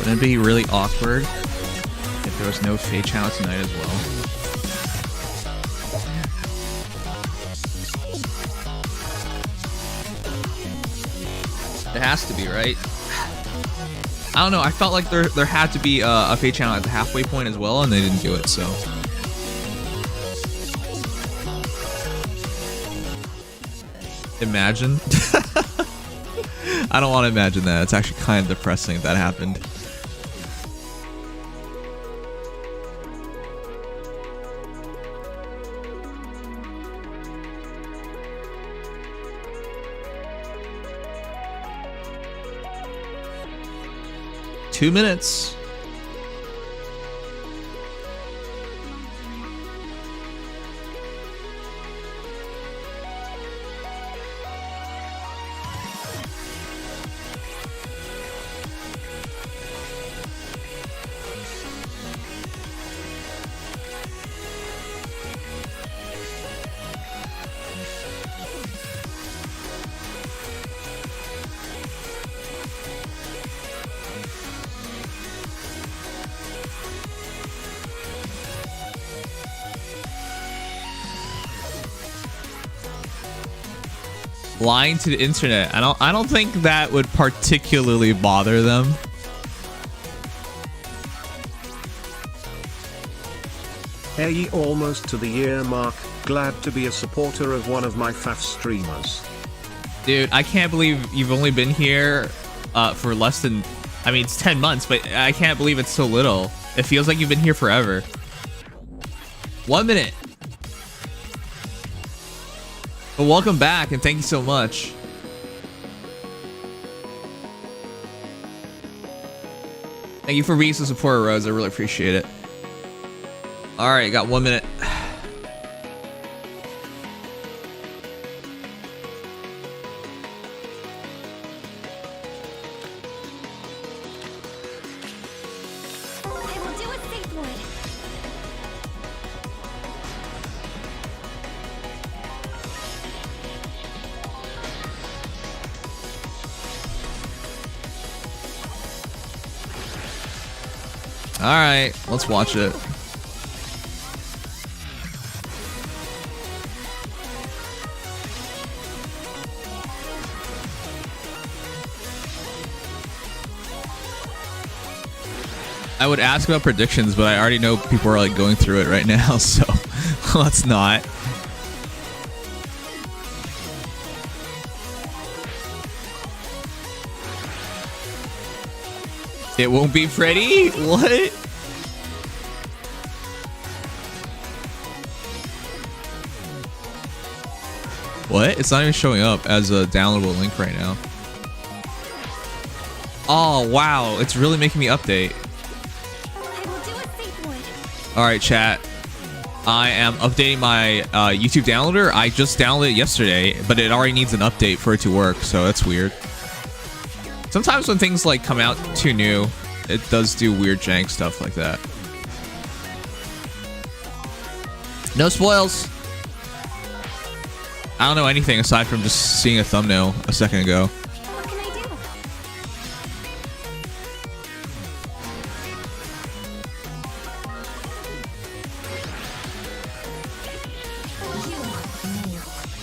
Wouldn't it be really awkward if there was no Fate channel tonight as well? It has to be, right? I don't know. I felt like there had to be a Fate channel at the halfway point as well, and they didn't do it, so. Imagine. I don't want to imagine that. It's actually kind of depressing if that happened. Two minutes. Lying to the internet. I don't think that would particularly bother them. Hey, almost to the year mark. Glad to be a supporter of one of my FAF streamers. Dude, I can't believe you've only been here for less than, I mean, it's 10 months, but I can't believe it's so little. It feels like you've been here forever. 1 minute. But welcome back, and thank you so much. Thank you for being so supportive, Rose. I really appreciate it. All right, got 1 minute. All right, let's watch it. I would ask about predictions, but I already know people are like going through it right now, so let's not. It won't be Freddy? What? What? It's not even showing up as a downloadable link right now. Oh, wow. It's really making me update. All right, chat. I am updating my YouTube downloader. I just downloaded it yesterday, but it already needs an update for it to work, so that's weird. Sometimes when things like come out too new, it does do weird jank stuff like that. No spoils. I don't know anything aside from just seeing a thumbnail a second ago. What can I do?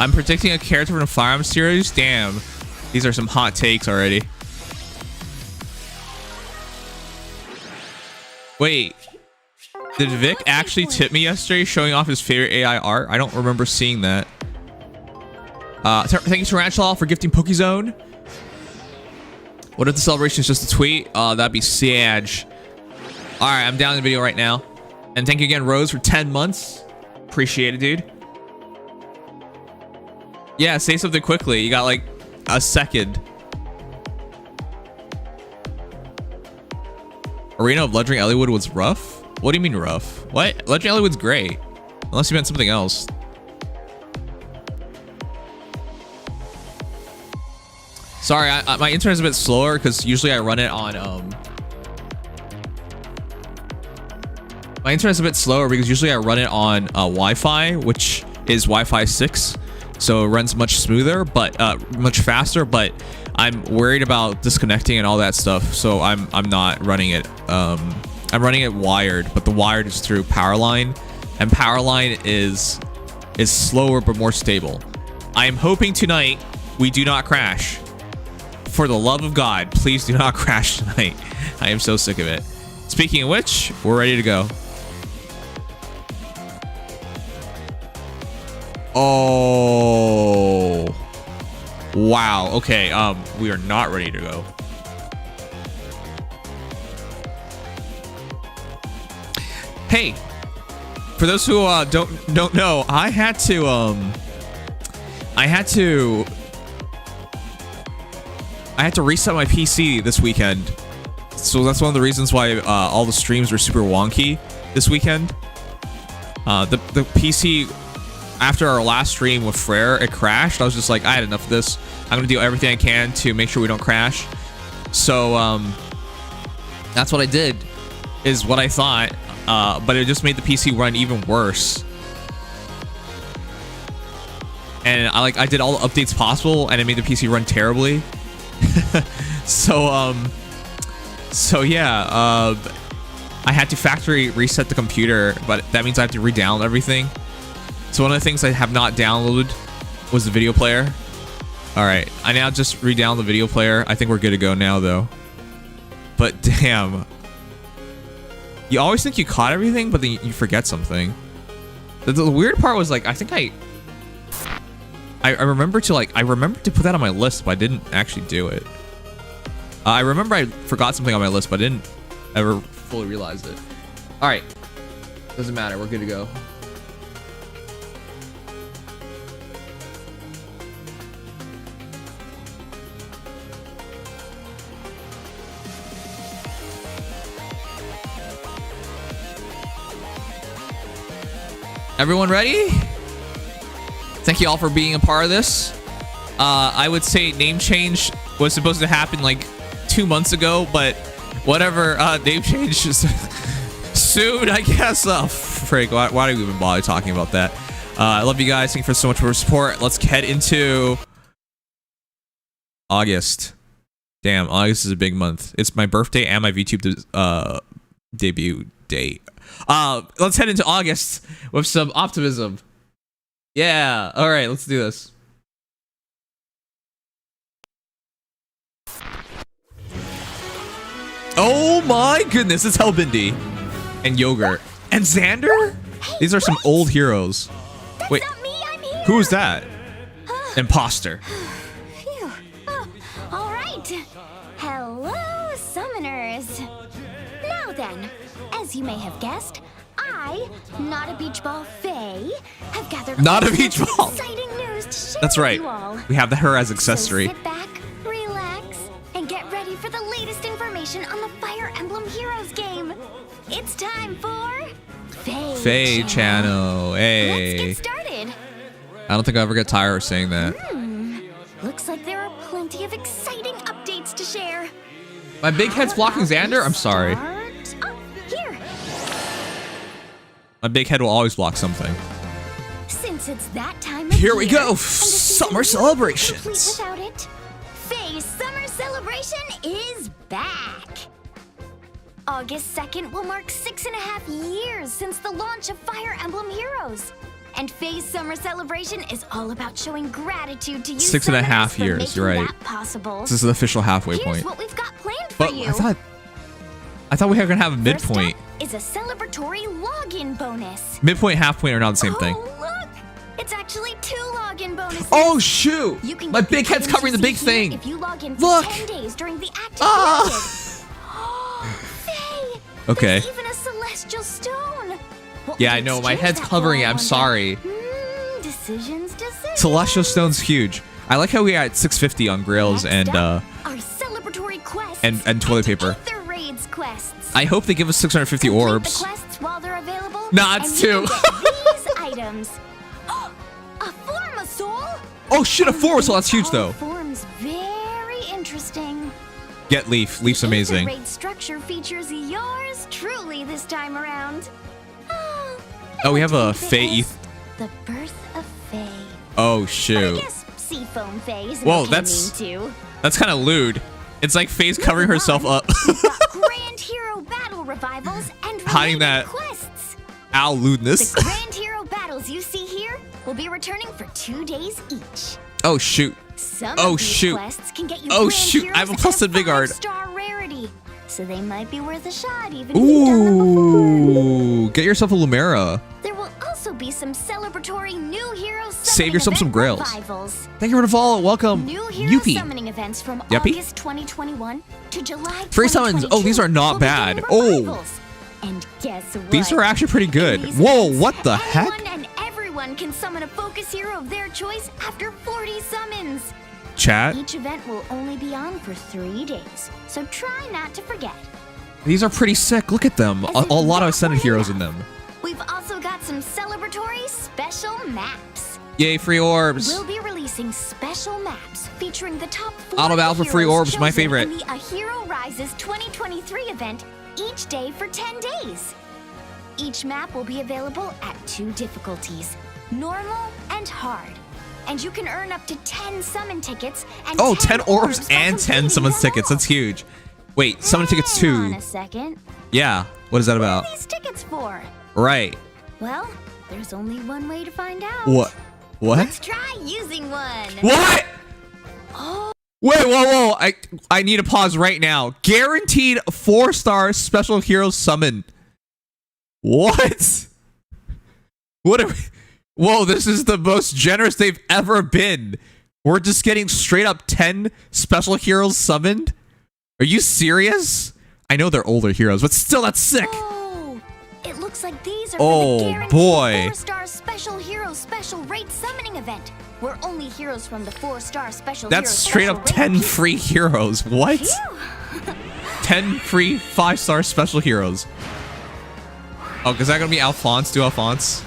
I'm predicting a character from Fire Emblem series. Damn, these are some hot takes already. Wait, did Vic actually tip me yesterday showing off his favorite AI art? I don't remember seeing that. Thank you, Tarantula, for gifting Pokezone. What if the celebration is just a tweet? That'd be Sage. All right, I'm down in the video right now. And thank you again, Rose, for 10 months. Appreciate it, dude. Yeah, say something quickly. You got like a second. Arena of Legendary Eliwood was rough? What do you mean rough? What? Legendary Eliwood's great. Unless you meant something else. Sorry, my internet's a bit slower because usually I run it on my internet's a bit slower because usually I run it on Wi-Fi, which is Wi-Fi 6. so it runs much smoother, but much faster. But I'm worried about disconnecting and all that stuff, so I'm not running it. I'm running it wired, but the wired is through Powerline, and Powerline is slower but more stable. I am hoping tonight we do not crash. For the love of God, please do not crash tonight. I am so sick of it. Speaking of which, we're ready to go. Oh. Wow. Okay, we are not ready to go. Hey, for those who don't know, I had to reset my PC this weekend. So that's one of the reasons why all the streams were super wonky this weekend. The PC, after our last stream with Frere, it crashed. I was just like, I had enough of this. I'm gonna do everything I can to make sure we don't crash. So that's what I did, is what I thought. But it just made the PC run even worse. And I did all the updates possible, and it made the PC run terribly. So yeah, I had to factory reset the computer, but that means I have to re-download everything. So one of the things I have not downloaded was the video player. All right, I now just re-download the video player. I think we're good to go now, though. But damn, you always think you caught everything, but then you forget something. The weird part was, like, I think I remember to put that on my list, but I didn't actually do it. I remember I forgot something on my list, but I didn't ever fully realize it. All right, doesn't matter. We're good to go. Everyone ready? Thank you all for being a part of this. I would say name change was supposed to happen like 2 months ago, but whatever. Name change is soon, I guess. Oh, frick. Why do we even bother talking about that? I love you guys. Thank you so much for your support. Let's head into August. Damn, August is a big month. It's my birthday and my VTube debut date. Let's head into August with some optimism. Yeah. All right, let's do this. Oh my goodness, it's Hellbindy and Yogurt and Xander. These are some old heroes. Wait, who is that? Imposter. Phew. Oh, all right. Hello, summoners. Now then, as you may have guessed, I, not a beach ball Faye, have gathered Not a beach ball. exciting news to share That's right. with you all. We have her as accessory. So sit back, relax, and get ready for the latest information on the Fire Emblem Heroes game. It's time for Faye Channel. Hey. Let's get started. I don't think I'll ever get tired of saying that. Looks like there are plenty of exciting updates to share. My big head's blocking Xander? I'm sorry. Oh, here. My big head will always block something. Since it's that time of Here we year, go. and the Summer season won't be celebrations. complete without it. Faye's Summer Celebration is back. August 2nd will mark 6.5 years since the launch of Fire Emblem Heroes. And Faye's Summer Celebration is all about showing gratitude to you 6.5 summoners for years, making you're right. that possible. This is the official halfway Here's point. what we've got planned for But you. I thought we were gonna have a First up midpoint. is a celebratory login bonus. Midpoint, halfpoint are not the same thing. Oh, look! It's actually 2 login bonuses. Oh shoot! You can My get big the head's items covering you the big see here thing. If you log in Look! for 10 days during the active Ah! period. Faye, Okay. there's even a celestial stone. What Yeah, would I you know. My exchange head's that covering for, it. I I'm wonder? sorry. Decisions. Celestial Stone's huge. I like how we got 650 on grills Next and up, our celebratory quests and toilet paper. Other raids quests. I hope they give us 650 Complete orbs. The quests while they're available. Nah, it's and you 2. can get these items. A form soul. Oh shit, a 4, so that's huge though. Form's very interesting. Get Leaf. Leaf's The amazing. raid structure features yours truly this time around. Oh, we have a and Faye this, ETH. The birth of Faye. Oh But I shoot. guess Seafoam Faye is Whoa, okay that's- mean too. That's kind of lewd. It's like Faye's covering herself up. We've got Grand Hero Battle Revivals and Hiding related that- quests. Ow, lewdness. The Grand Hero Battles you see here will be returning for 2 days each. Oh shoot. Some Oh, of these shoot. quests can get you Oh, Grand shoot, I have a Heroes plus at in Vigard. 5-star rarity, so they might be worth a shot even if you've done them before. Ooh, get yourself a Lumera. There will also be some celebratory new hero summoning Save yourself some event grails. revivals. Thank you for the follow. Welcome. New hero Yuppie. summoning events from Yuppie? August 2021 to July Free summons. Oh, these are not will be bad. getting Oh. revivals. And guess what? These are actually pretty good. In these Whoa, events, what the heck? anyone and everyone can summon a focus hero of their choice after 40 summons. Chat. Each event will only be on for 3 days, so try not to forget. These are pretty sick. Look at them. As A if lot of that ascended weren't heroes in enough, them. We've also got some celebratory special maps. Yay, free orbs. We'll be releasing special maps featuring the top 4 Auto battle for free heroes orbs, my chosen favorite. in the A Hero Rises 2023 event each day for 10 days. Each map will be available at 2 difficulties, normal and hard. And you can earn up to 10 summon tickets and Oh, 10 orbs by and 10 completing summons them tickets. all. That's huge. Wait, summon tickets Hang on too. a second. Yeah. What is that What about? are these tickets for? Right. Well, there's only one way to find out. What? What? Let's try using one. What? Oh, Wait, whoa. I need to pause right now. Guaranteed 4-star special hero summon. What? What are we? Whoa, this is the most generous they've ever been. We're just getting straight up 10 special heroes summoned? Are you serious? I know they're older heroes, but still, that's sick. oh, it looks like these are Oh, for the guaranteed boy. 4-star special hero special rate summoning event, where only heroes from the 4-star special That's hero straight special up rate 10 keep- free heroes. What? Phew. 10 free 5-star special heroes. Oh, is that gonna be Alphonse? Do Alphonse?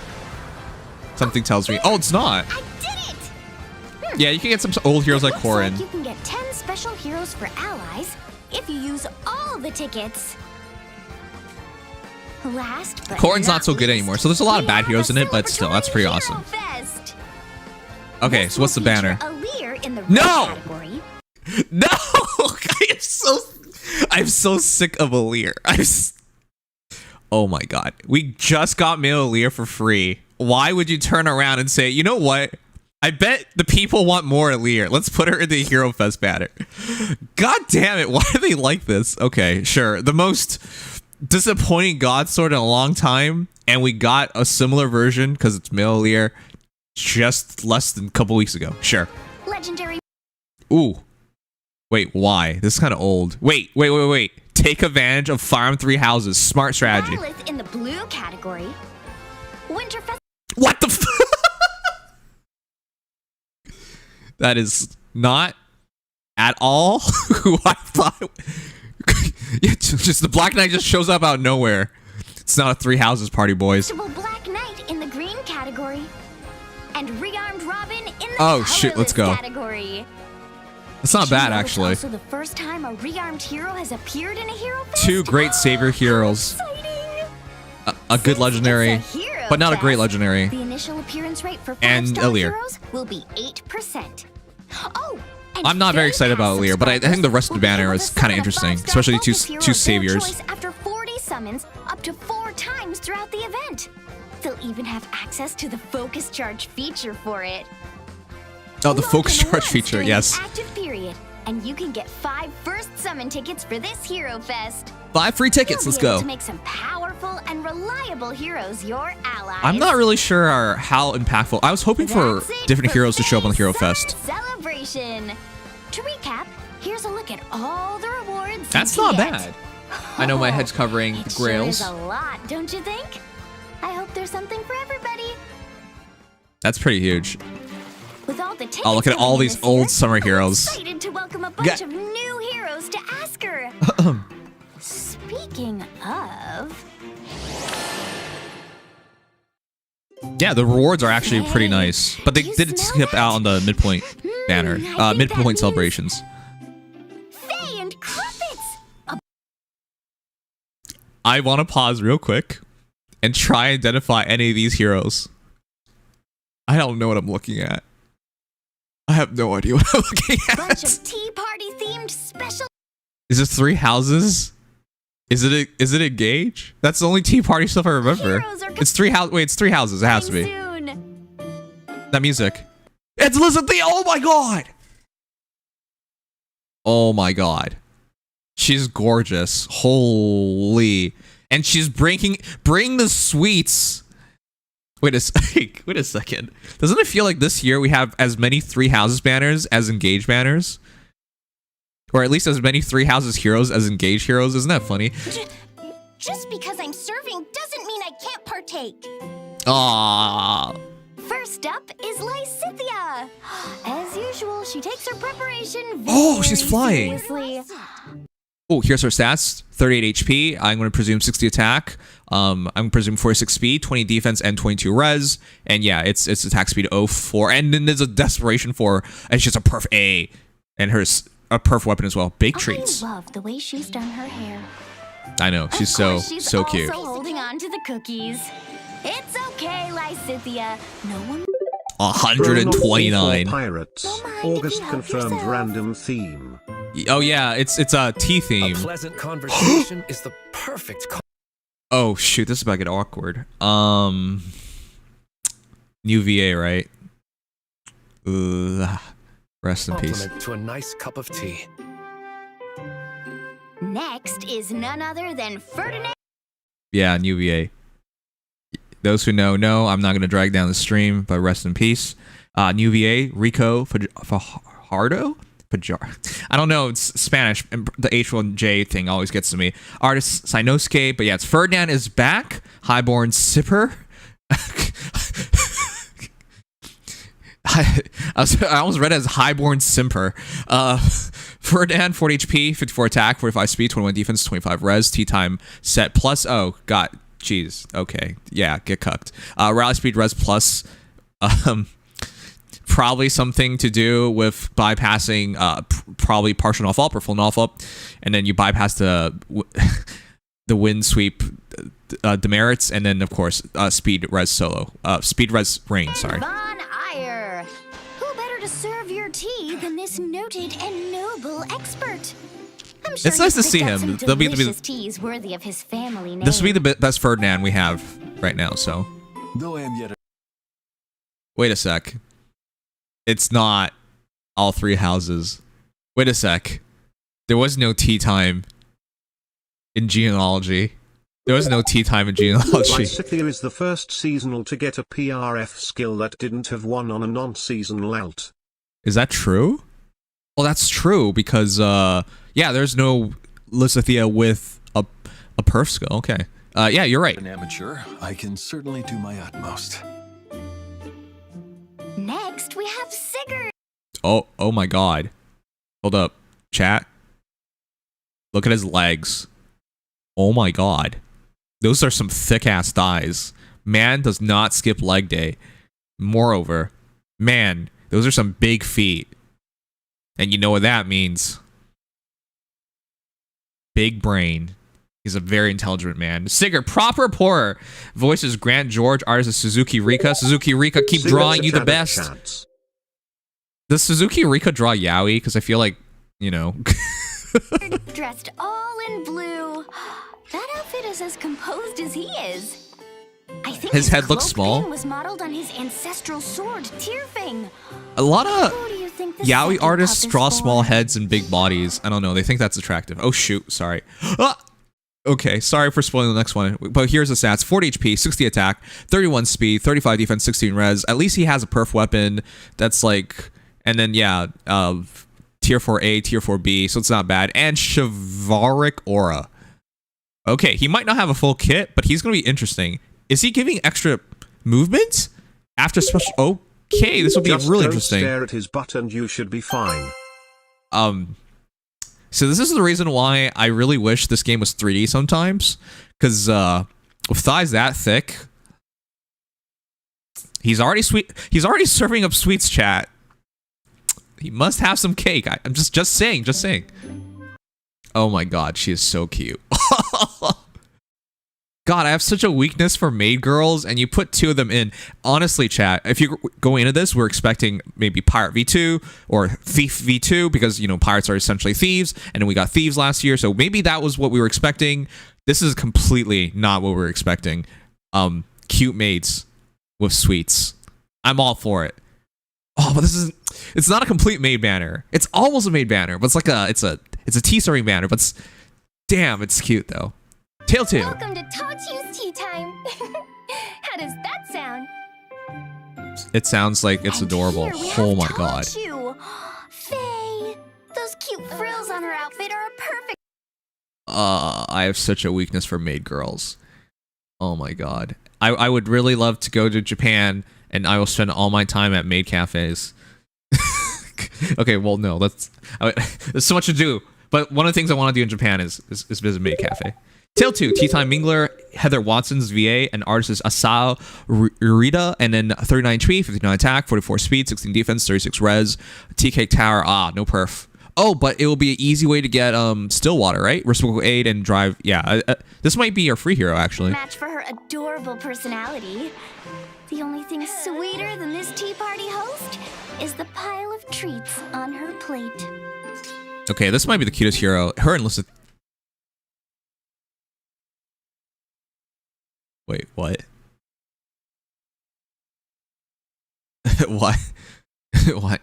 Something tells me. Oh, it's not. I did it! Yeah, you can get some old heroes like Looks Corrin. like you can get 10 special heroes for allies if you use all the tickets. Last but Corrin's not so least, good anymore, so there's a lot of we bad have heroes a in it, but still, that's pretty celebratory awesome. Hero Fest. Okay, This so what's the will feature banner? Alear in the red No! category. No! I'm so sick of Alear. Oh my god. We just got male Alear for free. Why would you turn around and say, you know what? I bet the people want more Alear. Let's put her in the Hero Fest banner. God damn it. Why do they like this? Okay, sure. The most disappointing God Sword in a long time. And we got a similar version because it's male Alear just less than a couple weeks ago. Sure. Legendary Ooh. Wait, why? This is kind of old. Wait. Take advantage of Farm 3 houses. Smart strategy. Violet in the blue category. Winterfest What the f- That is not at all who I thought. Yeah, just the Black Knight just shows up out of nowhere. It's not a 3 houses party, boys. Black Knight in the green category. And Rearmed Robin in the Oh, shit, let's colorless go. category. It's not Did you bad, know it's actually. also the first time a rearmed hero has appeared in a hero fest? 2 great savior heroes. Exciting! A good legendary, It's a hero but not a great fest. legendary. The initial appearance rate for And 5-star Alear. heroes will be 8%. Oh, and I'm not very Day excited about Pass Alear, but I think the rest of the subscribers banner will be is able to kinda summon a interesting, 5-star especially focus two hero of their saviors. choice after 40 summons up to 4 times throughout the event. They'll even have access to the focus charge feature for it. Oh, the Log focus in charge once feature, during yes. the active period, and you can get 5 first summon tickets for this Hero Fest. 5 free tickets, You'll let's be able go. to make some powerful and reliable heroes your allies. I'm not really sure how impactful. I was hoping for That's it different for heroes to show up on the Hero Summer Fest. Celebration. To recap, here's a look at all the rewards. That's you not can bad. get. I know my head's covering It the sure grails. is a lot, don't you think? I hope there's something for everybody. That's pretty huge. With all the tickets Oh, look at all coming in these this old year, summer I'm heroes. excited to welcome a bunch Yeah. of new heroes to Asker. Speaking of, Yeah, the rewards are actually pretty Hey, nice, but they do you did smell skip that? out on the midpoint banner, I think that midpoint means- celebrations. Faye and Crumpets. I want to pause real quick and try and identify any of these heroes. I don't know what I'm looking at. I have no idea what I'm looking Bunch at. of tea party themed special. Is this 3 houses? Is it a gauge? That's the only tea party stuff I remember. It's 3 houses. Wait, it's 3 houses. It has to be. Soon. That music. It's Elizabeth. Oh my god. Oh my god. She's gorgeous. Holy. And she's bring the sweets. Wait a second. Doesn't it feel like this year we have as many 3 houses banners as engage banners? Or at least as many 3 houses heroes as engage heroes? Isn't that funny? Just because I'm serving doesn't mean I can't partake. Aww. First up is Lysithia. As usual, she takes her preparation Oh, she's flying. seriously. Oh, here's her stats. 38 HP. I'm going to presume 60 attack. I'm going to presume 46 speed, 20 defense, and 22 res. And yeah, it's attack speed 04. And then there's a desperation 4. And she's a perf A. And hers a perf weapon as well. Bake treats. I love the way she's done her hair. I know. She's so cute. Also holding on to the cookies. It's okay, Lysithia. No one. 129. Pirates. Don't mind August if you help confirmed yourself. random theme. Oh yeah, it's a tea theme. A pleasant conversation is the perfect. Oh shoot, this is about to get awkward. New VA, right? Ugh. Rest in peace. Compliment to a nice cup of tea. Next is none other than Ferdinand. Yeah, new VA. Those who know, I'm not going to drag down the stream, but rest in peace. New VA, Rico Fajardo? I don't know, it's Spanish. And the H1J thing always gets to me. Artist Sinosuke, but yeah, it's Ferdinand is back. Highborn Sipper. I almost read it as Highborn Simper. Ferdinand, 40 HP, 54 attack, 45 speed, 21 defense, 25 res, T time set plus. Oh, got. Jeez. Okay. Yeah, get cucked. Rally speed res plus. Probably something to do with bypassing probably partial null up or full null up, and then you bypass the wind sweep demerits, and then of course speed res solo. Speed res rain. Sorry. Von Iyer. Who better to serve your tea than this noted and noble expert? I'm sure It's nice to he's see picked out him. some There'll be delicious teas worthy of his family name. This will be the best Ferdinand we have right now. So. Wait a sec. It's not all 3 houses. Wait a sec. There was no tea time in genealogy. There was no tea time in genealogy. Lysithia is the first seasonal to get a PRF skill that didn't have one on a non-seasonal alt. Is that true? Well, that's true because, yeah, there's no Lysithia with a perf skill. Okay. Yeah, you're right. An amateur, I can certainly do my utmost. Next, we have Sigurd. Oh my god. Hold up. Chat. Look at his legs. Oh my god. Those are some thick-ass thighs. Man does not skip leg day. Moreover, man, those are some big feet. And you know what that means. Big brain. He's a very intelligent man. Sigurd, proper pourer. Voices Grant George, artist is Suzuki Rika. Suzuki Rika, keep drawing you the best. Does Suzuki Rika draw yaoi? Because I feel like, you know. Dressed all in blue. That outfit is as composed as he is. I think His head looks cloak small. band was modeled on his ancestral sword, Tearfang. A lot of Who do you think the yaoi second artists pup is draw for? small heads and big bodies. I don't know. They think that's attractive. Oh, shoot. Sorry. Ah! Okay, sorry for spoiling the next one. But here's the stats. 40 HP, 60 attack, 31 speed, 35 defense, 16 res. At least he has a perf weapon that's like... And then, yeah, tier 4A, tier 4B, so it's not bad. And chivalric aura. Okay, he might not have a full kit, but he's going to be interesting. Is he giving extra movement after special? Okay, this will be Just really don't interesting. Stare at his butt and you should be fine. So this is the reason why I really wish this game was 3D sometimes, because with thighs that thick, he's already serving up sweets, chat. He must have some cake. I'm just saying. Oh my god, she is so cute. God, I have such a weakness for maid girls, and you put 2 of them in. Honestly, chat, if you go into this, we're expecting maybe Pirate V2 or Thief V2 because, you know, pirates are essentially thieves, and then we got thieves last year, so maybe that was what we were expecting. This is completely not what we were expecting. Cute maids with sweets. I'm all for it. Oh, but it's not a complete maid banner. It's almost a maid banner, but it's like it's a tea-serving banner, but damn, it's cute though. Tail 2. Welcome to Tauchu's tea time. How does that sound? It sounds like it's adorable. Oh my god. Faye, those cute frills on her outfit are a perfect. I have such a weakness for maid girls. Oh my god. I would really love to go to Japan, and I will spend all my time at maid cafes. Okay, well no, there's so much to do. But one of the things I want to do in Japan is visit maid cafe. Tail 2, Tea Time Mingler, Heather Watson's VA, and artist is Asao Urita, and then 39 HP, 59 attack, 44 speed, 16 defense, 36 res, TK Tower, no perf. Oh, but it will be an easy way to get Stillwater, right? Reciprocal aid and drive, yeah. This might be your free hero, actually. Match for her adorable personality. The only thing sweeter than this tea party host is the pile of treats on her plate. Okay, this might be the cutest hero. Her enlisted... Wait, what? Why? Why?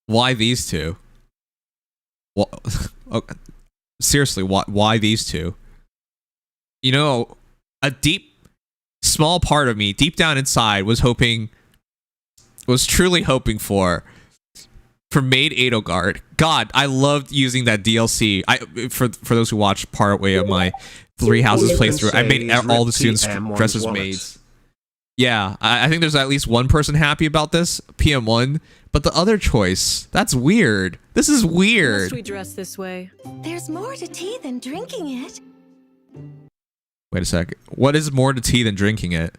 Why these two? What? Okay. Seriously, why these two? You know, a small part of me, deep down inside, was truly hoping for Maid Edelgard. God, I loved using that DLC. For those who watched part way of my Three Houses playthrough, I made all the students dress as maids. Yeah, I think there's at least one person happy about this, PM1, but the other choice, that's weird. This is weird. Must we dress this way? There's more to tea than drinking it. Wait a sec. What is more to tea than drinking it?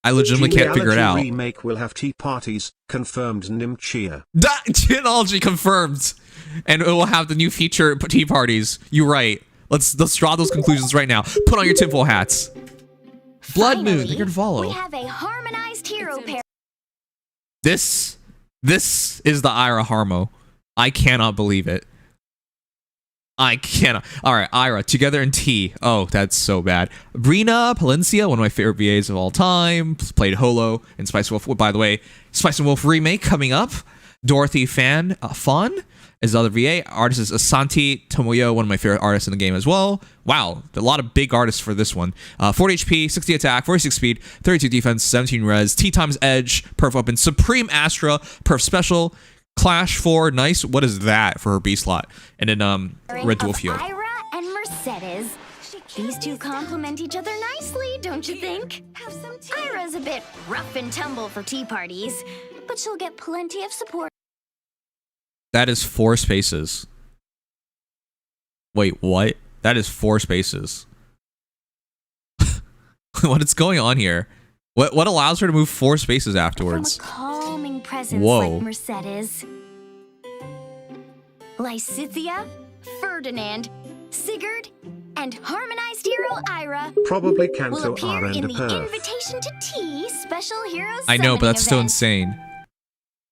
I legitimately can't figure it out. Remake will have tea parties, confirmed Nimchia. That genealogy confirmed, and it will have the new feature tea parties. You're right. Let's draw those conclusions right now. Put on your tinfoil hats. Blood Moon, they're gonna follow. We have a harmonized hero pair. This is the Ira Harmo. I cannot believe it. I cannot. All right, Ira, together in tea. Oh, that's so bad. Brina Palencia, one of my favorite VAs of all time. Played Holo in Spice Wolf. By the way, Spice and Wolf remake coming up. Dorothy Fawn is the other VA. Artist is Asanti Tomoyo, one of my favorite artists in the game as well. Wow, a lot of big artists for this one. 40 HP, 60 attack, 46 speed, 32 defense, 17 res, T times edge, perf weapon, Supreme Astra, perf special, Clash 4, nice. What is that for her B slot? And then Red Dual Field. Ira and Mercedes. These two complement each other nicely, don't you think? Have some tea. Ira's a bit rough and tumble for tea parties, but she'll get plenty of support. That is 4 spaces. Wait, what? That is 4 spaces. What is going on here? What allows her to move 4 spaces afterwards? From a calming presence Whoa. like Mercedes. Lysithia, Ferdinand, Sigurd, and harmonized hero Ira Probably will Kanto appear R in and a the perf. Invitation to Tea special heroes. I know, but that's still event. insane.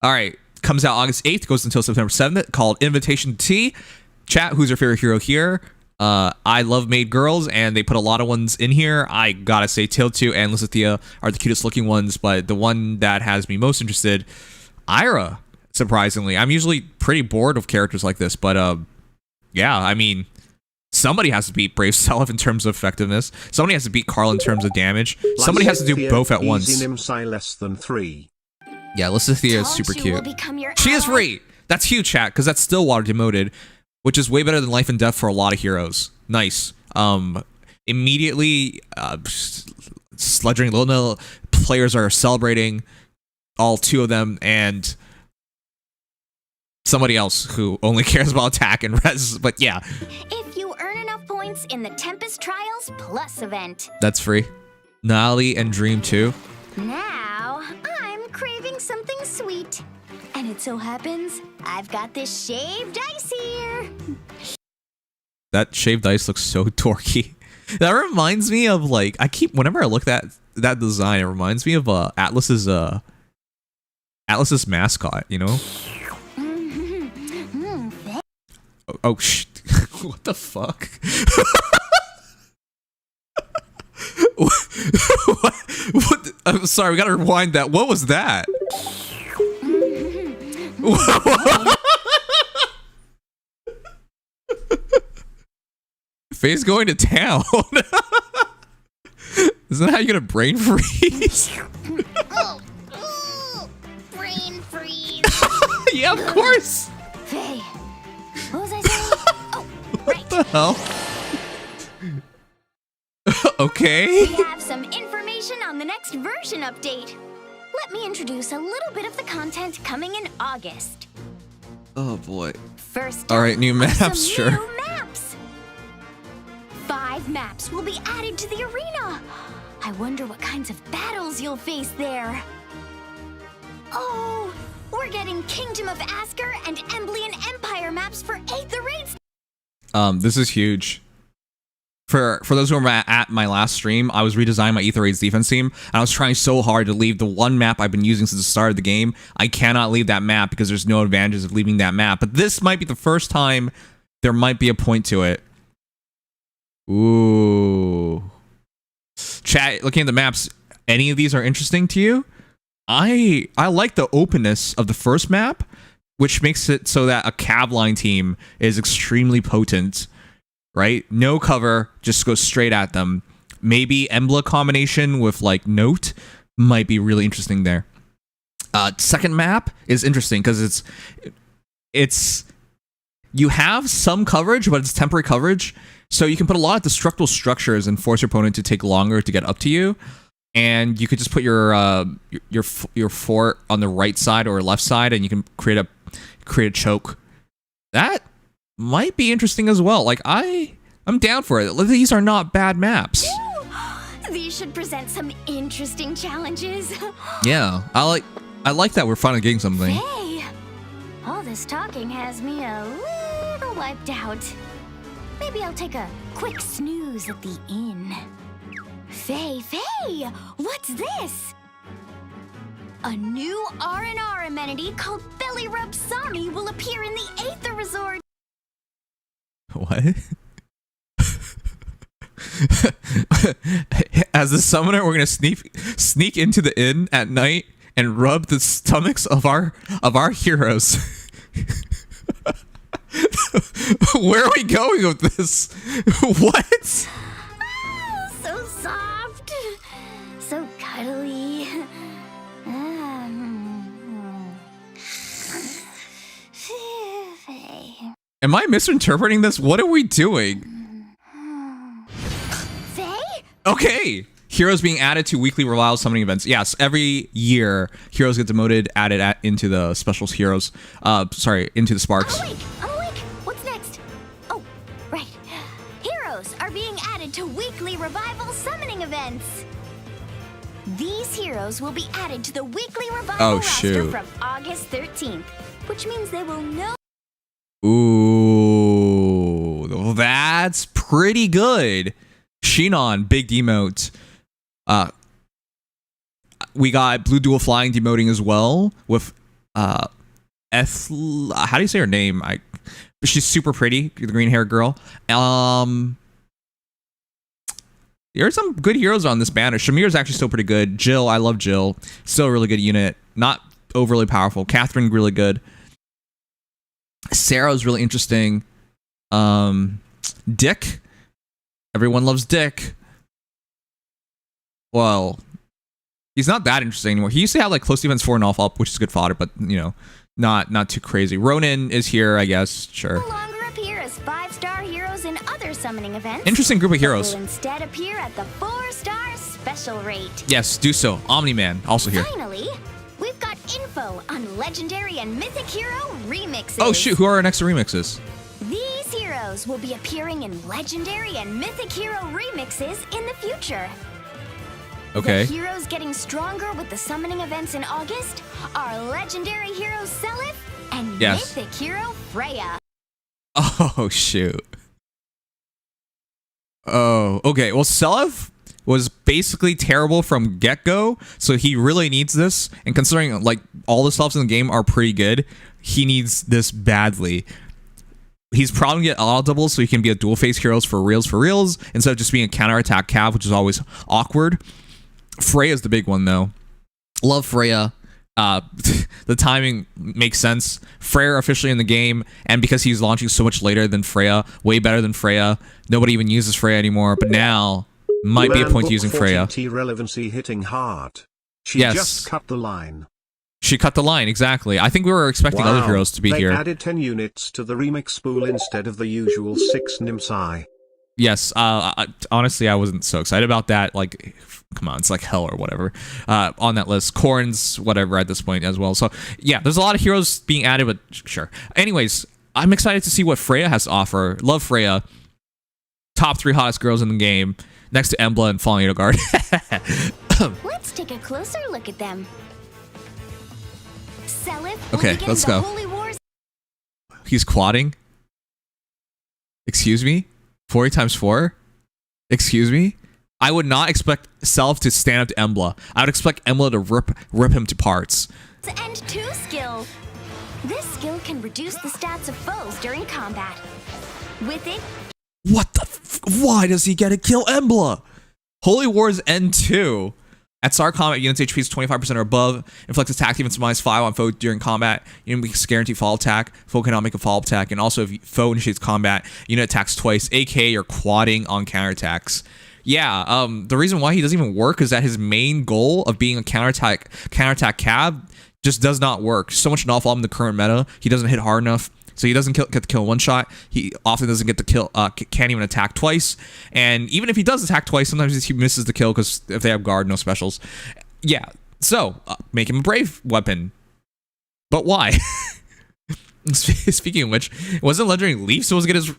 All right, comes out August 8th, goes until September 7th, called Invitation to Tea. Chat, who's your favorite hero here? I love maid girls, and they put a lot of ones in here. I gotta say, Tail 2 and Lysithia are the cutest looking ones, but the one that has me most interested, Ira, surprisingly. I'm usually pretty bored of characters like this, but yeah, I mean, somebody has to beat Brave Self in terms of effectiveness. Somebody has to beat Carl in terms of damage. Somebody has to do both at once. Less than 3. Yeah, Lysithia is super cute. She is free! That's huge, chat, because that's Stillwater demoted, which is way better than Life and Death for a lot of heroes. Nice. Immediately, Sledging Luna players are celebrating, all 2 of them, and somebody else who only cares about attack and res, but yeah. If you earn enough points in the Tempest Trials Plus event. That's free. Nali and Dream 2. Now, I'm craving something sweet. And it so happens, I've got this shaved ice here. That shaved ice looks so dorky. That reminds me of like whenever I look at that design, it reminds me of Atlas's mascot, you know? Oh what the fuck? what? I'm sorry, we gotta rewind that. What was that? Faye's going to town. Isn't that how you get a brain freeze? Brain freeze. Yeah, of course. Faye, what was I saying? Oh, right. What the hell? Okay. We have some information on the next version update. Let me introduce a little bit of the content coming in August. Oh boy. First, all right, new maps, some sure. New maps. 5 maps will be added to the arena. I wonder what kinds of battles you'll face there. Oh, we're getting Kingdom of Asker and Emblem Empire maps for Aether Raids. This is huge. For those who were at my last stream, I was redesigning my Aether Raids defense team, and I was trying so hard to leave the one map I've been using since the start of the game. I cannot leave that map because there's no advantages of leaving that map. But this might be the first time there might be a point to it. Ooh. Chat, looking at the maps, any of these are interesting to you? I like the openness of the first map, which makes it so that a cab line team is extremely potent. Right? No cover, just go straight at them. Maybe Emblem combination with like Note might be really interesting there. Second map is interesting because it's you have some coverage, but it's temporary coverage. So you can put a lot of destructible structures and force your opponent to take longer to get up to you. And you could just put your fort on the right side or left side, and you can create a choke. That might be interesting as well. Like I'm down for it. These are not bad maps. These should present some interesting challenges. Yeah, I like that we're finally getting something. Hey, all this talking has me a little wiped out. Maybe I'll take a quick snooze at the inn. Faye, what's this? A new R&R amenity called Belly Rub Sami will appear in the Aether Resort. What? As a summoner, we're gonna sneak into the inn at night and rub the stomachs of our heroes. Where are we going with this? What? So soft, so cuddly. Am I misinterpreting this? What are we doing? Faye? Okay. Heroes being added to weekly revival summoning events. Yes, every year heroes get demoted, added into the specials heroes. Into the sparks. I'm awake. What's next? Oh, right. Heroes are being added to weekly revival summoning events. These heroes will be added to the weekly revival roster from August 13th, which means they will know. Ooh, that's pretty good. Shinon, big demote. We got Blue Dual Flying demoting as well with how do you say her name? She's super pretty, the green haired girl. There are some good heroes on this banner. Shamir's actually still pretty good. Jill, I love Jill. Still a really good unit. Not overly powerful. Catherine, really good. Sarah's really interesting. Dick. Everyone loves Dick. Well, he's not that interesting anymore. He used to have like close defense 4 and off up, which is good fodder, but you know, not too crazy. Ronin is here, I guess. Sure. No longer appear as 5-star heroes in other summoning events. Interesting group of heroes. Will instead appear at the 4-star special rate. Yes, do so. Omni-Man also here. Finally, we've got info on legendary and mythic hero remixes. Oh shoot, who are our next remixes? These heroes will be appearing in legendary and mythic hero remixes in the future. Okay. The heroes getting stronger with the summoning events in August are legendary hero Seliph and mythic hero Freya. Oh shoot. Oh, okay. Well, Selef was basically terrible from get-go, so he really needs this. And considering like all the Selefs in the game are pretty good, he needs this badly. He's probably gonna get auto doubles so he can be a dual face heroes for reals instead of just being a counterattack cav, which is always awkward. Freya's the big one though. Love Freya. The timing makes sense. Freya officially in the game, and because he's launching so much later than Freya, way better than Freya. Nobody even uses Freya anymore, but now might be a point to using Freya. Relevancy hitting hard. She Yes. just cut the line. She cut the line, exactly. I think we were expecting other heroes to be they here. added 10 units to the remix spool instead of the usual 6 Nimsai. Yes, honestly, I wasn't so excited about that. Like, come on, it's like hell or whatever on that list. Corn's whatever at this point as well. So, yeah, there's a lot of heroes being added, but sure. Anyways, I'm excited to see what Freya has to offer. Love Freya. Top 3 hottest girls in the game, next to Emblem and Falling Guard. Let's take a closer look at them. Selef will Okay, be getting let's the go. Holy Wars. He's quadding. Excuse me? 40 times 4? Excuse me? I would not expect Self to stand up to Embla. I would expect Embla to rip him to parts. And 2 skill. This skill can reduce the stats of foes during combat. With it, What the why does he get to kill Embla? Holy Wars N2. At start combat, units HP is 25% or above. Inflicts attack defense -5 on foe during combat. Unit guarantee follow attack. Foe cannot make a follow attack. And also, if foe initiates combat, unit attacks twice. aka you're quadding on counterattacks. Yeah, the reason why he doesn't even work is that his main goal of being a counterattack cav just does not work. So much null in the current meta. He doesn't hit hard enough. So he doesn't get to kill one shot. He often doesn't get to kill, can't even attack twice. And even if he does attack twice, sometimes he misses the kill because if they have guard, no specials. Yeah, so make him a brave weapon. But why? Speaking of which, wasn't Legendary Leaf supposed to get his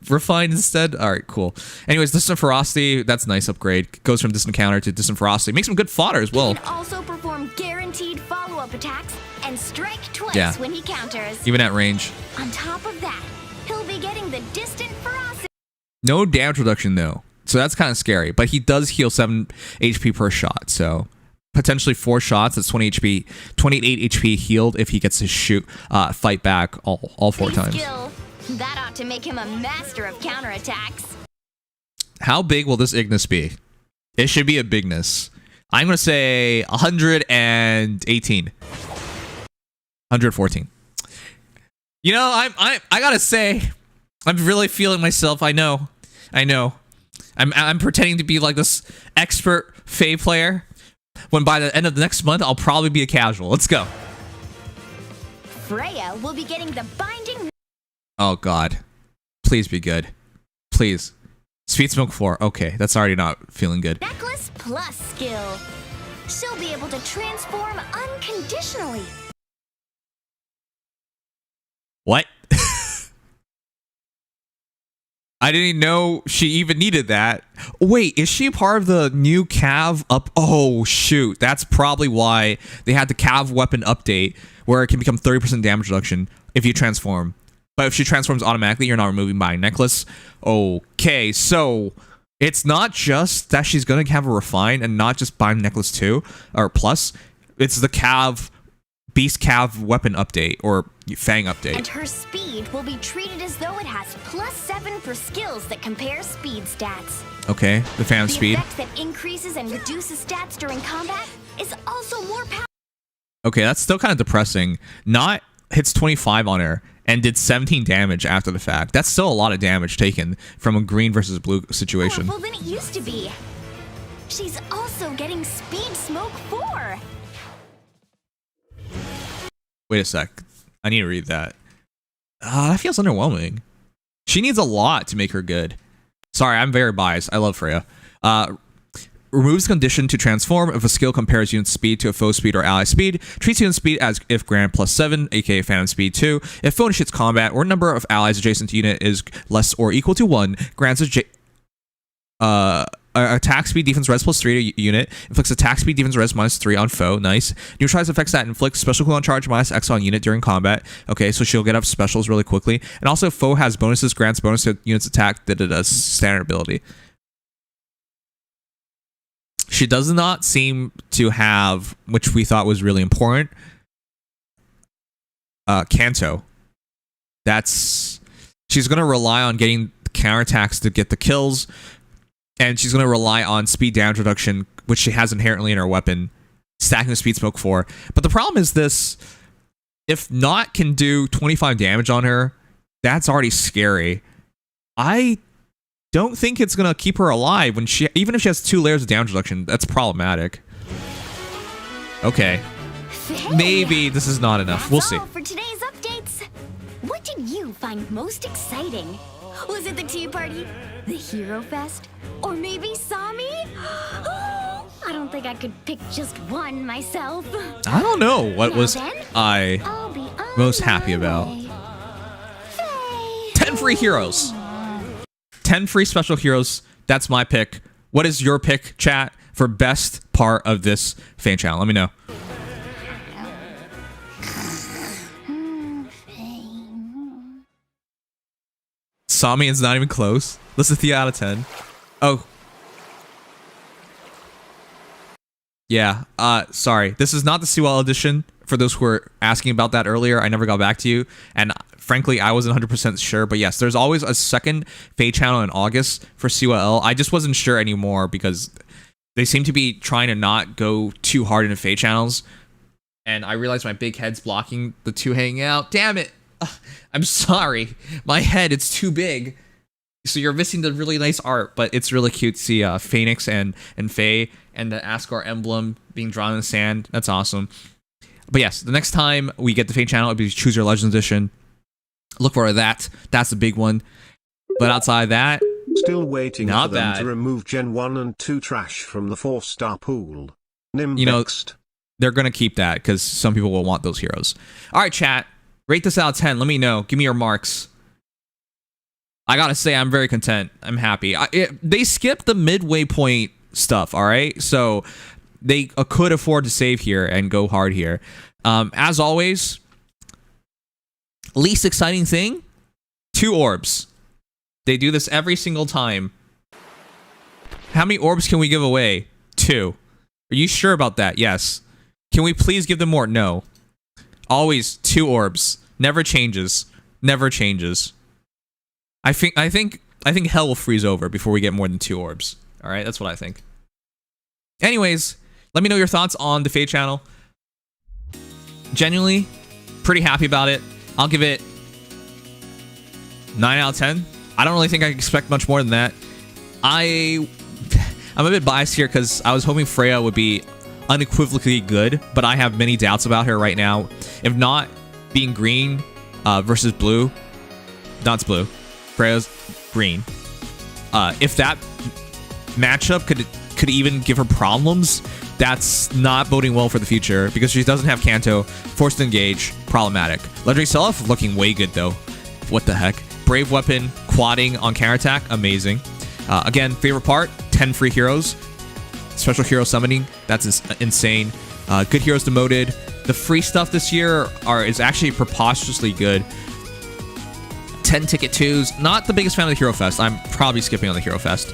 refined instead? All right, cool. Anyways, Distant Ferocity, that's a nice upgrade. Goes from Distant Counter to Distant Ferocity. Makes him good fodder as well. he can also perform guaranteed follow-up attacks and strike twice when he counters. Even at range. On top of that, he'll be getting the Distant Ferocity. No damage reduction though, so that's kind of scary. But he does heal 7 HP per shot, so potentially 4 shots. That's 20 HP, 28 HP healed if he gets to shoot, fight back all 4 times. Skill. That ought to make him a master of counterattacks. How big will this Ignis be? It should be a bigness. I'm gonna say 118, 114. You know, I gotta say, I'm really feeling myself. I know. I'm pretending to be like this expert Fae player, when by the end of the next month, I'll probably be a casual. Let's go. Freya will be getting the binding. Oh God, please be good, please. Sweet Smoke 4. Okay, that's already not feeling good. Necklace plus skill. She'll be able to transform unconditionally. What? I didn't know she even needed that. Wait, is she part of the new Cav up? Oh, shoot. That's probably why they had the Cav weapon update where it can become 30% damage reduction if you transform. But if she transforms automatically, you're not removing Binding Necklace. Okay, so it's not just that she's going to have a Refine and not just Binding Necklace 2 or Plus. It's the Cav, Beast Cav weapon update or Fang update. And her speed will be treated as though it has +7 for skills that compare speed stats. Okay, the Phantom The Speed. effect that increases and reduces stats during combat is also more powerful. Okay, that's still kind of depressing. Not hits 25 on her and did 17 damage after the fact. That's still a lot of damage taken from a green versus blue situation. Powerful than it used to be. She's also getting Speed Smoke 4. Wait a sec. I need to read that. That feels underwhelming. She needs a lot to make her good. Sorry, I'm very biased. I love Freya. Removes condition to transform if a skill compares unit speed to a foe speed or ally speed. Treats unit speed as if granted +7, aka Phantom Speed 2. If foe initiates combat or number of allies adjacent to unit is less or equal to 1, grants attack speed defense res +3 to unit. Inflicts attack speed defense res -3 on foe. Nice. Neutralize effects that inflict special cooldown charge -X on unit during combat. Okay, so she'll get up specials really quickly. And also foe has bonuses, grants bonus to units attack that it does standard ability. She does not seem to have, which we thought was really important, Kanto. She's going to rely on getting counterattacks to get the kills, and she's going to rely on speed damage reduction, which she has inherently in her weapon, stacking the speed smoke for. But the problem is this: if Not can do 25 damage on her, that's already scary. I don't think it's going to keep her alive when even if she has 2 layers of damage reduction. That's problematic. Okay. Maybe this is not enough. We'll see. That's all for today's updates. What did you find most exciting? Was it the tea party, the Hero Fest, or maybe Sami? I don't think I could pick just one myself. I don't know what was I'll be on most happy about. way. 10 free heroes. 10 free special heroes. That's my pick. What is your pick, chat, for best part of this fan channel? Let me know. Sami is not even close. Listen to the out of 10. Oh. Yeah. Sorry. This is not the Sewell edition. For those who were asking about that earlier, I never got back to you. And frankly, I wasn't 100% sure. But yes, there's always a second Fade channel in August for Sewell. I just wasn't sure anymore because they seem to be trying to not go too hard into Fade channels. And I realized my big head's blocking the two hanging out. Damn it. I'm sorry. My head, it's too big. So you're missing the really nice art, but it's really cute to see Phoenix and Faye and the Asgard emblem being drawn in the sand. That's awesome. But yes, the next time we get the Fade channel, it'll be Choose Your Legends edition. Look for that. That's the big one. But outside that, still waiting for them bad. to remove Gen 1 and 2 trash from the 4-star pool. Nim You know, next. they're going to keep that because some people will want those heroes. All right, chat. Rate this out of 10. Let me know. Give me your marks. I gotta say, I'm very content. I'm happy. They skipped the midway point stuff, all right? So they could afford to save here and go hard here. As always, least exciting thing, 2 orbs. They do this every single time. How many orbs can we give away? 2. Are you sure about that? Yes. Can we please give them more? No. Always 2 orbs. Never changes. Never changes. I think hell will freeze over before we get more than 2 orbs. All right, that's what I think. Anyways, let me know your thoughts on the Fade channel. Genuinely, pretty happy about it. I'll give it 9 out of 10. I don't really think I can expect much more than that. I'm a bit biased here because I was hoping Freya would be unequivocally good, but I have many doubts about her right now. If not being green versus blue, not blue. Freya's green. If that matchup could even give her problems, that's not boding well for the future because she doesn't have Kanto. Forced to engage, problematic. Legendary Self looking way good though. What the heck? Brave Weapon, quadding on counterattack, amazing. Again, favorite part, 10 free heroes. Special hero summoning, that's insane. Good heroes demoted. The free stuff this year is actually preposterously good. 10 ticket 2s. Not the biggest fan of the Hero Fest. I'm probably skipping on the Hero Fest.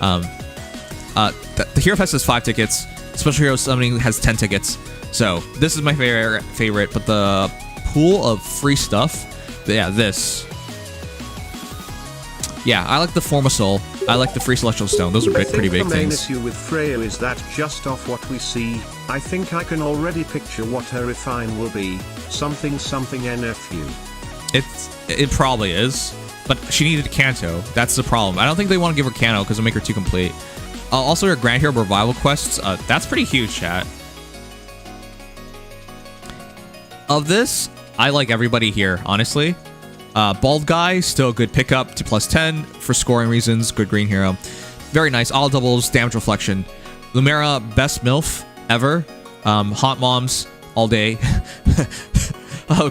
The Hero Fest has 5 tickets. Special Hero Summoning has 10 tickets. So this is my favorite. But the pool of free stuff, yeah, this. Yeah, I like the Form of Soul. I like the free Celestial Stone. Those are pretty big the main things. issue with Freya is that just off what we see, I think I can already picture what her refine will be. Something NFU. It probably is, but she needed Kanto. That's the problem. I don't think they want to give her Kanto because it'll make her too complete. Also, her Grand Hero Revival quests, that's pretty huge, chat. Of this, I like everybody here, honestly. Bald Guy, still a good pickup to +10 for scoring reasons. Good green hero. Very nice. All doubles, damage reflection. Lumera, best MILF ever. Hot moms all day.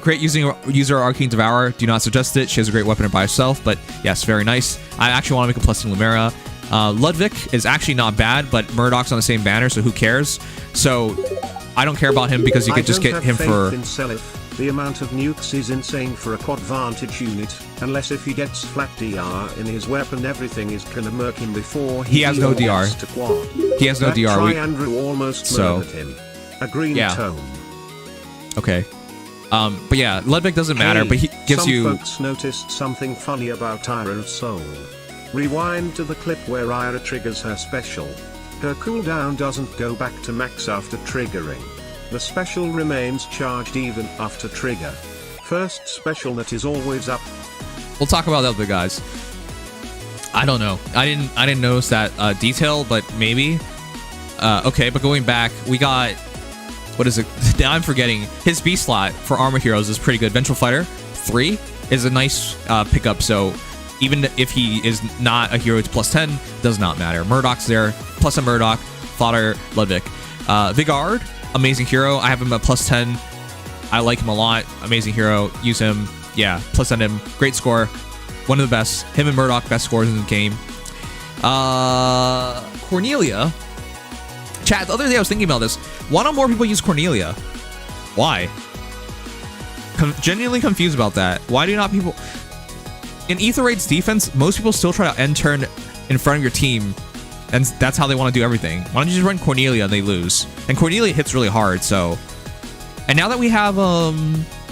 Great user Arcane Devourer. Do not suggest it. She has a great weapon by herself, but yes, very nice. I actually want to make a +10 Lumera. Ludwig is actually not bad, but Murdoch's on the same banner, so who cares? So I don't care about him because you could just get him for... In Seliph. The amount of nukes is insane for a quadvantage unit, unless if he gets flat DR in his weapon, everything is gonna murk him before he has no DR. To quad. He has no that DR. Andrew almost murdered him. A green tome. Okay. But yeah, Ludwig doesn't matter, but he gives you... Some folks noticed something funny about Ira's soul. Rewind to the clip where Ira triggers her special. Her cooldown doesn't go back to max after triggering. The special remains charged even after trigger. First special that is always up. We'll talk about that, guys. I don't know. I didn't notice that detail, but maybe. Okay, but going back, we got... What is it? Now I'm forgetting. His B slot for armor heroes is pretty good. Vengeful Fighter 3 is a nice pickup, so even if he is not a hero to +10, does not matter. Murdoch's there. Plus a Murdoch. Fodder, Ludwig. Vigard, amazing hero. I have him at +10. I like him a lot. Amazing hero. Use him. Yeah, +10 him. Great score. One of the best. Him and Murdoch, best scores in the game. Cornelia. Chat, the other day I was thinking about this. Why don't more people use Cornelia? Why? Genuinely confused about that. Why do not people... In Aether Raid's defense, most people still try to end turn in front of your team, and that's how they want to do everything. Why don't you just run Cornelia and they lose? And Cornelia hits really hard, so... And now that we have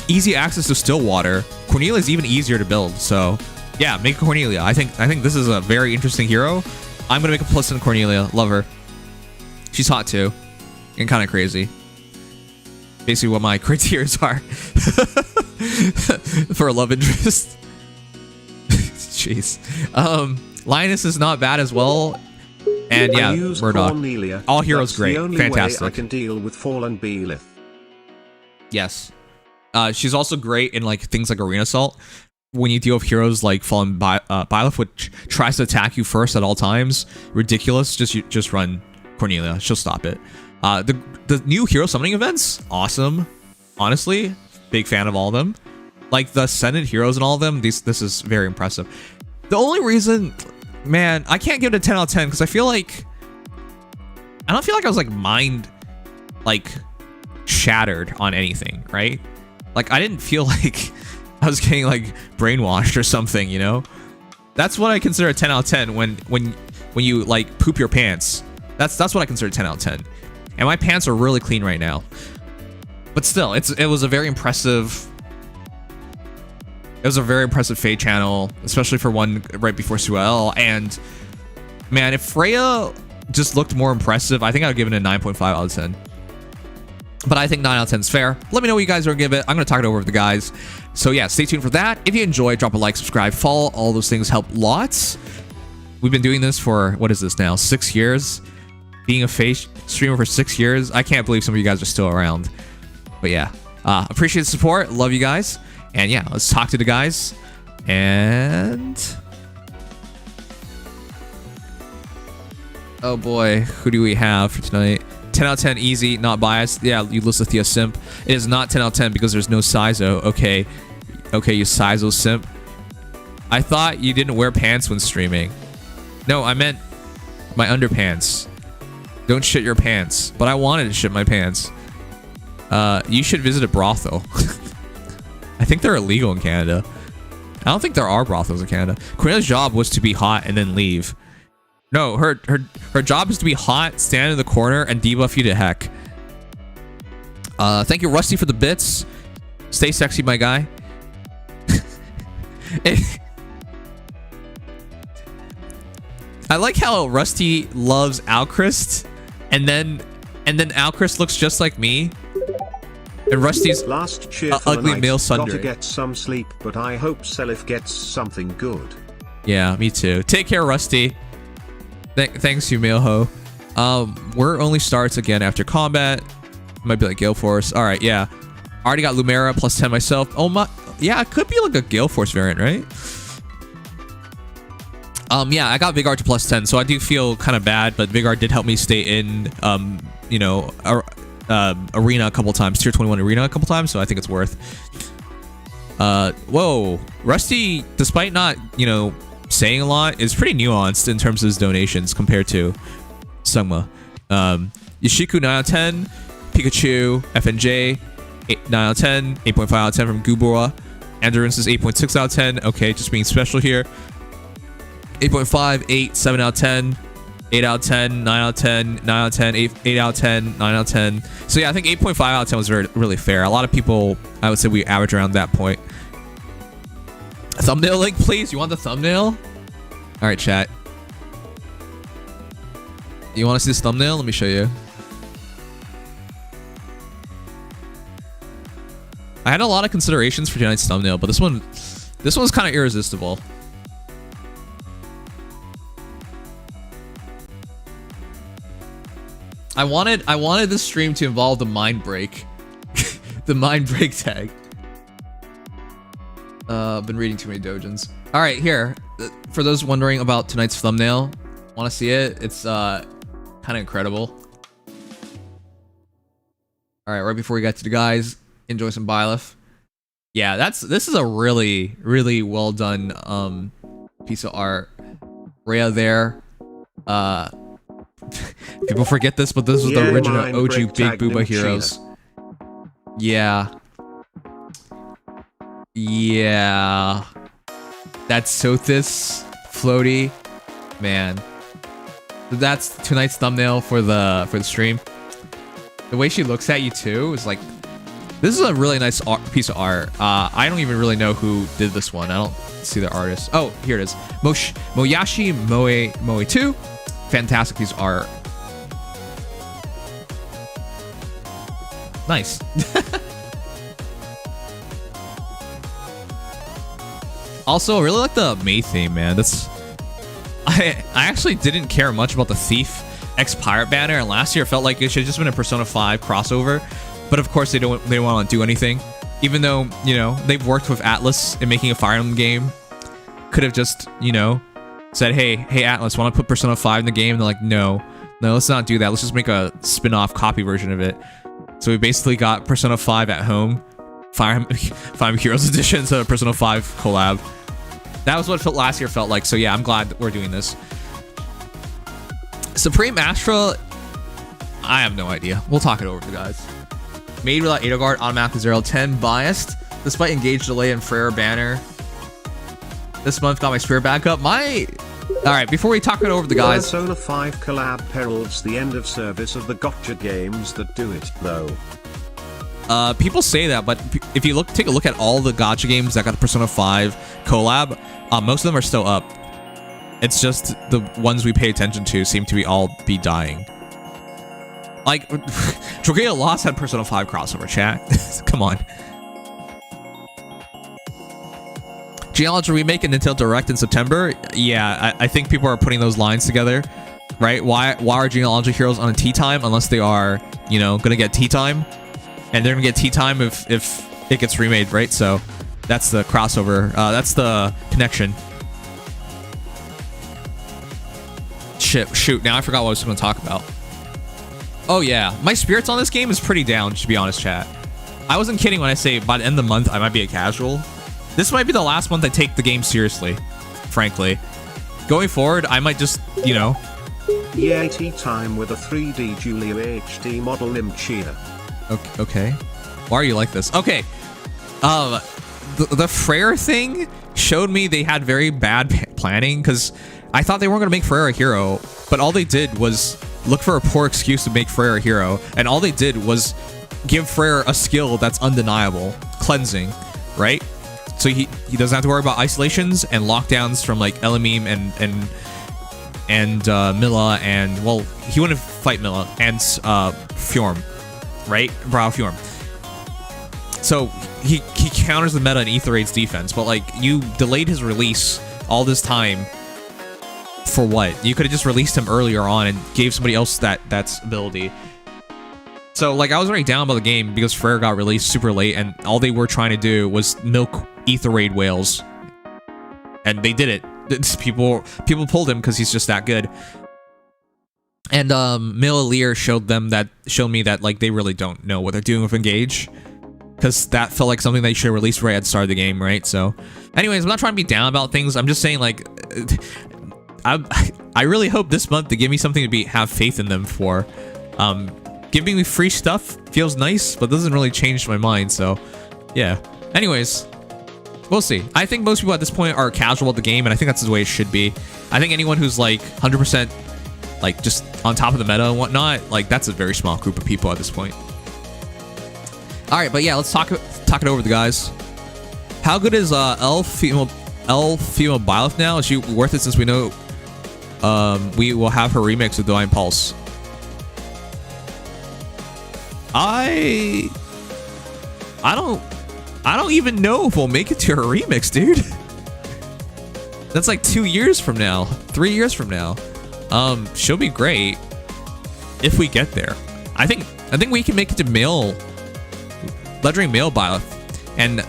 easy access to Stillwater, Cornelia is even easier to build, so... Yeah, make Cornelia. I think this is a very interesting hero. I'm gonna make a +10 Cornelia. Love her. She's hot too, and kind of crazy. Basically, what my criteria are for a love interest. Jeez. Linus is not bad as well, and yeah, Murdoch. Cornelia. All heroes great, the only fantastic. Way I can deal with Fallen Belith. Yes, she's also great in like things like Arena Assault. When you deal with heroes like Fallen Belith, which tries to attack you first at all times, ridiculous. Just run Cornelia. She'll stop it. The new hero summoning events, awesome. Honestly, big fan of all of them. Like the Ascended heroes and all of them, this is very impressive. The only reason, man, I can't give it a 10 out of 10 because I don't feel like I was like mind like shattered on anything, right? Like I didn't feel like I was getting like brainwashed or something, you know? That's what I consider a 10 out of 10 when you like poop your pants. That's what I consider 10 out of 10. And my pants are really clean right now. But still, it was a very impressive... It was a very impressive Fade channel, especially for one right before Suel. And, man, if Freya just looked more impressive, I think I would give it a 9.5 out of 10. But I think 9 out of 10 is fair. Let me know what you guys are going to give it. I'm going to talk it over with the guys. So, yeah, stay tuned for that. If you enjoy, drop a like, subscribe, follow. All those things help lots. We've been doing this for, what is this now, 6 years? Being a face streamer for 6 years. I can't believe some of you guys are still around. But yeah, appreciate the support. Love you guys. And yeah, let's talk to the guys. And... oh boy, who do we have for tonight? 10 out of 10 easy, not biased. Yeah, you listen to Thea Simp. It is not 10 out of 10 because there's no Sizo. Okay, you Sizo Simp. I thought you didn't wear pants when streaming. No, I meant my underpants. Don't shit your pants. But I wanted to shit my pants. You should visit a brothel. I think they're illegal in Canada. I don't think there are brothels in Canada. Cornelia's job was to be hot and then leave. No, her job is to be hot, stand in the corner, and debuff you to heck. Thank you, Rusty, for the bits. Stay sexy, my guy. I like how Rusty loves Alchrist, and then Alchrist looks just like me. And Rusty's last cheer for ugly the male night. sundry. Gotta get some sleep, but I hope Seliph gets something good. Yeah, me too. Take care, Rusty. Thanks, you male ho. Where only starts again after combat. Might be like Gale Force. All right, yeah. Already got Lumera +10 myself. Oh my, yeah, it could be like a Gale Force variant, right? Yeah, I got Vigard to +10, so I do feel kind of bad, but Vigard did help me stay in, you know, arena a couple times, tier 21 arena a couple times, so I think it's worth. Whoa, Rusty, despite not, you know, saying a lot, is pretty nuanced in terms of his donations compared to Sungma. Yashiku 9 out of 10, Pikachu, FNJ 9 out of 10, 8.5 out of 10 from Gubora. Endurance is 8.6 out of 10. Okay, just being special here. 8.5, 8, 7 out of 10, 8 out of 10, 9 out of 10, 9 out of 10, 8 out of 10, 9 out of 10. So yeah, I think 8.5 out of 10 was really fair. A lot of people, I would say we average around that point. Thumbnail link, please. You want the thumbnail? All right, chat. You want to see this thumbnail? Let me show you. I had a lot of considerations for tonight's thumbnail, but this one's kind of irresistible. I wanted this stream to involve the mind break. The mind break tag. Been reading too many dojins. All right, here. For those wondering about tonight's thumbnail, want to see it? It's kind of incredible. All right, right before we get to the guys, enjoy some Byleth. Yeah, this is a really, really well done piece of art. Rhea there. People forget this, but this was the original OG Big Booba Heroes. Yeah. Yeah. That's Sothis, Floaty. Man. That's tonight's thumbnail for the stream. The way she looks at you too is like, this is a really nice piece of art. I don't even really know who did this one. I don't see the artist. Oh, here it is. Moyashi Moe 2. Fantastic piece of art. Nice. Also, I really like the May theme, man. I actually didn't care much about the Thief X Pirate banner, and last year it felt like it should have just been a Persona 5 crossover. But of course, they don't want to do anything. Even though, you know, they've worked with Atlas in making a Fire Emblem game. Could have just, you know, said, hey Atlas, want to put Persona 5 in the game? And they're like, no, let's not do that. Let's just make a spin-off copy version of it. So we basically got Persona 5 at home, Fire Emblem Heroes Edition instead of Persona 5 collab. That was what last year felt like. So yeah, I'm glad that we're doing this. Supreme Astra, I have no idea. We'll talk it over to the guys. Made without Edelgard, automatically 0-10, biased. Despite engage delay and Frere banner. This month got my spirit back up. Alright, before we talk it over to the guys. Persona 5 collab heralds the end of service of the gotcha games that do it, though. People say that, but if you take a look at all the gotcha games that got the Persona 5 collab, most of them are still up. It's just the ones we pay attention to seem to be dying. Like, Dragalia Lost had Persona 5 crossover, chat. Come on. Geology remake and Nintendo Direct in September. Yeah, I think people are putting those lines together, right? Why are Genealogy Heroes on a tea time unless they are, you know, gonna get tea time, and they're gonna get tea time if it gets remade, right? So that's the crossover. That's the connection. Shoot. Now I forgot what I was gonna talk about. Oh yeah, my spirits on this game is pretty down, to be honest, chat. I wasn't kidding when I say by the end of the month I might be a casual. This might be the last month I take the game seriously, frankly. Going forward, I might just, you know. Yeah, tea time with a 3D Julia HD model Nimchia. Okay. Why are you like this? Okay. The Frere thing showed me they had very bad planning, because I thought they weren't going to make Frere a hero, but all they did was look for a poor excuse to make Frere a hero, and all they did was give Frere a skill that's undeniable, cleansing, right? So he doesn't have to worry about isolations and lockdowns from like Elamim and Milla, and well, he wouldn't fight Milla and Fjorm, right? Brow Fjorm. So he counters the meta in Ether Raid's defense, but like you delayed his release all this time for what? You could have just released him earlier on and gave somebody else that's ability. So like I was already down about the game because Frere got released super late, and all they were trying to do was milk Ether Raid whales, and they did it. People pulled him because he's just that good. And Milla Lear showed me that like they really don't know what they're doing with Engage, because that felt like something they should have released right at the start of the game, right? So anyways, I'm not trying to be down about things. I'm just saying like I really hope this month they give me something to have faith in them for. Giving me free stuff feels nice, but doesn't really change my mind. So, yeah. Anyways, we'll see. I think most people at this point are casual at the game, and I think that's the way it should be. I think anyone who's like 100% like just on top of the meta and whatnot, like that's a very small group of people at this point. All right, but yeah, let's talk it over with the guys. How good is L female Byleth now? Is she worth it since we know we will have her remix with Divine Pulse? I don't even know if we'll make it to her remix, dude. That's like 2 years from now, 3 years from now. She'll be great if we get there. I think we can make it to legendary male Byleth, and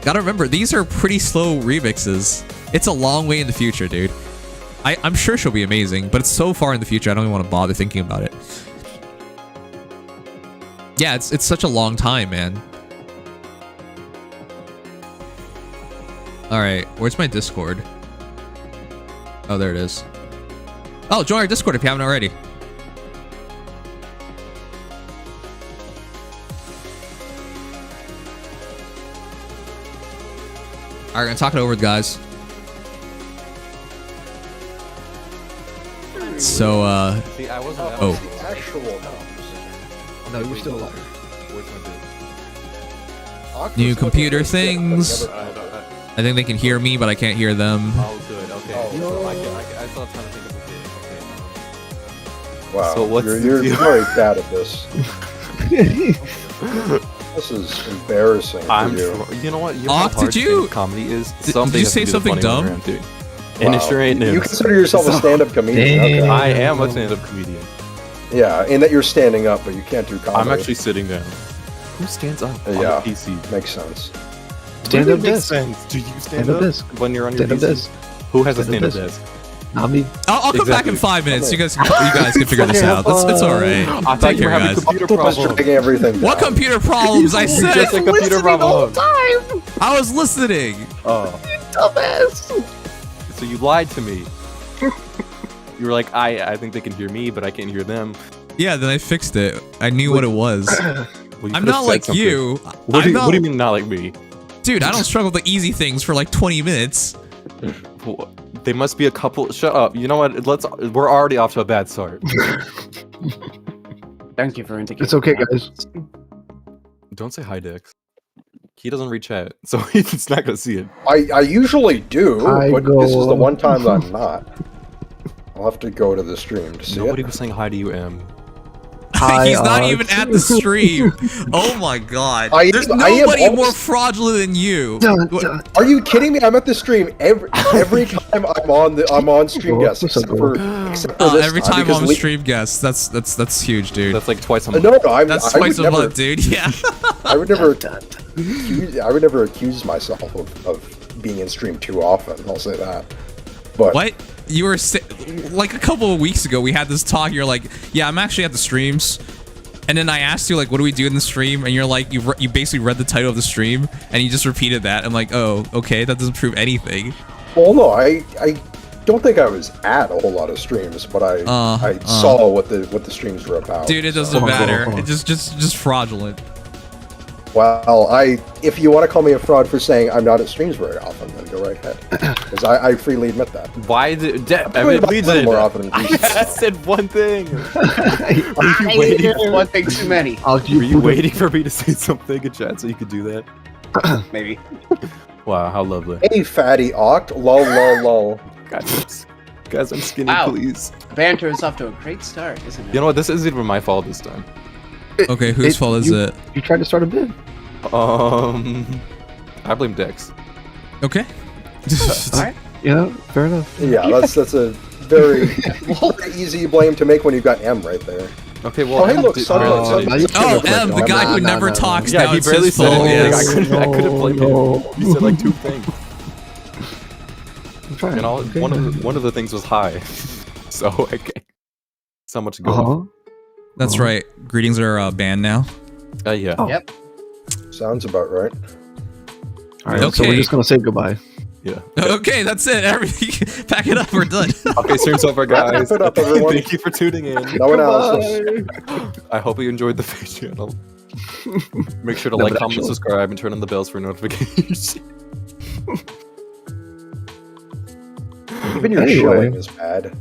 gotta remember these are pretty slow remixes. It's a long way in the future, dude. I'm sure she'll be amazing, but it's so far in the future I don't even want to bother thinking about it. Yeah, it's such a long time, man. All right, where's my Discord? Oh, there it is. Oh, join our Discord if you haven't already. All right, gonna talk it over with guys. So, See, I wasn't oh. No, you're still alive. New computer things. I think they can hear me, but I can't hear them. Oh, good. Okay. So I still have time to think of Wow. So what's you're very bad at this. This is embarrassing for you. You know what? You know Ock, how hard did you- comedy is? Did you say something dumb? And it sure ain't You news. consider yourself a stand-up comedian. Okay. I am a stand-up comedian. Yeah, in that you're standing up, but you can't do comedy. I'm actually sitting down. Who stands up on Yeah. a PC? Makes sense. Makes Stand-up desk. sense. Do you stand Stand-up up desk. when you're on your Stand-up PC? desk. Who has a Stand-up stand-up desk? Not me. I'll come back in Exactly. 5 minutes. You guys can figure this out. It's all right. I thought Take you were care, having guys. computer Octopus problems. dragging everything What down. computer problems? I Just said a computer problem. I was listening. Oh. Dumbass. So you lied to me. You were like, I think they can hear me, but I can't hear them. Yeah, then I fixed it. I knew what it was. Well, you I'm could've not said like something. you. What do I'm you mean not like me? Dude, I don't struggle with the easy things for like 20 minutes. They must be a couple. Shut up. You know what? We're already off to a bad start. Thank you for indicating. It's okay, guys. Don't say hi, Dix. He doesn't read chat, so he's not gonna see it. I usually do, I but go- this is the one time that I'm not. I'll have to go to the stream to see Nobody it. was saying hi to you, Em. Hi, He's not Ox. even at the stream. Oh my god. I There's am nobody almost- more fraudulent than you. Dun, What- dun. Are you kidding me? I'm at the stream every time I'm on stream guest, except for this every time because I'm stream guest. That's huge, dude. That's like twice a month. No, That's I twice would a never, month, dude. Yeah. I would never accuse myself of being in stream too often. I'll say that. But What? You were like a couple of weeks ago we had this talk. You're like, yeah, I'm actually at the streams. And then I asked you like, what do we do in the stream? And you're like, you basically read the title of the stream and you just repeated that. I'm like, oh, okay, that doesn't prove anything. Well, no, I don't think I was at a whole lot of streams, but I saw what the streams were about. Dude, it doesn't matter. It's just fraudulent. Well, if you want to call me a fraud for saying I'm not at streams very often, then go right ahead, because I freely admit that. Why did probably about a little more often than I you said one thing. Are you waiting for one thing too many? Were you waiting for me to say something in chat so you could do that? Maybe. Wow, how lovely. Hey, fatty oct, lol lol lol. Guys, I'm skinny, Wow. please. Banter is off to a great start, isn't it? You know what? This isn't even my fault this time. Okay, whose fault is it? You tried to start a bid. I blame Dex. Okay. Alright. Yeah, fair enough. Yeah, that's a very easy blame to make when you've got M right there. Okay, well, Oh, hey, Em look, did- Sunlight, barely Sunlight. said Oh, Sunlight. M, the guy who never talks. Yeah, now he it's barely his said fault. anything. Yes. I couldn't blame no. him. He said like two things. I'm trying. And Okay. one of the things was high. So okay. So much to go. Uh-huh. That's right. Greetings are banned now. Yeah. Oh. Yep. Sounds about right. All right, so we're Okay. just gonna say goodbye. Yeah. Okay, that's it. Everything, pack it up. We're done. Okay, stream's over, guys. Wrap it up, everyone. Thank you for tuning in. No analysis. I hope you enjoyed the face channel. Make sure to No, like, but comment, actually- subscribe, and turn on the bells for notifications. Even your Anyway. shilling is bad.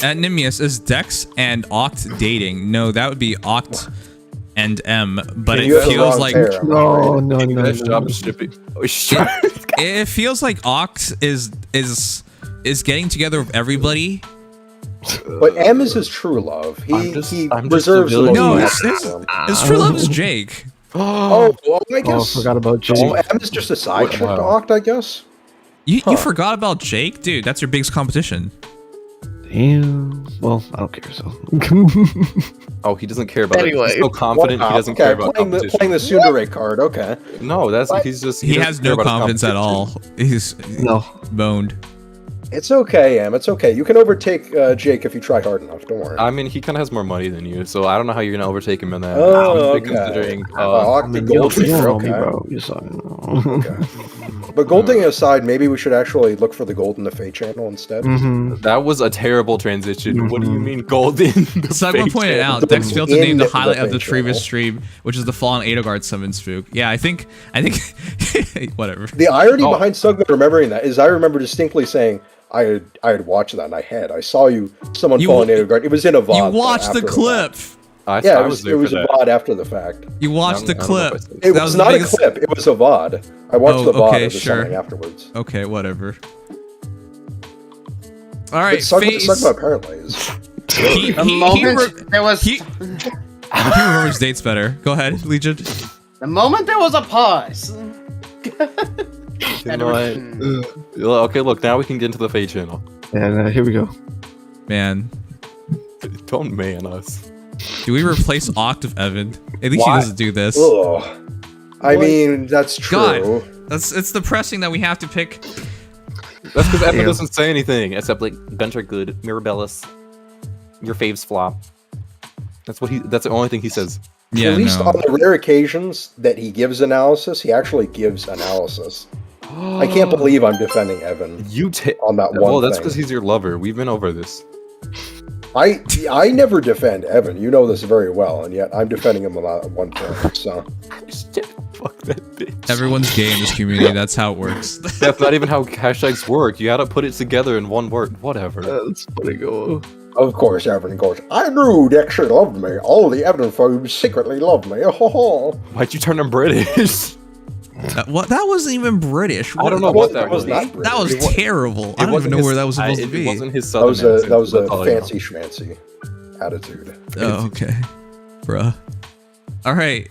At Nimious, is Dex and Oct dating? No, that would be Oct and M. But You it have the feels wrong like pair, I'm No, afraid. no, no, Nice no, job no. shipping. Oh, shit. it feels like Oct is getting together with everybody. But M is his true love. He I'm just reserves a the villain. No, most his, for him. his true love is Jake. Oh, well, I Oh, I guess. forgot about Jake. Oh, M is just a side chick to Wow. Oct, I guess. You forgot about Jake, dude. That's your biggest competition. Damn. Well, I don't care, so. Oh, he doesn't care about it. Anyway. He's so confident he doesn't care about playing competition. the tsundere card, okay. No, he's just He doesn't has care no about confidence at competition. all. He's No. boned. It's okay, Em, it's okay. You can overtake Jake if you try hard enough, don't worry. I mean, he kind of has more money than you, so I don't know how you're gonna overtake him in that. Oh, Especially okay. Considering, Oct I the mean, gold you don't digger, know me, okay. bro. You saw me. Okay. But gold digging aside, maybe we should actually look for the gold in the Fate channel instead. Mm-hmm. that was a terrible transition. What do you mean, gold in the Someone fake pointed channel? out Dex failed to In name the the highlight of the fake previous channel. stream, which is the fallen Edelgard summon spook. Yeah, I think whatever. The irony Oh. behind Sugma remembering that is I remember distinctly saying I had watched that in my head. I saw someone You fall in wa- Edelgard. It was in a VOD. You though, watched after the clip. fact. I Yeah, I it was there a for that. VOD after the fact. You watched the I don't know clip. if I said It That was the not biggest- a clip. It was a VOD. I watched Oh, the VOD okay, of the sure. summoning afterwards. Okay, whatever. All right, But Sugma Face. apparently is. He, The he, moment there was he remembers dates better. Go ahead, Legion. the moment there was a pause. You know what? Okay, look, now we can get into the Fate channel. And here we go. Man, Don't man us. do we replace Oct with Evan? At least Why? he doesn't do this. Ugh. I mean, that's true. God. It's depressing that we have to pick. That's because Evan Yeah. doesn't say anything except like Bent are good, Mirabellis, your faves flop. That's the only thing he says. Yeah, At least no. on the rare occasions that he gives analysis, he actually gives analysis. I can't believe I'm defending Evan You take on that one Well, that's thing. because he's your lover. We've been over this. I never defend Evan. You know this very well, and yet I'm defending him on that one thing. So Fuck that bitch. Everyone's gay in this community. That's how it works. That's not even how hashtags work. You gotta put it together in one word. Whatever. That's pretty cool. of course Evan goes, I knew Dexter loved me. All the Evan folks secretly loved me. Why'd you turn him British? What? That wasn't even British. I don't know That what was- that was. not That was British. terrible. I don't even wasn't know his- where that was supposed to It be. wasn't his That southern was a accent, that was a that's all I know. fancy schmancy attitude. Oh, okay. Bruh. All right.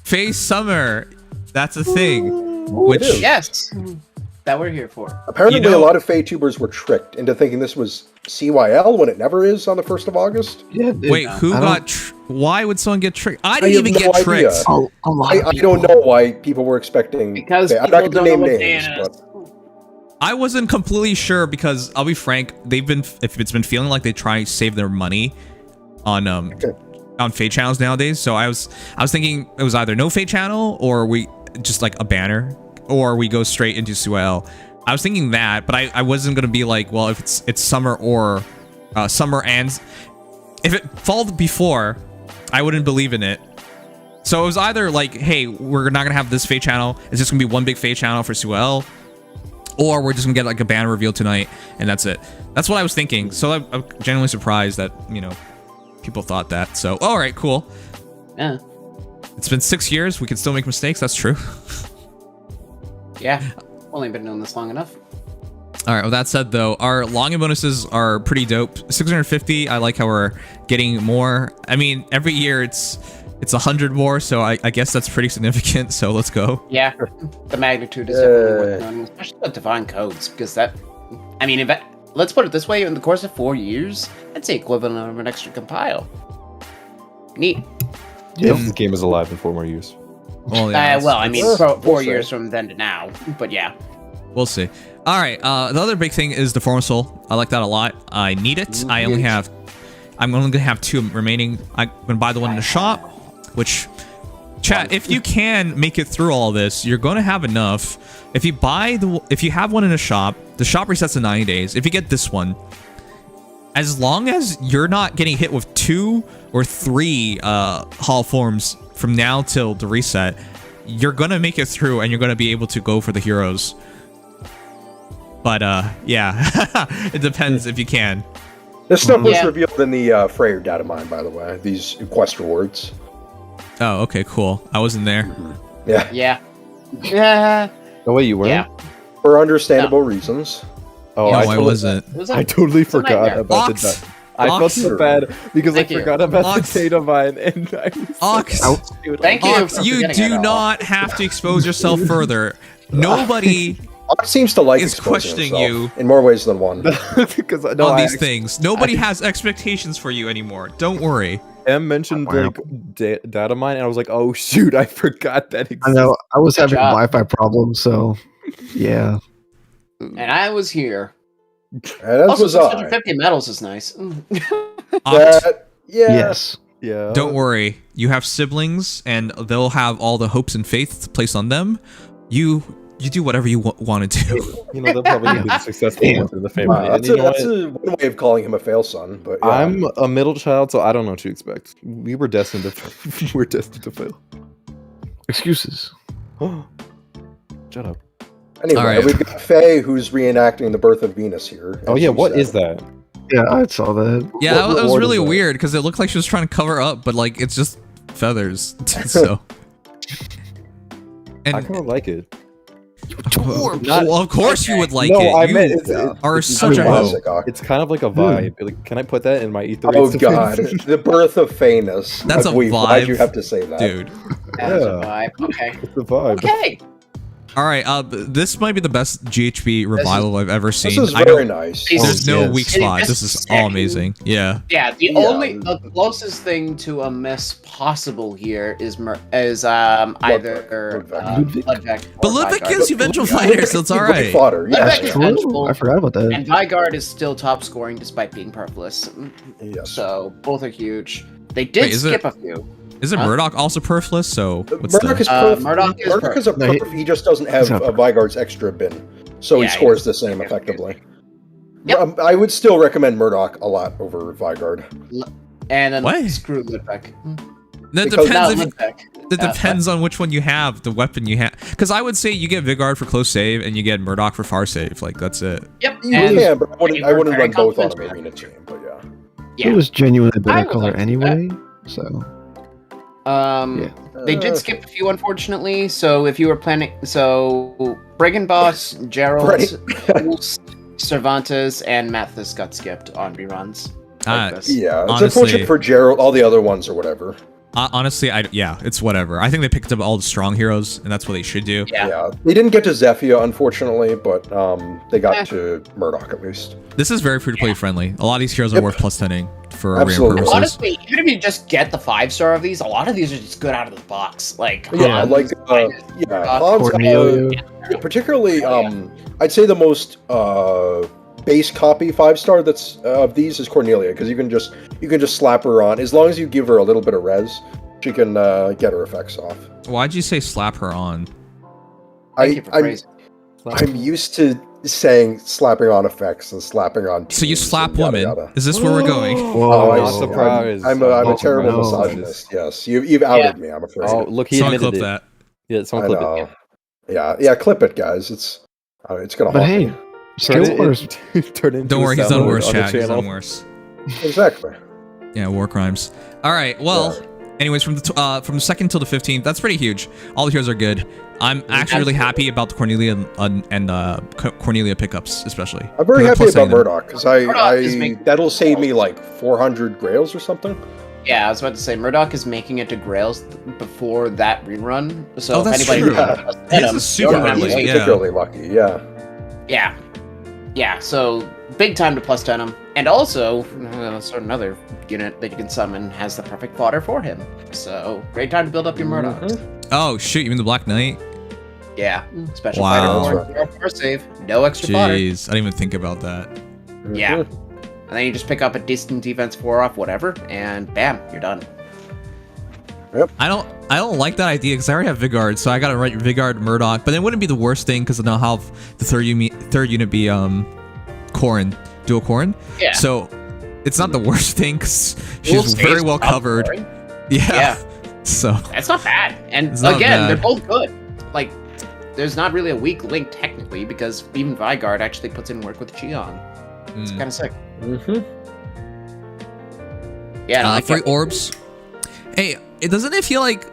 Face Summer. That's a thing. Which is. Yes, that we're here for. Apparently, You know- a lot of Fae-tubers were tricked into thinking this was CYL when it never is on the 1st of August. Yeah. wait, who I got? Why would someone get tricked? I I didn't have even no get idea. tricked. A lot of I don't know why people were expecting. Because I'm people not don't going know to what name names, Dan is. but I wasn't completely sure because I'll be frank. They've been, if it's been feeling like they try to save their money on Fate channels nowadays. So I was thinking it was either no Fate channel or we just like a banner or we go straight into Suel. I was thinking that, but I wasn't gonna be like, well, if it's summer or summer and if it fell before, I wouldn't believe in it. So it was either like, hey, we're not gonna have this Fate channel. It's just gonna be one big Fate channel for Suel. Or we're just gonna get like a banner reveal tonight, and that's it. That's what I was thinking. So I'm genuinely surprised that, you know, people thought that. So, all right, cool. Yeah, It's been 6 years. We can still make mistakes. That's true. yeah. Only been doing this long enough. All right. With that said, though, our login bonuses are pretty dope. 650. I like how we're getting more. I mean, every year it's 100 more. So I guess that's pretty significant. So let's go. Yeah, the magnitude is definitely worth noting, especially the divine codes, because that. I mean, let's put it this way: in the course of 4 years, that's the equivalent of an extra compile. Neat. This game is alive in 4 more years. Well, yeah, Well, I mean, We'll 4 see. years from then to now, but yeah. we'll see. All right. The other big thing is the Form Soul. I like that a lot. I need it. I'm only gonna have 2 remaining. I'm gonna buy the one in the shop, which Chat, if you can make it through all this, you're going to have enough. If you have one in a shop, the shop resets in 90 days. If you get this one, as long as you're not getting hit with 2 or 3 hall forms from now till the reset, you're going to make it through and you're going to be able to go for the heroes. But yeah, it depends if you can. This stuff was revealed in the Freyr data mine, by the way. These quest rewards. Oh, okay, cool. I wasn't there. Yeah. Yeah. Yeah. No way, you weren't. Yeah. For understandable reasons. Oh, No, I I totally, wasn't. It was I totally it's a forgot nightmare. about Ox. the. I felt Ox. so bad because Thank I you. forgot about Ox. the data mine, and I was Ox. so stupid. Thank you. Ox, for you forgetting do it all. not have to expose yourself further. Nobody Ox seems to like is exposing questioning himself you in more ways than one. because no, on I these things. Nobody has expectations for you anymore. Don't worry. M mentioned like data mine, and I was like, oh shoot, I forgot that. I know. I was Good having job. Wi-Fi problems, so yeah. And I was here. And as Also, was I. 650 medals is nice. Ox, Yeah. Yes. Yeah. don't worry. You have siblings, and they'll have all the hopes and faith placed on them. You do whatever you want to do. You know, they'll probably be the successful ones in the family. Wow, And that's you know what? one way of calling him a fail son, but yeah. I'm a middle child, so I don't know what to expect. We were destined to we're destined to fail. Excuses. Shut up. Anyway, All right. we've got Faye who's reenacting the birth of Venus here. Oh as yeah, you what said. is that? Yeah, I saw that. Yeah, What that was reward really is that? weird because it looked like she was trying to cover up, but like it's just feathers. So. I And kind of like it. well, of course you would like no, it. I You meant are it's such a kind of hoe. Classic, Ox. It's kind of like a vibe. Like, can I put that in my ether? Oh god, the birth of Phaenus. That's a Why'd vibe, you have to say that? Dude. That is a Yeah. vibe. Okay. It's a vibe. Okay. All right, this might be the best GHB revival I've ever seen. This is I very don't- nice. There's no yes. weak spot. This is all amazing. Yeah. Yeah, the Yeah. only the closest thing to a miss possible here is either Ludwig. Ludwig But or Ludwig Vigard. gives you vengeful fighter, so it's all Ludwig right. Fodder, yes. Ludwig is True. vengeful, I forgot about that. and Vigard is still top scoring despite being purpless. Yes. So both are huge. They did Wait, is it- skip a few. Isn't Huh? Murdoch also perfless? So what's Murdoch the... is perf. Murdoch is Murdoch is a No, perf. He just doesn't have he's not perf. Vigard's extra bin, so Yeah, he scores he the same okay, effectively. Yep. I would still recommend Murdoch a lot over Vigard. And then What? screw Ludwig. That because- Not depends if Ludwig. it depends on which one you have, the weapon you have. Because I would say you get Vigard for close save and you get Murdoch for far save. Like that's it. Yep. Yeah, but I wouldn't we're run very both on confident. an arena team. But yeah. Yeah. It was genuinely a I better would color like to anyway. So yeah. They did skip a few, unfortunately. So if you were planning, so Brigand Boss, Gerald, Ulst, Cervantes, and Mathis got skipped on reruns. Ah, Like this. Yeah, it's Honestly- unfortunate for Gerald. All the other ones or whatever. Honestly, yeah, it's whatever. I think they picked up all the strong heroes, and that's what they should do. Yeah. Yeah, they didn't get to Zephyr unfortunately, but they got to Murdoch at least. This is very free-to-play friendly. A lot of these heroes are Yep. worth plus 10ing for arena Absolutely. purposes. Honestly, even if you just get the 5-star of these, a lot of these are just good out of the box. Like Yeah, Hans, like Linus, Hans, Cornelia. particularly I'd say the most base copy 5-star that's of these is Cornelia, because you can just slap her on as long as you give her a little bit of res, she can get her effects off. Why'd you say slap her on? Thank you for praising. I'm used to saying slapping on effects and slapping on. So you teams slap and yada, women? yada. Is this where we're going? Oh, I not see. surprised. I'm a Oh, terrible no. misogynist. Yes, you've outed me. I'm afraid. Oh, look, he Someone admitted clip it. that. Yeah, I someone clip know. it. Yeah, clip it, guys. It's gonna. But haunt hey, me. skill wars. Turn into Don't a worry, he's done soundboard worse, on the chat. He's channel. done worse. Exactly. Yeah, war crimes. All right, well, anyways, from the 2nd till the 15th, that's pretty huge. All the heroes are good. I'm actually really happy about the Cornelia and Cornelia pickups, especially. I'm very Because happy plus about them. Murdoch because Murdoch is that'll save me like 400 grails or something. Yeah, I was about to say Murdoch is making it to Grails before that rerun. So Oh, if that's anybody true. hit His him, is super you're early, gonna wait. yeah. Particularly lucky. Yeah. Yeah. So big time to plus 10 him, and also another unit that you can summon has the perfect fodder for him. So great time to build up your Murdochs. Oh, shoot, you mean the Black Knight? Yeah, special Wow. fighter for first save, no extra fodder. Jeez, I didn't even think about that. Yeah, and then you just pick up a decent defense 4 off whatever, and bam, you're done. Yep. I don't like that idea because I already have Vigard, so I gotta write Vigard Murdoch. But it wouldn't be the worst thing because then I'll have the third unit be Corrin, dual Corrin. Yeah. So it's not the worst thing because she's very well covered. Yeah. So that's not bad. And not again, bad. they're both good. Like, there's not really a weak link technically because even Vigard actually puts in work with Qion. It's kind of sick. Yeah. I like 3 orbs. Hey, doesn't it feel like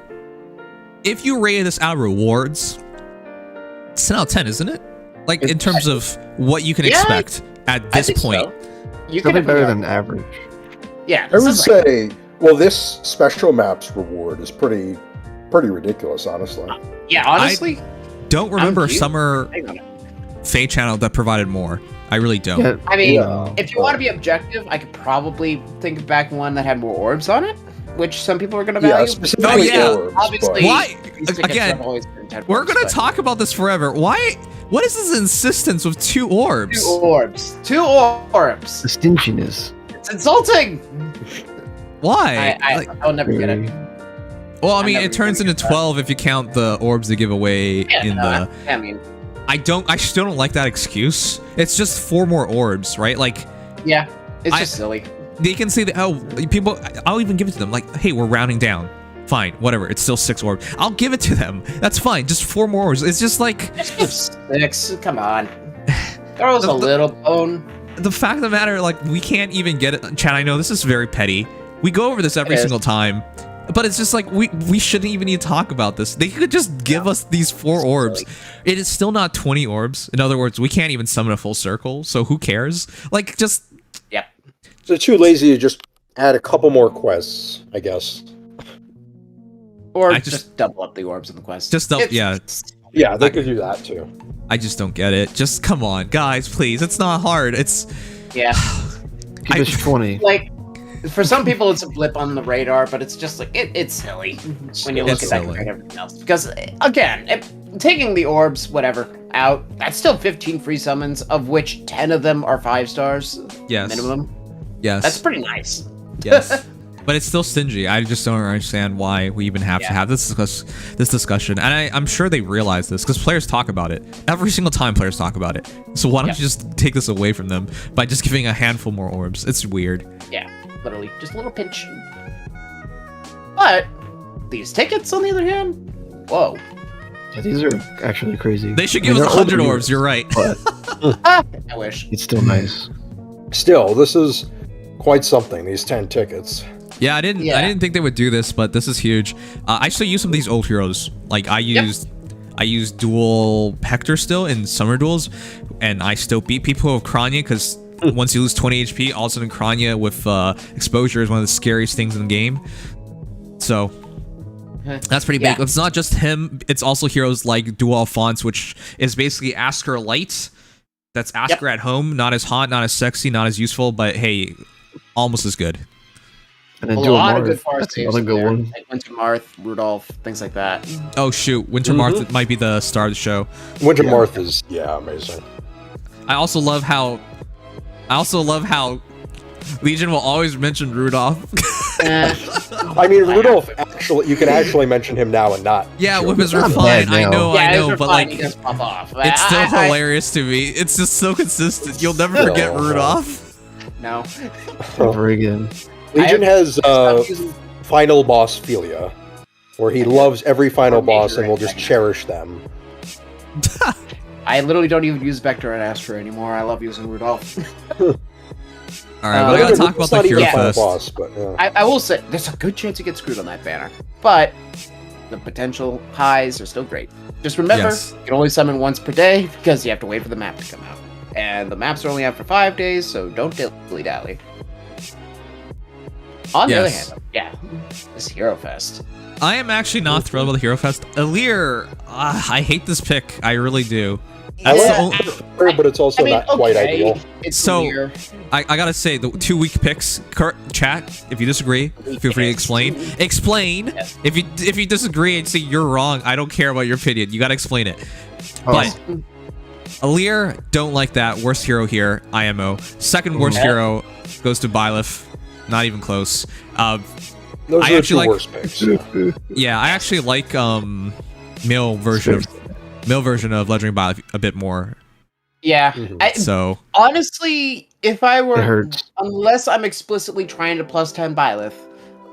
if you rated this out of rewards, it's 10 out of 10, isn't it? Like in terms of what you can expect at this point. So. You Something can better than average. Yeah. I would say, well, this special maps reward is pretty ridiculous, honestly. Yeah, honestly. Don't remember Summer Fey channel that provided more. I really don't. Yeah, I mean, if you want to be objective, I could probably think back one that had more orbs on it, which some people are going to value. Specifically orbs, obviously. Why? Again, we're going to talk about this forever. Why? What is this insistence with 2 orbs? 2 orbs. 2 orbs. The stinginess. It's insulting. Why? I'll never get it. Well, I mean, it turns into 12 if you count the orbs they give away in the. I mean, I still don't like that excuse. It's just 4 more orbs, right? Like. Yeah, it's just silly. They can say that. Oh, people. I'll even give it to them. Like, hey, we're rounding down. Fine, whatever. It's still 6 orbs. I'll give it to them. That's fine. Just 4 more orbs. It's just like. Just 6. Come on. Throw us a little bone. The fact of the matter, like, we can't even get it. Chad, I know this is very petty. We go over this every single time. But it's just like, we shouldn't even need to talk about this. They could just give us these 4 orbs. It is still not 20 orbs. In other words, we can't even summon a full circle, so who cares? Like, just... Yep. They're too lazy to just add a couple more quests, I guess. Or just double up the orbs in the quest. Just double, yeah. Yeah, they could do that too. I just don't get it. Just, come on, guys, please. It's not hard. It's... Yeah. Keep it 20. Like... For some people, it's a blip on the radar, but it's just like it's silly when you look at that compared to everything else. Because again, taking the orbs, whatever, out, that's still 15 free summons, of which 10 of them are 5 stars. Yes. Minimum. Yes. That's pretty nice. Yes. But it's still stingy. I just don't understand why we even have to have this discussion. And I'm sure they realize this because players talk about it. Every single time players talk about it. So why don't you just take this away from them by just giving a handful more orbs? It's weird. Yeah. Literally, just a little pinch. But these tickets, on the other hand, whoa. Yeah, these are actually crazy. They should give us 100 orbs. You're right. But I wish. It's still nice. Still, this is quite something. These 10 tickets. Yeah, I didn't think they would do this, but this is huge. I still use some of these old heroes. Like I used dual Hector still in summer duels, and I still beat people with Kranya because. Once you lose 20 HP, all of a sudden Kranya with exposure is one of the scariest things in the game. So that's pretty big. It's not just him. It's also heroes like Dual Alphonse, which is basically Asker Light. That's Asker at home. Not as hot, not as sexy, not as useful, but hey, almost as good. And then a Dual lot Marth. of good far That's saves another good one. Like Winter Marth, Rudolph, things like that. Oh shoot, Winter Marth might be the star of the show. Winter Marth is amazing. I also love how Legion will always mention Rudolph. I mean, Rudolph you can actually mention him now and not. Yeah, with his refine, I know, but like, he does pop off. It's still hilarious to me. It's just so consistent. You'll never forget Rudolph. No. Never again. Legion has final boss philia, where he loves every final boss and will just cherish them. I literally don't even use Vector and Astra anymore. I love using Rudolph. Alright, but I gotta talk about the Hero Fest. Boss, but, I will say, there's a good chance you get screwed on that banner. But the potential highs are still great. Just remember, you can only summon once per day because you have to wait for the map to come out. And the maps are only out for 5 days, so don't dilly-dally. On the other hand, this Hero Fest. I am actually not thrilled with the Hero Fest. Alir, I hate this pick. I really do. But it's also not quite ideal. So, I gotta say, the 2 weak picks. Chat, if you disagree, feel free to explain. Explain. If you disagree and say you're wrong, I don't care about your opinion. You gotta explain it. But Alir, don't like that. Worst hero here, IMO. Second worst hero goes to Byleth. Not even close. Those I are the actually two like- worst picks. Yeah, I actually like male version of Legendary Bile a bit more. Yeah. Mhm. So Honestly, if I It were, hurts. unless I'm explicitly trying to plus 10 Byleth,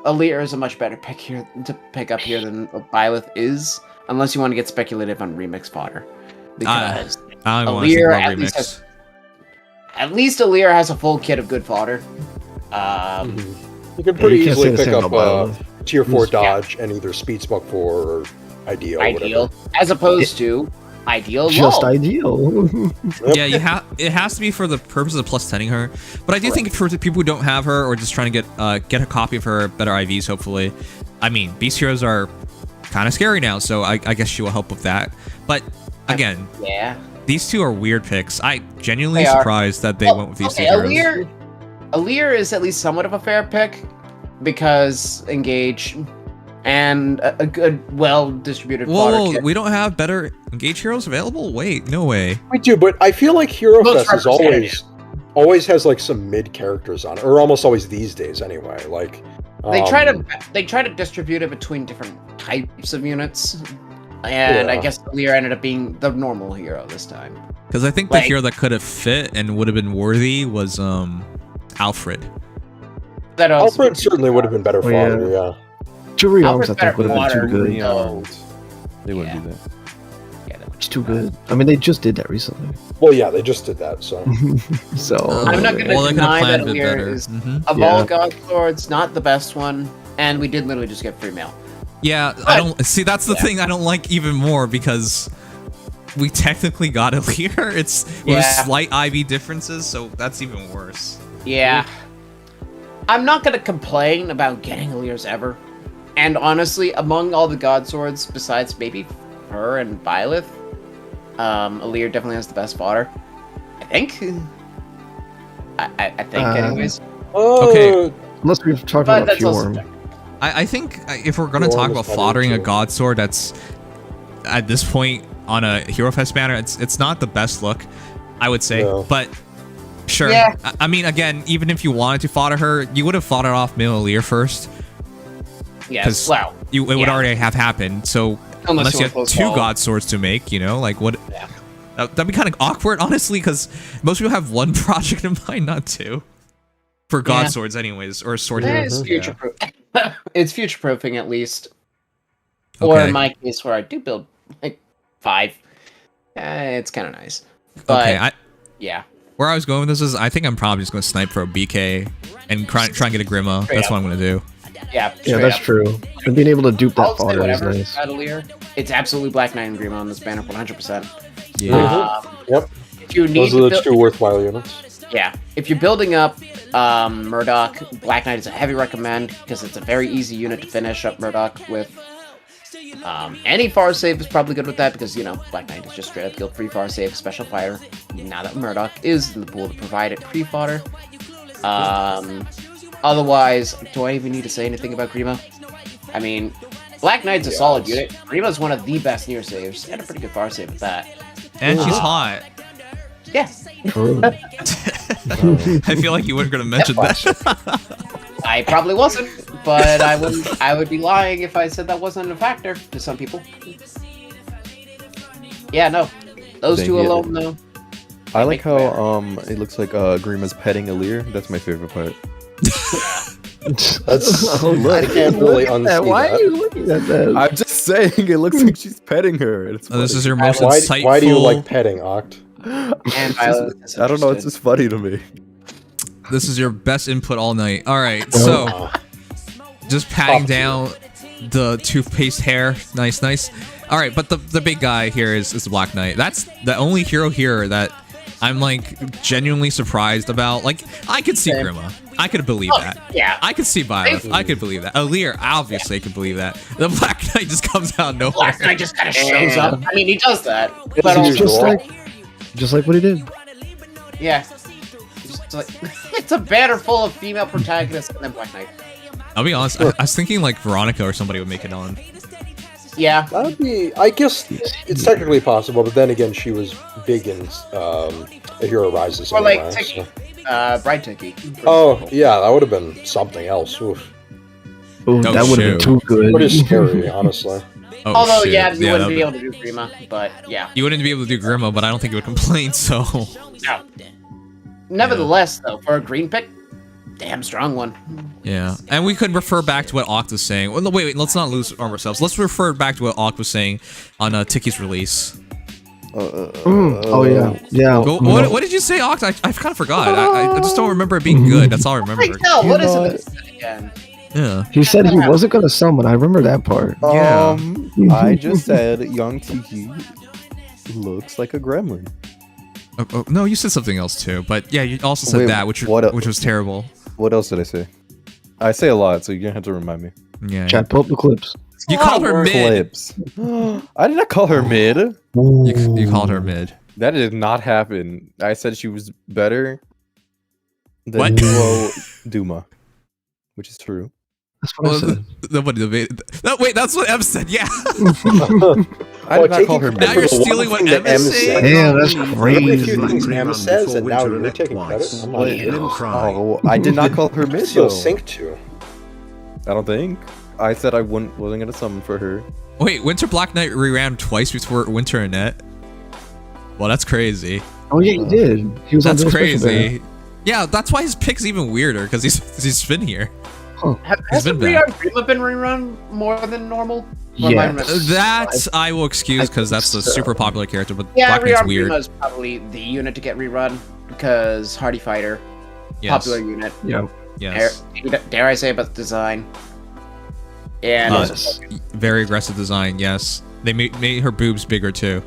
Alear is a much better pick here to pick up here than Byleth is, unless you want to get speculative on remix fodder. Because I don't want to think Alear about at least remix. at least Alear has a full kit of good fodder. You can pretty you can't easily say the pick same up about tier 4 Yeah. dodge and either speed smoke 4 or ideal. Ideal, as opposed to ideal Just low. ideal. Yeah, it has to be for the purpose of plus 10ing her. But I do think for the people who don't have her or just trying to get a copy of her better IVs, hopefully. I mean, Beast Heroes are kind of scary now, so I guess she will help with that. But again, Yeah. these two are weird picks. I genuinely They are. surprised that they Well, went with these okay, two heroes. Alear is at least somewhat of a fair pick because Engage and a good, well-distributed fodder Whoa, kit. we don't have better Engage heroes available? Wait, no way. We do, but I feel like Hero Most Fest is representative. always has like some mid characters on it, or almost always these days anyway. Like They try to distribute it between different types of units, and I Yeah. guess Alear ended up being the normal hero this time. Because I think the Like- hero that could have fit and would have been worthy was Alfred. That also Alfred certainly would have been better Oh, yeah. fodder, yeah. Jewelry Alfred's arms, I think, would have been too better good. No. They wouldn't Yeah. do that. Yeah, that It's too good. I mean, they just did that recently. Well, yeah, they just did that, so. So I'm not gonna Well, they could have deny that planned it Alear better. is Mhm. of Yeah. all God Swords, not the best one, and we did literally just get free mail. Yeah, I don't see. That's the thing I don't like even more because we technically got a leader. It's with Yeah. slight IV differences, so that's even worse. Yeah. I'm not gonna complain about getting Alear's ever. And honestly, among all the God Swords, besides maybe her and Byleth, Alear definitely has the best fodder. I think. I think, anyways. Okay. unless we've talked But about that's also Fjorm. I think if we're gonna Well, talk almost about better foddering a too. God Sword, that's at this point on a Hero Fest banner, it's not the best look, I would say. No. But sure. Yeah. I mean, again, even if you wanted to fodder her, you would have foddered off Male Alear first. Yes, wow. It would Yeah. already have happened. So unless you you have want two close God Swords to make, you know, like what? Yeah. That'd be kind of awkward, honestly, because most people have one project in mind, not two. For God Yeah. Swords, anyways, or Sword It's Heroes. future proof. It's future proofing at least. Or Okay. in my case, where I do build like 5. It's kind of nice. But Okay, yeah. where I was going with this is, I think I'm probably just going to snipe for a BK and try and get a Grima. Straight That's up. what I'm going to do. Yeah, Yeah, straight that's up. true. And being able to dupe that I'll say fodder is whatever nice. about Alear. It's absolutely Black Knight and Grima on this banner, 100%. Yeah. Yep. If you need Those are to the build, two worthwhile units. yeah, if you're building up Murdoch, Black Knight is a heavy recommend because it's a very easy unit to finish up Murdoch with. Any far save is probably good with that because, you know, Black Knight is just straight up guild free far save, special fire. Now that Murdoch is in the pool to provide it pre-fodder. Otherwise, do I even need to say anything about Grima? I mean, Black Knight's a solid unit. Grima's one of the best near saves, and a pretty good far save with that. And she's hot. Yeah. True. I feel like you weren't going to mention that. I probably wasn't, but I would be lying if I said that wasn't a factor to some people. Yeah, no. Those Dang two it. alone, though. I like how it looks like Grima's petting Alear. That's my favorite part. That's Oh, look. I can't really Look at that. unsee Why that. are you looking at that? I'm just saying, it looks like she's petting her. And it's This funny. is your most Why, insightful. why do you like petting, Oct? And It's Violet just- is I don't know. It's interested. just funny to me. This is your best input all night. All right, so just patting Top down the toothpaste hair. Nice, nice. All right, but the big guy here is the Black Knight. That's the only hero here that I'm like genuinely surprised about. Like, I could see Same. Grima. I could believe that. Yeah. I could see Violet. I could believe that. Alear, obviously, I could believe that. The Black Knight just comes out of nowhere. Black Knight just kind of shows up. I mean, he does that, but It's also, usual. Just like what he did. yeah. Just like, it's a banner full of female protagonists and then Black Knight. I'll be honest. I was thinking like Veronica or somebody would make it on. Yeah. That would be. I guess it's technically possible, but then again, she was big in A Hero Rises. Or like anyway, Tiki. so. Bright Tiki. Oh yeah, that would have been something else. Oof. Oh, that would have been too good. Pretty scary, honestly. Oh, Although, shit. yeah, you wouldn't that'd be able to do Grima, but yeah. You wouldn't be able to do Grima, but I don't think it would complain, so... No. Nevertheless, though, for a green pick, damn strong one. Yeah, and we could refer back to what Oct was saying. Well, no, wait, let's not lose ourselves. Let's refer back to what Oct was saying on Tiki's release. Oh yeah, yeah. What did you say, Oct? I kind of forgot. I just don't remember it being good. That's all I remember. Wait, no, what is it that said again? Yeah. He said he wasn't gonna summon. I remember that part. Yeah. I just said young Tiki looks like a gremlin. Oh, no, you said something else too. But yeah, you also said that, which was terrible. What else did I say? I say a lot, so you're gonna have to remind me. Yeah. Chat, pull up the clips. You called her mid. Clips. I did not call her mid. You called her mid. That did not happen. I said she was better than What? Duo Duma, which is true. That's what I said. Nobody debated. No, wait, that's what Em said. Yeah. I did not call her mid. Now you're stealing what Em is saying. Damn, that's Every few crazy. things Em says, and now you're taking credit. I'm like, Oh, I did not call her mid. Still Though. sync to. I don't think. I said I wasn't gonna summon for her. Wait, Winter Black Knight reran twice before Winter Annette? Well, that's crazy. Oh yeah, he did. He was. That's on Special crazy. Bear. Yeah, that's why his pick's even weirder, because he's been here. Has the been back. Grima been rerun more than normal? Or Yeah. am I remembering? That I will excuse because that's a super popular character, but Yeah, Black Knight's rearm weird. Grima is probably the unit to get rerun because Hardy Fighter, Yes. popular unit. Yeah. Yes. Dare I say about the design? And Yes. Very aggressive design, yes. They made her boobs bigger too.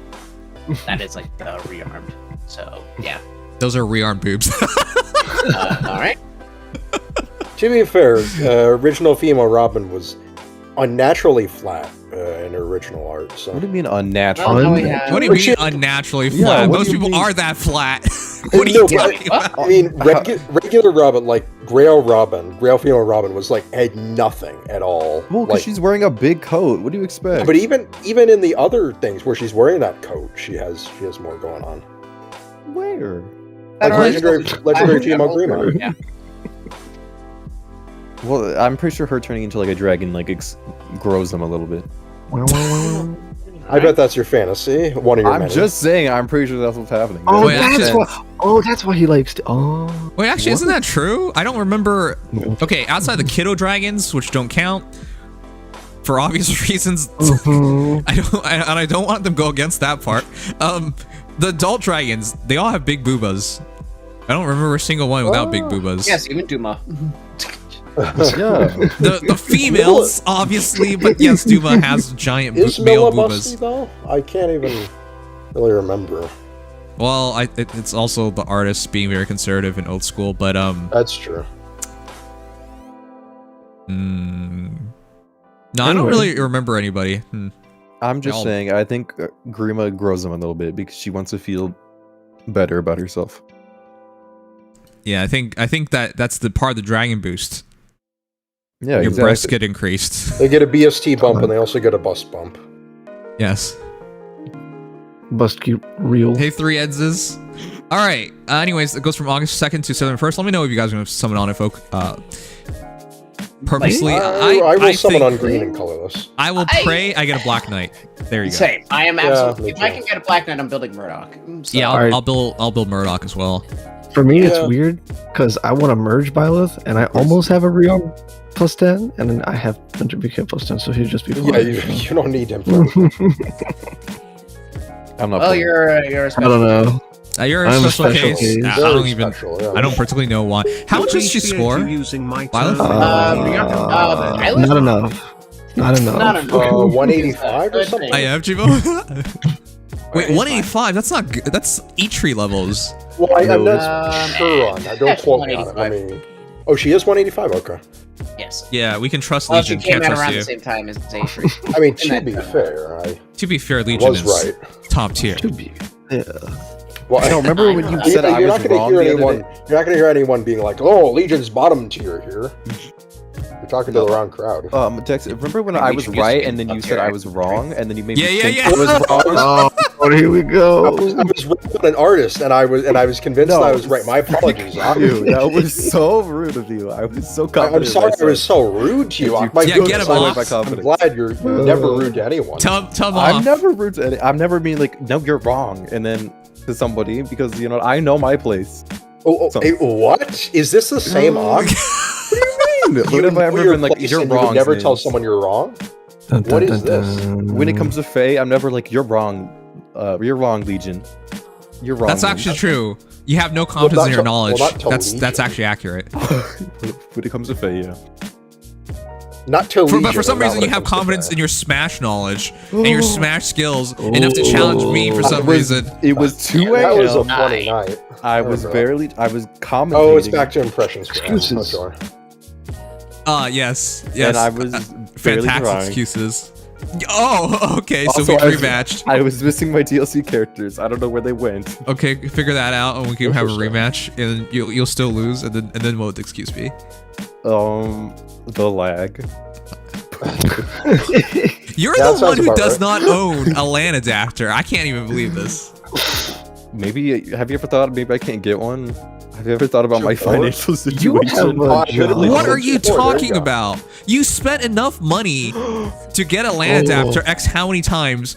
that is like the rearmed. So yeah. Those are rearmed boobs. All right. To be fair, original female Robin was unnaturally flat in her original art. So What do you mean unnatural? Well, no, we have- What do you mean unnaturally flat? what Most do you people mean? are that flat. What are you No, talking but- about? I mean, regular Robin, like Grail female Robin, was like had nothing at all. Well, because Like, she's wearing a big coat. What do you expect? but even in the other things where she's wearing that coat, she has more going on. Where? Like legendary female Grima. Yeah. Well, I'm pretty sure her turning into like a dragon like grows them a little bit. I bet that's your fantasy. One of your I'm many. just saying. I'm pretty sure that's what's happening. Oh, Wait, that's actually- why. Oh, that's why he likes. Oh. Wait, actually, isn't that true? I don't remember. Okay, outside the Kiddo dragons, which don't count for obvious reasons, I don't want them to go against that part. The adult dragons, they all have big boobas. I don't remember a single one without big boobas. Yes, even Duma. Yeah. The females, obviously, but yes, Duma has giant Is male Mila musty boobas. though? I can't even really remember. Well, it's also the artist being very conservative and old school, but That's true. no, I don't really remember anybody. I'm just Y'all- saying. I think Grima grows them a little bit because she wants to feel better about herself. Yeah, I think that's the part of the dragon boost. Yeah, Your exactly. breasts get increased. They get a BST bump and they also get a bust bump. Yes. Bust cute real. Hey, 3 Edses. All right. Anyways, it goes from August 2nd to 7th 1st. Let me know if you guys are going to summon on it, folk. Purposely, I will summon think on green and colorless. I will pray I get a Black Knight. There you go. Same. I am Yeah, absolutely. me If I too. can get a Black Knight, I'm building Murdoch. So, Yeah, Alright. I'll build Murdoch as well. For me, it's Yeah. weird because I want to merge Byleth, and I almost have a rearm plus 10, and then I have Hunter BK plus 10, so he'd just be fine. Yeah, you don't need him for anything. I'm not. Well, playing. you're a I special. don't know. You're a I'm a special special case. case. I Very don't even. special, yeah. I don't particularly know why. How much does she score? Using my Violet? turn. Byleth? Not enough. Not enough. Not enough. 185 or Good something? thing. I have Jibo. Wait, 185? That's not good. That's E-tree levels. Well, I'm No. not sure on that. Don't That's quote me on it. I 185. mean, oh, she is 185. Okay. Yes. Yeah, we can trust Well, she Legion. came Can't out around trust the you. same time as A3. I mean, to be fair, I To be fair, Legion was is right. top tier. To be. Yeah. Well, I don't remember when you said I you're was not gonna wrong hear the other anyone. day. You're not going to hear anyone being like, "Oh, Legion's bottom tier here." You're talking to the wrong crowd. Dex, remember when I was Legion used to right be and then you up said here. I was wrong and then you made Yeah, me yeah, think yeah. I was wrong? Oh, here we go. I was right on an artist, and I was convinced No. I was right. My apologies. You, that was so rude of you. I was so confident. I'm sorry in I was myself. so rude to you. You My Yeah, goodness, get him I'm- off. My I'm confidence. glad you're never rude to anyone. Tell him I'm off. never rude to any. I'm never being like, no, you're wrong, and then to somebody because I know my place. What? Is this the same Og? When have I ever been like, you're You wrong? would never tell someone you're wrong. Dun, What dun, is dun, this? dun. When it comes to Faye, I'm never like, you're wrong. You're wrong, Legion. You're wrong. That's Legion. actually true. You have no confidence in your knowledge. not to That's Legion. actually accurate. When it comes to Faye, yeah. Not to But Legion, for some not reason, when you it have comes to confidence that. in your Smash knowledge and your Smash skills enough to challenge me for some reason. It was 2 That was a a.m. funny night. I was commenting. Oh, it's back to impressions. Excuses. Sure. Yes. And I was barely fantastic trying. excuses. Oh, okay. So Also, we I was- rematched. I was missing my DLC characters. I don't know where they went. Okay, figure that out, and we can have a Interesting. rematch, and you'll still lose, and then what would the excuse be? The lag. You're Yeah, that the one sounds who about does right. not own a LAN adapter. I can't even believe this. Maybe have you ever thought maybe I can't get one? Have you ever thought about my Sure. financial You situation? have a Admittedly, job. What are you There you talking go. about? You spent enough money to get a LAN adapter X how many times?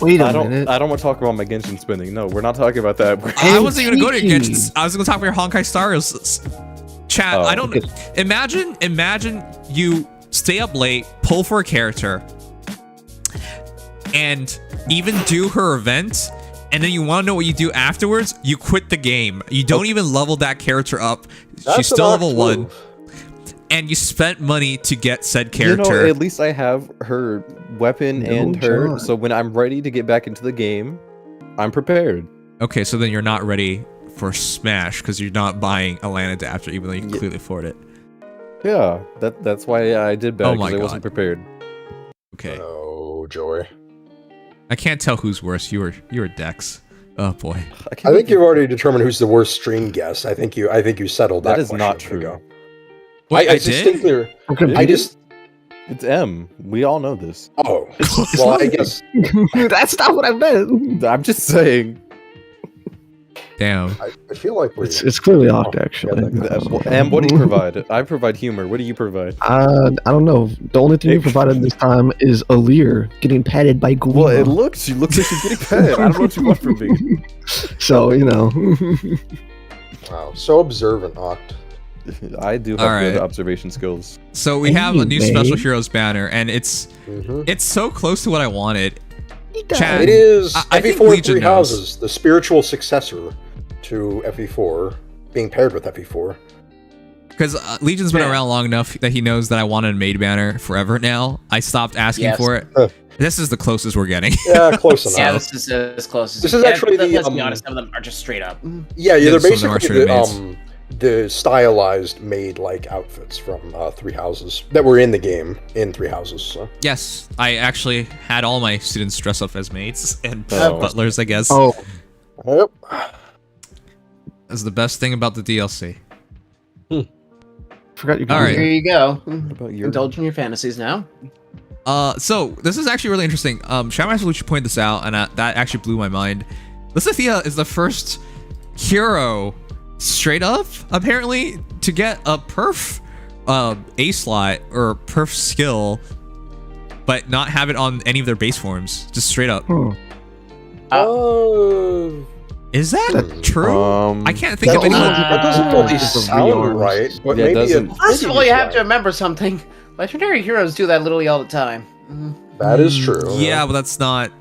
Wait a I don't minute. want to talk about my Genshin spending. No, we're not talking about that. I wasn't even going to Antique. Genshin. I was going to talk about your Honkai Stars chat. Oh, I don't imagine you stay up late, pull for a character, and even do her event, and then you want to know what you do afterwards. You quit the game. You don't even level that character up. That's She's still an level odd 1, move. and you spent money to get said You know, character. at least I have her weapon No and her. shot. So when I'm ready to get back into the game, I'm prepared. Okay, so then you're not ready for Smash because you're not buying a LAN adapter, even though you can clearly afford it. Yeah, that's why I did bad Oh because my I wasn't God. prepared. Okay, Oh, joy. I can't tell who's worse. You or Dex. Oh boy. can't I think believe- you've already determined who's the worst stream guest. I think you settled that. That is not question true. ago. Wait, I did? distinctly- Okay, I just. It's M. We all know this. Oh, well, I guess. That's not what I meant. I'm just saying. Damn. I feel like we're. It's clearly Oct, actually. M, what do you provide? I provide humor. What do you provide? I don't know. The only thing you provided this time is Alir getting patted by Guma. Well, it looks. She looks like she's getting paid. I don't know what you want from me. So, Wow, so observant, Oct. I do have All right. good observation skills. So we have a new Anyway. Special Heroes banner, and it's so close to what I wanted. Chad, It is I think FE4 in Legion 3 knows. houses, the spiritual successor to FE4, being paired with FE4. Because Legion's been around long enough that he knows that I wanted a maid banner forever now. I stopped asking Yes. for it. This is the closest we're getting. Yeah, close enough. Yeah, this is as close as This you is get, actually but the, let's be um, honest, some of them are just straight up. Yeah, Yeah, they're some of them are basically straight the stylized maid-like outfits from 3 houses that were in the game in 3 houses. So. Yes, I actually had all my students dress up as maids and Oh. butlers, I guess. Oh, Yep. That's the best thing about the DLC. forgot you could All do right. Here you go. about your- Indulge in your fantasies now. So this is actually really interesting. Shamaster Lucha pointed this out, and that actually blew my mind. Lysithea is the first hero, straight up, apparently, to get a perf A slot or perf skill, but not have it on any of their base forms. Just straight up. Is that true? I can't think of any. That doesn't really Just a sound rearms. right, but Yeah, it maybe doesn't. First of all, maybe you it's have to right. remember something. Legendary heroes do that literally all the time. That is true. Yeah, but that's not.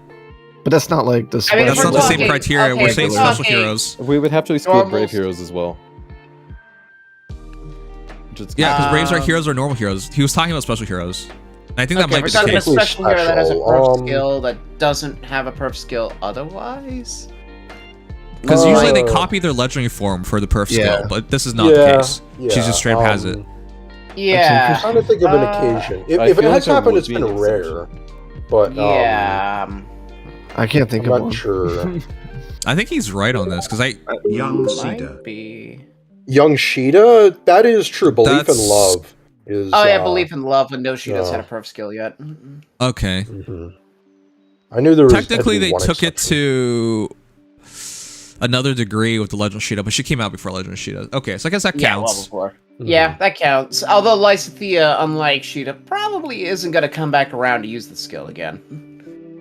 But that's not like the. I mean, That's if not we're the same talking- criteria. okay, We're if saying we're special talking- heroes. We would have to exclude Normals. brave heroes as well. Just Yeah, because Braves are Um, heroes or normal heroes. He was talking about special heroes. And I think that Okay, might we're be the talking about a case. special hero that has a Special, perf um, skill that doesn't have a perf skill otherwise. Because usually they Uh, copy their legendary form for the perf Yeah. skill, but this is not the case. She just straight up has it. Yeah. I'm trying to think of an occasion. If I it feel like has there happened, would it's be been an rare. But Yeah. I can't think I'm of not one. sure. I think he's right on this because Young Might Cedar. be. Young Sheeta, that is true. Belief in That's- love is. Oh yeah, belief in love, and no, she doesn't no. have a perf skill yet. okay. Mhm. I knew there was Technically, had to be they one took it exception. to another degree with the Legend of Sheeta, but she came out before Legend of Sheeta. Okay, so I guess that Yeah, well counts. before. Yeah, that counts. Although Lysithea, unlike Sheeta, probably isn't going to come back around to use the skill again.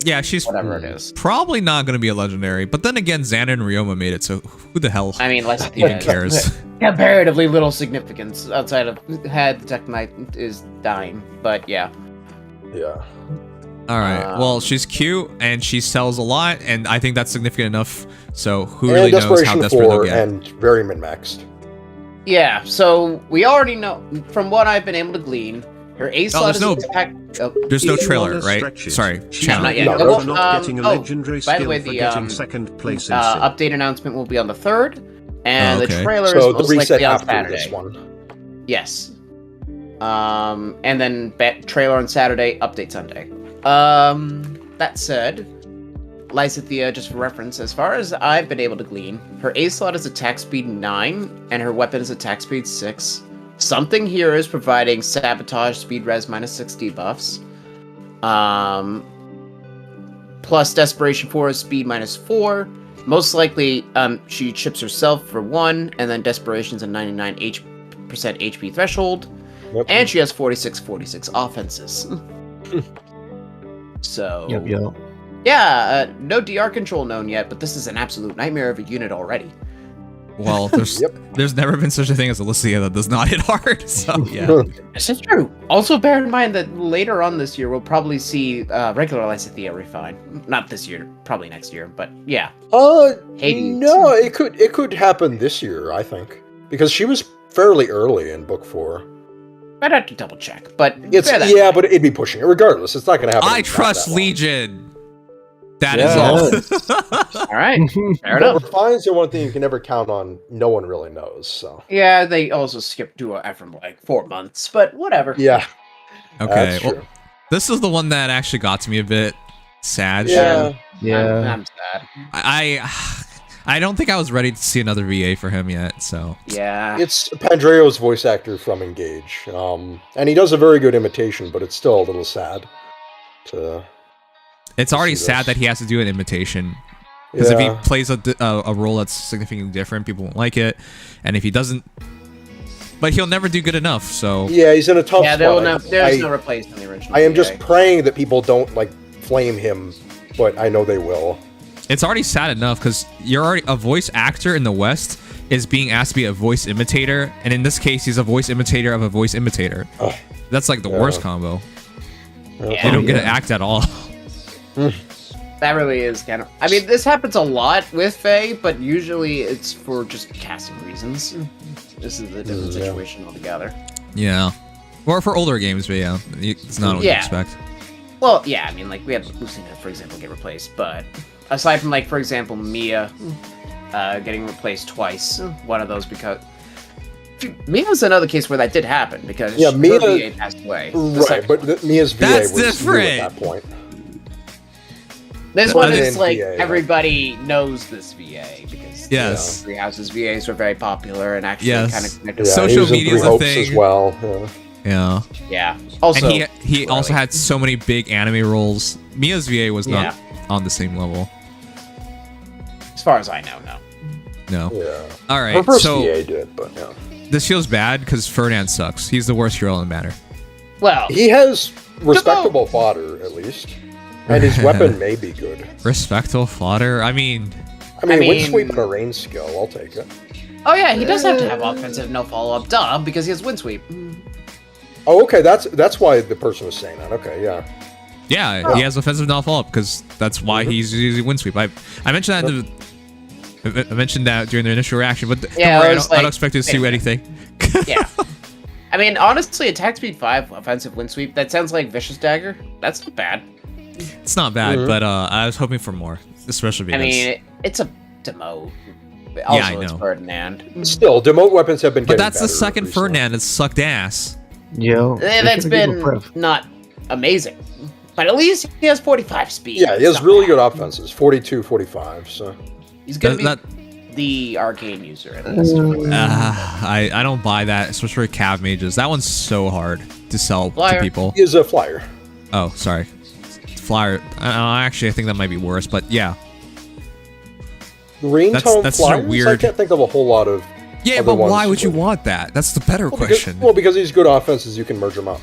Yeah, she's Whatever it is. probably not going to be a legendary. But then again, Xander and Ryoma made it, so who the hell I mean, even Lysithea cares? comparatively little significance outside of had the Tech Knight is dying. But yeah. Yeah. All right. Well, she's cute and she sells a lot, and I think that's significant enough. So who And really knows how Desperation desperate they'll 4 get? and very min-maxed. Yeah, so we already know, from what I've been able to glean, her A slot is attack. There's no If trailer, Lawless right? stretches, Sorry, she channel. not yet. might No, be not getting a legendary by the skill way, for the getting second place in Sim. update announcement will be on the 3rd, and Oh, okay. the trailer So is the most reset likely on after Saturday. this one. Yes. And then trailer on Saturday, update Sunday. That said, Lysithea, just for reference, as far as I've been able to glean, her A slot is attack speed 9, and her weapon is attack speed 6. Something here is providing sabotage speed res -6 debuffs. Plus desperation 4 is speed -4. Most likely, she chips herself for 1, and then desperation's a 99% HP threshold. Yep. And she has 46 offenses. So Yep. yeah, no DR control known yet, but this is an absolute nightmare of a unit already. Well, there's never been such a thing as a Lysithea that does not hit hard. So yeah. This is true. Also, bear in mind that later on this year, we'll probably see regular Lysithea refine. Not this year, probably next year, but yeah. Hades. No, it could happen this year, I think, because she was fairly early in book 4. I'd have to double check, but It's bear that yeah, in mind. but it'd be pushing it regardless. It's not going to happen. I trust that long. Legion. That is Yeah. all. All right, fair But enough. refines are one thing you can never count on. No one really knows. So Yeah, they also skipped Duo from like 4 months, but whatever. yeah, Okay. that's Well, true. this is the one that actually got to me a bit sad. Yeah. I'm sad. I don't think I was ready to see another VA for him yet. So Yeah. It's Pandreo's voice actor from Engage, and he does a very good imitation, but it's still a little sad. it's already see sad this. that he has to do an imitation. Because if he Yeah. plays a role that's significantly different, people won't like it. And if he doesn't, but he'll never do good enough. So Yeah, he's in a tough Yeah, spot. there's no replacement the original. I am just VA. praying that people don't like flame him, but I know they will. it's already sad enough because you're already a voice actor in the West is being asked to be a voice imitator, and in this case, he's a voice imitator of a voice imitator. Ugh. That's like the worst combo. Yeah. They don't get to act at all. That really is kind of. I mean, this happens a lot with Faye, but usually it's for just casting reasons. This is a different Yeah. situation altogether. Yeah. Or for older games, but yeah, it's not what you Yeah. expect. Well, yeah, I mean, like, we had Lucina, for example, get replaced, but aside from, like, for example, Mia getting replaced twice, one of those because... Mia's another case where that did happen, because Yeah, her Mia- VA passed away. Right, but Mia's VA That's was new different. at that point. This Well, one and is then like, VA, everybody knows this VA, because Yes. Three Houses VAs were very popular and actually Yes. kind of connected. Yeah, Social he was in media's Three a Hopes thing. as well. Yeah. Yeah. Yeah. Also, And he also had so many big anime roles. Mia's VA was not Yeah. on the same level. as far as I know, no. No. Yeah. All Her right. first So VA did, but yeah. this feels bad because Ferdinand sucks. He's the worst hero in the matter. Well, He has respectable fodder, at least. And his weapon may be good. Respectful fodder. I mean, I mean, I mean- Windsweep and a range skill, I'll take it. oh yeah, he does have to have offensive no follow-up, duh, because he has wind sweep. Oh, okay, that's why the person was saying that. Okay, yeah. yeah, he has offensive not follow up because that's why he's using windsweep. I mentioned that. I mentioned that during the initial reaction, but Yeah, don't worry, I was I don't like, expect to see wait a anything. Yeah. I mean, honestly, attack speed 5, offensive wind sweep, that sounds like Vicious Dagger. That's not bad. It's not bad, but I was hoping for more, especially because I mean, it's a demo. Also, I it's know. Ferdinand. Still, demote weapons have been but getting that's the better second recently. Ferdinand that's sucked ass. Yo, That's been not amazing. But at least he has 45 speed. Yeah, he It's has not really bad. good offenses. 42, 45, so... He's going to be That- the arcane user at least. I don't buy that, especially for cav mages. That one's so hard to sell Flyer. to people. He is a flyer. Oh, sorry. flyer. Actually, I think that might be worse, but yeah. Ringtone that's flyers? such a weird. I can't think of a whole lot of. Yeah, other but why ones would you with- want that? That's the better Well, question. because he's good offenses, you can merge them up.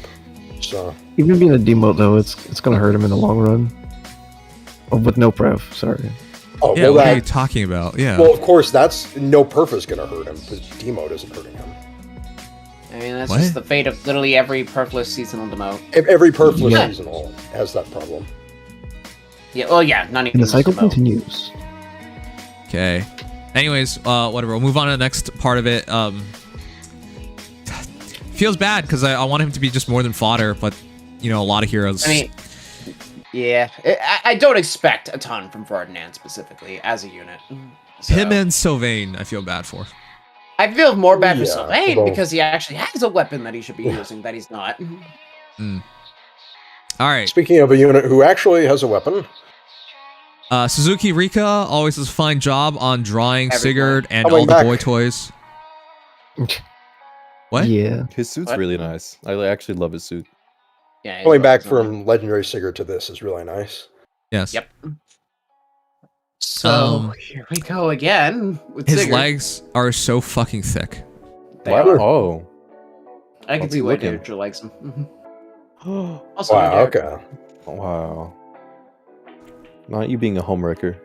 So Even being a demote though, it's gonna hurt him in the long run. Oh, with no pref, sorry. oh yeah, well, what that, are you talking about? Yeah. well, of course, that's no perf is gonna hurt him because demote isn't hurting him. I mean, that's What? just the fate of literally every perfless seasonal demote. Every perfless Yeah. seasonal has that problem. Yeah, well, yeah, not even And the cycle demote. continues. Okay. Anyways, whatever. We'll move on to the next part of it. Feels bad because I want him to be just more than fodder, but you know, a lot of heroes. I mean, yeah, I don't expect a ton from Ferdinand specifically as a unit. So. him and Sylvain, I feel bad for. I feel more bad for Yeah, Sylvain well- because he actually has a weapon that he should be using that he's not. All right. Speaking of a unit who actually has a weapon, Suzuki Rika always does a fine job on drawing Every Sigurd and Coming all the back. boy toys. What? Yeah. His suit's What? really nice. I actually love his suit. Yeah, going back he's- from Legendary Sigurd to this is really nice. Yes. Yep. So Um, here we go again with His Sigurd. legs are so fucking thick. They Wow. are. Oh. I can I'll see be why looking. Deirdre likes him. Mhm. Also, Wow. Deirdre. Okay. Wow. Not you being a homewrecker.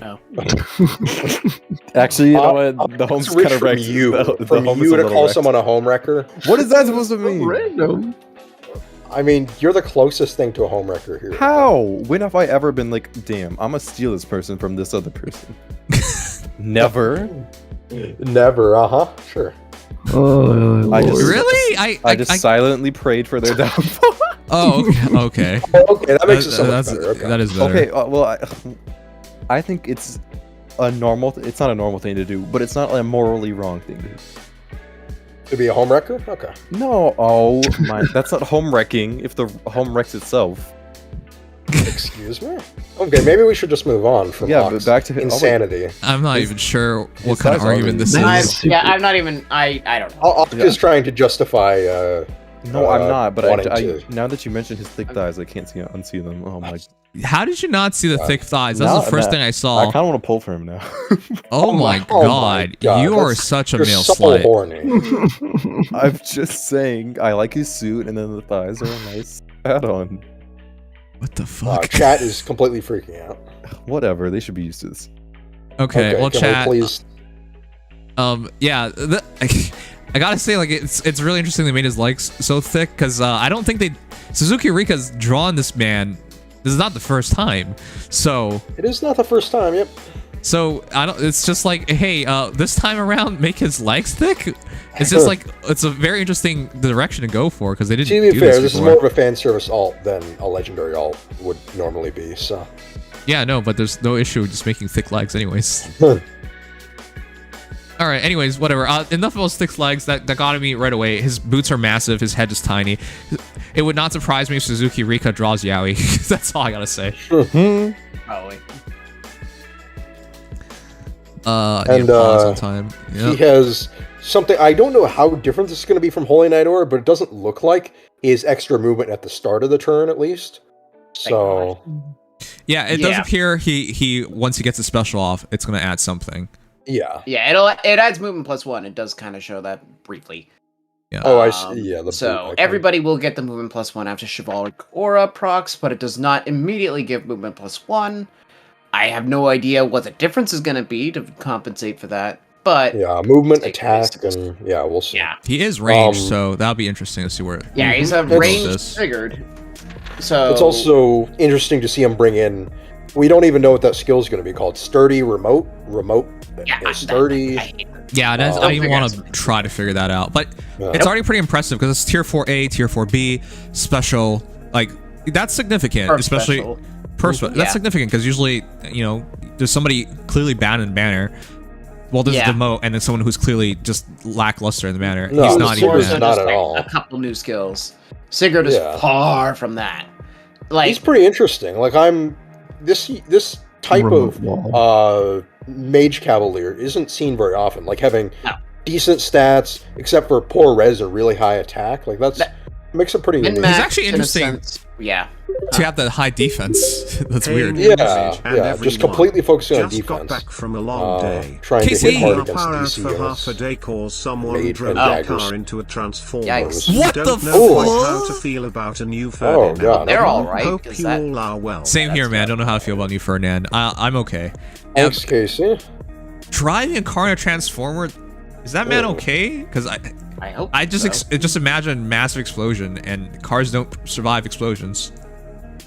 No. Actually, you know what? The home's It's rich kind of from wrecked. you. The From home is you a to little call wrecked. someone a home wrecker. What is that supposed to So mean? random. I mean, you're the closest thing to a home wrecker here. How? When have I ever been like, damn, I'm gonna steal this person from this other person? Never. Never. Oh, Sure. I just- Lord. Really? I just silently prayed for their downfall. Oh, okay. Okay, that makes it so much better. Okay. That is better. Okay, well, I think it's a normal. It's not a normal thing to do, but it's not a morally wrong thing to do. To be a home wrecker? Okay. No, oh my, that's not home wrecking. If the home wrecks itself. Excuse me? Okay, maybe we should just move on from Yeah, Ox. but back to insanity. I'm not His- even sure what his kind of size argument this already- is. Super- Yeah, I'm not even. I don't know. Ox is trying to justify. No, I'm not. But wanting I to- now that you mentioned his thick thighs, I can't unsee them. Oh my! How did you not see the thick thighs? That's the first thing I I saw. kind of want to pull for him now. Oh my god. You are that's- such a you're male so slut. horny. I'm just saying, I like his suit, and then the thighs are a nice add-on. What the Wow, fuck? chat is completely freaking out. Whatever, they should be used to this. Okay, well, can chat. we please? Yeah, I gotta say, like, it's really interesting they made his legs so thick because I don't think Suzuki Rika's drawn this man. This is not the first time, so It is not the first time. Yep. I don't. It's just like, hey, this time around, make his legs thick. It's just like it's a very interesting direction to go for because they didn't To do be fair, this is before. more of a fan service alt than a legendary alt would normally be. So. Yeah, no, but there's no issue with just making thick legs, anyways. All right, anyways, whatever. Enough of those thick legs. That got me right away. His boots are massive. His head is tiny. It would not surprise me if Suzuki Rika draws Yaoi. That's all I gotta say. Probably. And, pause on time. He Yep. has something. I don't know how different this is going to be from Holy Knight Aura, but it doesn't look like is extra movement at the start of the turn, at least. So Yeah, it does Yeah. appear he once he gets his special off, it's gonna add something. yeah. Yeah, it adds movement +1. It does kind of show that briefly. Yeah. Oh, I see. Yeah. The So boot, okay. everybody will get the movement +1 after Chivalric Aura procs, but it does not immediately give movement +1. I have no idea what the difference is going to be to compensate for that, but Yeah, movement, Take attack, risks. and yeah, we'll see. yeah, He is ranged, Um, so that'll be interesting to see where. yeah, he's a It's- range triggered. So It's also interesting to see him bring in. We don't even know what that skill is going to be called. Sturdy, remote, yeah, sturdy. I hate that. Yeah, I don't even want to try to figure that out, but Yeah. it's already pretty impressive because it's tier 4A, tier 4B, special. Like that's significant, Or especially special. That's Yeah. significant because usually, there's somebody clearly bad in banner. Well, there's Yeah. the moat, and then someone who's clearly just lackluster in the banner. No, He's not even Sigurd's that. not just at like all. a couple new skills. Sigurd is Yeah. far from that. Like He's pretty interesting. Like this type Remote of wall. mage cavalier isn't seen very often. Like having No. decent stats, except for poor res or really high attack. Like that's Makes it pretty unique. It's actually interesting. Yeah. To have that high defense. That's Hey, weird. Yeah, just completely focusing on just defense. got back from a long day. Trying to hit hard against Power out for DCs. half a day cause someone Made drove and their daggers. car into a transformer. Yikes. What Don't the know quite fuck? how to feel about a new Oh, Ferdinand. God. They're all right. Hope 'cause you that- all are well. Same here, man. I don't know how I feel about you, Ferdinand. I'm okay. Thanks, Casey. Driving a car in a transformer, is that man okay? Because I hope. I just so. just imagine massive explosion, and cars don't survive explosions.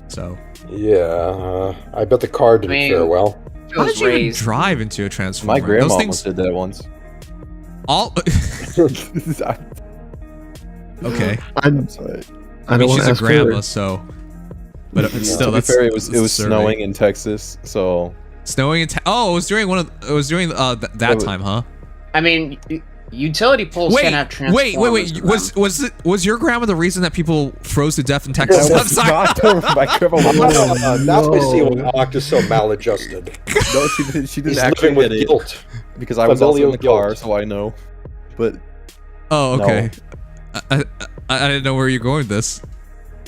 So Yeah, I bet the car didn't fare well. how did you even drive into a transformer? My grandma Those almost things did that once. all okay. I'm sorry. I I don't mean, want she's to a ask grandma, her. so. But still, to be that's fair, it was disturbing. snowing in Texas, so Snowing in oh, it was during that time, huh? I mean, utility poles can have transformers. Wait. Was your grandma the reason that people froze to death in Texas? That I'm was sorry. not my grandma. That's why Steve Ock is so maladjusted. No, she didn't He's actually living with hit it guilt. because I was also in the Familial car, guilt. so I know. But Oh, okay. No. I didn't know where you're going with this.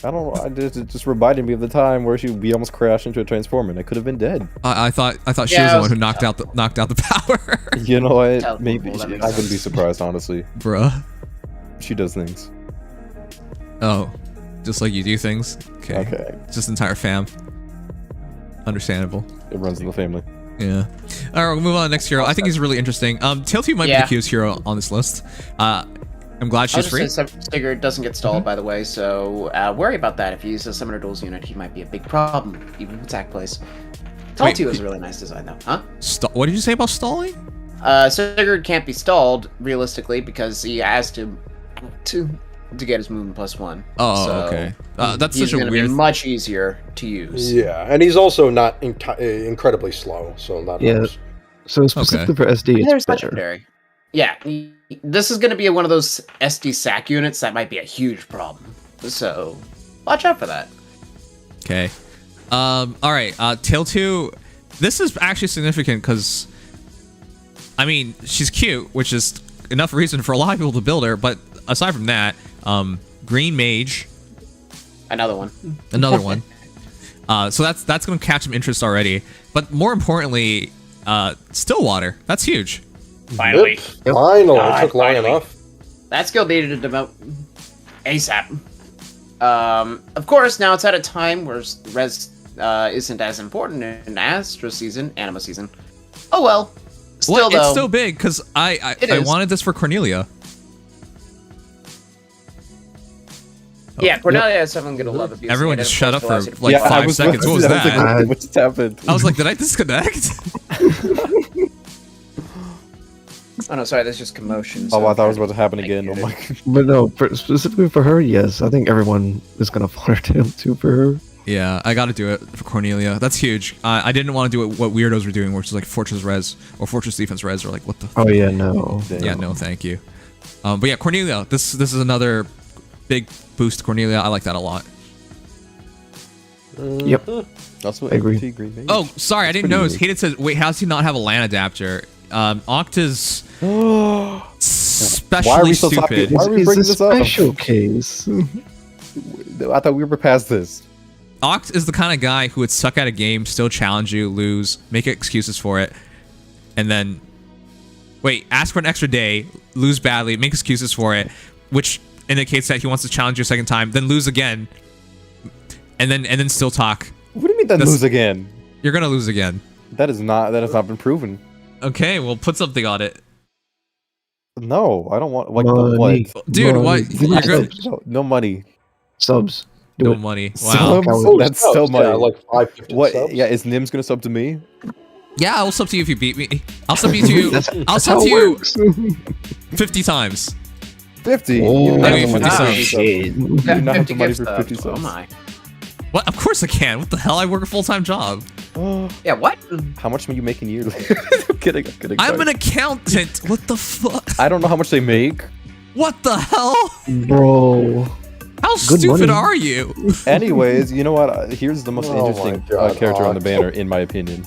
I don't know. It just reminded me of the time where we almost crashed into a transformer, and I could have been dead. I thought she Yeah, was I the was- one who knocked out the power. You know what? Tell Maybe people that I makes wouldn't be sense. surprised, honestly. Bruh. She does things. Oh, just like you do things. Okay. Okay, Just entire fam. Understandable. it runs in the family. Yeah. All right, we'll move on to the next hero. I think he's really interesting. Tailtew might be Yeah. the cutest hero on this list. I'm glad I'll she's just free. say Sigurd doesn't get stalled, by the way, so worry about that. If you use a Summoner Duels unit, he might be a big problem, even with attack plays. Wait, Taltu is a really nice design, though, huh? What did you say about stalling? Sigurd can't be stalled, realistically, because he has to get his movement +1. Oh, So okay. That's he's such a gonna weird. be much easier to use. Yeah, and he's also not incredibly slow, so that Yeah. helps. So specifically for SD, There's it's better. legendary. Yeah, this is going to be one of those SD sack units that might be a huge problem. So watch out for that. Okay. All right. Tailtew. This is actually significant because, I mean, she's cute, which is enough reason for a lot of people to build her. But aside from that, Green Mage, Another one. another one. So that's going to catch some interest already. But more importantly, Stillwater. That's huge. Finally. Yep. Finally, God, it took long finally. enough. That skill needed to demote ASAP. Of course, now it's at a time where res isn't as important in Astra season, Anima season. Oh well. Still, What? though, It's still big because I It is. wanted this for Cornelia. yeah, Cornelia is definitely gonna love abuse. Everyone and just of shut up course, for velocity. like 5 seconds. What was that? Like, what just happened? I was like, did I disconnect? Oh no, sorry, that's just commotion. Oh, so I thought it was about to happen I again. get Oh it. my god. But no, specifically for her, yes. I think everyone is gonna want her tail too for her. Yeah, I got to do it for Cornelia. That's huge. I didn't want to do what weirdos were doing, which is like Fortress Res or Fortress Defense Res, or like what the. Oh yeah, no. Yeah, no, thank you. But yeah, Cornelia. This is another big boost to Cornelia. I like that a lot. Yep. That's what I agree. MT Green Mage. Oh, sorry, I didn't pretty notice. unique. Hated says, wait, how does he not have a LAN adapter? Octa's especially Why are we so stupid. talking- Why are we It's bringing a this up? special case. I thought we were past this. Oct is the kind of guy who would suck at a game, still challenge you, lose, make excuses for it, and then ask for an extra day, lose badly, make excuses for it, which indicates that he wants to challenge you a second time, then lose again, and then still talk. What do you mean then That's- lose again? You're gonna lose again. That has not been proven. Okay, well, put something on it, No, I don't want Money. what? dude. Money. What? Give me You're gonna, subs. No money. Subs. Do no it. money. So- Wow. Coward. That's still money. Yeah, like 550 What? subs. Yeah, is Nim's gonna sub to me? Yeah, I'll sub to you if you beat me. I'll sub you to. I'll That's sub how to it you works. 50 times. 50. Oh, You do not I mean, have the 50 money. subs. shit. You do not have the 50 money gift for subs. 50 subs. Oh my. What? Of course I can. What the hell? I work a full-time job. Yeah, what? How much are you making yearly? I'm kidding. I'm sorry. an accountant. What the fuck? I don't know how much they make. What the hell? Bro. How Good stupid money. are you? Anyways, you know what? Here's the most Oh my interesting God, character on the Oct. banner, in my opinion.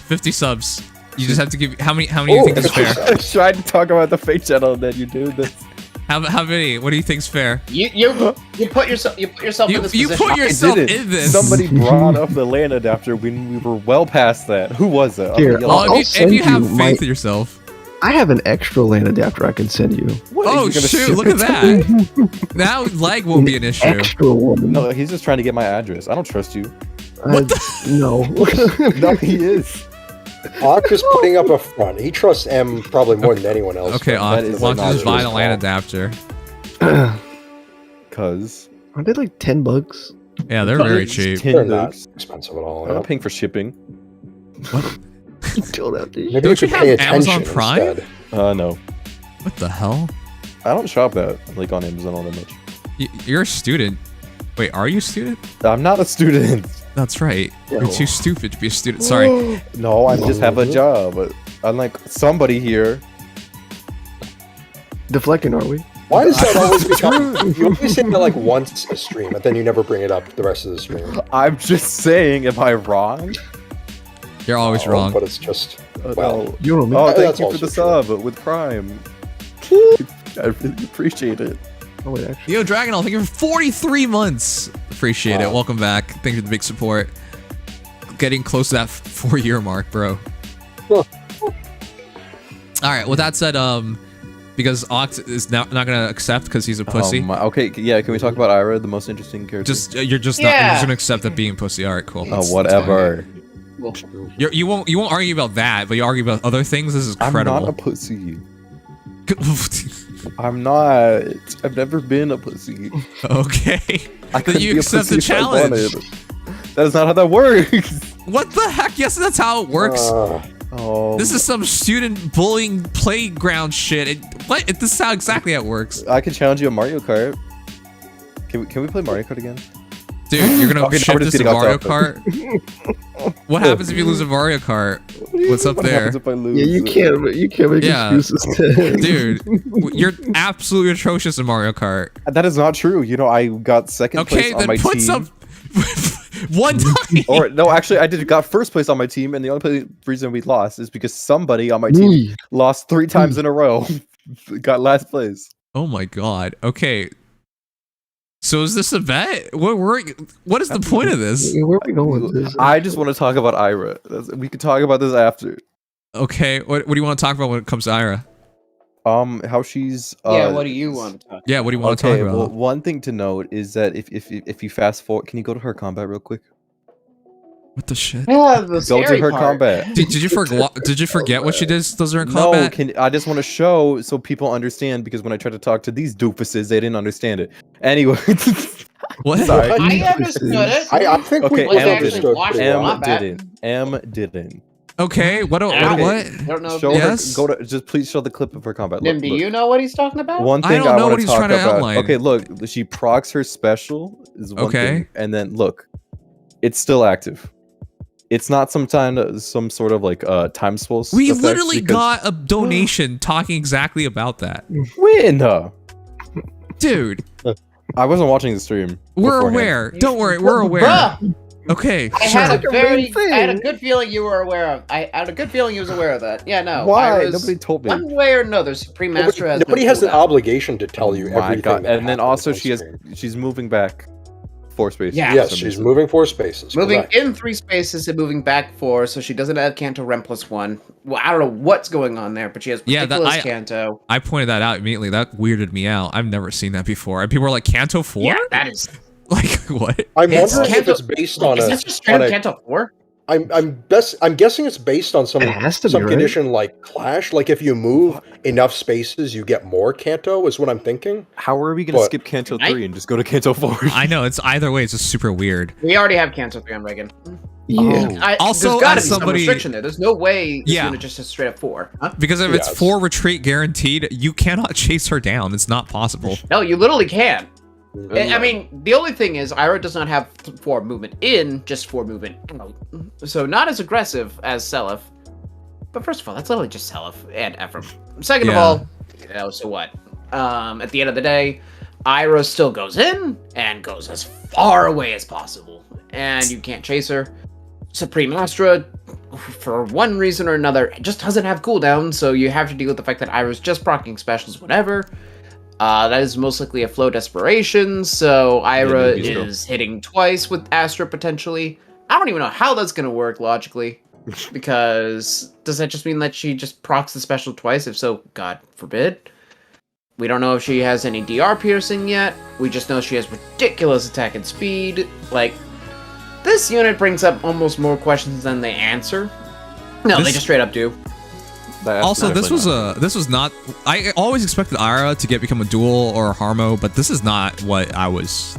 50 subs. You just have to give. How many do you think is fair? I tried to talk about the fake channel, and then you do this. How many? What do you think's fair? You put yourself in this position. You put yourself in this. Somebody brought up the LAN adapter when we were well past that. Who was it? Here, Well, if send you have you faith my- in yourself. I have an extra LAN adapter I can send you. What, Oh you gonna shoot! ship Look it at to me? that. Now lag won't be an issue. Extra one. No, he's just trying to get my address. I don't trust you. What No. No, he is. Hawk is putting up a front. He trusts M probably more than anyone else. Okay, That why is don't you not just buy his the LAN fault. adapter? Cause Aren't they like $10? Yeah, they're very cheap. They're not $10. expensive at all. I'm Yeah. not paying for shipping. Chill out, dude. Maybe Don't we should you pay have attention Amazon Prime? instead. No. What the hell? I don't shop that like on Amazon all that much. You're a student. Wait, are you a student? I'm not a student. That's right. You're Yo. too stupid to be a student. Sorry. No, I just have a job. Unlike somebody here. Deflecting, are we? Why does that always become? You always say that like once a stream, but then you never bring it up the rest of the stream. I'm just saying, am I wrong? You're always No, wrong. but it's just well. No. You know me. Oh, thank that's you for the also sub with Prime. I really appreciate it. Oh, wait, actually. Yo, Dragon, thank you for 43 months. Appreciate it. Wow. Welcome back. Thank you for the big support. Getting close to that 4-year mark, bro. Huh. All right. With that said, because Oct is not gonna accept because he's a pussy. Okay, yeah. Can we talk about Ira, the most interesting character? You're just not. You're Yeah. just gonna accept that being pussy. All right, cool. Oh, That's whatever. fine. You won't argue about that, but you argue about other things. This is I'm incredible. not a pussy. I'm not. I've never been a pussy. Okay. I Then could you be a accept the pussy if I challenge. wanted. That's not how that works. What the heck? Yes, that's how it works. Oh, This is some student bullying playground shit. This is how exactly how it works. I can challenge you on Mario Kart. Can we play Mario Kart again? Dude, you're gonna Okay, now shift we're just this to getting off Mario topic. Kart? What happens if you lose a Mario Kart? What's up What there? happens if I lose? Yeah, you can't make Yeah. excuses to Dude, you're absolutely atrocious in Mario Kart. That is not true. You know, I got second place Okay, on then my put team. some one time. Or no, actually, I got first place on my team, and the only reason we lost is because somebody on my team me. lost 3 times in a row. Got last place. Oh my god. Okay. So is this a bet? What is the point of this? Where are we going with this? I just want to talk about Ira. We could talk about this after. Okay, what do you want to talk about when it comes to Ira? How she's Yeah, what do you want to talk? Yeah, what do you want to Okay, talk well, about? one thing to note is that if you fast forward, can you go to her combat real quick? What the shit? Yeah, the Go scary to her part. combat. Did you forget what she does during No, combat? I just want to show so people understand, because when I tried to talk to these doofuses, they didn't understand it. Anyway, What? sorry. I understood it. I think Okay, we Let's both actually understood. watch pretty it. well. M Combat. didn't. Okay, what? Okay. What? I don't know. Show Yes? her. Go to. Just please show the clip of her combat. Nim, do you know what he's talking about? One I thing don't I, know want what to he's talk trying to about. outline. Okay, look, she procs her special is one Okay. thing, and then look, it's still active. It's not some sort of like time spell. We effect literally because- got a donation talking exactly about that. when. Dude, I wasn't watching the stream. we're beforehand. aware. Don't worry, we're aware. Bruh, Okay, I sure. had thing. I had a good feeling you were aware of. I had a good feeling you was aware of that. Yeah, no. Why? Ira's- Nobody told me. One way or another, Supreme Master has. Nobody been has an pulled out. obligation to tell you Oh my everything. God. that And then happens also on stream. she's moving back 4 spaces. Yeah. for Yes, some she's reason. moving 4 spaces. Moving correct. in 3 spaces and moving back 4, so she doesn't have Canto Rem +1. Well, I don't know what's going on there, but she has Yeah, that- ridiculous I- Canto. I pointed that out immediately. That weirded me out. I've never seen that before. And people were like, Canto 4? Yeah, that is. Like, what? I'm It's wondering if Canto- it's based on Is a. this just straight on up a Canto 4? I'm guessing it's based on some It has to be, some right? condition like Clash. Like if you move enough spaces, you get more Kanto. Is what I'm thinking. How are we gonna But- skip Canto I- 3 and just go to Canto 4? I know, it's either way, it's just super weird. We already have Canto 3 on Reagan. Yeah. Also, there's gotta as be somebody- some restriction there. There's no way this Yeah. unit just is straight up 4. Huh? Because if it's Yes. 4 retreat guaranteed, you cannot chase her down. It's not possible. No, you literally can. Mm-hmm. I mean, the only thing is, Ira does not have 4 movement in, just 4 movement out. So not as aggressive as Seliph. But first of all, that's literally just Seliph and Ephraim. Second of Yeah. all, you know, so what? At the end of the day, Ira still goes in and goes as far away as possible. And you can't chase her. Supreme Astra, for one reason or another, just doesn't have cooldown, so you have to deal with the fact that Ira's just proccing specials whenever. That is most likely a flow desperation, so Ira is hitting twice with Astra potentially. I don't even know how that's gonna work logically. Because does that just mean that she just procs the special twice? If so, God forbid. We don't know if she has any DR piercing yet. We just know she has ridiculous attack and speed. Like, this unit brings up almost more questions than they answer. No, they just straight up do. Also, this was not. I always expected Ira to become a dual or a Harmo, but this is not what I was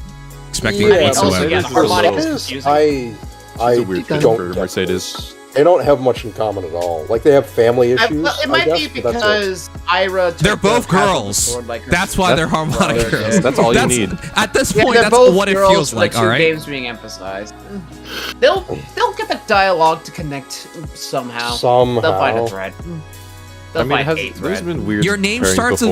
expecting whatsoever. The harmonic is confusing. I weird don't for Mercedes. They don't have much in common at all. Like, they have family issues. It might be because Ira. They're both girls. That's why they're harmonic girls. That's all you need. At this point, that's what it feels like. All right. Games being emphasized. They'll get the dialogue to connect somehow. They'll find a thread. They'll find a thread. There's been weird. Your name starts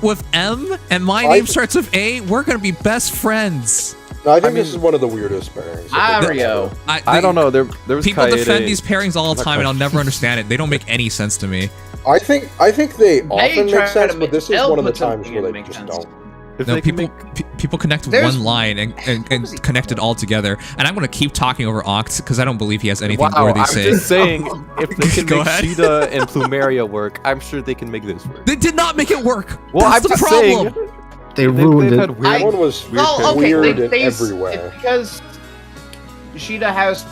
with M, and my name starts with A. We're gonna be best friends. No, I think this is one of the weirdest pairings. Ario. I don't know. There was people Kaede. defend these pairings all the time, and I'll never understand it. They don't make any sense to me. I think they often make sense, but this is one of the times where they just don't. No, people connect one line and connect it all together, and I'm gonna keep talking over Oct because I don't believe he has anything worthy to say. I'm just saying, if they can make Sheeta and Plumeria work, I'm sure they can make this work. They did not make it work. Well, That's the problem. Saying, they ruined it. One was weird in every way. Because Sheeta has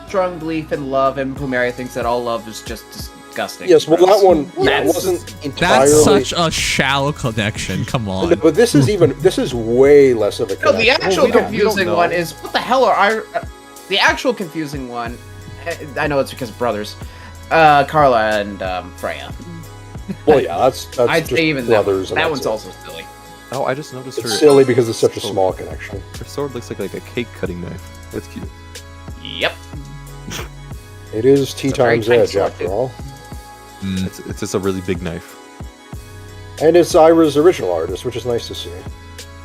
strong belief in love, and Plumeria thinks that all love is just disgusting. Yes, well, that one wasn't entirely. That's such a shallow connection. Come on. But this is way less of a connection. No, the actual confusing one is what the hell are the actual confusing one? I know it's because of brothers, Carla and Freya. Well, yeah, that's I'd just say even brothers. that one's also silly. Oh, I just noticed it's silly because it's such a small connection. Her sword looks like a cake cutting knife. That's cute. Yep. It is T times edge after all. It's just a really big knife. And it's Ira's original artist, which is nice to see.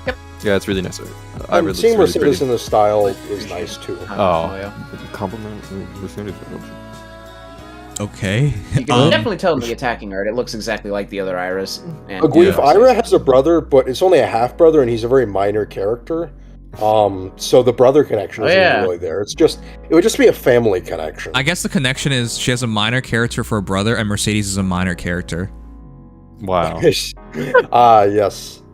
Yep. Yeah, it's really nice. Seeing Mercedes in the style is nice too. Oh, yeah. Compliment Mercedes. Okay. You can definitely tell in the attacking art. It looks exactly like the other Iras. Ira has a brother, but it's only a half brother, and he's a very minor character. So the brother connection isn't really there. It would just be a family connection. I guess the connection is she has a minor character for a brother, and Mercedes is a minor character. Wow. Yes.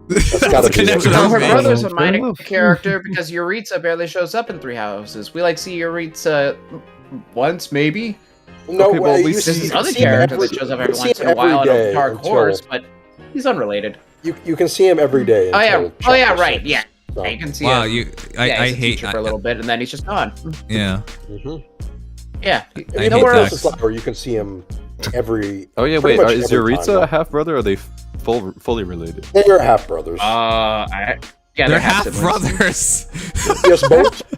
That's gotta be her brother's a minor character because Yuritsa barely shows up in Three Houses. We see Yuritsa once, maybe. No, this is other character that shows up every once in a while in a Dark Horse, but he's unrelated. You can see him every day. You can see him. I hate for a little bit, and then he's just gone. Yeah. Yeah. Nowhere else is where you can see him every. Oh yeah, wait. Is Yuritsa a half brother, or are they fully related? They're half brothers. They're half brothers.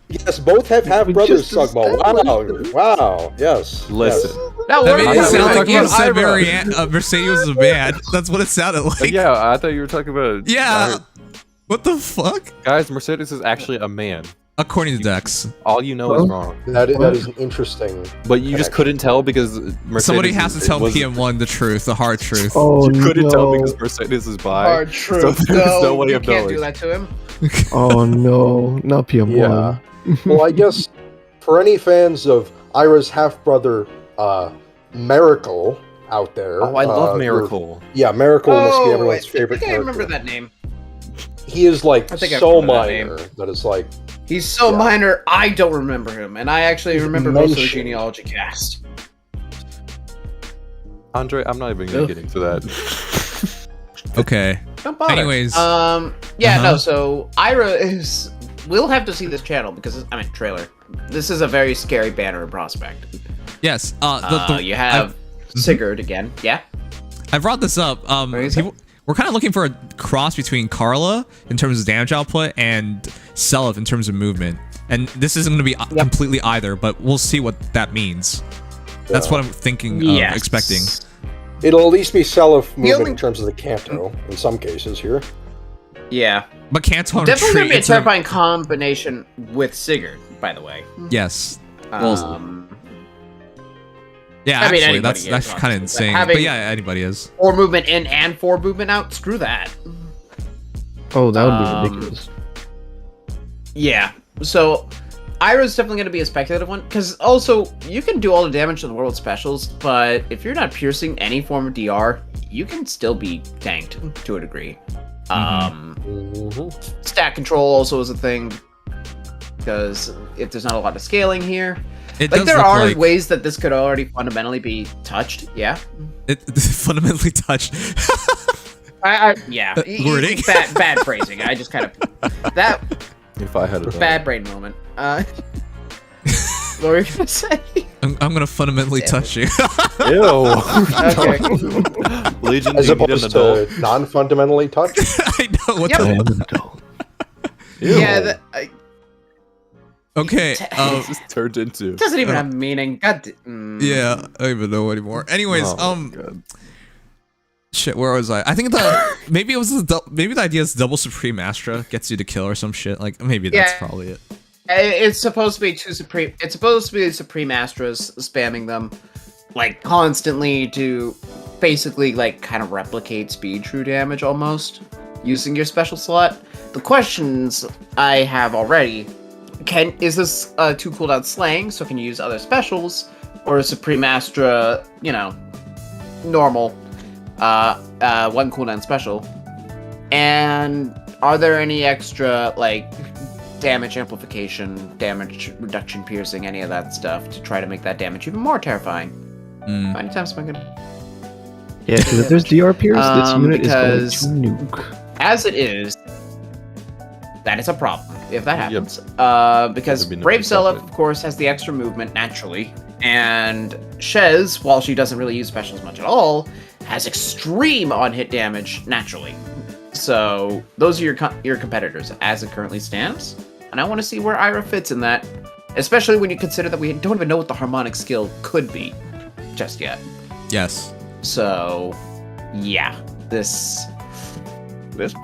Yes, both have half brothers. Sugma. Wow. Yes. Listen. That made it sound like you said Mercedes was a man. That's what it sounded like. Yeah, I thought you were talking about. Yeah. What the fuck? Guys, Mercedes is actually a man. According to Dex. All you know is wrong. That is an interesting. But you just couldn't tell because Mercedes. Somebody has to tell PM1 the truth, the hard truth. Oh, you couldn't tell because Mercedes is bi. Hard truth. So there's no way of knowing. You can't do that to him. Oh no, not PM1. Yeah. Well, I guess for any fans of Ira's half brother, Miracle out there. Oh, I love Miracle. Yeah, Miracle must be everyone's favorite character. I remember that name. He is like so minor that it's like. He's so minor, I don't remember him, and I actually remember most of the genealogy cast. Andre, I'm not even gonna get into that. Okay. Don't bother. Anyways. No, so Ira is. We'll have to see this channel because trailer. This is a very scary banner and prospect. Yes. You have Sigurd again. Yeah. I brought this up. We're kind of looking for a cross between Carla in terms of damage output and Seliph in terms of movement. And this isn't going to be completely either, but we'll see what that means. That's what I'm thinking of expecting. It'll at least be Seliph movement in terms of the Canto in some cases here. Yeah. But Canto definitely going to be a terrifying combination with Sigurd, by the way. Yes. Yeah, actually, that's kind of insane. But yeah, anybody is. 4 movement in and 4 movement out? Screw that. Oh, that would be ridiculous. Yeah. So Ira's definitely going to be a speculative one, because also you can do all the damage in the world specials, but if you're not piercing any form of DR, you can still be tanked to a degree. Stat control also is a thing, because if there's not a lot of scaling here, there are ways that this could already fundamentally be touched. Yeah, it fundamentally touched. Yeah, wording. Bad phrasing. I just kind of that. If I had a bad brain moment. What were you gonna say? I'm gonna fundamentally touch you. Ew. Okay. Legion, as opposed to non-fundamentally touch. I know what the. Ew. Yeah. Okay. This is turned into. It doesn't even have meaning. God. Yeah, I don't even know anymore. Anyways, God. Shit, where was I? I think maybe the idea is double Supreme Astra gets you to kill or some shit. Like maybe that's probably it. It's supposed to be two Supreme. It's supposed to be Supreme Astras spamming them, like constantly to basically like kind of replicate speed true damage almost using your special slot. The questions I have already: is this 2 cooldown slaying? So can you use other specials, or is Supreme Astra, normal 1 cooldown special? And are there any extra like damage amplification, damage reduction, piercing, any of that stuff to try to make that damage even more terrifying? How many times am I gonna? Yeah, because if there's DR Pierce, this unit is going to nuke. As it is, that is a problem if that happens. Because Brave Zelef, of course, has the extra movement naturally, and Shez, while she doesn't really use specials much at all, has extreme on-hit damage naturally. So those are your competitors as it currently stands, and I want to see where Ira fits in that, especially when you consider that we don't even know what the harmonic skill could be just yet. Yes. So, yeah, this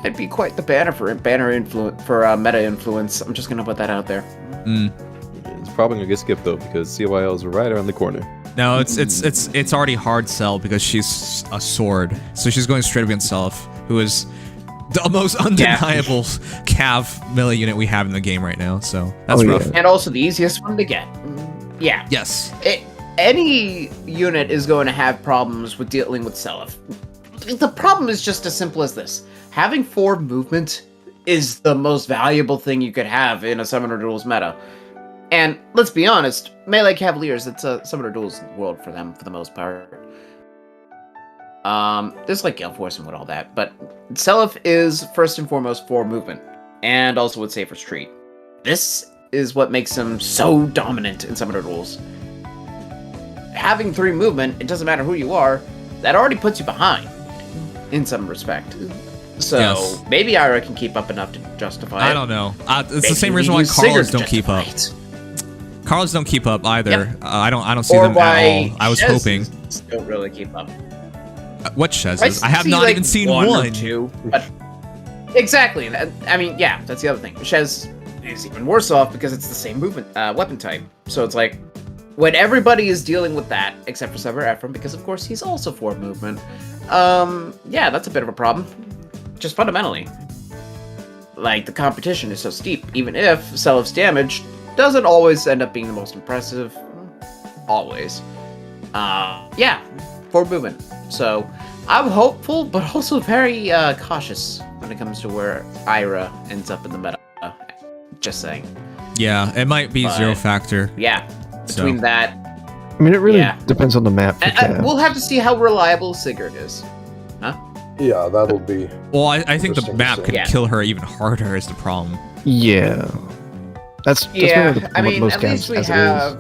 might be quite the banner influence for meta influence. I'm just gonna put that out there. It's probably gonna get skipped though because CYL is right around the corner. No, it's already hard sell because she's a sword, so she's going straight up against Self, who is the most undeniable Cav melee unit we have in the game right now. So that's rough. Yeah. And also the easiest one to get. Yeah. Yes. Any unit is going to have problems with dealing with Self. The problem is just as simple as this. Having 4 movement is the most valuable thing you could have in a Summoner Duels meta. And let's be honest, melee Cavaliers, it's a Summoner Duels world for them for the most part. There's like Gale Force and what all that, but Self is first and foremost 4 movement, and also with Safer's Treat. This is what makes him so dominant in Summoner Duels. Having 3 movement, it doesn't matter who you are, that already puts you behind, in some respect. So, maybe Ira can keep up enough to justify it. I don't know. It's the same reason why Carlos don't keep up. Carlos don't keep up either. Yep. I don't see them at all. I was hoping. Don't really keep up. What Shez's? I have not even seen one. Or 2, but exactly. I mean, yeah, that's the other thing. Shez is even worse off because it's the same movement weapon type. So it's like when everybody is dealing with that, except for Sever Ephraim, because of course he's also 4 movement. Yeah, that's a bit of a problem. Just fundamentally, like the competition is so steep. Even if Self's damage doesn't always end up being the most impressive, always. Yeah, 4 movement. So I'm hopeful, but also very cautious when it comes to where Ira ends up in the meta. Just saying. Yeah, it might be 0 factor. Yeah, between that. I mean, it really depends on the map. We'll have to see how reliable Sigurd is. Huh? Yeah, that'll be. Well, I think the map could kill her even harder is the problem. Yeah. That's I mean, most at least we as have.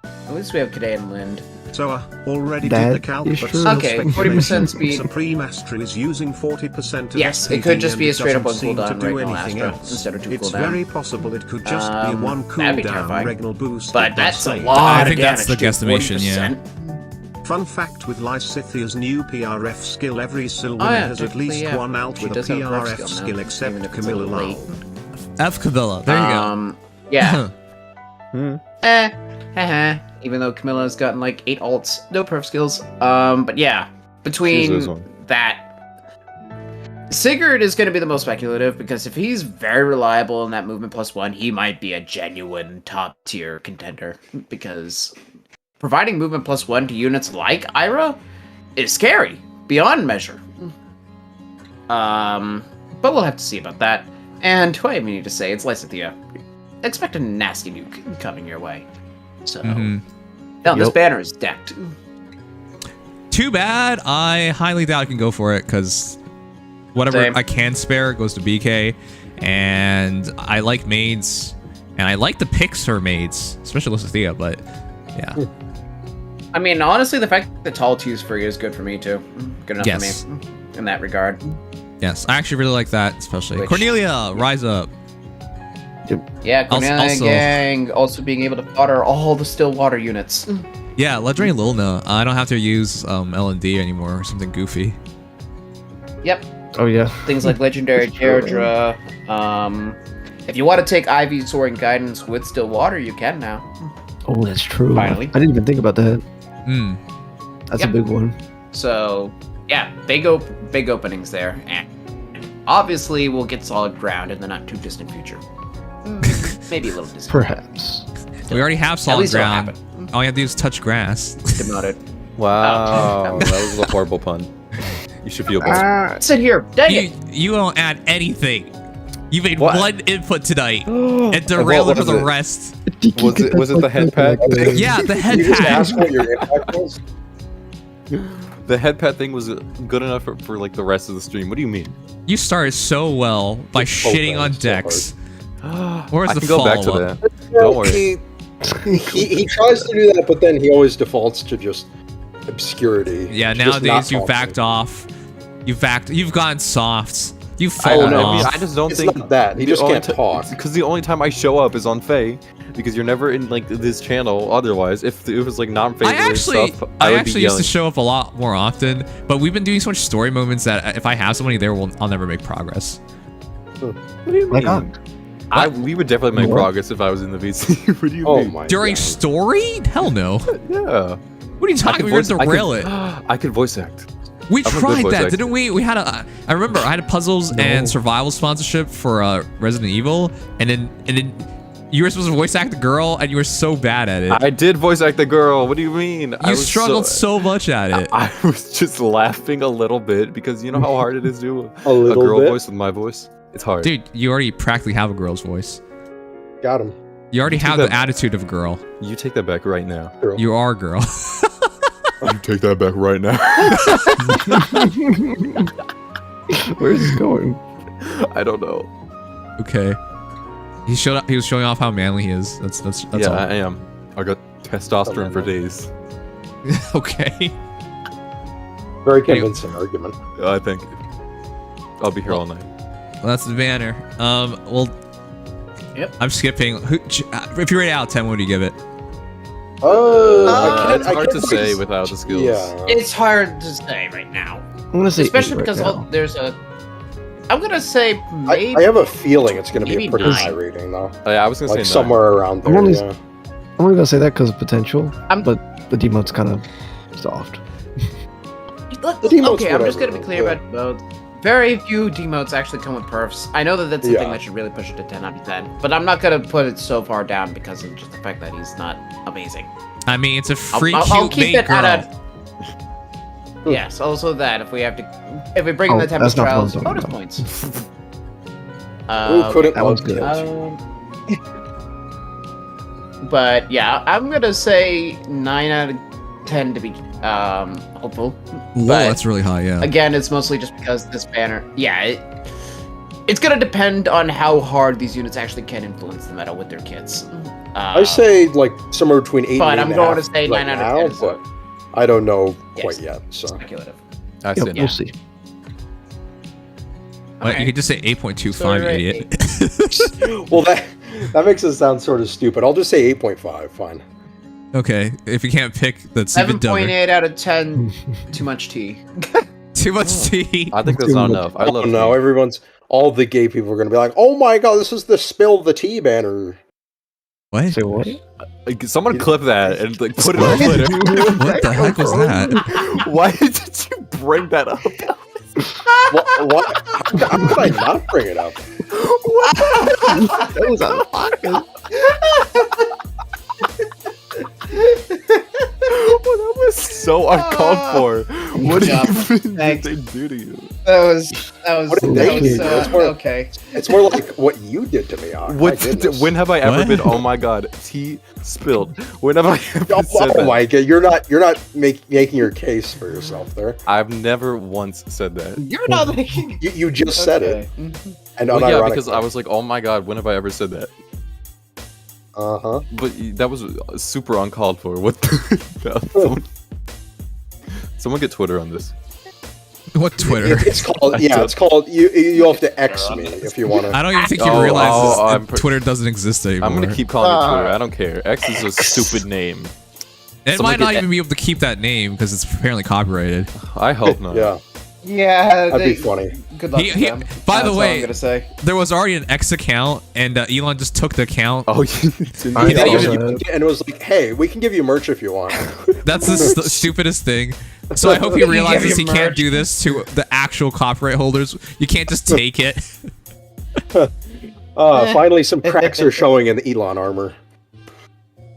At least we have Kadea and Lind. So already did the calc, but okay, 40% speed. Supreme Astra is using 40% of yes, SPD, it could just be a straight up 1 seem cooldown to do Regnal anything Astra else. instead of 2 It's cooldown. very possible it could just be 1 cooldown Regnal boost. But that's a lot I of think that's the damage, guesstimation, 40%. Fun fact with Lysithia's new PRF skill, every Sil winner has at least one out with a PRF skill except Camilla Loud. F Camilla, there you go. Yeah. Even though Camilla's gotten like 8 alts, no perf skills. But yeah, between that, Sigurd is going to be the most speculative because if he's very reliable in that movement +1, he might be a genuine top tier contender. Because providing movement +1 to units like Ira is scary beyond measure. But we'll have to see about that. And what I need to say, it's Lysithea. Expect a nasty nuke coming your way. So, now this banner is decked. Too bad. I highly doubt I can go for it because whatever Same. I can spare goes to BK, and I like maids, and I like the picks for maids, especially Lysithea. But yeah, I mean, honestly, the fact that Tall Two's free is good for me too. Good enough Yes. for me in that regard. yes, I actually really like that, especially Which- Cornelia, rise up. Yeah, Cornelia Also- Gang also being able to fodder all the still water units. Yeah, legendary Lilna. I don't have to use L&D anymore or something goofy. Yep, Oh yeah. things like legendary Deirdre. If you want to take Ivy Soaring Guidance with still water, you can now. Oh, that's true. Finally. I didn't even think about that. Hmm. That's Yep. a big one. So yeah, big openings there, and obviously we'll get solid ground in the not too distant future. Maybe a little distant. Perhaps. We already have At solid least it'll ground. happen. All you have to do is touch grass. Demoted. Wow, that was a horrible pun. You should feel bad. Sit here, dang it. you don't add anything. You made What? one input tonight and derailed what it for is the it? rest. Was it the head pad thing? Yeah, the head You just pad. asked what your impact was? The head pad thing was good enough for like the rest of the stream. What do you mean? You started so well by shitting on so decks. Where's I the can go back to follow-up? that. Don't worry. He tries to do that, but then he always defaults to just obscurity. Yeah, To just not nowadays you talking. backed off. You've gotten soft. You've Oh, fallen no, off. I just don't It's think not that. He the just only can't talk. Because the only time I show up is on Faye, because you're never in like this channel. Otherwise, if it was like non-Faye I actually, stuff, I would be actually used to yelling. show up a lot more often, but we've been doing so much story moments that if I have somebody there, I'll never make progress. What do you My mean? God. We would definitely make What? progress if I was in the VC. What do you Oh mean? my During God. story? Hell no. Yeah. What are you talking about? We're gonna derail it. I could voice act. We I'm a good tried voice that, actor. didn't we? We had a. I remember I had a puzzles and survival sponsorship for Resident Evil, and then you were supposed to voice act the girl, and you were so bad at it. I did voice act the girl. What do you mean? You struggled so much at it. I was just laughing a little bit because you know how hard it is to do A little girl bit. voice with my voice. It's hard. Dude, you already practically have a girl's voice. Got him. You already You have took the attitude of a girl. You take that back right now. You are a girl. You take that back right now. Where's this going? I don't know. Okay. He showed up. He was showing off how manly he is. That's Yeah, all. I am. I got testosterone for days. Okay. Very convincing argument. I think. I'll be here all night. Well, that's the banner. Well. Yep. I'm skipping. If you rate it out of 10, what do you give it? It's hard to say without the skills. Yeah. It's hard to say right now, I'm gonna say especially 8 right because now. there's a. I'm gonna say maybe. I have a feeling it's going to be maybe a pretty 9. high rating, though. I was gonna Like say somewhere around I'm there. only- Yeah. I'm only gonna say that because of potential, I'm- but the demote's kind of soft. Look, The demote's okay, I'm just gonna whatever, be clear yeah. about both. Very few demotes actually come with perfs. I know that that's the Yeah. thing that should really push it to 10 out of 10, but I'm not gonna put it so far down because of just the fact that he's not amazing. I mean, it's a free I'll cute keep maid it girl. at a. Yes, also that if we bring in the Tempest that's not what I'm Trials, talking bonus about. points. Who couldn't that one's love good. Tails? But yeah, I'm gonna say 9 out of 10 to be hopeful. Whoa, But that's really high, yeah. again, it's mostly just because this banner. Yeah, it's gonna depend on how hard these units actually can influence the meta with their kits. I say like somewhere between 8 But and 8 I'm and a going half to say right 9 out of 10 is now, but I don't know Yes. quite yet. So speculative. I Yep, said we'll see. What, Okay. You could just say 8.25, So, you right, idiot. well, that makes it sound sort of stupid. I'll just say 8.5. Fine. Okay, if you can't pick, that's even dumber. 7.8 out of 10. Too much tea. Too much tea. I think that's not enough. I love Oh no! tea. All the gay people are going to be like, "Oh my god, this is the spill the tea banner." What? Say what? Like, someone clip that and like put it on Twitter. What the heck was that? Why did you bring that up? What? How could I not bring it up? That was out of pocket. Well, that was so uncalled for. What even Thanks. did they do to you? What did they do? Okay. It's more like what you did to me. Ak. What? My goodness. When have I ever What? been? Oh my god, tea spilled. When have I ever Oh, said that? my god, you're not making your case for yourself there. I've never once said that. You're not making. You just said it, and Well, yeah, unironically. because I was like, oh my god, when have I ever said that? Uh-huh. But that was super uncalled for. What? The, someone get Twitter on this. What Twitter? It's called. Yeah, it's called. You have to X me if you want to. I don't even think you Oh, realize I'm that Twitter doesn't exist anymore. I'm gonna keep calling it Twitter. I don't care. X is a stupid name. It someone might not get- even be able to keep that name because it's apparently copyrighted. I hope not. Yeah, Yeah, that'd be funny. Good luck. He- to he- them. by the That's all way- I'm gonna say. There was already an X account, and Elon just took the account. Oh, He And didn't it even- was like, hey, we can give you merch if you want. That's the stupidest thing. So I hope he realizes he can't do this to the actual copyright holders. You can't just take it. Finally, some cracks are showing in the Elon armor.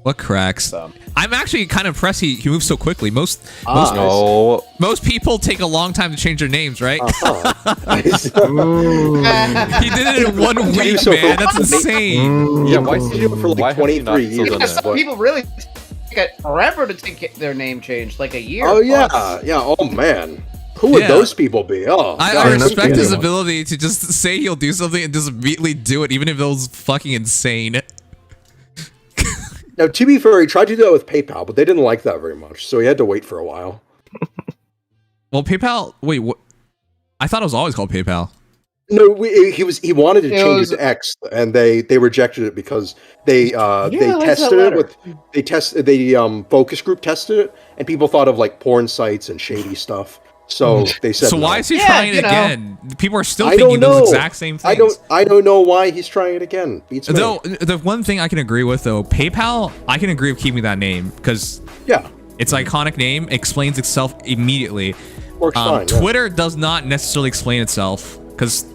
What cracks? I'm actually kind of impressed he moves so quickly. Most No. people take a long time to change their names, right? Uh-huh. He did it in 1 week, so man. for- That's insane. Yeah, why He did it for why like have you not 23 still years. done Because that? some people really take it forever to take their name changed, like a year. Oh yeah, plus. yeah. Oh man, who would Yeah. those people be? Oh, I God, respect that's his good. ability to just say he'll do something and just immediately do it, even if it was fucking insane. Now, to be fair, he tried to do that with PayPal, but they didn't like that very much, so he had to wait for a while. Well, PayPal. Wait, what? I thought it was always called PayPal. No, he wanted to It change was- it to X, and they rejected it because they that's tested that it with focus group tested it, and people thought of like porn sites and shady stuff. So they said. So no. why is he Yeah, trying it you know. again? People are still I thinking don't those know. exact same things. I don't know why he's trying it again. Beats me. Though the one thing I can agree with though, PayPal, I can agree with keeping that name because Yeah, it's an iconic name, explains itself immediately. works fine. yeah. Twitter does not necessarily explain itself because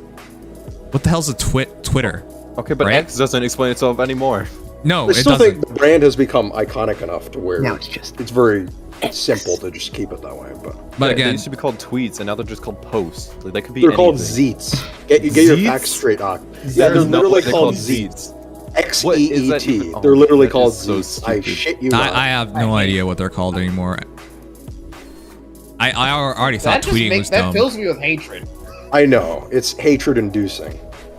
what the hell's a Twitter? Okay, but Right? X doesn't explain itself anymore. No, I it still doesn't. think the brand has become iconic enough to where Now it's just it's very simple to just keep it that way. But But They again, used to be called tweets, and now they're just called posts. Like, they could be they're called anything. Zeets. Get your Zeets? facts straight, Ak. There Yeah, they're is no literally way they're called Zeets. Zeets. What is that X-E-E-T. even? Oh, They're literally that called is so Zeets. I stupid. shit you not. I have no idea what they're called anymore. I already thought That just tweeting was that dumb. fills me with hatred. I know. It's hatred-inducing.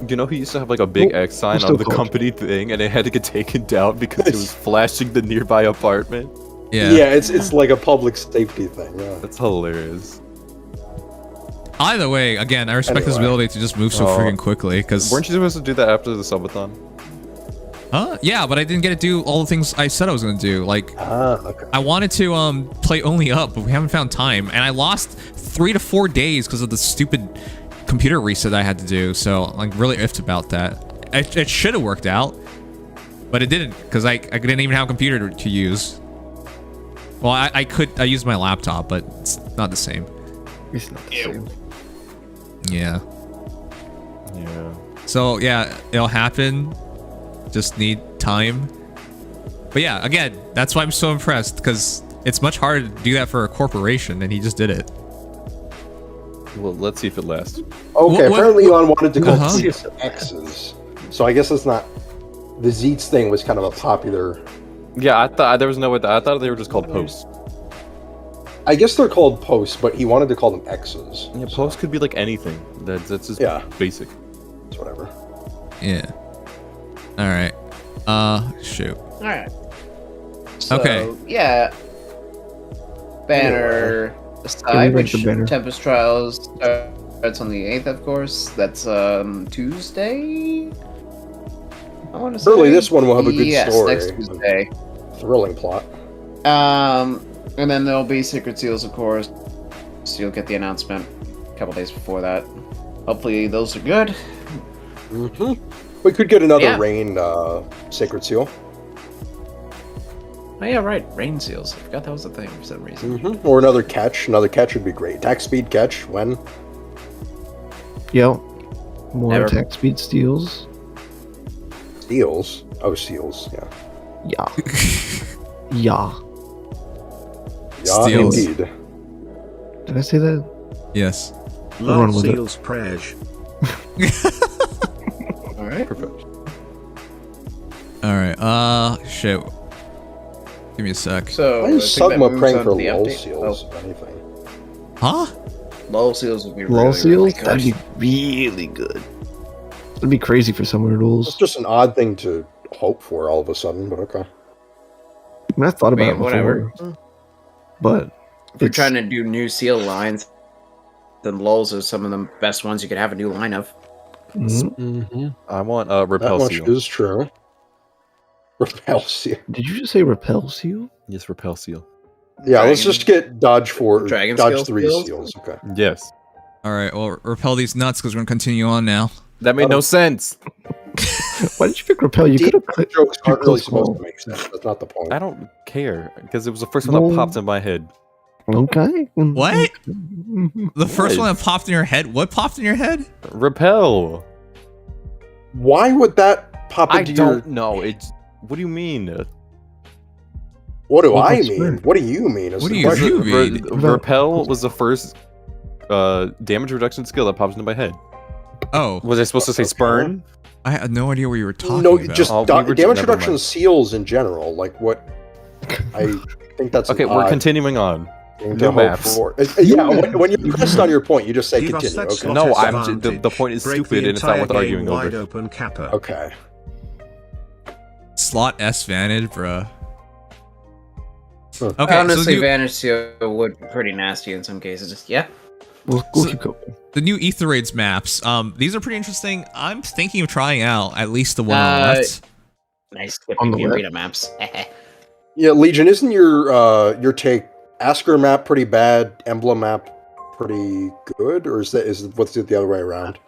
You know who used to have like a big X sign still on the called- company thing, and it had to get taken down because it was flashing the nearby apartment? Yeah. It's like a public safety thing. Yeah. That's hilarious. Either way, again, I respect his Anyway. ability to just move so Oh. freaking quickly. Because Weren't you supposed to do that after the subathon? yeah, but I didn't get to do all the things I said I was gonna do. Like Okay. I wanted to play only up, but we haven't found time, and I lost 3 to 4 days because of the stupid computer reset I had to do. So I'm really iffed about that. It should have worked out, but it didn't because I didn't even have a computer to use. Well, I used my laptop, but it's not the same. it's not the same. Yeah. Yeah. So yeah, it'll happen. Just need time. But yeah, again, that's why I'm so impressed because it's much harder to do that for a corporation, and he just did it. Well, let's see if it lasts. Okay, What- apparently Elon wanted to call Uh-huh. tweets X's. So I guess it's not... The Zeets thing was kind of a popular... Yeah, I thought there was no way. I thought they were just called posts. I guess they're called posts, but he wanted to call them X's. Yeah, posts could be like anything. That's just Yeah. basic. It's whatever. Yeah. All right. Shoot. All right. So, Okay. Yeah. Banner Can we aside, make which the banner? Tempest Trials starts on the 8th, of course. That's Tuesday. I want to say. Surely this one will have a good yes, story. next Tuesday. Thrilling plot. And then there'll be Secret Seals, of course. So you'll get the announcement a couple days before that. Hopefully those are good. Mm-hmm. We could get another Yeah. Rain Sacred Seal. Oh yeah, right. Rain Seals. I forgot that was a thing for some reason. Mm-hmm. Or another catch. Another catch would be great. Attack speed catch when? Yep. More Never- attack speed steals. Steals? Oh, steals, yeah. Yeah. Yeah. Yeah, Steals. indeed. Did I say that? Yes. Run Love with it. seals prej. Alright. Perfect. All right. Shit. Give me a sec. So, Why I is think that Sugma moves praying on for to the lull update. seals, if anything? Huh? Lull seals would be Lull really, seals? really That'd good. be really good. That'd be crazy for summoner It's rules. just an odd thing to hope for all of a sudden, but okay. I mean, I thought about I it mean, whatever. before. But If you're it's- trying to do new seal lines, then lulls are some of the best ones you could have a new line of. Mhm. Mm-hmm. I want That repel much seal. is true. Repel seal. Did you just say repel seal? Yes, repel seal. Yeah, let's Dragon- just get dodge 4, Dragon dodge skill 3 seals? seals. Okay. Yes. All right. Well, repel these nuts because we're gonna continue on now. That made no sense. Why did you pick repel? You could have clicked. Jokes aren't really close supposed call. to make sense. That's not the point. I don't care because it was the first one that No. popped in my head. Okay. What? Mhm. The first What? one that popped in your head. What popped in your head? Repel. Why would that pop I into your... don't know. It's. What do you mean? What do Well, I that's mean? fair. What do you mean? is What the do you question. mean? Repel was the first damage reduction skill that pops into my head. Oh, Was I supposed to say Okay. spurn? I had no idea what you were talking No, about. just Oh, we were- damage never reduction mind. seals in general. Like what? I think that's Okay, an we're odd continuing on. thing new to hope maps. for. Yeah, when you pressed on your point, you just say Give us continue. that Okay. slot No, I'm advantage. the point is Break stupid the and it's not entire worth game arguing wide over. open Kappa. Okay. Slot S Vantage, bruh. Huh. Okay, Honestly, so the new, Vanish Seal would be pretty nasty in some cases. Just yeah. We'll So- keep going. the new Ether Raids maps. These are pretty interesting. I'm thinking of trying out at least the one on the left. Nice On skipping the the left. arena maps. Yeah, Legion, isn't your take Asker map pretty bad, Emblem map pretty good, or is what's it the other way around?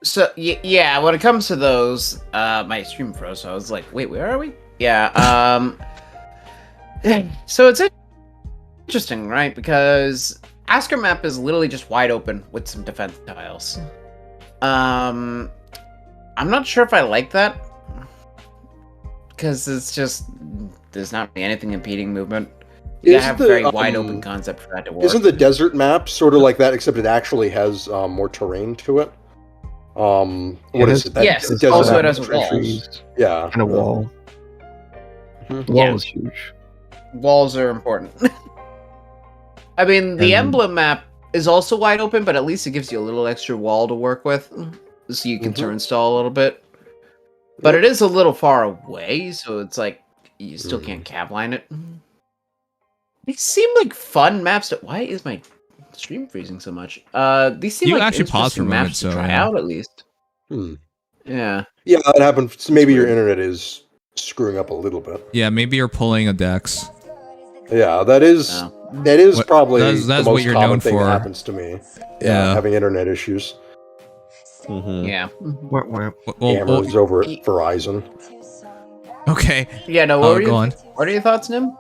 So yeah, when it comes to those, my stream froze, so I was like, wait, where are we? Yeah. So it's interesting, right? Because Asker map is literally just wide open with some defense tiles. I'm not sure if I like that because it's just there's not really anything impeding movement. You gotta Isn't have a the, very wide open concept for that to work. Isn't the desert map sort of like that, except it actually has more terrain to it? What is it? That, Yes, desert also map it has with walls. trees? Yeah. And a wall. Mhm. The wall Yeah. is huge. Walls are important. I mean, the And- emblem map is also wide open, but at least it gives you a little extra wall to work with, so you can Mhm. turnstile a little bit. But it is a little far away, so it's like you still can't capline it. These seem like fun maps. Why is my stream freezing so much? These seem You like actually paused for a interesting moment, maps so, to try yeah. out at least. Hmm. Yeah. Yeah, that happens. Maybe your internet is screwing up a little bit. Yeah, maybe you're pulling a Dex. Yeah, that is No. What- probably that's the what most you're common known thing for. that happens to me. Yeah. Having internet issues. Mm-hmm. Yeah. Wah, wah. Cameras over at Verizon. okay. Yeah. No. What, were Go you, on. what are your thoughts, Nim?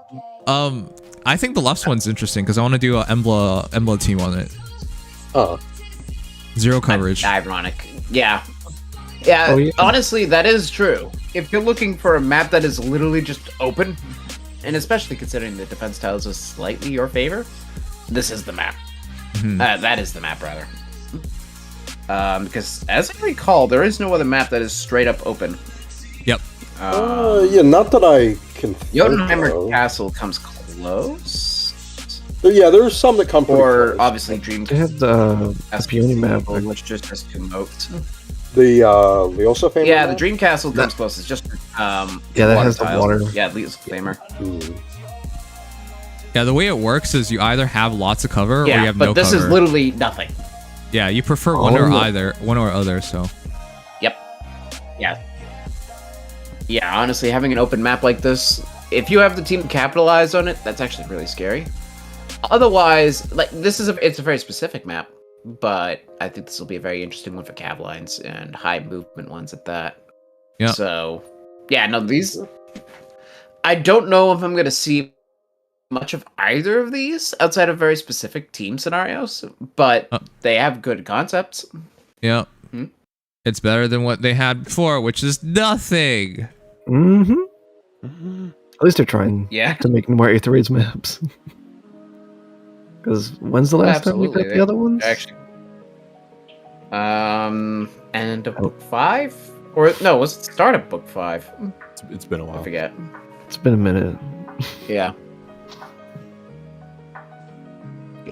I think the left one's interesting because I want to do an Embla team on it. Zero coverage. Ironic. Yeah. Yeah, Oh, yeah. honestly, that is true. If you're looking for a map that is literally just open, and especially considering the defense tiles is slightly your favor, this is the map. Mhm. That is the map, rather. Because, as I recall, there is no other map that is straight up open. Yep. Yeah, not that I can think Jotunheimer of. Castle comes close. Yeah, there's some that come pretty Or, close. obviously, Dream They have the Peony map. Castle, which just has two moats. The Leosa family. Yeah, the Dream Castle comes close. It's just, Yeah, that has the tiles. water. Yeah, Leo's Flamer. Yeah, the way it works is you either have lots of cover or you Yeah, have but no this cover. is literally nothing. Yeah, you prefer Oh, one or no. either, one or other. So Yep. Yeah. Yeah, honestly, having an open map like this, if you have the team to capitalize on it, that's actually really scary. Otherwise, like it's a very specific map, but I think this will be a very interesting one for cav lines and high movement ones at that. Yeah. So, yeah, no, these. I don't know if I'm gonna see much of either of these outside of very specific team scenarios, but they have good concepts. Yeah. It's better than what they had before, which is nothing. At least they're trying to make more Aether Raids maps. Because when's the last time we got the other ones? Actually, end of book 5? Or no, was it start of book 5? It's been a while. I forget. It's been a minute. Yeah.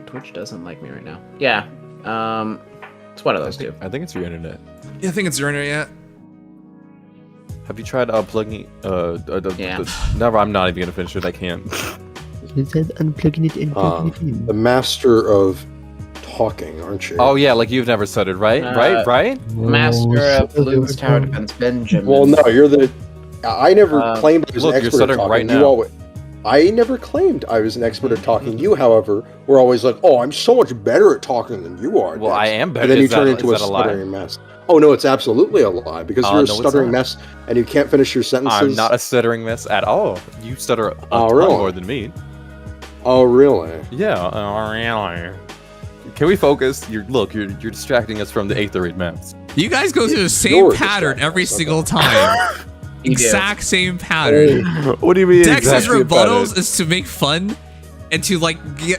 Twitch doesn't like me right now. Yeah. It's one of those two. I think it's your internet. Yeah, I think it's your internet. Have you tried unplugging? Never. I'm not even gonna finish it. I can't. It says unplugging it and plugging it in. The master of talking, aren't you? Oh yeah, like you've never stuttered, right? Right? Master of Luke's Tower Defense, Benjamin. Well, no, you're the. I never claimed I was an look, you're expert at stuttering talking. right You now. always, I never claimed I was an expert at talking. You, however, were always like, "Oh, I'm so much better at talking than you are." Well, I am better. And then you Is turn that- into a is that a lie? stuttering mess. Oh no, it's absolutely a lie because you're a no, it's stuttering not. mess and you can't finish your sentences. I'm not a stuttering mess at all. You stutter a ton really? more than me. Oh really? Yeah. Really. Can we focus? You're distracting us from the Aether Raid maps. You guys go through the same You're pattern every distracted, single time. Exact same pattern. What do you mean? Dex's exactly rebuttals pattern? is to make fun and to like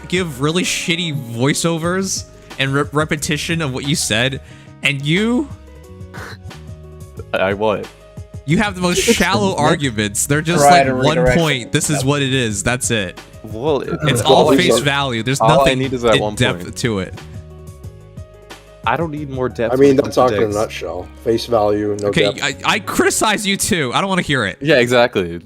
give really shitty voiceovers and repetition of what you said, and you what? You have the most shallow arguments. They're just Right, a like one redirection. point. This is what it is. That's it. Well, It's all face value. There's all I nothing need is that in one depth point. to it. I don't need more depth. I mean, when it that's comes to talking in a Dex. nutshell. Face value, no Okay, depth. I criticize you too. I don't want to hear it. Yeah, exactly.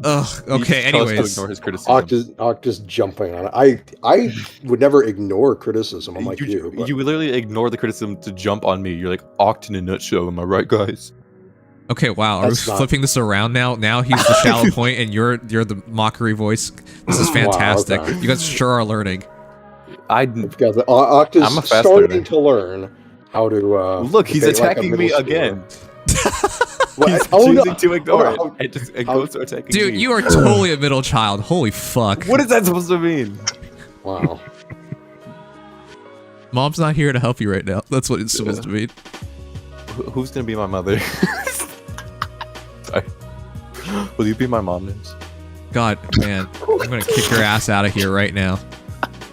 Ugh. Okay. He just tells us to Anyways, ignore his criticism. Octa's jumping on it. I would never ignore criticism. I'm like you. But You literally ignore the criticism to jump on me. You're like, Oct in a nutshell. Am I right, guys? okay. Wow. Are we That's not- flipping this around now? Now he's the shallow point, and you're the mockery voice. This is fantastic. okay. You guys sure are learning. I've got the Octa's I'm a fast starting learner. to learn how to. Look, he's debate like a attacking me middle again. schooler. Well, He's oh, no. choosing to ignore it. How- It goes to attacking Dude, me. you are totally a middle child. Holy fuck. What is that supposed to mean? Wow. Mom's not here to help you right now. That's what it's supposed to mean. Who's gonna be my mother? Sorry. Will you be my mom, Nims? God, man. I'm gonna kick your ass out of here right now.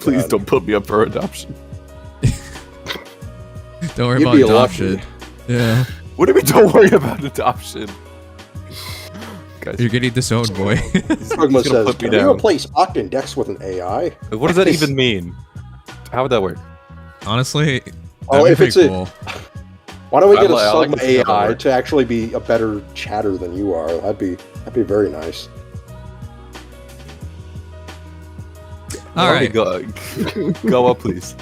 Please don't put me up for adoption. Don't worry You'd about be adoption. lucky. Yeah. What do we don't worry about adoption? Guys, You're getting disowned, boy. Progma he's gonna says, put me "Can we down." replace Octa and Dex with an AI?" What does that even mean? How would that work? Honestly, Oh, that'd be if it's pretty a- cool. Why don't we get a I like some to see how that AI works. to actually be a better chatter than you are? That'd be very nice. All right. Go up, please.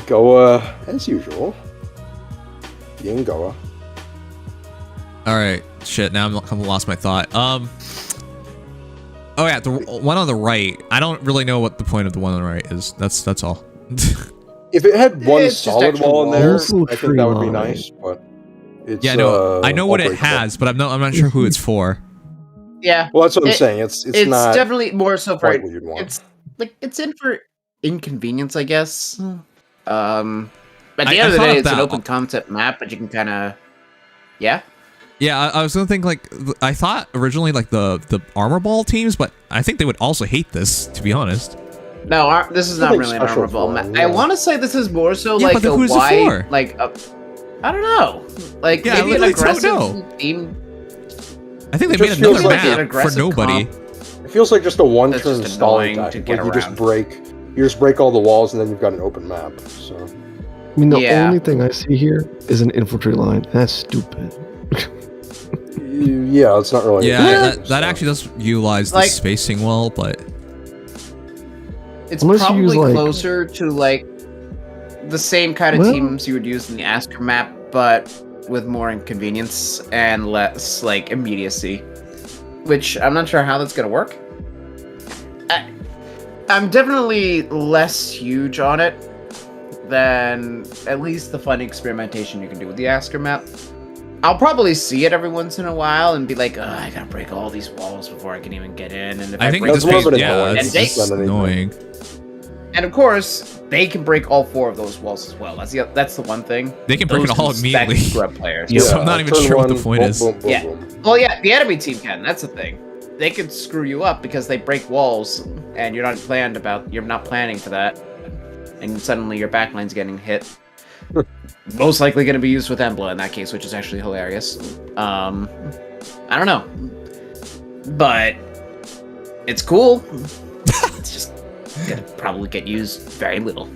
Goa as usual. Yin Goa. All right. Shit. Now I'm lost my thought. Oh yeah, the one on the right. I don't really know what the point of the one on the right is. That's all. If it had one It's just solid actual wall in there, walls. I think that would be Tree line. nice. But it's Yeah, no, I know what it unbreakable. has, but I'm not sure who it's for. Yeah. Well, that's what I'm It- saying. It's It's not definitely more so for quite what you'd want. it's in for inconvenience, I guess. At the I end of the thought day, of it's an that. open concept map, but you can kind of, yeah. Yeah, I was gonna think like I thought originally like the armor ball teams, but I think they would also hate this, to be honest. No, this is not Something really an special armor ball for map. them, I yeah. want to say this is more so Yeah, like but then a who's it wide, for? like a, I don't know, like Yeah, I maybe an literally don't aggressive know. theme. I think It they made just feels another like an map for aggressive nobody. comp. It feels like just a one-turn That's just stalling annoying to tactic. get Like you around. just break all the walls, and then you've got an open map. So I mean, the Yeah. only thing I see here is an infantry line. That's stupid. yeah, it's not really. Yeah, that so. actually does utilize the Like- spacing well, but It's Unless you probably use, like- closer to like the same kind of Well- teams you would use in the Asker map, but with more inconvenience and less like immediacy. Which I'm not sure how that's gonna work. I'm definitely less huge on it than at least the fun experimentation you can do with the Asker map. I'll probably see it every once in a while and be like, I gotta break all these walls before I can even get in. And if I I think break this That's more of makes, an yeah, annoyance. that's just annoying. and of course, they can break all 4 of those walls as well. That's the one thing. They can break it all immediately. Scrub players. Yeah, so I'm not even turn sure what the one, point boom, is. boom, boom, Yeah. boom. Well, yeah, the enemy team can. That's the thing. They can screw you up because they break walls, and you're not planning for that, and suddenly your backline's getting hit. Most likely going to be used with Emblem in that case, which is actually hilarious. I don't know, but it's cool. It's just gonna probably get used very little.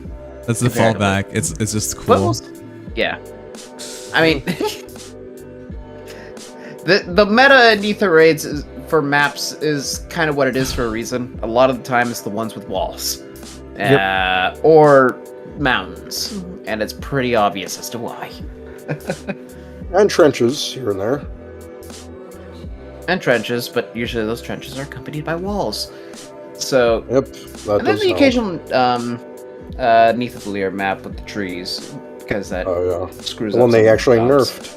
That's the fallback. It's just cool. Yeah, I mean, the meta in Ether raids for maps is kind of what it is for a reason. A lot of the time, it's the ones with walls, or mountains, and it's pretty obvious as to why. And trenches here and there. And trenches, but usually those trenches are accompanied by walls. So, Yep. That and then does the help. occasional Nithafilier map with the trees, because that screws The up. one they some actually dots. nerfed.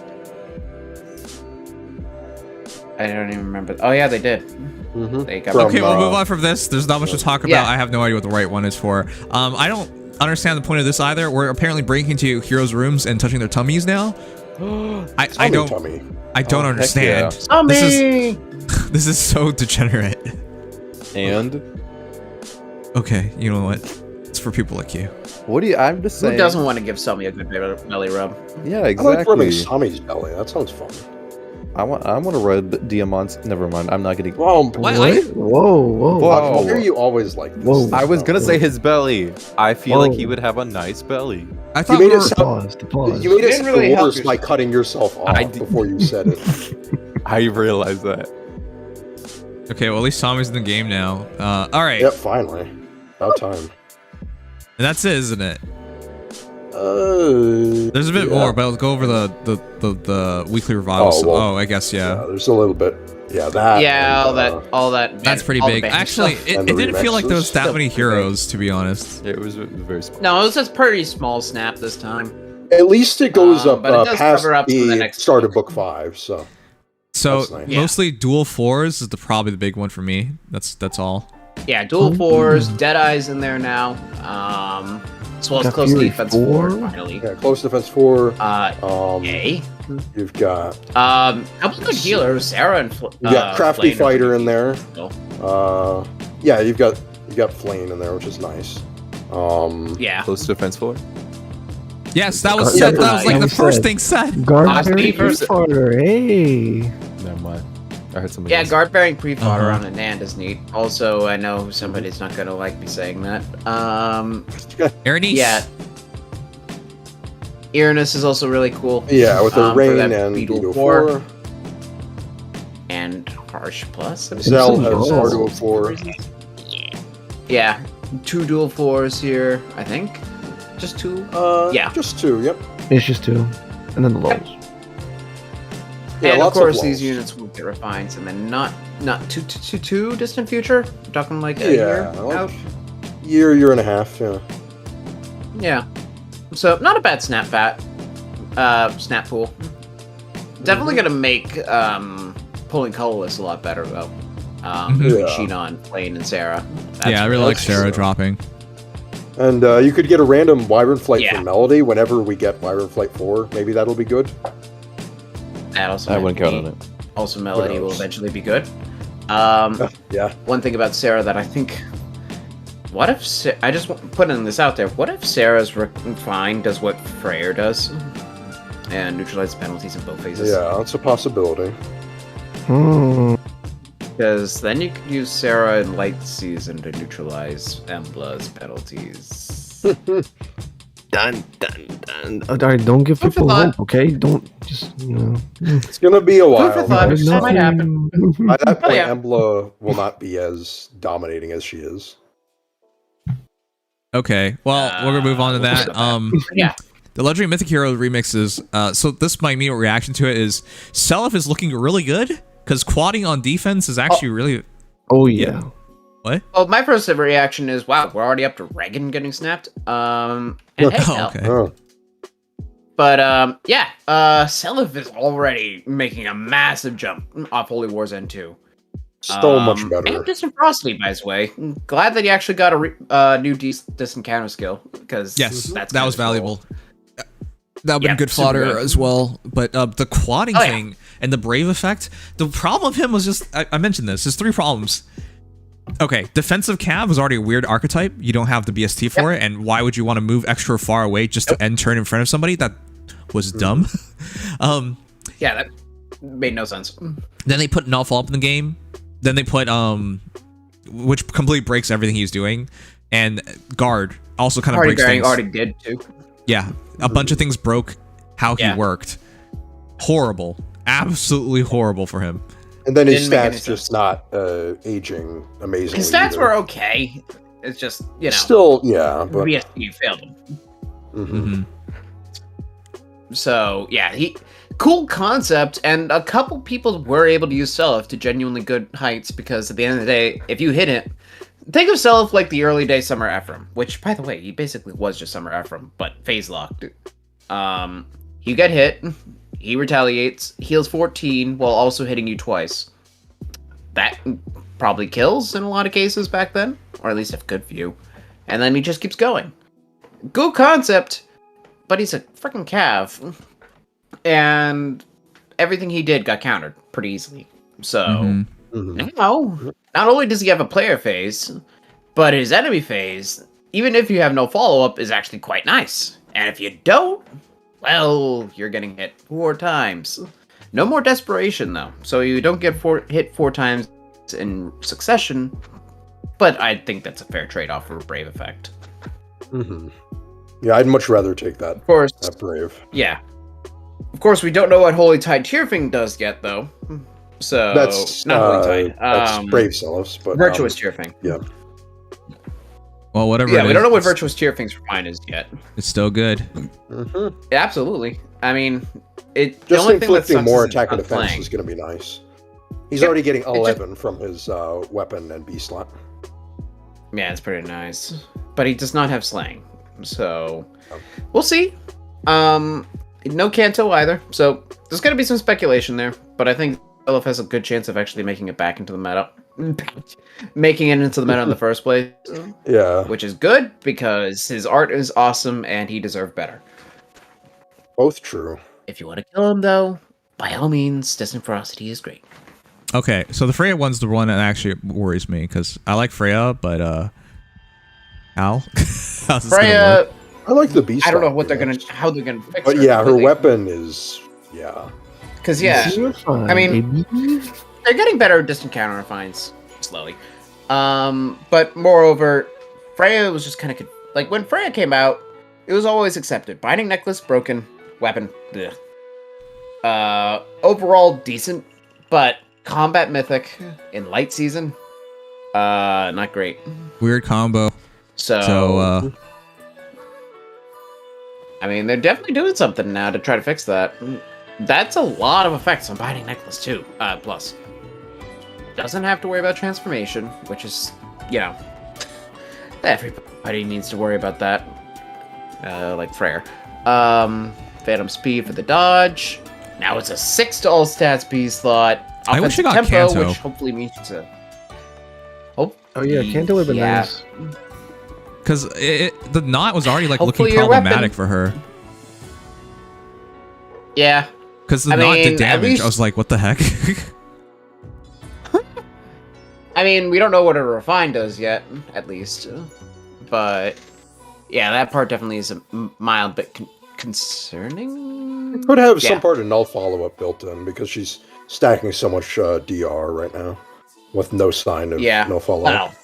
I don't even remember. Oh yeah, they did. Mm-hmm. They got Okay, we'll move on from this. There's not much to talk about. Yeah. I have no idea what the right one is for. I don't understand the point of this either. We're apparently breaking into heroes' rooms and touching their tummies now. I don't. Tummy. I don't understand. Tummy! This is so degenerate. And okay, you know what? It's for people like you. what do you? I'm just saying. Who doesn't want to give Sami a good belly rub? Yeah, I like rubbing exactly. Sami's belly. That sounds fun. I want to rub Diamant's. Never mind. I'm not getting. Whoa, What? Whoa, whoa. Whoa. Why are you always like this? Whoa. I was gonna say his belly. I feel like he Whoa. would have a nice belly. I You thought made we it were. sound. The pause. You made it didn't sound really help worse by yourself. cutting yourself off I did- before you said it. I realized that. Okay, well at least Sami's in the game now. All right, Yep, finally. About time. and that's it, isn't it? There's a bit yeah. more, but let's go over the weekly revival. Oh, stuff. well, I guess Yeah, there's a little bit. Yeah, that. Yeah, and, all that. That's pretty all the big. band Actually, stuff. it And the didn't feel like there was that remixes. many heroes, to be honest. It was very small. No, it was just pretty small snap this time. At least it goes up but it does past cover up to the the next start of book. book 5. So So That's nice. mostly dual 4s is probably the big one for me. That's all. Yeah, dual 4s, Deadeye's in there now. As well as Got close Fury defense 4? 4, finally. yeah, close defense 4. Yay. You've got Couple good healers, Sarah and you got crafty Flame are fighter pretty in there. decent. Yeah, you've got Flame in there, which is nice. Yeah. Close defense for. Yes, that was Yeah, said. That was like that the was first said. thing said. Guard Honestly, Berry first- Fighter, hey. Never mind. I heard something. Yeah, else. guard bearing pre-fodder Uh-huh. on an and is neat. Also, I know somebody's not gonna like me saying that. Ernie. Yeah. Irenaeus is also really cool. Yeah, with the for rain that and Beetle Beetle 4. 4. And Harsh Plus. Zell Oh. has Arduo 4. Yeah. 2 dual 4s here, I think. Just 2? Yeah. Just 2, yep. It's just 2. And then the lows. Yeah, and of lots course, walls. these units will get refined, and then not too distant future. We're talking like a Yeah, year like- out. Year and a half, yeah. Yeah. So not a bad snap snap pool. Definitely gonna make pulling colorless a lot better though. Yeah. Sheet on Plane and Sarah. Yeah, I really like that's- Sarah dropping. And you could get a random Wyvern Flight Yeah. for Melody whenever we get Wyvern Flight 4. Maybe that'll be good. That also I might wouldn't count be- on it. Also, Melody will knows? eventually be good. Yeah. One thing about Sarah that I think. What if I just putting this out there? What if Sarah's refined does what Freyr does, and neutralizes penalties in both phases? Yeah, that's a possibility. Hmm. Because then you could use Sarah in Light Season to neutralize Embla's penalties. Dun, dun, dun. Alright, don't give Food for people thought. hope, okay? Don't just, you know. It's gonna be a while. for thought. but That might happen. By that point, yeah. Embla will not be as dominating as she is. Okay, well, we're gonna move on to that. Yeah. The Legendary Mythic Hero remixes. So this my immediate reaction to it is Seliph is looking really good because quadding on defense is actually really. Oh, yeah. What? Well, my first reaction is, wow, we're already up to Regan getting snapped. And hey, Oh, hell, okay. Oh. But yeah, Seliph is already making a massive jump off Holy Wars N2. So much better. And Distant Ferocity, by the way. Glad that he actually got a new Distant Counter skill, because that was valuable. That would have been good fodder as well. But the quadding thing and the Brave effect, the problem of him was just, I mentioned this, there's 3 problems. Okay, defensive cav was already a weird archetype. You don't have the BST for it, and why would you want to move extra far away just to end turn in front of somebody? That was dumb. Yeah, that made no sense. Then they put null follow up in the game. Then they put which completely breaks everything he's doing, and guard also kind of breaks things. Already did too. Yeah, a bunch of things broke how he worked. Horrible, absolutely horrible for him. And then his stats just not aging amazingly. His stats were okay. It's just, still, yeah, but BST failed him. So yeah, cool concept, and a couple people were able to use Seliph to genuinely good heights, because at the end of the day, if you hit it, think of Seliph like the early day Summer Ephraim, which, by the way, he basically was just Summer Ephraim, but phase locked. You get hit, he retaliates, heals 14 while also hitting you twice. That probably kills in a lot of cases back then, or at least a good few. And then he just keeps going. Good concept, but he's a freaking cav. And everything he did got countered pretty easily. So, not only does he have a player phase, but his enemy phase, even if you have no follow-up, is actually quite nice. And if you don't, well, you're getting hit 4 times. No more desperation, though. So you don't get hit 4 times in succession, but I think that's a fair trade-off for a Brave effect. Yeah, I'd much rather take that. Of course. That Brave. Yeah. Of course, we don't know what Holy Tide Tearfing does yet, though. So that's not Holy Tide. That's Brave Seliphs, but Virtuous Tearfing. Yeah. Well, whatever. Yeah, we don't know what Virtuous Tearfing's refine is yet. It's still good. Yeah, absolutely. I mean, just the only thing that inflicting sucks more is attack and not defense playing. is going to be nice. He's already getting 11 from his weapon and B slot. Yeah, it's pretty nice. But he does not have slaying. So we'll see. No Canto either. So there's going to be some speculation there. But I think Seliph has a good chance of actually making it back into the meta. Making it into the meta in the first place. Yeah. Which is good, because his art is awesome and he deserved better. Both true. If you want to kill him, though, by all means, Distant Ferocity is great. Okay, so the Freya one's the one that actually worries me, because I like Freya, but Al? How's this Freya, I like the beast. I don't know what how they're gonna fix But her. yeah, her weapon is Because I mean, they're getting better at distant counter refines slowly. But moreover, Freya was just kind of like, when Freya came out, it was always accepted. Binding necklace broken, weapon. Ugh. Overall decent, but combat mythic in light season, not great. Weird combo. So I mean, they're definitely doing something now to try to fix that. That's a lot of effects on Binding Necklace too. Plus, doesn't have to worry about transformation, which is, everybody needs to worry about that. Like Freyr. Phantom Speed for the dodge. Now it's a 6 to all stats B slot. I wish I got tempo, Canto. which hopefully means it's a. Oh yeah, Canto would have been nice. Because the knot was already like Hopefully looking your problematic weapon. for her. Yeah. Because the knot did damage. I was like, what the heck? I mean, we don't know what a refine does yet, at least. But yeah, that part definitely is a mild bit concerning. Could have some part of null follow-up built in, because she's stacking so much DR right now with no sign of no follow-up. Well,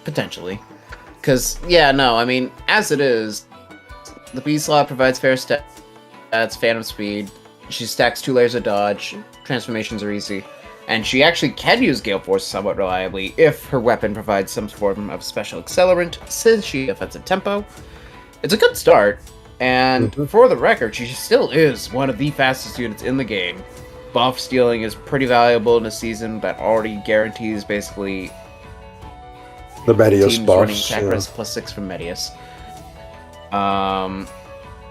potentially. Because, I mean, as it is, the B slot provides fair stats, Phantom Speed, she stacks 2 layers of dodge, transformations are easy, and she actually can use Gale Force somewhat reliably if her weapon provides some form of special accelerant, since she offensive tempo. It's a good start, and for the record, she still is one of the fastest units in the game. Buff stealing is pretty valuable in a season that already guarantees basically the Medius teams buffs, running attack res +6 from Medius.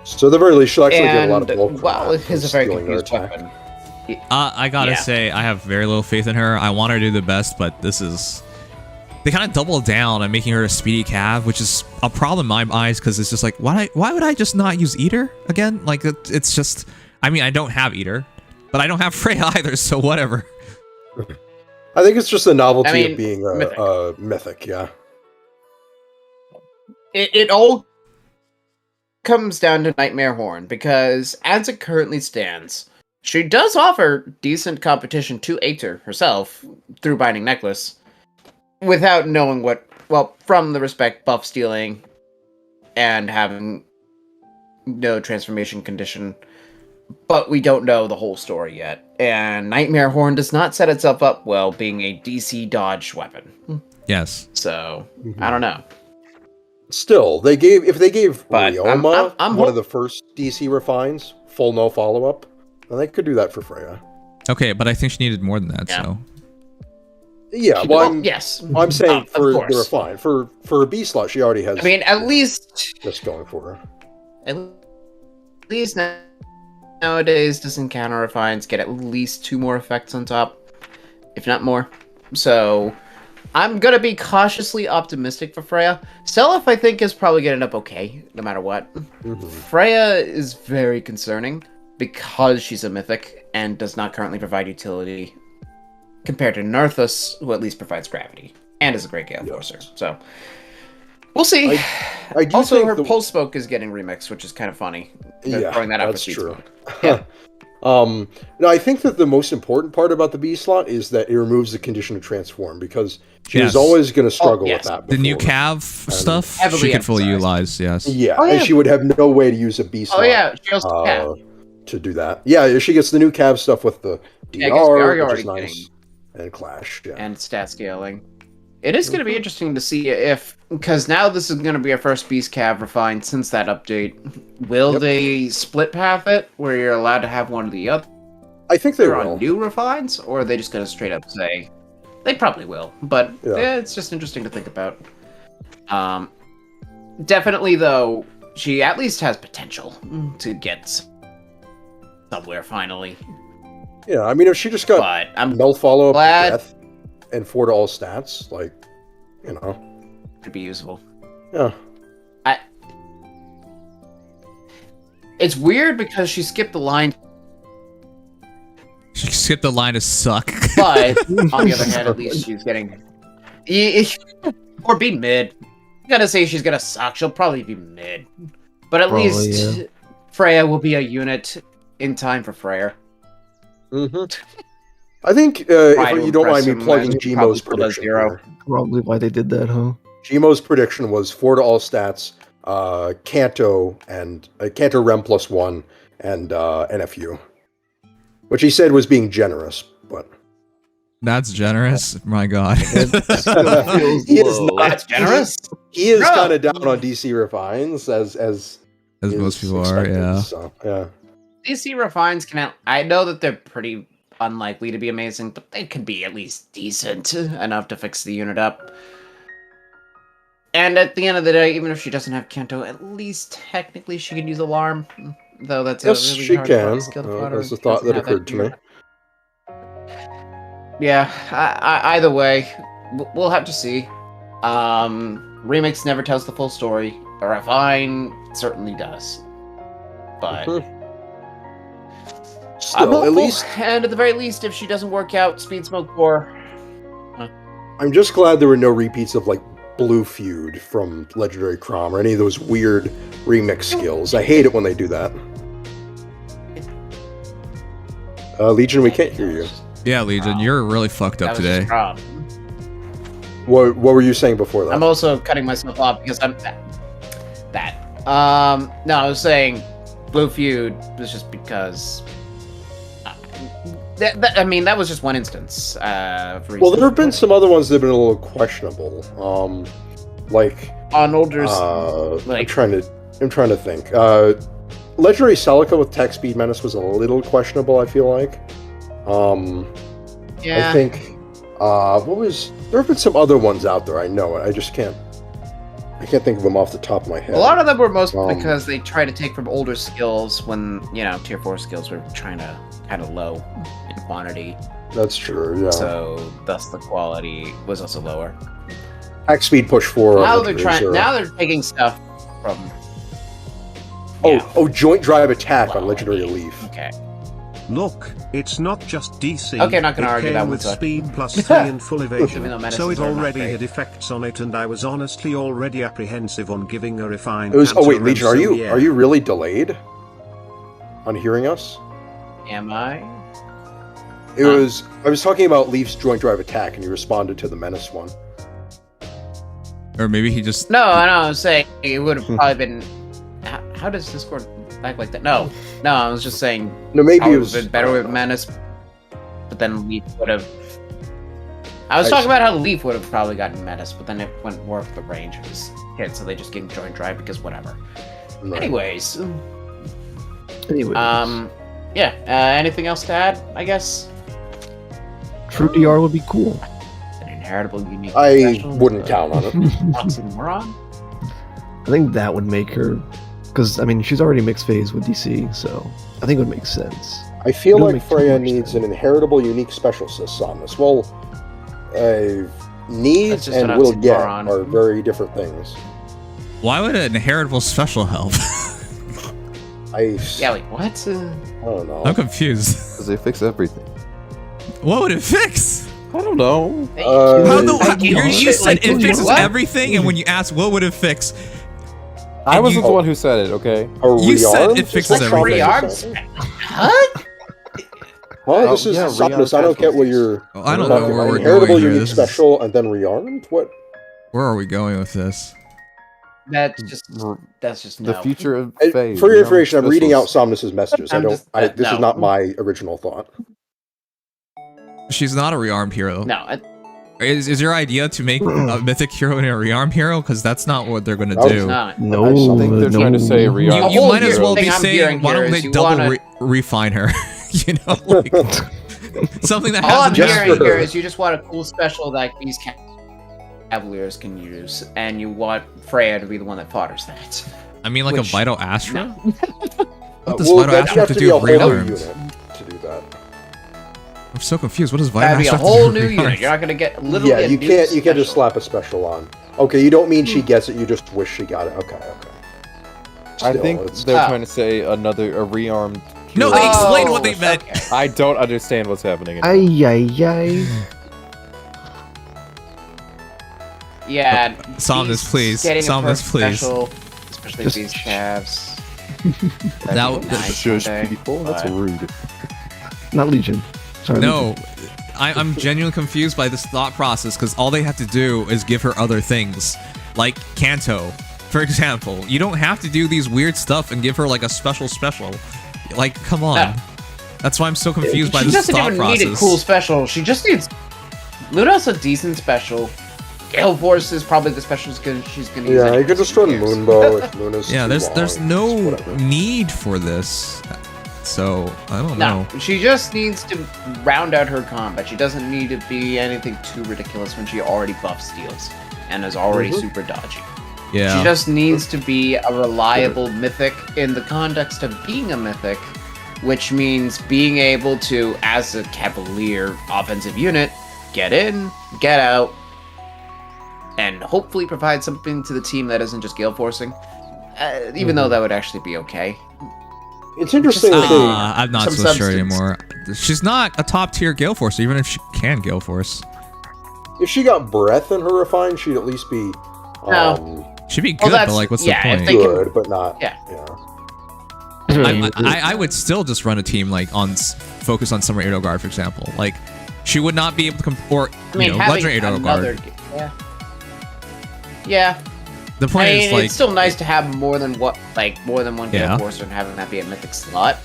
So at the very least, she'll actually get a lot of And, bulk. well, it is a very stealing her confused attack. weapon. I gotta Yeah. say, I have very little faith in her. I want her to do the best, but this is... They kind of double down on making her a speedy cav, which is a problem in my eyes, because it's just like, why would I just not use Eater again? Like, it's just... I mean, I don't have Eater, but I don't have Freya either, so whatever. I think it's just the novelty of being mythic. Mythic, yeah. It all comes down to Nightmare Horn, because as it currently stands, she does offer decent competition to Aether herself through Binding Necklace, without knowing what, well, from the respect buff stealing and having no transformation condition, but we don't know the whole story yet. And Nightmare Horn does not set itself up well being a DC dodge weapon. Yes. So, I don't know. Still, if they gave But Ryoma I'm one of the first DC refines, full no follow-up, then they could do that for Freya. Okay, but I think she needed more than that, so... Yeah, well, yes. I'm saying Of for course. the refine. For a B slot, she already has... I mean, at least... this going for her. At least nowadays, does encounter refines get at least 2 more effects on top, if not more. So, I'm gonna be cautiously optimistic for Freya. Seliph, I think, is probably gonna end up okay, no matter what. Freya is very concerning, because she's a mythic, and does not currently provide utility, compared to Narthus, who at least provides gravity, and is a great Gale Forcer. So, we'll see. I do Also, think her the- pulse smoke is getting remixed, which is kind of funny. They're Yeah, throwing that out for that's Speed true. Smoke. Yeah. No, I think that the most important part about the B slot is that it removes the condition to transform, because she Yes. was always going to struggle yes. with that The new before. cav stuff, Heavily she could fully emphasized. utilize, yes. Yeah, Oh, yeah. and she would have no way to use a B slot. Oh yeah, she also to do that. Yeah, she gets the new cav stuff with the Yeah, I guess we DR, are which already is nice, and Clash. Yeah. and stat scaling. It is going to be interesting to see if, because now this is going to be our first Beast Cav refined since that update. Will they split path it, where you're allowed to have one or the other I think they will. on new refines, or are they just going to straight up say they probably will? But yeah, it's just interesting to think about. Definitely, though, she at least has potential to get somewhere finally. Yeah, I mean, if she just got But I'm null follow up, glad- death, and 4 to all stats, like, you know, could be useful. yeah. It's weird because she skipped the line, She skipped the line to suck. but on the other hand, at least she's getting or be mid. I'm gonna say she's gonna suck. She'll probably be mid, but at Probably, least yeah. Freya will be a unit in time for Freyr. I think, Try to if you don't mind me impress him, plugging as Gmo's probably does prediction zero. here. Probably why they did that, huh? Gmo's prediction was 4 to all stats, Kanto, and Kanto Rem plus 1, and NFU. Which he said was being generous, but... That's generous. My God. he is not That's generous. He is No. kind of down on DC refines, as As is most people are, expected, yeah. So, yeah. DC refines can. I know that they're pretty unlikely to be amazing, but they could be at least decent enough to fix the unit up. And at the end of the day, even if she doesn't have Kanto, at least technically she can use Alarm. Though that's Yes, a really she hard can. skill to put her. That's the thought that Doesn't have occurred to me. Yeah, either way, we'll have to see. Remix never tells the full story. A Refine certainly does. But I'm Still, hopeful, at least and at the very least, if she doesn't work out, Speed Smoke 4. I'm just glad there were no repeats of like Blue Feud from Legendary Crom or any of those weird remix skills. I hate it when they do that. Legion, we can't hear you. Yeah, Legion, you're really fucked up That was just today. Crom. What were you saying before that? I'm also cutting myself off because I'm that. No, I was saying Blue Feud was just because. I mean, that was just one instance. Well, there have been some other ones that have been a little questionable. Like on older. I'm trying to think. Legendary Celica with Tech Speed Menace was a little questionable, I feel like. Yeah. I think there have been some other ones out there, I know it. I just can't I can't think of them off the top of my head. A lot of them were mostly Um, because they try to take from older skills when, tier 4 skills were trying to kind of low in quantity. That's true, yeah. So, thus the quality was also lower. Attack speed push 4. Now on they're Langrisser. now they're taking stuff from... Oh, joint drive attack on Well, Legendary Leaf. Okay. Look, it's not just DC. Okay, not gonna it argue came that with one, so- speed plus 3 and full evasion, Even though so it medicines are not already great. had effects on it, and I was honestly already apprehensive on giving a refined. It was. Oh wait, answer, Legion, and are so, you yeah. are you really delayed on hearing us? Am I? It was. I was talking about Leaf's joint drive attack, and you responded to the menace one. Or maybe he just. No, I was saying it would have probably been... How does Discord act like that? No, I was just saying... No, maybe probably it was been better with Menace, but then Leaf would have... I was talking about how Leaf would have probably gotten Menace, but then it went more of the range of his hit, so they just gave him Joint Drive because whatever. Right. Anyways. Anyway, Yeah, anything else to add, I guess? True DR would be cool. An inheritable unique I special, wouldn't count on it. Oxymoron? I think that would make her, because I mean she's already mixed phase with DC, so I think it would make sense. I feel It would like make too Freya much needs sense. an inheritable unique special system on this. Well, needs just and an will get oxymoron. are very different things. Why would an inheritable special help? Yeah, wait, what? I don't know. I'm confused. Because they fix everything. What would it fix? I don't know. You said it fixes what? everything, and when you ask what would it fix, I and wasn't you- the one who said it, okay? You said it fixes everything. What? Well, this is yeah, Softness. rearmed I don't get what you're. Oh, I don't talking know where about. we're Inheritable going here. unique This is- special and then rearmed. What? Where are we going with this? That's just The no. future of For Faye. your rearmed information, I'm reading out specials. Somnus's messages. I I'm don't. just- This no. is not my original thought. She's not a rearmed hero. No, Is your idea to make a mythic hero and a rearmed hero? Because that's not what they're gonna No, it's do. not. No, I think they're trying to say You, rearmed. you whole might as well thing be I'm saying, hearing why here don't is they you double wanna- refine her? You know, like something that All I'm hasn't hearing just for here her. is you just want a cool special that these Cavaliers can use, and you want Freya to be the one that fodders that. I mean, like a Which- Vital Astra? No. What does Well, Vital that'd Astra have to be do a with whole new rearmed? unit to do that. I'm so confused. What does Vital That'd be a Astra have to whole do new with unit. rearmed? You're not gonna get literally Yeah, a you new can't. You can't just special. slap a special on. Okay, you don't mean she gets it. You just wish she got it. Okay. I Still, think it's- they're Oh. trying to say a rearmed. No, hero. they explained what they meant. Okay. I don't understand what's happening. Ay ay ay. Yeah. Somnus, these please. getting a Somnus, perk please. Special, especially Just- these calves. That- That's shush people. That's rude. Not Legion. Sorry. No, I'm genuinely confused by this thought process because all they have to do is give her other things, like Kanto, for example. You don't have to do these weird stuff and give her like a special. Like, come on. No. That's why I'm so confused by She this doesn't thought even process. need a cool special. She just needs. Luna's a decent special. Gale Force is probably the special she's gonna use. Yeah, you anyways. could just run Moonbow if Luna's Yeah, too there's long. no Whatever. need for this. So I don't know. No, she just needs to round out her combat. She doesn't need to be anything too ridiculous when she already buffs steals and is already super dodgy. Yeah. She just needs to be a reliable mythic in the context of being a mythic, which means being able to, as a Cavalier offensive unit, get in, get out, and hopefully provide something to the team that isn't just gale forcing. Even though that would actually be okay. It's interesting that I'm not some so sure substance. anymore. She's not a top tier Gale Force, even if she can Gale Force. if she got breath in her refine, she'd at least be She'd be Well, good, but that's- like, what's yeah, the if point? they can- good, but not. Yeah. I would still just run a team like focus on Summer Edelgard, for example. Like, she would not be able to or I mean, you know, having Legendary another... Edelgard. Yeah. The point I mean, is like it's still nice to have more than one Yeah. Gale Forcer and having that be a mythic slot.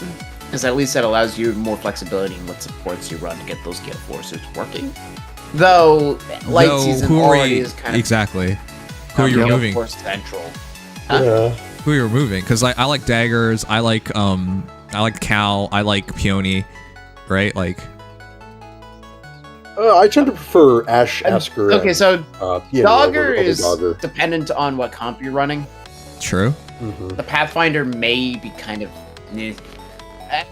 Because at least that allows you more flexibility in what supports you run to get those Gale Forcers working. Though, Light Though, Season who are already you, is kind of exactly who are you Gale removing? Force central. Yeah. Who are you removing? Because I like daggers. I like Cal. I like Peony. Right? Like, I tend to prefer Ash, Asker. Okay, so Peony Dogger over is Dogger. dependent on what comp you're running. True. The Pathfinder may be kind of.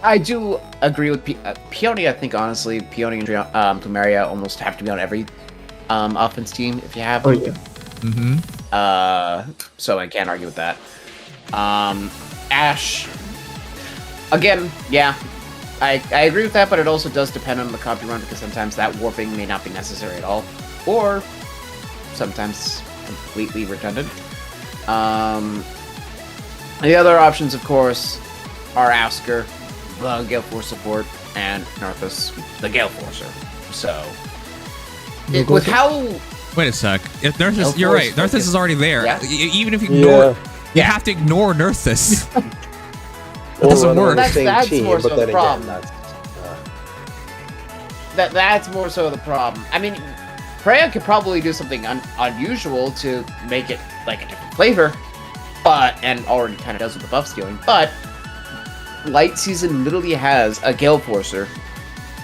I do agree with Peony. I think honestly, Peony and Plumeria almost have to be on every offense team if you have them. So I can't argue with that. Ash. Again, yeah, I agree with that, but it also does depend on the comp you run because sometimes that warping may not be necessary at all, or sometimes completely redundant. The other options, of course, are Asker, the Gale Force support, and Narthus, the Gale Forcer. So, with how... Wait a sec. If Narthus, you're right. Narthus is already there. Yeah. Even if you ignore, you have to ignore Narthus. It doesn't work. That's more so the problem. That's more so the problem. I mean, Freya could probably do something unusual to make it like a different flavor, and already kind of does with the buff scaling. But Light Season literally has a Gale Forcer,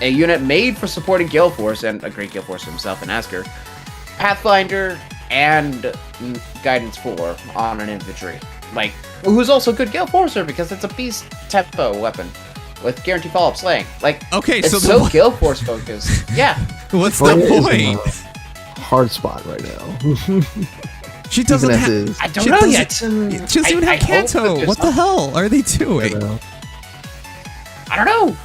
a unit made for supporting Gale Force, and a great Gale Forcer himself in Asker, Pathfinder, and Guidance 4 on an infantry. Like, who's also good Gale Forcer because it's a beast tempo weapon with guaranteed follow-up slaying. Like, okay, it's so Gale Force focused. Yeah. What's the point? Hard spot right now. She doesn't have. I don't know yet. She doesn't even have Kanto. What the hell are they doing? I don't know.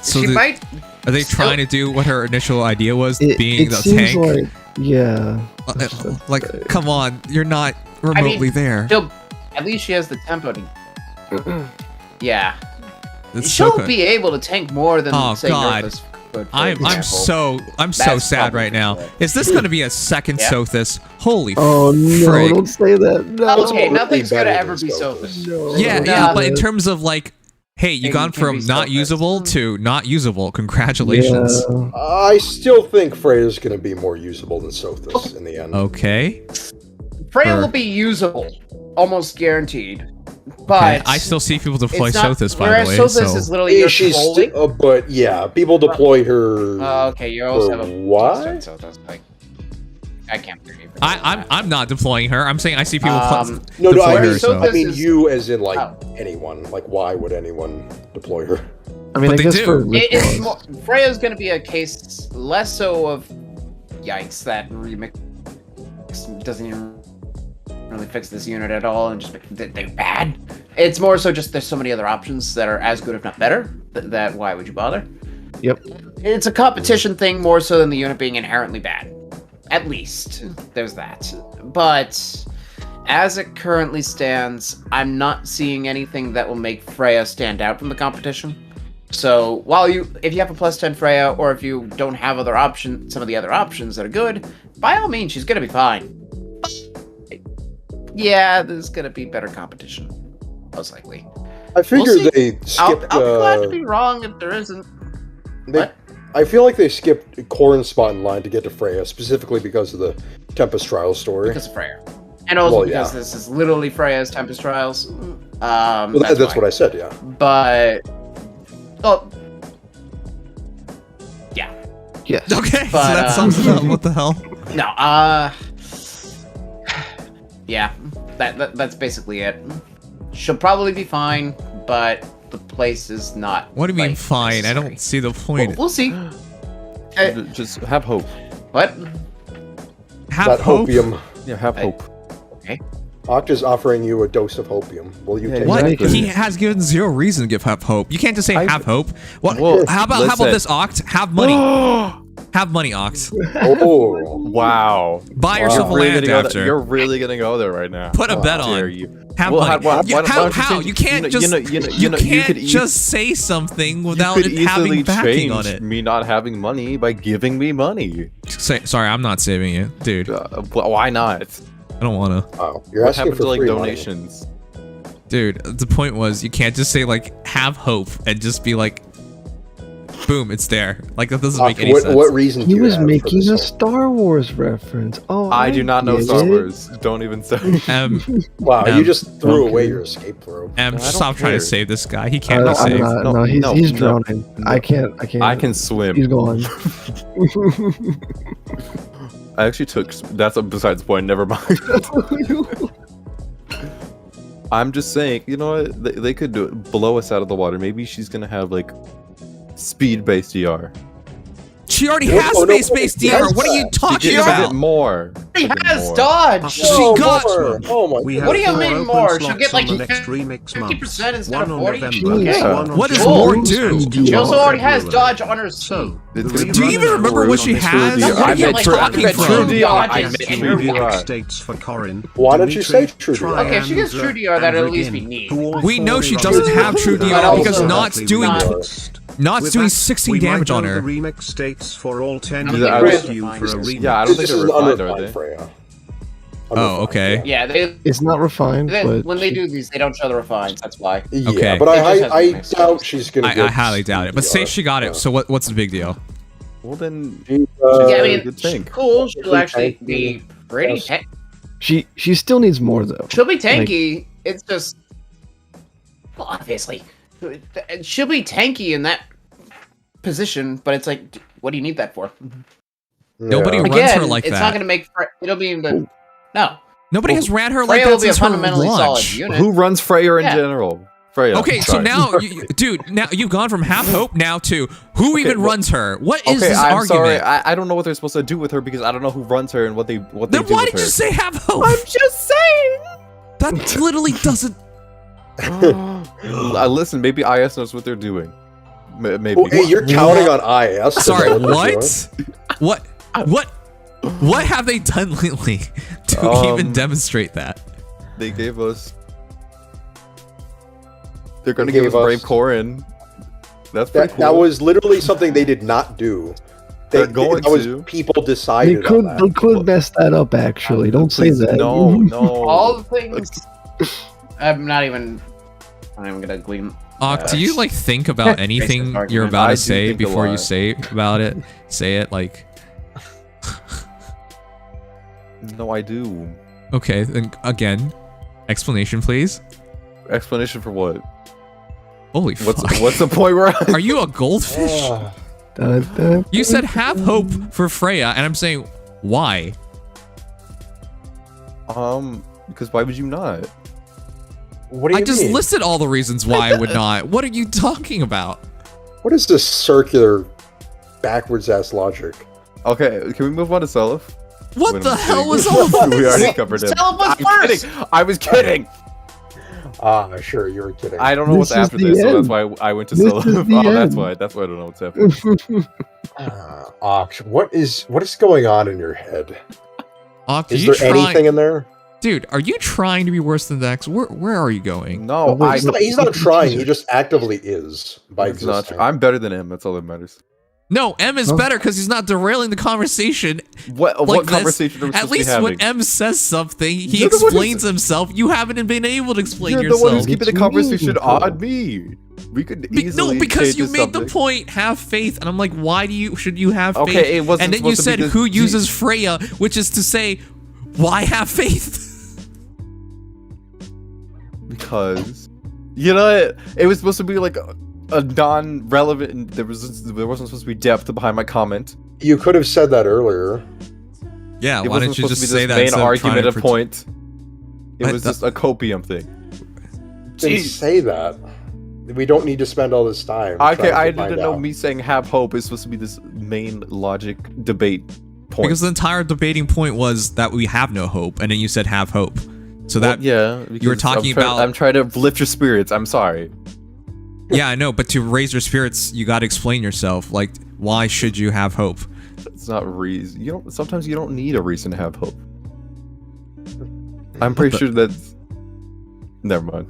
So she might. Are they trying to do what her initial idea was, being it the seems tank? like, yeah. Like, come on, you're not remotely there. At least she has the tempo to. Yeah. She'll be able to tank more than say God. Nerthus could. I'm so sad right now. Is this going to be a second Sothis? Holy no! frig. Don't say that. No. Okay, nothing's gonna ever be Sothis. No. Yeah, but in terms of like, hey, you gone from not usable to not usable. Congratulations. Yeah. I still think Freya's going to be more usable than Sothis in the end. Okay. Freya will be usable, almost guaranteed. But I still see people deploy it's not- Sothis, by whereas the way. Sothis So is literally your She's trolling. but yeah, people deploy her. Okay, you also have a what? Sothis. Like, I can't believe it. I'm not deploying her. I'm saying I see people No, deploy I her. mean, So. I mean you as in like anyone. Like, why would anyone deploy her? I mean, But I they guess do. for It's more, Freya's going to be a case less so of yikes that remix doesn't even really fix this unit at all and just they're bad. It's more so just there's so many other options that are as good if not better that why would you bother? Yep. It's a competition thing more so than the unit being inherently bad. At least there's that. But as it currently stands, I'm not seeing anything that will make Freya stand out from the competition. So while if you have a +10 Freya, or if you don't have other options, some of the other options that are good, by all means, she's gonna be fine. But, yeah, there's gonna be better competition, most likely. I figure We'll see. they skipped. I'll be glad to be wrong if there isn't. What? I feel like they skipped Corrin's spot in line to get to Freya, specifically because of the Tempest Trials story. Because of Freya. And also because this is literally Freya's Tempest Trials. That's what I said, yeah. But... Oh. Yeah. Yes. Okay, so But, that sums it up. What the hell? No, yeah, that's basically it. She'll probably be fine, but the place is not. What do you mean like, fine? I necessary. don't see the point. We'll see. Just have hope. What? Have That hope. hopium. Yeah, have hope. Okay. Oct is offering you a dose of hopium. Will you take What? that? He has given zero reason to give have hope. You can't just say have hope. What? Well, how about listen. this, Oct? Have money. Have money, Oct. Oh. Wow. Buy yourself a land after. You're really gonna go there right now. Put a bet How dare on. you. Have Well, money. How? You can't just. You can't just say something without you could it having easily backing on change it. me not having money by giving me money. Sorry, I'm not saving you, dude. Why not? I don't wanna. Oh, you're What asking happened for to like free donations? Dude, the point was you can't just say like have hope and just be like boom, it's there. Like that doesn't make Ak, any sense. what reason? He do you was have for making this a one? Star Wars reference. Oh, I do not know get Star it. Wars. Don't even say. Wow, Um, you just threw okay. away your escape throw. Em, I stop don't trying to care. save this guy. He can't I'm be saved. not. No, No, he's no, he's no, drowning. no. I can't. I can swim. He's gone. I actually took. That's besides the point. Never mind. I'm just saying. You know what? They could do it. Blow us out of the water. Maybe she's gonna have like speed-based DR. She already Oh, has oh, no, space-based yes, DR. What are you that. talking She gets a about? bit more. She A bit has more. dodge. She got- Oh my We god. have What do you 4 mean open more? She'll slots get, like, on the next remix 50% month. instead One of on 40? November, Yeah. one on What does December, more Cool. do? two She on also already has February. dodge on her So, It's the gonna- Do you even rerun remember of what she True has? DR. What are you meant talking True from? DR. I Dodges meant in True her True DR. states for Corin. Why don't you say Dimitri, True DR? Okay, if she gets True DR, that'll at least be neat. We know she doesn't have True DR because Not's doing Not's doing 16 damage on her. The remix states for all 10 Yeah, years I was- due for a remix. Yeah, I don't think This they're is refined, are unrefined they? Freya. Oh, okay. Yeah, they It's not refined, but when they do these, they don't show the refines. That's why. Yeah, Okay. but It just has I mixed doubt up. she's gonna I get highly doubt it. But say DR. she got it. So what's the big deal? Well then, She's, Yeah, I mean, good she's thing. cool. She'll actually tanky. be pretty. Yes. she still needs more though. She'll be tanky. It's just, well, obviously, she'll be tanky in that position. But it's like, what do you need that for? Nobody Yeah. runs Again, her like it's that. not going to make. It'll be in the no. Nobody has ran her like Freya that will be a since her fundamentally solid launch. unit. Who runs Freyr in Yeah. general? Freya. Okay, so sorry. now, dude, now you've gone from half hope now to who Okay, even well- runs her? What is Okay, this I'm argument? sorry. I don't know what they're supposed to do with her because I don't know who runs her and what they Then do why with did you her. say half hope? I'm just saying. That literally doesn't. Listen, maybe IS knows what they're doing. Maybe. Oh, hey, you're counting on IS. to Sorry, know they're what? doing? What have they done lately to even demonstrate that? They gave us. They're gonna They give us gave Brave us- Corin. That's pretty That cool. was literally something they did not do. They're going that was to. people They decided could on they that. could mess that up actually. Don't say Please, that. No, no. All the things. I'm not even gonna glean. Do you like think about anything argument. you're about I to do say think a before you lot. say about it? Say it like. No, I do. Okay, then again, explanation, please. Explanation for what? Holy What's fuck! what's the point we're at? Are you a goldfish? Ah, Dun, dun, You said have hope for Freya, and I'm saying why? Because why would you not? what do you I just mean? listed all the reasons why I would not. What are you talking about? What is this circular, backwards ass logic? Okay, can we move on to Seliph? What Wait, the I'm hell kidding. was all We this? already covered it. Seliph was I'm first! kidding. I was kidding. Sure, you were kidding. I don't know what's This is after the this, so that's end. why I went to This is Seliph. the Oh, that's end. why. That's why I don't know what's happening. Ox, what is going on in your head? Ak, Is you there anything in there? Dude, are you trying to be worse than Dex? Where are you going? No, wait, He's not trying. He just actively is by It's not existing. true. I'm better than him. That's all that matters. No, M is Huh? better because he's not derailing the conversation. What Like this. conversation are we At supposed to be least having? when M says something, he You're the one explains himself. You haven't been able to explain You're yourself. the one who's keeping the It's conversation meaningful. on me. We could easily No, because change you the made the subject. point, have faith, and I'm like, why should you have faith? Okay, it wasn't and then you supposed to be said this who deep. uses Freya, which is to say, why have faith? Because you know it was supposed to be like a non-relevant. There wasn't supposed to be depth behind my comment. You could have said that earlier. Yeah, It why wasn't don't you supposed just to be say this that main instead of argument trying of to point. It But was the- just a copium thing. Didn't say that. We don't need to spend all this time. Okay, trying to I find didn't know out. me saying have hope is supposed to be this main logic debate point. Because the entire debating point was that we have no hope, and then you said have hope. So that yeah, you were because talking I'm about. I'm trying to lift your spirits. I'm sorry. Yeah, I know, but to raise your spirits, you got to explain yourself. Like, why should you have hope? It's not reason. You don't. Sometimes you don't need a reason to have hope. I'm pretty sure that's. Never mind.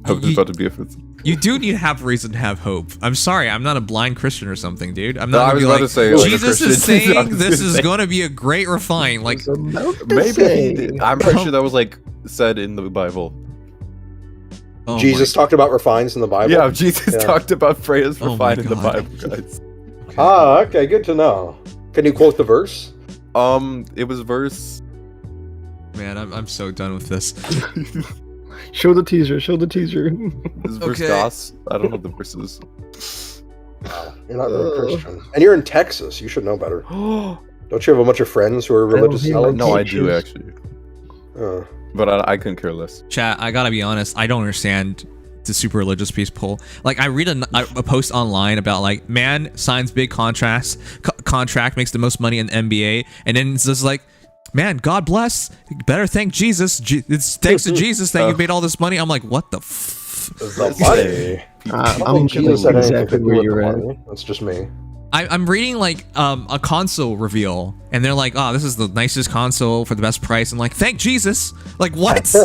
Hope is You- about to be offensive. You do need to have reason to have hope. I'm sorry, I'm not a blind Christian or something, dude. I'm No, not I gonna was be about like, to say, like, a Jesus is Christian. I saying was this gonna is say. going to be a great refine. Like, I was about to Maybe say. he did. I'm pretty sure that was like said in the Bible. Oh Jesus talked about refines in the Bible. Yeah, Jesus talked about prayers for Oh my fine in the God. Bible, guys. Ah, okay, good to know. Can you quote the verse? It was verse. Man, I'm so done with this. Show the teaser. Show the teaser. It was verse Okay. dos. I don't know the verses. Wow, you're not very Christian. And you're in Texas. You should know better. Don't you have a bunch of friends who are religious hear zealots? No, I do actually, Uh, but I couldn't care less. Chat, I gotta be honest, I don't understand the super religious people. Like, I read a post online about, like, man signs big contract, makes the most money in the NBA, and then it's just like, man, God bless, you better thank Jesus. It's thanks to Jesus that you made all this money. I'm like, what the the money. I'm Jesus had anything to exactly do where with you're the at. money. That's just me. I'm reading, like, a console reveal, and they're like, oh, this is the nicest console for the best price. I'm like, thank Jesus. Like, what?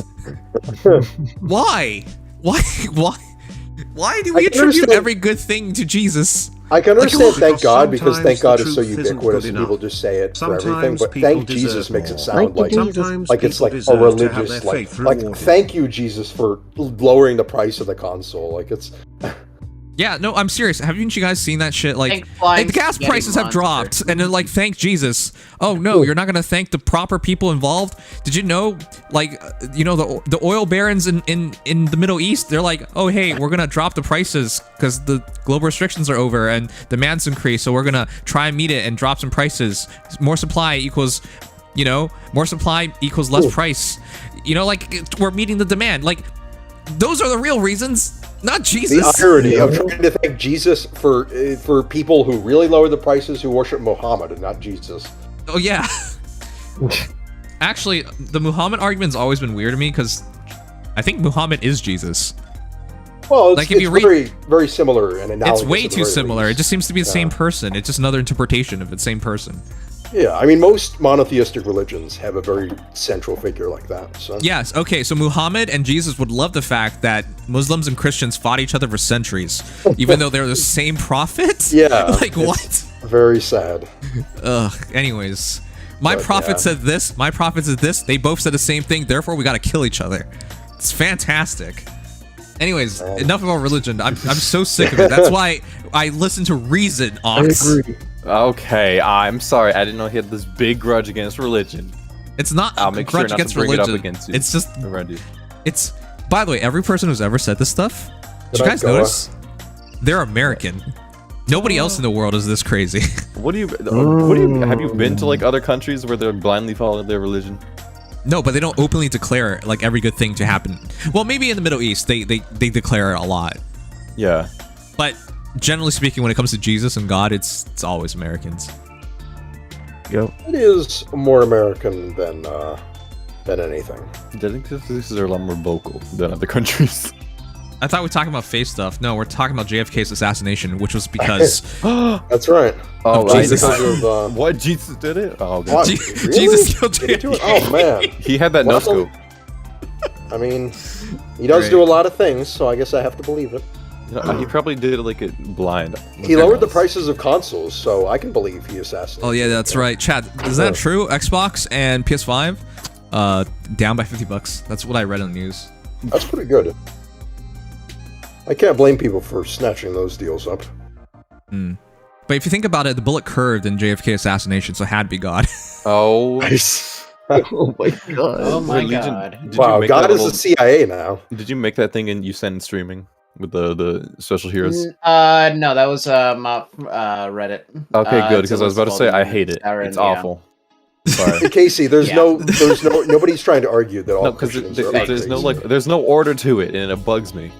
Why? Why do we I can attribute understand- every good thing to Jesus? I can understand Because thank God because thank sometimes God the is so truth isn't ubiquitous good and people enough. just say it for everything. Sometimes But people thank deserve Jesus makes it more. sound like Sometimes it's people like a deserve to have religious their like faith like rewarded. thank you Jesus for lowering the price of the console. Like it's Yeah, no, I'm serious. Haven't you guys seen that shit? Like Thank flying the gas spaghetti prices have monster. dropped, and they're like, thank Jesus. Oh no, you're not gonna thank the proper people involved. Did you know, like, you know, the oil barons in the Middle East? They're like, oh hey, we're gonna drop the prices because the global restrictions are over and demand's increased, so we're gonna try and meet it and drop some prices. More supply equals, you know, more supply equals less price. You know, like, we're meeting the demand. Like, those are the real reasons. Not Jesus. the irony of trying to thank Jesus for people who really lower the prices who worship Muhammad and not Jesus. Oh yeah. Actually, the Muhammad argument's always been weird to me because I think Muhammad is Jesus. Well, it's, Like, if you read- very very similar and analogous. It's way at the too very similar. It least. just seems to be the Yeah. same person. It's just another interpretation of the same person. Yeah, I mean most monotheistic religions have a very central figure like that. So Yes, okay, so Muhammad and Jesus would love the fact that Muslims and Christians fought each other for centuries, even though they're the same prophet? Yeah, Like, what? very sad. Ugh, anyways. My But, prophet yeah. said this, my prophet said this, they both said the same thing, therefore we gotta kill each other. It's fantastic. Anyways, enough about religion. I'm so sick of it. That's why I listen to Reason, I Ox. agree. Okay, I'm sorry. I didn't know he had this big grudge against religion. It's not I'll a make sure grudge not to against bring it up religion. against you. It's just, Already. it's, by the way, every person who's ever said this stuff, did you Did I guys go notice? They're American. Nobody else in the world is this crazy. What do you have you been to like other countries where they're blindly following their religion? No, but they don't openly declare like every good thing to happen. Well, maybe in the Middle East they declare it a lot. Yeah. But generally speaking, when it comes to Jesus and God, it's always Americans. Yep. It is more American than anything. I think this is a lot more vocal than other countries. I thought we were talking about face stuff. No, we're talking about JFK's assassination, which was because That's right. Oh, Of Jesus. Because of, What? Jesus did it? Oh, God. what? Je- Really? Jesus killed Did he do it? JFK. Oh man. He had that no Well, scope. I mean, he does Right. do a lot of things, so I guess I have to believe it. You know, he probably did it like it blind. He lowered the prices of consoles, so I can believe he assassinated. Oh yeah, that's right. Chad, is that true? Xbox and PS5 down by $50. That's what I read on the news. That's pretty good. I can't blame people for snatching those deals up. But if you think about it, the bullet curved in JFK assassination, so it had to be God. Oh. Oh my god. Oh my Legion, god. did you Wow, make God that is little- the CIA now. Did you make that thing and you send streaming with the special heroes? No, that was Reddit. Okay, good, it's because I was about to called say I the hate it. Siren, It's yeah. awful. Sorry. Hey, Casey, there's Yeah. nobody's trying to argue that all No, because Christians are there's no crazy. like, there's no order to it, and it bugs me.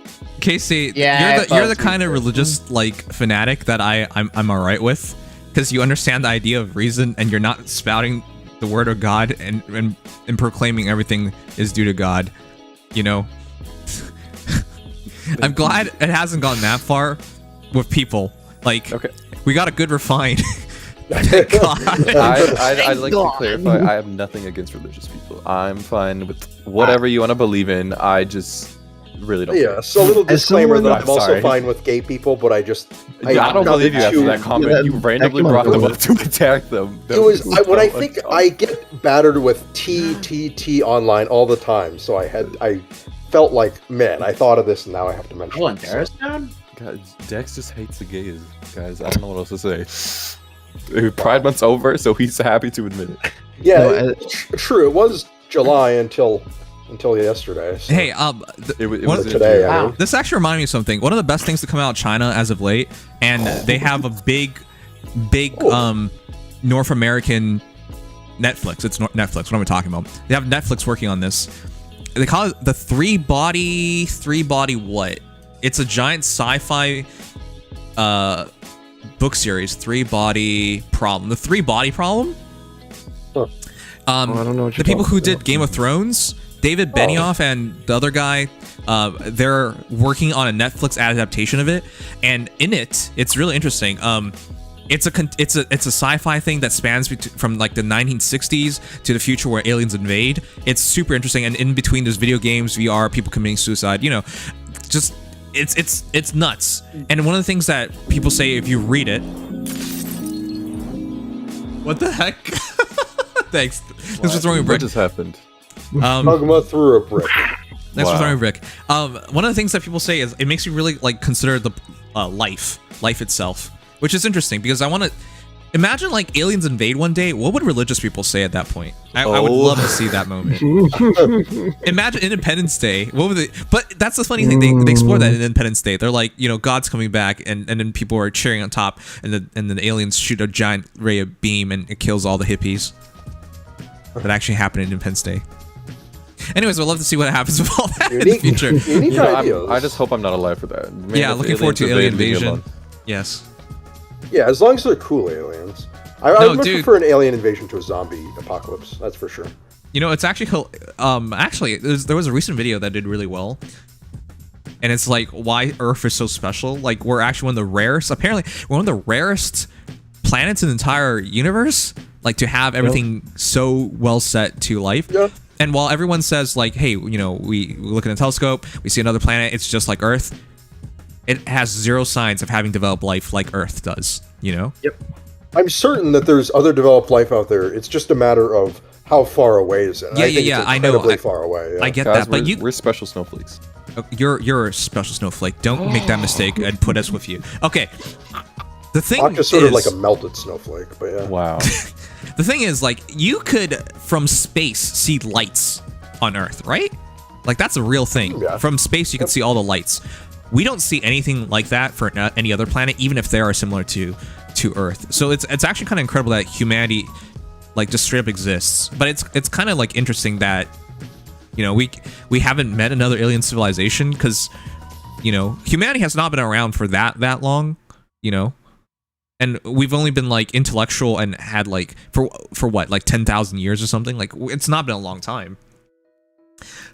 Casey, Yeah, you're the it kind of bugs me. religious like fanatic that I'm alright with, because you understand the idea of reason and you're not spouting the word of God and proclaiming everything is due to God. You know, I'm glad it hasn't gone that far with people. Like, Okay. we got a good refine. Thank God. I'd like to clarify, I have nothing against religious people. I'm fine with whatever you want to believe in. I just really don't Yeah, care. so a little As disclaimer someone- that I'm also Sorry. fine with gay people, but I don't I don't believe you after too- that comment. Yeah, You randomly back brought them them up. up to attack them. That It was so when I think uncomfortable. I get battered with TTT online all the time, so I felt like, man, I thought of this and now I have to mention Oh, it. and Dara's down? God, Dex just hates the gays, guys. I don't know what else to say. Pride Month's over, so he's happy to admit it. Yeah, No, true. It was July until yesterday. So. Hey, It was was today. I Wow. mean. this actually reminded me of something. One of the best things to come out of China as of late, and they have a big North American Netflix. It's Netflix. What am I talking about? They have Netflix working on this. They call it the three body what? It's a giant sci-fi book series. Three body problem. The three body problem. Huh. I don't know what The you're people who talking did Game of Thrones, David Benioff and the other guy, they're working on a Netflix adaptation of it, and in it, it's really interesting. It's a sci-fi thing that spans from like the 1960s to the future where aliens invade. It's super interesting, and in between there's video games, VR, people committing suicide. You know, just it's nuts. And one of the things that people say if you read it, what the heck? Thanks. Thanks for throwing a brick. What just happened? Magma threw a brick. Thanks for throwing a brick. One of the things that people say is it makes you really like consider the life itself, which is interesting because I want to imagine like aliens invade one day. What would religious people say at that point? I would love to see that moment. Imagine Independence Day. What would they? But that's the funny thing. They explore that in Independence Day. They're like, you know, God's coming back, and then people are cheering on top, and then the aliens shoot a giant ray of beam, and it kills all the hippies. That actually happened in Independence Day. Anyways, I'd love to see what happens with all that in the future. Unique ideas. I just hope I'm not alive for that. Man, Yeah, if looking forward to aliens alien invade, leave me invasion. alone. Yes. Yeah, as long as they're cool aliens. I would much prefer an alien invasion to a zombie apocalypse. That's for sure. You know, it's actually there was a recent video that did really well, and it's like why Earth is so special. Like we're actually one of the rarest. Apparently, we're one of the rarest planets in the entire universe. Like to have everything so well set to life. Yeah. And while everyone says like, hey, you know, we look in a telescope, we see another planet, it's just like Earth. It has zero signs of having developed life like Earth does. You know. Yep. I'm certain that there's other developed life out there. It's just a matter of how far away is it. Yeah, I know. Incredibly far away. Yeah. I get Guys, that, but we're special snowflakes. You're a special snowflake. Don't make that mistake and put us with you. Okay. The thing I'm just sort of like a melted snowflake, but yeah. Wow. The thing is, like, you could from space see lights on Earth, right? Like that's a real thing. Yeah. From space, you can see all the lights. We don't see anything like that for any other planet, even if they are similar to Earth. So it's actually kind of incredible that humanity, like, just straight up exists. But it's kind of like interesting that, you know, we haven't met another alien civilization because, you know, humanity has not been around for that long, you know. And we've only been like intellectual and had like for what, like 10,000 years or something. Like it's not been a long time.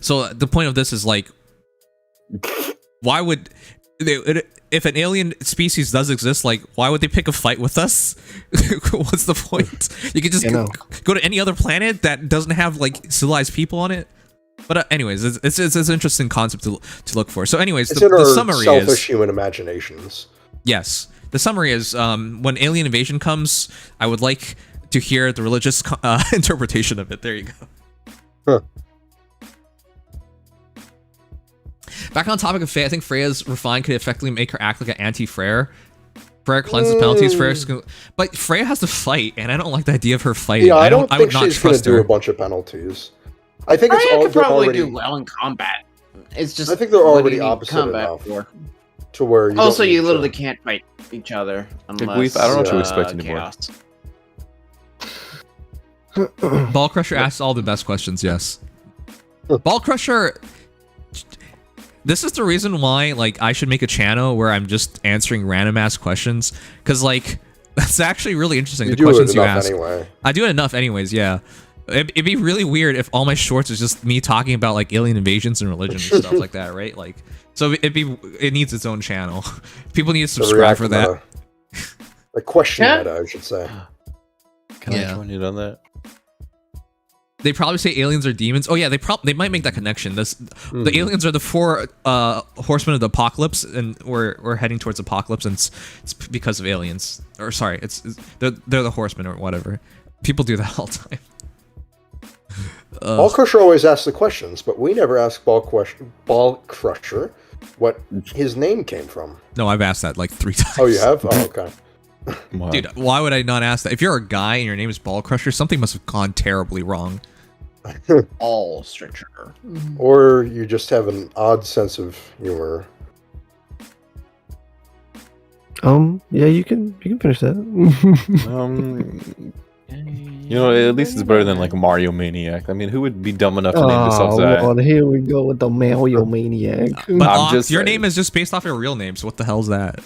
So the point of this is like, why would if an alien species does exist, like why would they pick a fight with us? What's the point? You could just go to any other planet that doesn't have like civilized people on it. But anyways, it's an interesting concept to look for. So anyways, the summary is selfish human imaginations. Yes. The summary is, when alien invasion comes, I would like to hear the religious interpretation of it. There you go. Huh. Back on topic of Freya, I think Freya's refine could effectively make her act like an anti-Freyr. Freya cleanses penalties. But Freya has to fight, and I don't like the idea of her fighting. Yeah, I don't think would not she's going to trust her. do a bunch of penalties. I think it's Freya could probably already do well in combat. It's just I think they're what do you already need opposite combat enough for? to where you Also, don't you need literally to- can't fight each other I unless don't know what to expect anymore. chaos. Ball Crusher asks all the best questions, yes. Ball Crusher, this is the reason why, like, I should make a channel where I'm just answering random ass questions, because, like, that's actually really interesting. You the do questions it you enough ask. anyway. I do it enough anyways, yeah. It'd be really weird if all my shorts is just me talking about, like, alien invasions and religion and stuff like that, right? Like, so it needs its own channel. People need to subscribe for that. The question meta, I should say. Can I join you on that? They probably say aliens are demons. Oh yeah, they might make that connection. The aliens are the four horsemen of the apocalypse, and we're heading towards apocalypse, and it's because of aliens. Or sorry, they're the horsemen or whatever. People do that all the time. Ball Crusher always asks the questions, but we never ask Ball Crusher what his name came from. No, I've asked that like 3 times. Oh, you have? Oh, okay. Wow. Dude, why would I not ask that? If you're a guy and your name is Ball Crusher, something must have gone terribly wrong. All stricter. Or you just have an odd sense of humor. Yeah, you can finish that. You know, at least it's better than like a Mario Maniac. I mean, who would be dumb enough to name themselves that? Well, here we go with the Mario Maniac. But I'm just your saying. name is just based off your real name, so what the hell's that?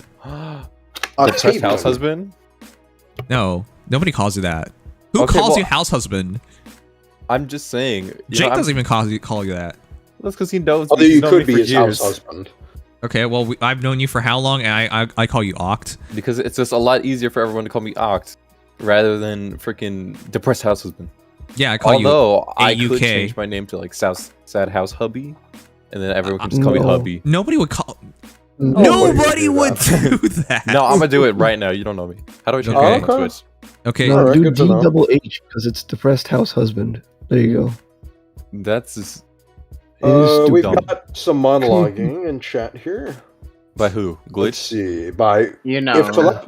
Depressed house husband? No, nobody calls you that. Who Okay, calls well, you house husband? I'm just saying. Jake doesn't even call you that. That's because he knows. Although he's you known could me be for his years. house husband. Okay, well, I've known you for how long, and I call you Oct. Because it's just a lot easier for everyone to call me Oct rather than freaking depressed house husband. Yeah, I call Although you I could AUK. change my name to like Sad House Hubby, and then everyone can just call me No. Hubby. Nobody would call. Nobody Nobody would would do do that. No, I'm gonna do it right now. You don't know me. How do I change Okay. my name on Okay. Twitch? Okay, No, Alright, do good to know. D-double-H, because it's depressed house husband. There you go. That's just It is We've dumb. got some monologuing in chat here. by who? Let's Glitch? see. By You know.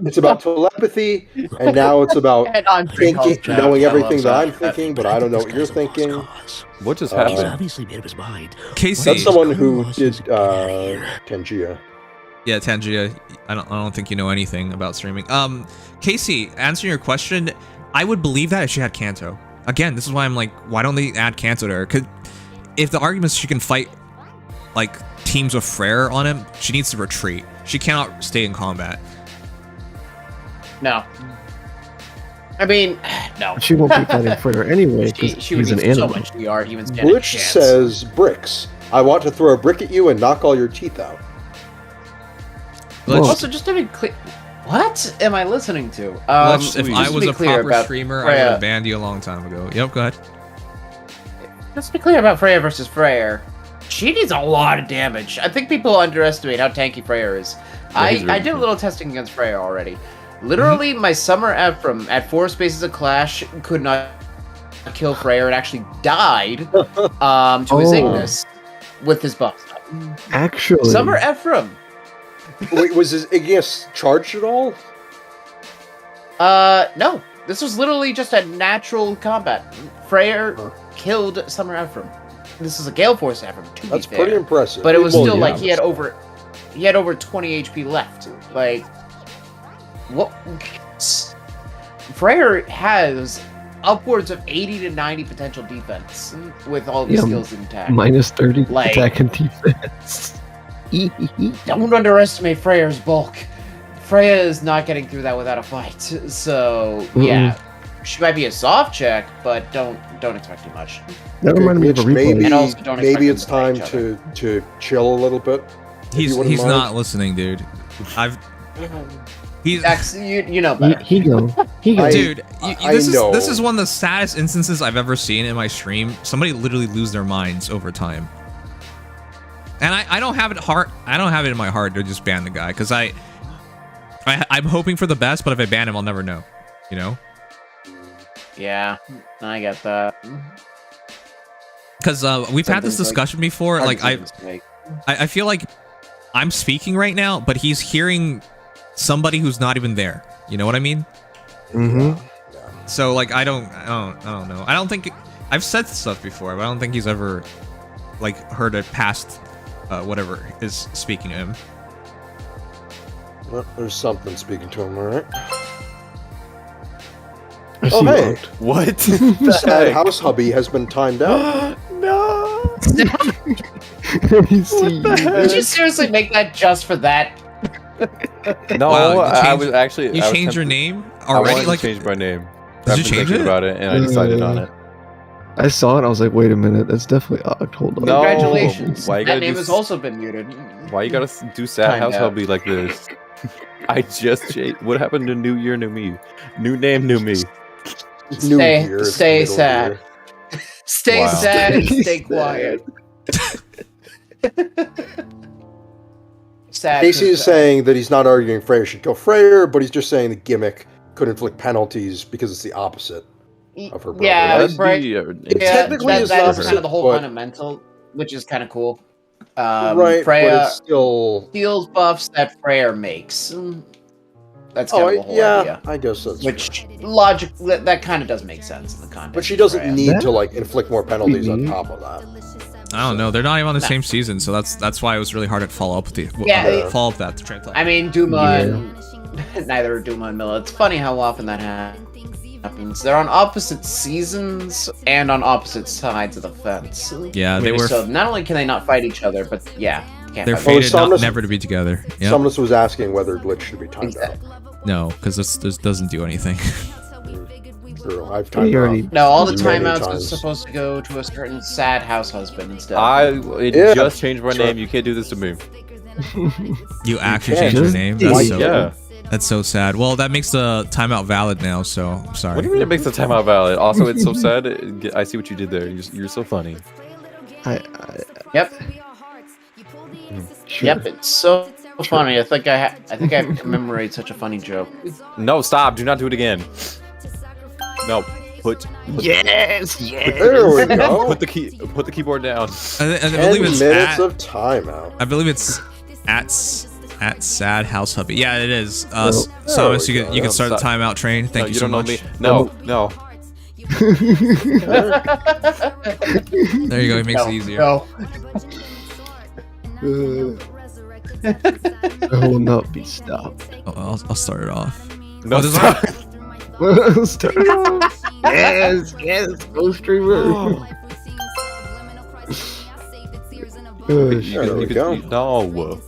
it's about telepathy, and now it's about And on thinking, chat, knowing I everything love that I'm that. thinking, but I don't know what you're thinking. What just He's happened? obviously made up his mind. Casey. That's someone who did Tangia. Yeah, Tangia, I don't think you know anything about streaming. Casey, answering your question, I would believe that if she had Kanto. Again, this is why I'm like, why don't they add Kanto to her? Because if the argument is she can fight like teams with Freyr on him, she needs to retreat. She cannot stay in combat. No. I mean, no. She won't be fighting for her anyway, because She would he's an need so animal. much DR. He would stand a Glitch chance. says bricks. I want to throw a brick at you and knock all your teeth out. Whoa. Also, just to be clear, what am I listening to? If just I to was be a clear proper about streamer, I Freya- would have banned you a long time ago. Yep, go ahead. Let's be clear about Freya versus Freyr. She needs a lot of damage. I think people underestimate how tanky Freyr is. he's really I did a good. little testing against Freyr already. Literally, my summer Ephraim at 4 spaces of Clash could not kill Freyr and actually died to his Ignis with his buff. Actually, Summer Ephraim. Wait, was his Ignis charged at all? No. This was literally just a natural combat. Freyr killed Summer Ephraim. This is a Gale Force Ephraim, to That's be fair. pretty impressive. But it was Well, still yeah, like he had over 20 HP left. Like what? Freyr has upwards of 80 to 90 potential defense with all of his Yeah, skills intact. minus 30 Like- attack and defense. Don't underestimate Freyr's bulk. Freya is not getting through that without a fight. So yeah, she might be a soft check, but don't expect too much. That reminded me of a Glitch, replay. maybe, And also don't expect maybe them it's to fight time each to chill a little bit. if you wouldn't He's mind. not listening, dude. He's Dax, you know better. He go. dude. This know. is one of the saddest instances I've ever seen in my stream. Somebody literally lose their minds over time. And I don't have it hard. I don't have it in my heart to just ban the guy because I'm hoping for the best, but if I ban him, I'll never know. You know? Yeah, I get that. Because we've had this Something's like- discussion before. Hard Like to mistake. I feel like I'm speaking right now, but he's hearing somebody who's not even there. You know what I mean? Mm-hmm. So like I don't know. I don't think I've said stuff before, but I don't think he's ever like heard a past whatever is speaking to him. Well, there's something speaking to him, all right? I Oh, see hey. what? What? Sad house hubby has been timed out. No. You see, Did you seriously make that just for that? No, Wow, you I changed- was actually. You I was changed your tempted- name I already? wanted Like to change my name. Did I've you been change thinking it? about it, and I decided on it. I saw it. I was like, wait a minute. That's definitely Oct. Hold on. No. Congratulations. Why you That gotta name do has s- also been muted. Why you gotta do sad Timed house out. hubby like this? I just changed. What happened to New Year, New Me? New name, new me. New Stay- year, it's stay middle sad. year. Stay Wow. sad and Stay stay quiet. Sad. Casey is sad. saying that he's not arguing Freyr should kill Freyr, but he's just saying the gimmick could inflict penalties because it's the opposite. of her brother. Yeah, That's- right. It Yeah, technically is that not is kind of the whole but- fundamental, which is kind of cool. right, Freya but it's still steals buffs that Freya makes. That's kind of the whole yeah, idea. I guess that's Which logic that kind of does make sense in the context. But she doesn't of Freya. need to like inflict more penalties on top of that. I don't know. They're not even on the same season, so that's why it was really hard to follow up with the follow up that to try and tell. I mean, Duma and neither Duma and Milla. It's funny how often that happens. They're on opposite seasons and on opposite sides of the fence. Yeah, they were. So not only can they not fight each other, but yeah, can't They're fight. fated never to be together. Yep. Someone was asking whether glitch should be timed out. No, because this doesn't do anything. True, I've timed out. No, all the many timeouts are times. supposed to go to a certain sad house husband instead. It just changed my name. You can't do this to me. You actually can't. changed your name? Just- That's so sad. Well, that makes the timeout valid now, so I'm sorry. What do you mean it makes the timeout valid? Also, it's so sad. I see what you did there. You're so funny. Yep. Sure. Yep, it's so funny. I think I commemorate such a funny joke. No, stop. Do not do it again. No. Put Yes. There we go. Put the keyboard down. I 10 believe it's minutes at, of timeout. I believe it's at Sad House Hubby. Yeah, it is. There Samus, we you go. can start the Stop. timeout train. Thank No, you so don't know much. me. No. There you go. It makes it easier. No. I will not be stopped. I'll start it off. No, there's stop. Start it off. Yes, go streamer. There we go. No.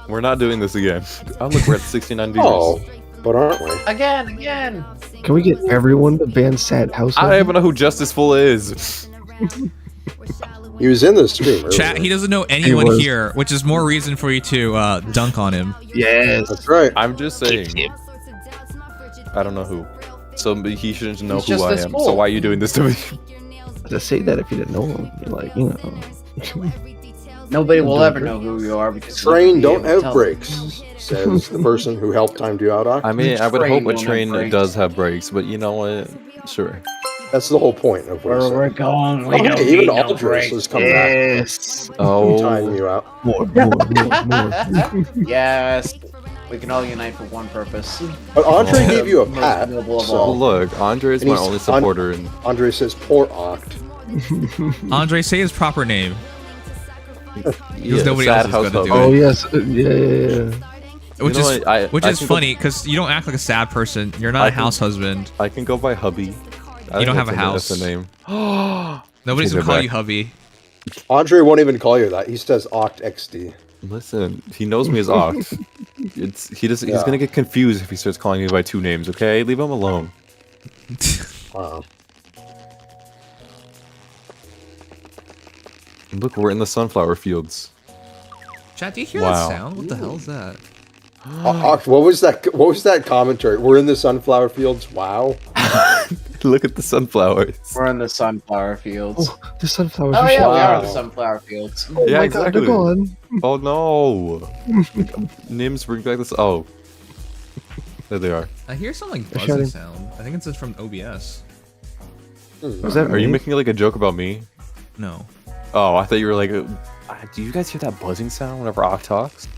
We're not doing this again. Oh, look, we're at 69 viewers. Oh, but aren't we? Again. Can we get everyone to ban Sad House? I don't even know who Justice Full is. He was in the stream earlier. Chat. He doesn't know anyone was. here, which is more reason for you to dunk on him. Yes. That's right. I'm just saying. I don't know who. So he shouldn't know He's who just I this am. fool. So why are you doing this to me? Just say that if you didn't know him. You're like, you know. Nobody will ever know who you are because Train don't have have brakes, says the person who helped time you out. I mean, I would Train hope a don't have train brakes. does have brakes, but you know what? Sure. That's the whole point of what he Where said. we're going, we Oh, don't hey, even need no Aldris breaks. has come back. Yes. Oh. Tying you out. More. Yes, we can all unite for one purpose. But Andre Oh. gave you a Most pat. noble of So all. Look, Andre is And my he's only supporter, and Andre says, poor Oct. Andre, say his proper name. yeah, nobody sad else is house gonna do husband. Oh yes. Yeah. Which know is what? I which can is go- funny because you don't act like a sad person. You're not I a can- house husband. I can go by hubby. I You don't think have a that's house. That's the name. Nobody's Take gonna it call back. you hubby. Andre won't even call you that. He says Oct XD. Listen, he knows me as Oct. He's Yeah. gonna get confused if he starts calling me by two names. Okay, leave him alone. Wow. Look, we're in the sunflower fields. Chat, do you hear Wow. that sound? What the hell is that? Oct, what was that? What was that commentary? We're in the sunflower fields. Wow. Look at the sunflowers. We're in the sunflower fields. Oh, the sunflowers. Oh are yeah, we are Wow. in the sunflower fields. Oh Yeah, my God, exactly. they're gone. Oh no! Nims, bring back this. Oh, there they are. I hear some like They're buzzing shouting. sound. I think it's just from OBS. Was that Are you me? making like a joke about me? No. Oh, I thought you were like. Do you guys hear that buzzing sound whenever Oct talks?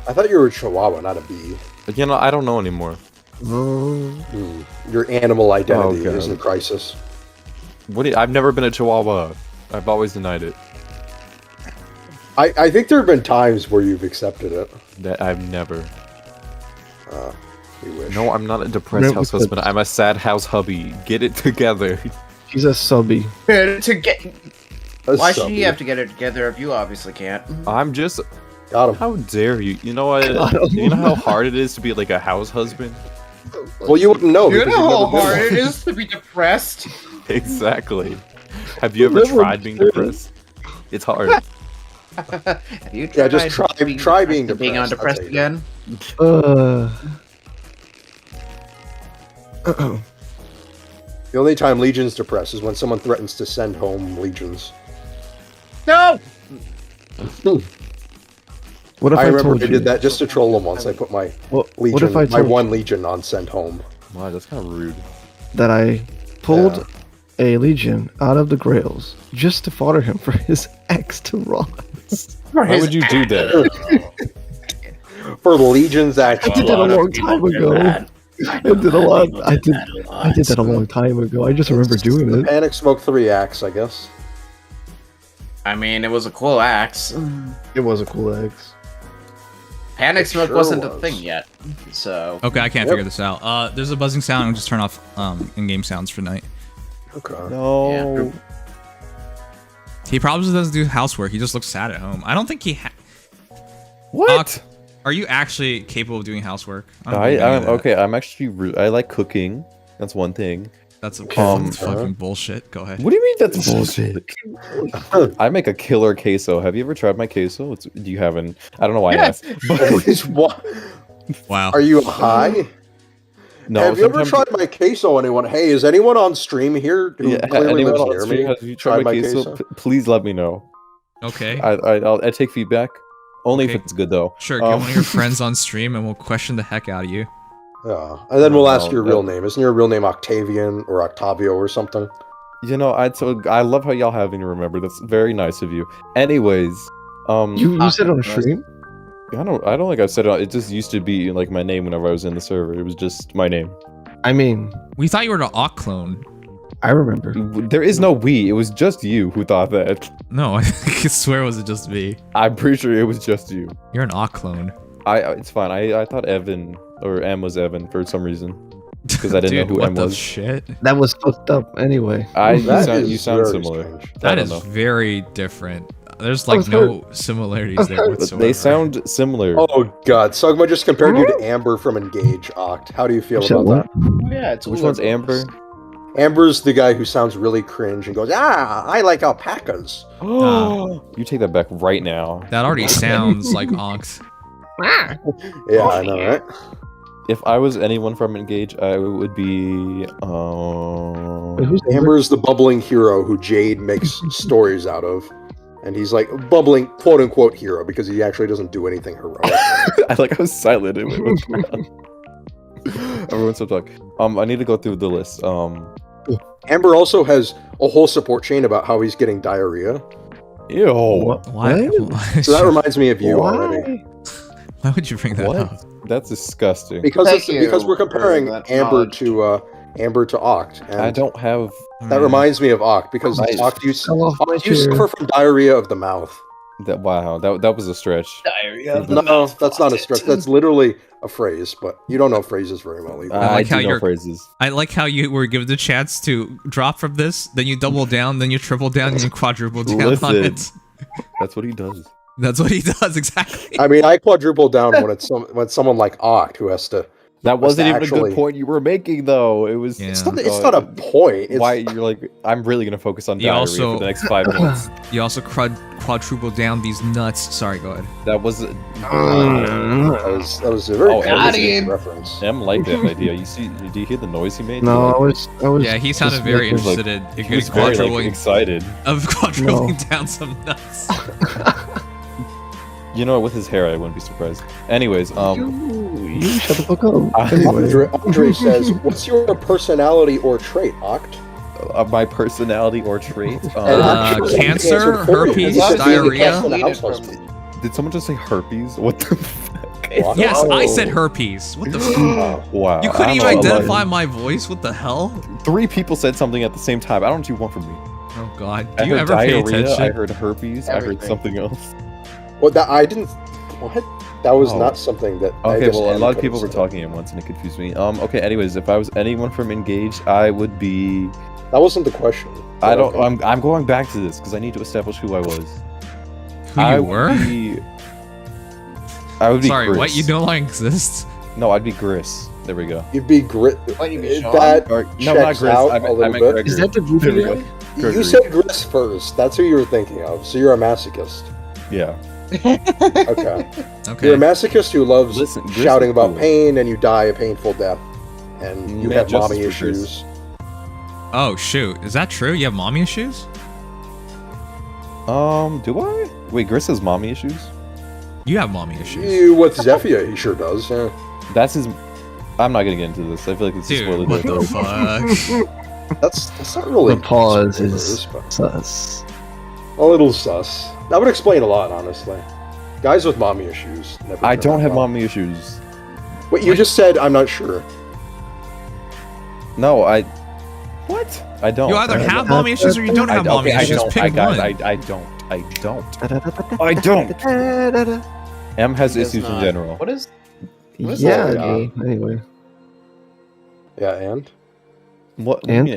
I thought you were a chihuahua, not a bee. But, you know, I don't know anymore. Your animal identity God. is in crisis. I've never been a Chihuahua. I've always denied it. I think there have been times where you've accepted it. That I've never. You wish. No, I'm not a depressed No, house because- husband. I'm a sad house hubby. Get it together. She's a subby. To get, That's why should subby. he have to get it together if you obviously can't? I'm just. Got him. How dare you? You know what? You know how hard it is to be like a house husband? Well, you wouldn't know. You because know how you've never been hard one. it is to be depressed. Exactly. Have you ever Never tried being been. depressed? It's hard. Have you Yeah, just tried try being being on depressed, depressed that's again? The only time Legion's depressed is when someone threatens to send home Legions. No. What if I I, remember told I you? did that just to troll them once. I put my What Legion, if I my told one Legion on send home. Wow, that's kind of rude. that I pulled a legion out of the Grails just to fodder him for his ex to Ross. Why would you do that? For Legion's I action. did that a long time ago. I did a lot. I did that a long time ago. I just remember doing it. Panic Smoke 3 axe, I guess. I mean, it was a cool axe. It was a cool ex. Panic It Smoke sure wasn't a was. thing yet, so. Okay, I can't Yep. figure this out. There's a buzzing sound. I'll just turn off in-game sounds for tonight. Okay. No. He probably doesn't do housework. He just looks sad at home. I don't think he. What? Are you actually capable of doing housework? don't believe I any of that. okay. I'm actually. I like cooking. That's one thing. That's a Um, fucking bullshit. Go ahead. What do you mean that's bullshit? I make a killer queso. Have you ever tried my queso? You haven't. I don't know why I asked. What? Wow. Are you high? No. Have you ever sometimes- tried my queso? Anyone? Hey, is anyone on stream here who Yeah, clearly anyone lives on near stream, me? have you tried my queso? Please let me know. Okay. I take feedback. Only Okay. if it's good though. Sure. Get one of your friends on stream, and we'll question the heck out of you. Yeah, and then we'll ask No, your real name. Isn't your real name Octavian or Octavio or something? You know, I love how y'all having to remember. That's very nice of you. Anyways, You said on a stream? I don't think I've said it. It just used to be like my name whenever I was in the server. It was just my name. I mean, We thought you were an Ock clone. I remember. There is no we. It was just you who thought that. No, I swear it was just me. I'm pretty sure it was just you. You're an Ock clone. It's fine. I thought Evan or M was Evan for some reason because I didn't Dude, know who what M the was. shit? That was fucked up anyway. You sound very similar. strange. I That don't is know. very different. There's I like was no similarities there whatsoever. They sound similar. Oh god, Sugma just compared you to Amber from Engage, Oct. How do you feel Said about what? Yeah, it's Which one's Amber? that? Amber's the guy who sounds really cringe and goes, I like alpacas. You take that back right now. That already sounds like Ox. Yeah, I know, right? If I was anyone from Engage, I would be. Wait, who's Amber? Amber is the bubbling hero who Jade makes stories out of. And he's like bubbling, quote unquote, hero because he actually doesn't do anything heroic. I like how silent it was. Everyone stop talking. I need to go through the list. Amber also has a whole support chain about how he's getting diarrhea. Ew. Why? So that reminds me of you Why? already. Why would you bring that What? up? That's disgusting. Because Thank you because we're for comparing that Amber knowledge. to Oct. And I don't have. that reminds me of Oct because Right. Oct you Fell off my Oct, you chair. suffer from diarrhea of the mouth. That wow. That was a stretch. No, that's not a stretch. That's literally a phrase, but you don't know phrases very well either. I like do how know you're- phrases. I like how you were given the chance to drop from this, then you double down, then you triple down, and you quadruple down on Listen. it. That's what he does. That's what he does exactly. I mean, I quadruple down when it's when someone like Oct who has to. That wasn't even a actually- good point you were making, though. It was. Yeah. It's not a point. It's, Why you're like? I'm really gonna focus on You diarrhea also- for the next 5 minutes. You also quadruple down these nuts. Sorry, go ahead. That was. that was a very Oh, Canadian reference. M liked that idea. You see? Do you hear the noise he made? No, I He, was. Yeah, he sounded just very making, like, interested in he was getting very like, excited. quadrupling down some nuts. You know, with his hair, I wouldn't be surprised. Anyways, You shut the fuck up. Anyway. Andre says, "What's your personality or trait, Oct?" my personality or trait. Actually, Cancer, answered for you. herpes, That's the diarrhea. cast in the house husband. Did someone just say herpes? What the fuck? What? Yes, I Oh. said herpes. What the fuck? Wow. You couldn't I even don't know, identify my voice? What the hell? 3 people said something at the same time. I don't know what you want from me. Oh god. I Do you heard ever pay diarrhea, attention? I heard herpes. I heard Everything. something else. Well, that I didn't. What? That was Oh. not something that. I Okay, guess well, a M lot of could people have were said. talking at once and it confused me. Okay, anyways, if I was anyone from Engage, I would be. That wasn't the question. I don't. Okay. I'm going back to this because I need to establish who I was. Who I you would were? be- I would be. Sorry, Gris. what? You no longer exist? No, I'd be Gris. There we go. You'd be grit. What, you'd be Sean? That Or, no, not checks Gris. out I a meant, little I meant bit. Gregory. Is that the There we goofy go. guy? You Gregory. said Gris first. That's who you were thinking of. So you're a masochist. Yeah. Okay. Okay. You're a masochist who loves Listen, Gris shouting is about cool. pain and you die a painful death. And you Man, have justice mommy for Gris. issues. Oh shoot, is that true? You have mommy issues? Do I? Wait, Gris has mommy issues? You have mommy issues. You, with Zephyr, he sure does. Yeah. That's his. I'm not gonna get into this. I feel like it's a Dude, spoiler what the territory. fuck? That's not really The pause spoilers, is but sus. a little sus. That would explain a lot, honestly. Guys with mommy issues. Never I turn don't out have well. mommy issues. Wait, you just said I'm not sure. No, What? I don't. You either have mommy issues or you don't have mommy issues. Pick one. I don't. M has He does issues in not. general. What is? Yeah, that? okay, anyway. Yeah, and? What? And?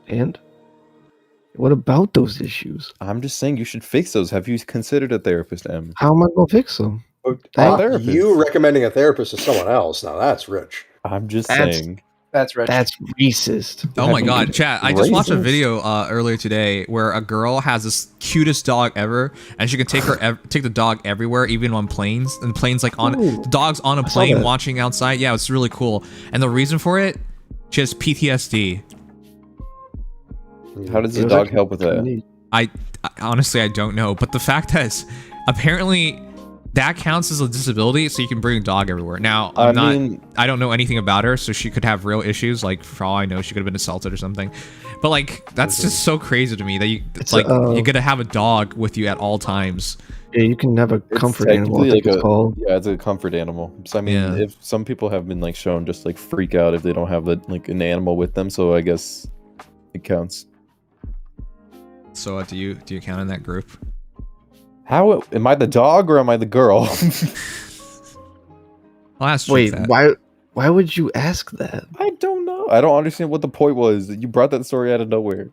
And? What about those issues? I'm just saying you should fix those. Have you considered a therapist, M? How am I gonna fix them? Therapist. You recommending a therapist to someone else, now that's rich. I'm just That's- saying. That's rich. That's racist. Oh my god, chat! I just watched a Raisins? video earlier today where a girl has this cutest dog ever, and she can take take the dog everywhere, even on planes. And planes like on Ooh, the dog's on a I saw plane that. watching outside. Yeah, it's really cool. And the reason for it, she has PTSD. How does the It was dog actually help with that? neat. I honestly I don't know, but the fact is, apparently that counts as a disability, so you can bring a dog everywhere. Now, I don't know anything about her, so she could have real issues. Like, for all I know, she could have been assaulted or something. But like, that's just so crazy to me that it's like you're gonna have a dog with you at all times. Yeah, you can have a It's comfort animal. I technically think like it's called. Yeah, it's a comfort animal. So I mean, Yeah. if some people have been like shown just like freak out if they don't have like an animal with them, so I guess it counts. So do you count in that group? How am I the dog or am I the girl? I'll ask Wait, that. why would you ask that? I don't know. I don't understand what the point was. You brought that story out of nowhere.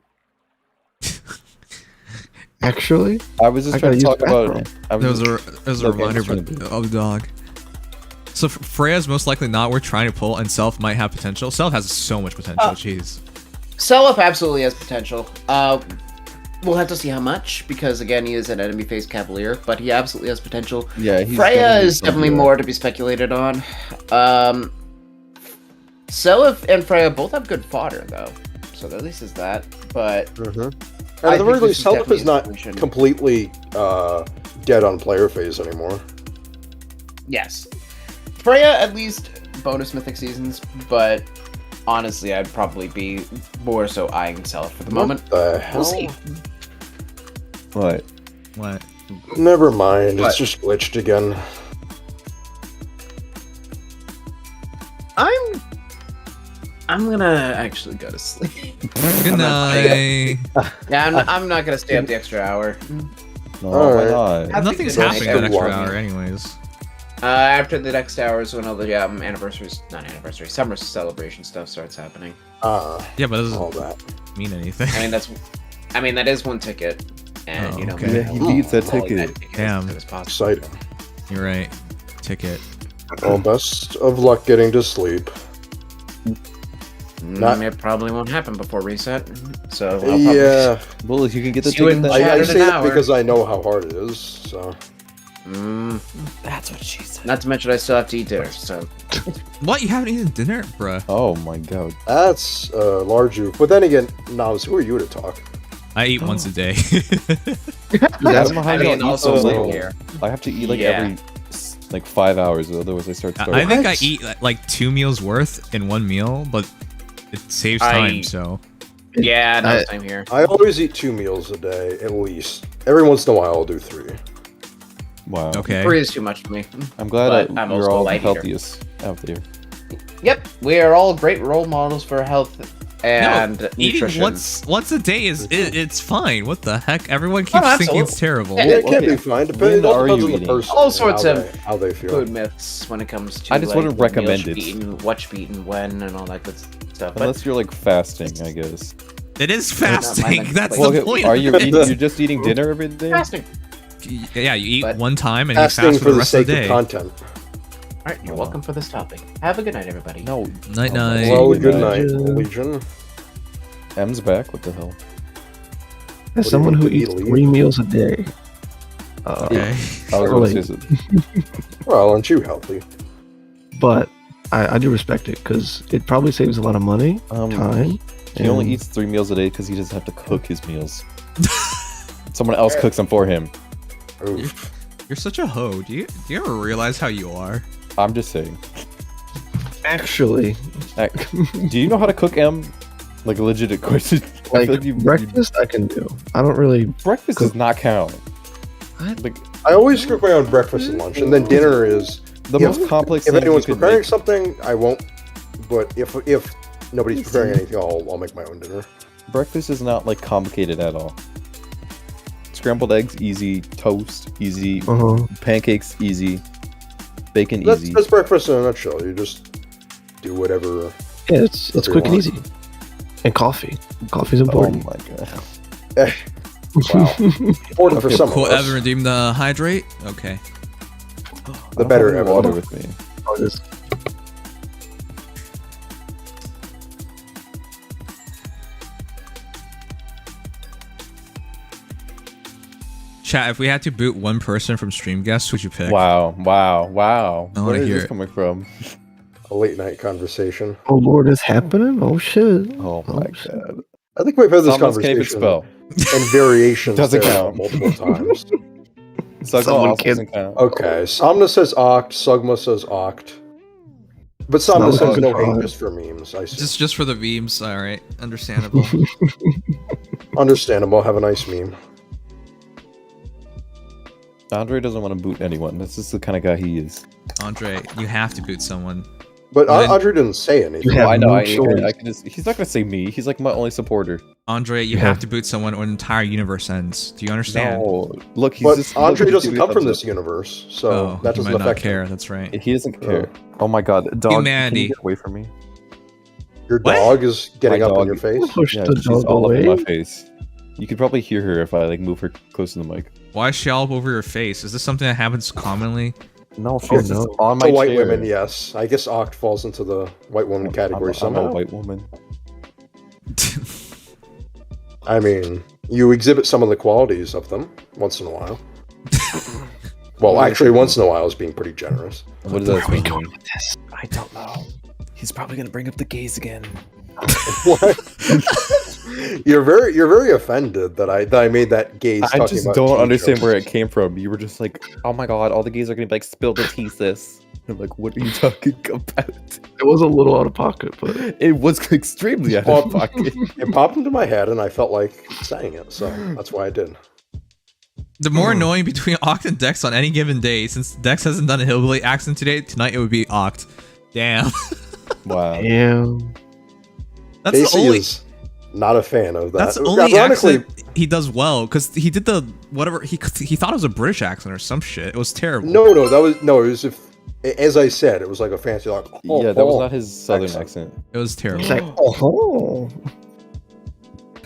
Actually, I was just I trying to gotta talk use about. I There was a Okay, reminder just trying to- of the dog. So Freya's most likely not worth trying to pull, and Self might have potential. Self has so much potential. Jeez. Self absolutely has potential. We'll have to see how much, because again, he is an enemy phase cavalier, but he absolutely has potential. Yeah, he's Freya gonna be is definitely something. more to be speculated on. Self and Freya both have good fodder, though, so at least is that. But And at the very think least, this is Self is definitely a not solution. completely dead on player phase anymore. Yes, Freya at least bonus mythic seasons, but honestly, I'd probably be more so eyeing Self for the moment. What the hell? We'll see. What? What? Never mind, What? it's just glitched again. I'm gonna actually go to sleep. Good night. Yeah, I'm not gonna stay up the extra hour. No, Alright. why not? Nothing's good night. happening in that extra One. hour, anyways. After the next hour is when all the summer celebration stuff starts happening. Yeah, but it All doesn't that. mean anything. I mean that is one ticket, and Oh, you know, okay. maybe Yeah, he I'll beats that volley ticket. Damn. as possible. Exciting. You're right. Ticket. Well, best of luck getting to sleep. Not- It probably won't happen before reset. So I'll probably Yeah, Well, if you can get the See you ticket, in then chat. I Added say an that hour. because I know how hard it is, so... that's what she said. Not to mention I still have to eat dinner. So What? You haven't eaten dinner, bruh? Oh my god. That's large you. But then again, Nas, who are you to talk? I eat once a day. That's not how I you mean, eat also so same little. here. I have to eat like Yeah. every like 5 hours, otherwise I start starving. I think I What? eat like 2 meals worth in one meal, but it saves time. So yeah, no, I- same here. I always eat 2 meals a day, at least. Every once in a while, I'll do 3. Wow. okay. 3 is too much for me. I'm glad But I'm you're also a all the light eater. healthiest out there. Yep, we are all great role models for health and No, eating nutrition. once a day it's fine. What the heck? Everyone keeps thinking it's absolutely. terrible. Yeah, Yeah, it can okay. be fine. When It all are depends you on the eating? person. All and sorts how of how they feel. food myths when it comes to I just wouldn't what meals recommend should be it. eaten, what should be eaten when, and all that good stuff. But Unless you're like fasting, I guess. It is not my fasting. next That's Well, the okay, point. are you you're just eating dinner every day? fasting. Yeah, you eat But- one time and you Fasting fast for for the the rest of sake the of day. content. All right, you're welcome for this topic. Have a good night, everybody. No. Night night. Well, Good good night. night, Legion. M's back. What the hell? As do someone you who think eats to eat? 3 meals a day, Okay. I was Really? gonna say Well, aren't you healthy? but I do respect it because it probably saves a lot of money, Um, time. he only and- eats 3 meals a day because he doesn't have to cook his meals. Someone else cooks them for him. Oof. You're such a hoe. Do you ever realize how you are? I'm just saying. Actually, Do you know how to cook, Em? Like a legit question. like breakfast, I can do. I don't really. Breakfast does not count. What? Like I always cook my own breakfast and lunch, and then dinner is the most complex. If thing anyone's you could preparing make. something, I won't. But if nobody's preparing anything, I'll make my own dinner. Breakfast is not like complicated at all. Scrambled eggs, easy. Toast, easy. Pancakes, easy. Bacon, easy. That's breakfast in a nutshell. You just do whatever. Yeah, it's quick and easy. And coffee. Coffee's important. Oh my god. Wow. Important for some of Cool. us. Ever redeem the hydrate? Okay. The better ever. Water with me. Oh, this. Chat, if we had to boot one person from stream guests, would you pick? Wow. I Where wanna is hear this it. coming from? A late night conversation. Oh Lord, it's happening. Oh shit. Oh my god. I think we've had this Somnus can't even conversation spell. and variations Doesn't there count. multiple times. Sugma Someone also can- doesn't count. Okay, Somna says Oct, Sugma says Oct. But Somna Not says a no good hate try. just for memes. I see. Just for the memes. All right, understandable. Understandable, have a nice meme. Andre doesn't want to boot anyone. That's just the kind of guy he is. Andre, you have to boot someone. But Then- Andre didn't say anything. You have I know. no I choice. can just, he's not gonna say me. He's like my only supporter. Andre, you have to boot someone or an entire universe ends. Do you understand? No, look, he's But just. Andre look, doesn't he's come from doing this universe, so Oh, that you doesn't might not affect care. him. That's right. He doesn't care. Oh my god, dog! Humanity. Can you get away from me? Your What? dog is getting My up in dog- your face. Push Yeah, the she's dog all up in away. my face. You could probably hear her if I like move her close to the mic. Why is she all over your face? Is this something that happens commonly? No, she's no. just on my To white chair. women, yes. I guess Oct falls into the white woman category I'm somehow. a white woman. I mean, you exhibit some of the qualities of them once in a while. Well, actually, once in a while is being pretty generous. What does that mean? I don't know. He's probably gonna bring up the gays again. What? You're very offended that I made that gaze. I talking just about don't teen understand jokes. where it came from. You were just like, oh my god, all the gays are gonna be like, spill the tea, sis. I'm like, what are you talking about? It was a little out of pocket, but It was extremely out of pocket. It popped into my head, and I felt like saying it, so that's why I did. The more annoying between Oct and Dex on any given day, since Dex hasn't done a hillbilly accent today, tonight it would be Oct. Damn. Wow. damn. That's Casey the only. is not a fan of that. That's the only Ironically, accent he does well, because he did the whatever he thought it was a British accent or some shit. It was terrible. no, it was if, as I said, it was like a fancy like. Oh, Yeah, that was oh. not his southern accent. accent. It was terrible. It's like, oh.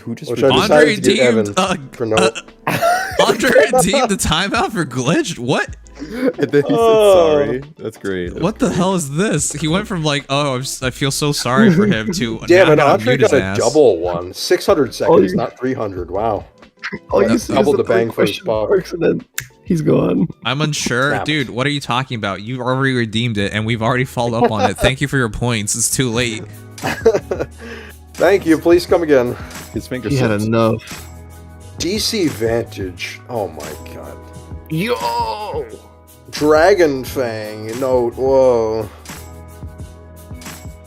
Who just Which I Andre decided to give deemed Evan for no. Andre deemed the timeout for glitched. What? And then he said Oh. sorry. That's great. What the hell is this? He went from like, oh, I feel so sorry for him to Damn now I it, gotta Andre mute his got a ass. double one. 600 seconds, you- not 300. Wow. All you That's see double is the bang for his question buck. marks and then he's gone. I'm unsure, Snapped. dude. What are you talking about? You've already redeemed it, and we've already followed up on it. Thank you for your points. It's too late. Thank you. Please come again. His finger He had slips. enough. DC Vantage. Oh my god. Yo! Dragon Fang. No. Whoa.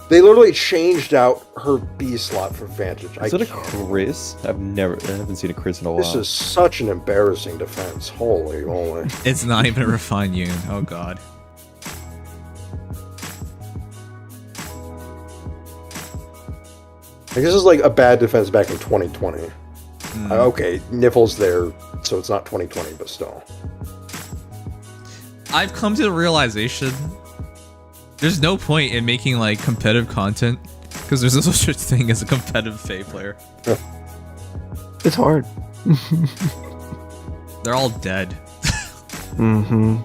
They literally changed out her B slot for Vantage. Is it a Chris? I haven't seen a Chris in a while. This is such an embarrassing defense. Holy moly. It's not even a refined unit. Oh god. Like, this is like a bad defense back in 2020. Hmm. Okay, Niffle's there, so it's not 2020, but still. I've come to the realization there's no point in making like competitive content because there's no such thing as a competitive Fae player. It's hard. They're all dead. Mm-hmm.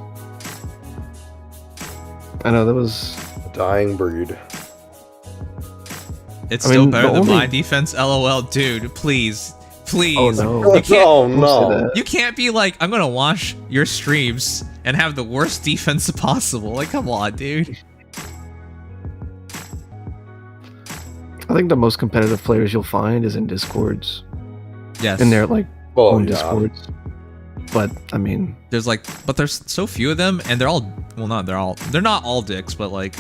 I know, that was... A dying breed. It's I still mean, better the than only- my defense. LOL, dude. Please. Oh no. You can't, Oh Don't say no. that. you can't be like, I'm gonna watch your streams and have the worst defense possible. Like, come on, dude. I think the most competitive players you'll find is in Discords. Yes. In their like Well, own yeah. Discords. But I mean, There's like, but there's so few of them, and they're all, well, not they're not all dicks, but like,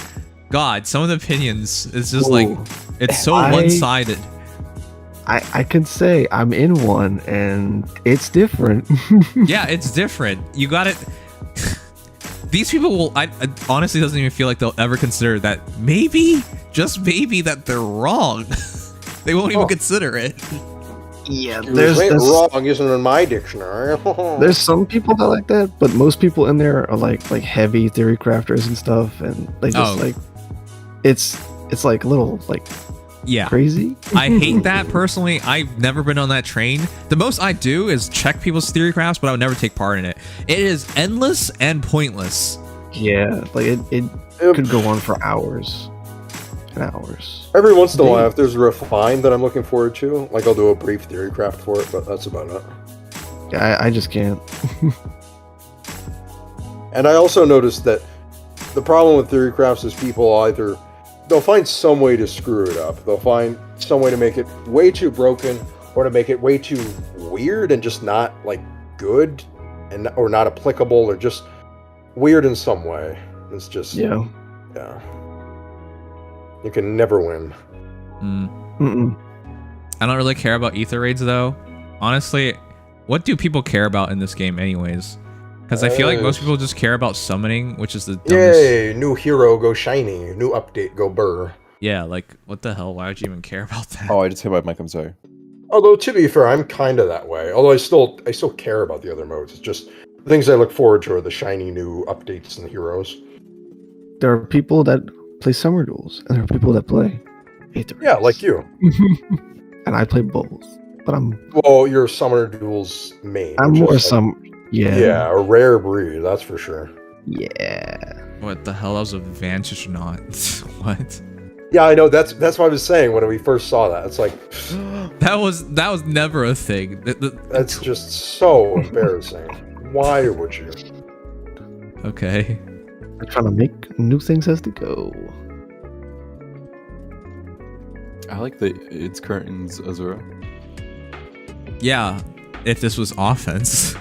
God, some of the opinions is just like Ooh. it's so I- one-sided. I can say I'm in one, and it's different. Yeah, it's different. You got it. These people will. I honestly doesn't even feel like they'll ever consider that. Maybe, just maybe, that they're wrong. They won't even consider it. Yeah, There's wrong isn't in my dictionary. there's some people that like that, but most people in there are like heavy theory crafters and stuff, and they just like it's like a little like Yeah. crazy. I hate that personally. I've never been on that train. The most I do is check people's theory crafts, but I would never take part in it. It is endless and pointless. Yeah, like it could go on for hours and hours. Every once in a while, if there's a refine that I'm looking forward to, like I'll do a brief theory craft for it, but that's about it. Yeah, I just can't. And I also noticed that the problem with theory crafts is people either they'll find some way to screw it up. They'll find some way to make it way too broken, or to make it way too weird and just not like good, and or not applicable, or just weird in some way. It's just Yeah. You can never win. I don't really care about ether raids though. Honestly, what do people care about in this game anyways? Because I feel like most people just care about summoning, which is the dumbest. Yay! New hero, go shiny. New update, go burr. Yeah, like what the hell? Why would you even care about that? Oh, I just hit my mic. I'm sorry. Although to be fair, I'm kind of that way. Although I still care about the other modes. It's just the things I look forward to are the shiny new updates and heroes. There are people that play summer duels, and there are people that play Aether. Yeah, like you. And I play both, but Well, you're Summoner Duels main. I'm which more is like- some. Yeah. Yeah, a rare breed, that's for sure. Yeah. What the hell? That was advantage or not? What? Yeah, I know. That's what I was saying when we first saw that. It's like That was never a thing. that's just so embarrassing. Why would you? Okay. We're trying to make new things as they go. I like the it's curtains Azura. Yeah, if this was offense.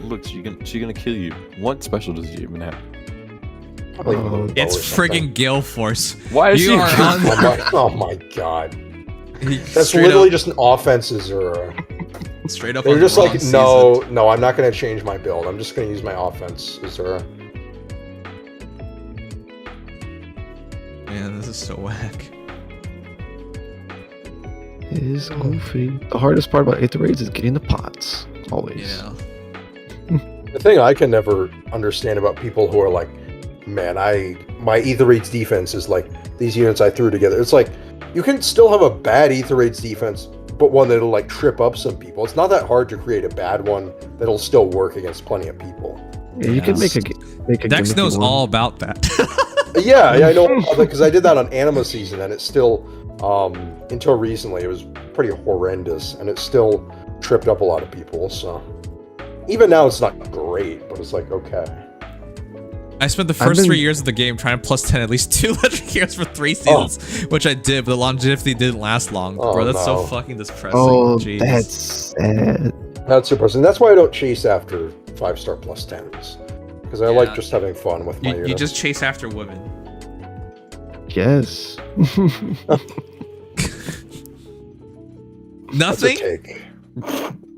Look, she gonna kill you. What special does she even have? It's friggin' Gale Force. Why is you she? are on Oh my god. That's straight literally up, just an offense, Azura. straight up. They're on just the like, wrong no, I'm not going to change my build. I'm just going to use my offense, Azura. season. Man, this is so whack. It is goofy. The hardest part about Aether Raids is getting the pots. Always. Yeah. The thing I can never understand about people who are like, man, my Aether Raids defense is like these units I threw together. It's like, you can still have a bad Aether Raids defense, but one that'll like trip up some people. It's not that hard to create a bad one that'll still work against plenty of people. Yeah, you can make a Dex gimmicky knows one. all about that. Yeah, I know, because I did that on Anima season, and it's still, until recently, it was pretty horrendous, and it still tripped up a lot of people, so. Even now, it's not great, but it's like, okay. I spent the first 3 years of the game trying to plus 10 at least 2 legendary heroes for 3 seasons, which I did, but the longevity didn't last long. Bro, that's so fucking depressing. Oh, Jeez. that's sad. That's depressing. That's why I don't chase after 5-star plus 10s. Because I like just having fun with my You units. just chase after women. Yes. That's a Nothing? take.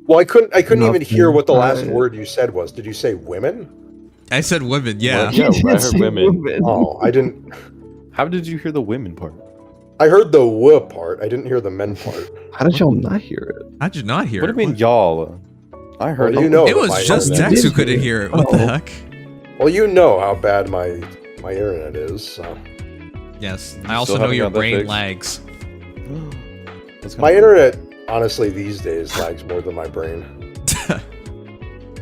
Well, I couldn't even hear Nothing. what the last word you said was. Did you say women? I said women, yeah. Well, yeah, I heard women. Oh, I didn't. How did you hear the women part? I heard the "w" part. I didn't hear the men part. How did y'all not hear it? How'd you not hear What it? do you mean, y'all? I heard Well, you know It was my just internet- Dex who did couldn't hear hear it. it. What the Oh. heck? Well, you know how bad my internet is. So. Yes, I also Still know haven't your got that brain fixed? lags. That's My kinda- internet, honestly, these days lags more than my brain.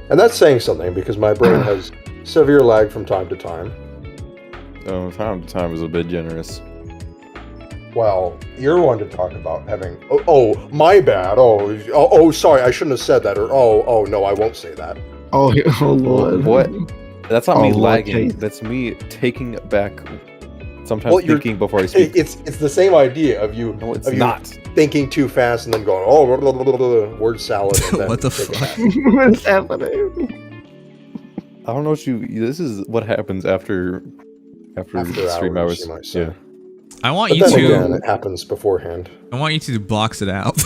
And that's saying something because my brain has severe lag from time to time. Oh, time is a bit generous. Well, you're one to talk about having. Oh, my bad. Oh, sorry, I shouldn't have said that. Or oh, no, I won't say that. Oh, oh Lord. What? That's not me Oh, lagging. okay. That's me taking back. Sometimes Well, you're- thinking before I speak. It's the same idea of you. No, it's of you not. thinking too fast and then going blah, blah, blah, blah, blah, word salad. And then What the taking fuck? that. What is happening? I don't know what you. This is what happens after stream hours. You might say. Yeah. I want But you then to. again, it happens beforehand. I want you to box it out.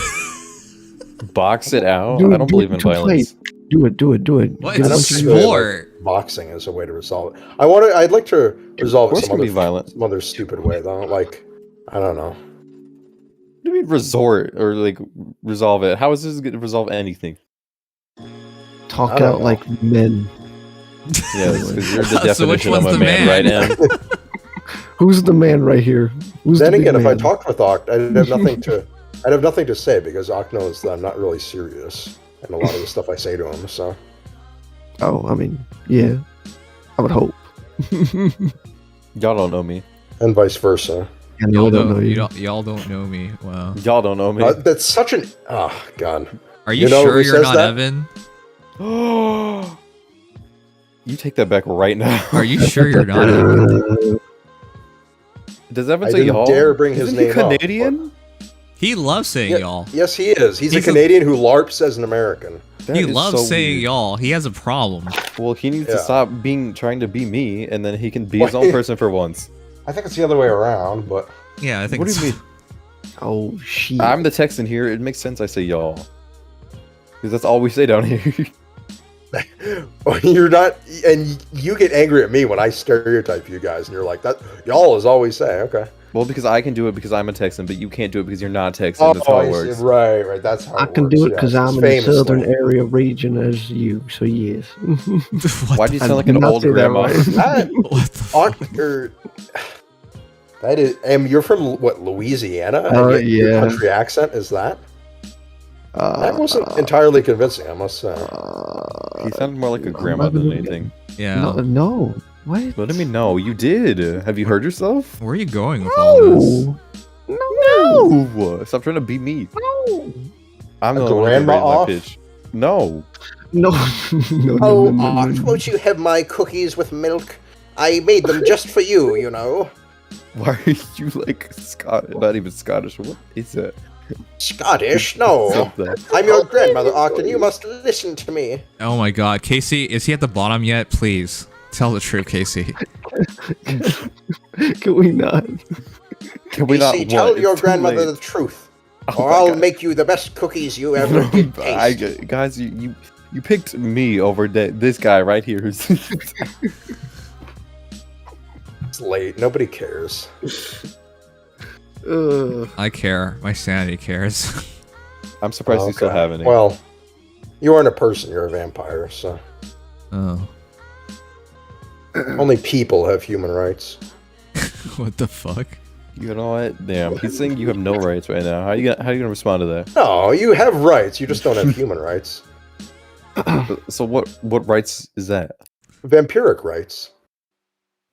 Box it out. Do I it, don't do believe it in to violence. fight. Do it. What? Get It's a what you sport. Boxing is a way to resolve it. I'd like to resolve it some other stupid way though. Like, I don't know. What do you mean resort or like resolve it? How is this going to resolve anything? Talk I don't out know. like men. Yeah, because you're the So which definition of one's a the man, man? right, Em? Who's the man right here? Who's Then the big again, if I man? talked with Oct, I'd have nothing to say because Oct knows that I'm not really serious in a lot of the stuff I say to him. So. Oh, I mean, yeah. I would hope. Y'all don't know me. And vice versa. And Y'all don't know you. Y'all don't know me. Wow. Y'all don't know me. That's such an god. Are you, know sure who you're says not that? Evan? You take that back right now. Are you sure you're not Evan? Does Evan I say didn't y'all? dare bring his Isn't he name up, Canadian? He loves saying Yeah, y'all. Yes, he is. He's a He's a- Canadian who LARPs as an American. That He is loves so saying weird. y'all. He has a problem. Well, he needs Yeah. to stop trying to be me, and then he can be his own person for once. I think it's the other way around, but Yeah, I think. What do it's- you mean? Oh, shit. I'm the Texan here. It makes sense I say y'all. Because that's all we say down here. you're not, and you get angry at me when I stereotype you guys, and you're like, "That y'all is always say." Okay. Well, because I can do it because I'm a Texan, but you can't do it because you're not Texan. That's how I it see. works. Right. That's how I it can works. do it yes, because I'm in famously. the southern area region as you, so yes. Why do you I sound like did an not old say that grandma? right. That, What the fuck? that is, you're from what, Louisiana? And your Yeah. country accent is that? That wasn't entirely convincing, I must say. He sounded more like a grandma than anything. Yeah. No. What? What do you mean, no? You did. Have you heard yourself? Where are you going with all this? No! Stop trying to be me. No. I'm the A only one who grandma raised my off? pitch. No. No. Won't you have my cookies with milk? I made them just for you, you know. Why are you like Scottish? Not even Scottish. What is that? Scottish? No. Something. I'm your grandmother, Octon. You must listen to me. Oh my god. Casey, is he at the bottom yet? Please. Tell the truth, Casey. Can we not? Can we not? Casey, tell what? your It's too grandmother late. the truth, Oh or my I'll God. make you the best cookies you ever did taste. Guys, you picked me over this guy right here. Who's It's late. Nobody cares. I care. My sanity cares. I'm surprised you still Okay. have any. Well, you aren't a person. You're a vampire. So Oh. only people have human rights. What the fuck? You know what? Damn, he's saying you have no rights right now. How you gonna respond to that? No, you have rights. You just don't have human rights. So what rights is that? Vampiric rights.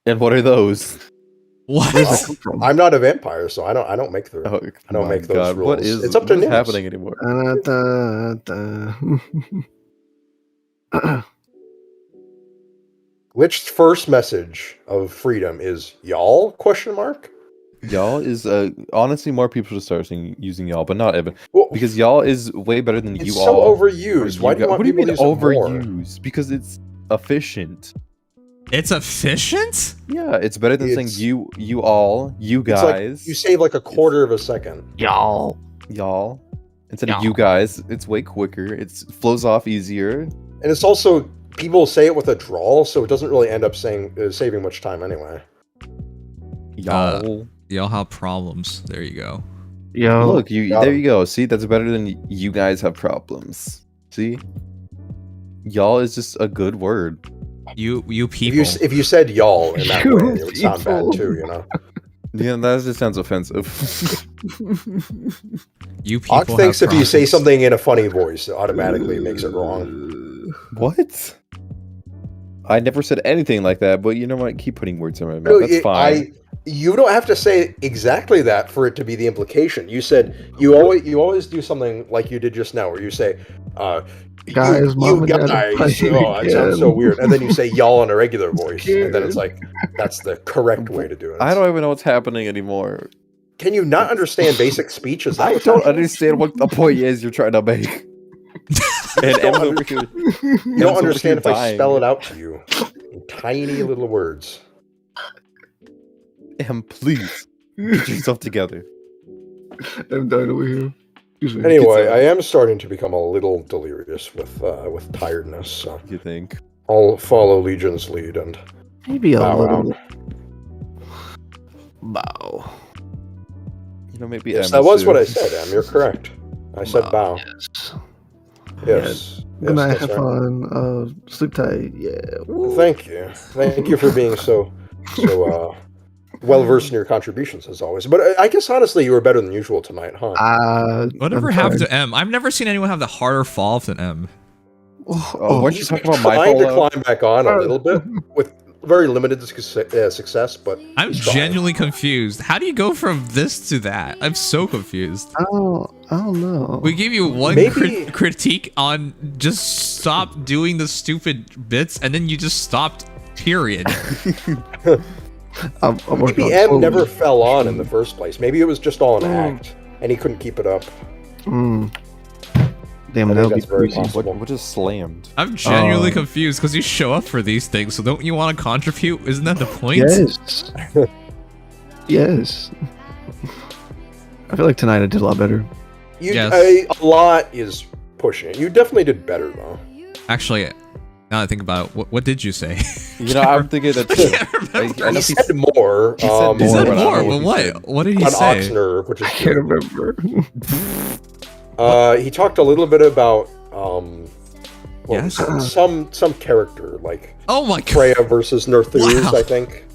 And what are those? What? I'm not a vampire, so I don't make the Oh, I don't my make those God, rules. What is It's up to what is Nimious. happening anymore? Which first message of freedom is y'all? Question mark. Y'all is honestly more people should start using y'all, but not Evan, Well, because y'all is way better than it's you so all. overused. Why do you want What do you people mean to use it more? overused? Because it's efficient. It's efficient? Yeah, it's better than saying It's- you all, you It's like guys, you save like a quarter of a second. Y'all. y'all. Instead of you guys, it's way quicker. It flows off easier. And it's also people say it with a drawl, so it doesn't really end up saving much time anyway. Y'all. Y'all have problems. There you go. Yo. Look, there you go. See, that's better than you guys have problems. See? Y'all is just a good word. You people. If you said y'all in that You way, it would sound bad people. too. You know. Yeah, that just sounds offensive. You people. Ock thinks have if you say problems. something in a funny voice, it automatically makes it wrong. What? I never said anything like that, but you know what? Keep putting words in my mouth. No, That's fine. You don't have to say exactly that for it to be the implication. You said you always do something like you did just now, where you say, Guys, you Mama got a guys." fight Oh, it sounds so again. weird. And then you say y'all in a regular voice, and then it's like that's the correct way to do it. I don't even know what's happening anymore. Can you not understand basic speech? Is that I what's don't happening? understand what the point is you're trying to make. And M's over here. You don't understand if I spell it out to you in tiny little words. M, please get yourself together. I'm dying over here. Anyway, I am starting to become a little delirious with tiredness. So You think? I'll follow Legion's lead and Maybe a bow little. out. Bow. You know, maybe Yes, M that is was too. what I said, Em. You're correct. I said bow. Yes. Yes. Good night. Yes, Have that's right. fun. Sleep tight. Yeah. Woo. Thank you. Thank you for being so well versed in your contributions as always. But I guess honestly, you were better than usual tonight, huh? Whatever I'm happened trying. to M? I've never seen anyone have the harder fall off than M. Oh, weren't you talking about my trying to fallout? climb back on a little bit with very limited success, but I'm he's trying. genuinely confused. How do you go from this to that? I'm so confused. I don't know. We gave you one Maybe- critique on just stop doing the stupid bits, and then you just stopped. Period. I'm working Maybe on M clothes. never fell on in the first place. Maybe it was just all an act, and he couldn't keep it up. Damn, I that think would be that's very crazy. possible. What just slammed? I'm genuinely confused because you show up for these things, so don't you want to contribute? Isn't that the point? Yes. Yes. I feel like tonight I did a lot better. Yes. A lot is pushing it. You definitely did better though. Actually, now that I think about it, what did you say? You know, I'm thinking that too. I know He said more. He said He said but I don't more, know but he what? said. What did he on say? Oxner, which is I can't remember. He talked a little bit about what was Yes? it? some character like Oh my god! Freya versus Nerthus, Wow. I think.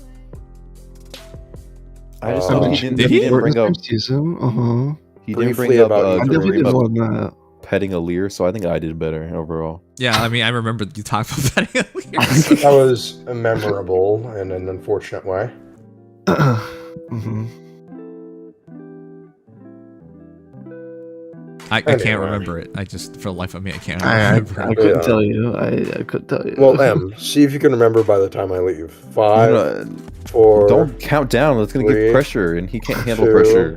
I just Uh, know he did didn't, he? he didn't bring up. Uh-huh. He didn't briefly bring up. about I Did definitely Dream did more about than that. petting a leer, so I think I did better overall. Yeah, I mean, I remember you talked about that earlier. That was memorable in an unfortunate way. Mhm. I can't Anyway. remember it. I just, for the life of me, I can't I remember. couldn't Yeah. tell you. I couldn't tell you. Well, M, see if you can remember by the time I leave. 5, No, 4, don't count down. That's gonna 3, give pressure, and he can't handle 2, pressure.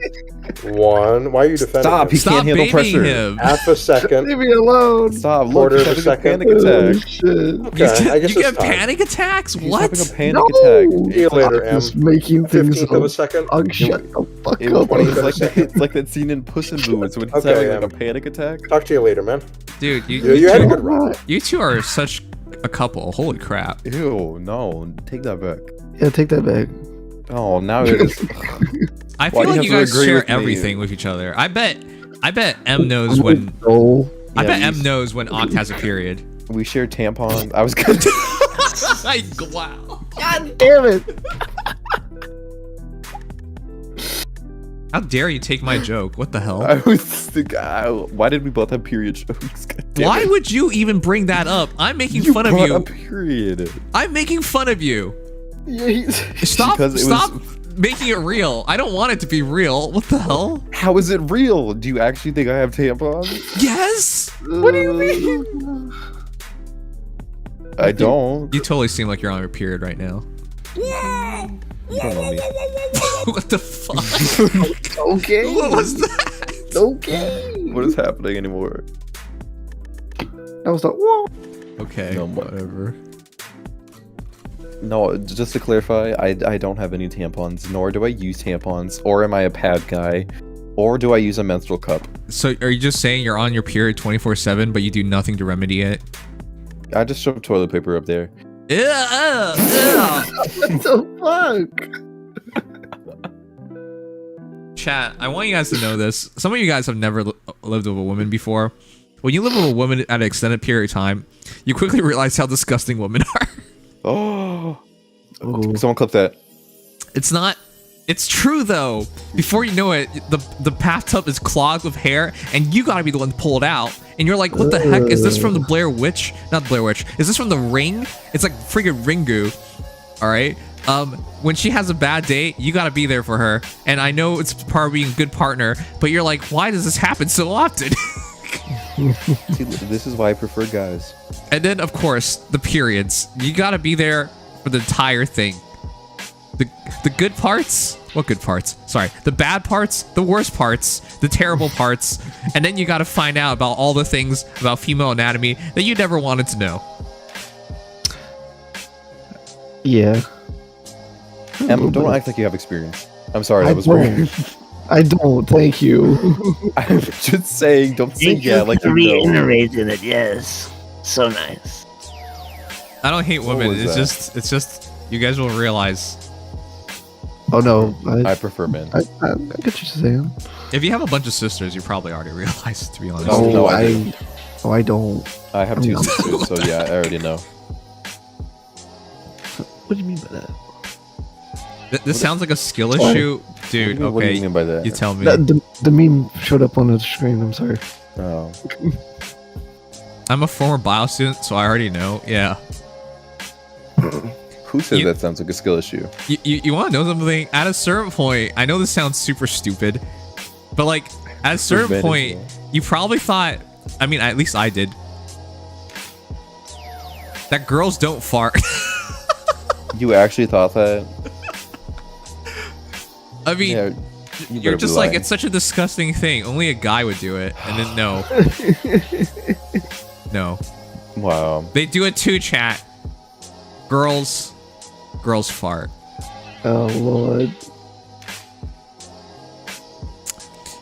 1. Why are you defending Stop! him? He Stop can't handle babying pressure. him. Half a second. Leave me alone. Stop! Look, Quarter he's of a having a second. panic Oh, attack. shit. Okay, I guess You it's get time. panic attacks? He's What? having a panic No. attack. See you later, I'm M. just making things 15th of a up. second. Oh, shut the fuck It up. was, of a it's like that scene in Puss in Boots when he's Okay, having yeah. like a panic attack. Talk to you later, man. Dude, You had a good run. you two are such a couple. Holy crap. Ew, no, take that back. Yeah, take that back. Oh, now it is. I Why feel do like you you have to guys agree share with me? everything with each other. I bet M knows when. No. I Yeah, bet we- M knows when Oct has a period. We share tampons. I was gonna. Wow. God damn it. How dare you take my joke? What the hell? I was thinking, why did we both have period jokes? God damn Why it. would you even bring that up? I'm making you fun of brought you. up period? I'm making fun of you. Yeah, Stop Because it stop was- making it real. I don't want it to be real. What the hell? How is it real? Do you actually think I have tampons? Yes. What do you mean? I don't. You totally seem like you're on your period right now. You don't know me. What the fuck? Okay. What was that? Okay. What is happening anymore? That was the whoa. Okay, No, whatever. No, just to clarify, I don't have any tampons, nor do I use tampons, or am I a pad guy, or do I use a menstrual cup? So are you just saying you're on your period 24/7, but you do nothing to remedy it? I just shove toilet paper up there. Yeah. What the fuck? Chat, I want you guys to know this. Some of you guys have never lived with a woman before. When you live with a woman at an extended period of time, you quickly realize how disgusting women are. Oh, Oh. someone clip that. It's not. It's true though. Before you know it, the bathtub is clogged with hair, and you gotta be the one to pull it out. And you're like, "What the heck is this from the Blair Witch? Not Blair Witch. Is this from the Ring? It's like friggin' Ringu." All right. When she has a bad day, you gotta be there for her. And I know it's part of being a good partner, but you're like, "Why does this happen so often?" See, this is why I prefer guys. And then, of course, the periods. You gotta be there for the entire thing. The good parts? What good parts? Sorry. The bad parts, the worst parts, the terrible parts, and then you gotta find out about all the things about female anatomy that you never wanted to know. Yeah. Em, don't act like you have experience. I'm sorry, that was don't. weird. I don't, thank you. I'm just saying, don't say Thank yeah you like for you know. reiterating it, yes. So nice. I don't hate women. was It's just you guys will realize Oh no, I prefer men. I get what you're saying. if you have a bunch of sisters, you probably already realized. To be honest. No, no, I don't. I have two sisters, so yeah, I already know. What do you mean by that? This sounds like a skill issue, dude. What Okay, do you mean by that? you tell me. The meme showed up on the screen. I'm sorry. Oh. I'm a former bio student, so I already know. Yeah. Who says that sounds like a skill issue? You want to know something? At a certain point, I know this sounds super stupid, but like at a certain point, you probably thought. I mean, at least I did. That girls don't fart. You actually thought that? I mean, Yeah, you're just like, it's such a disgusting thing. Only a guy would do it. And then no. No. Wow. They do it too, chat. Girls fart. Oh lord.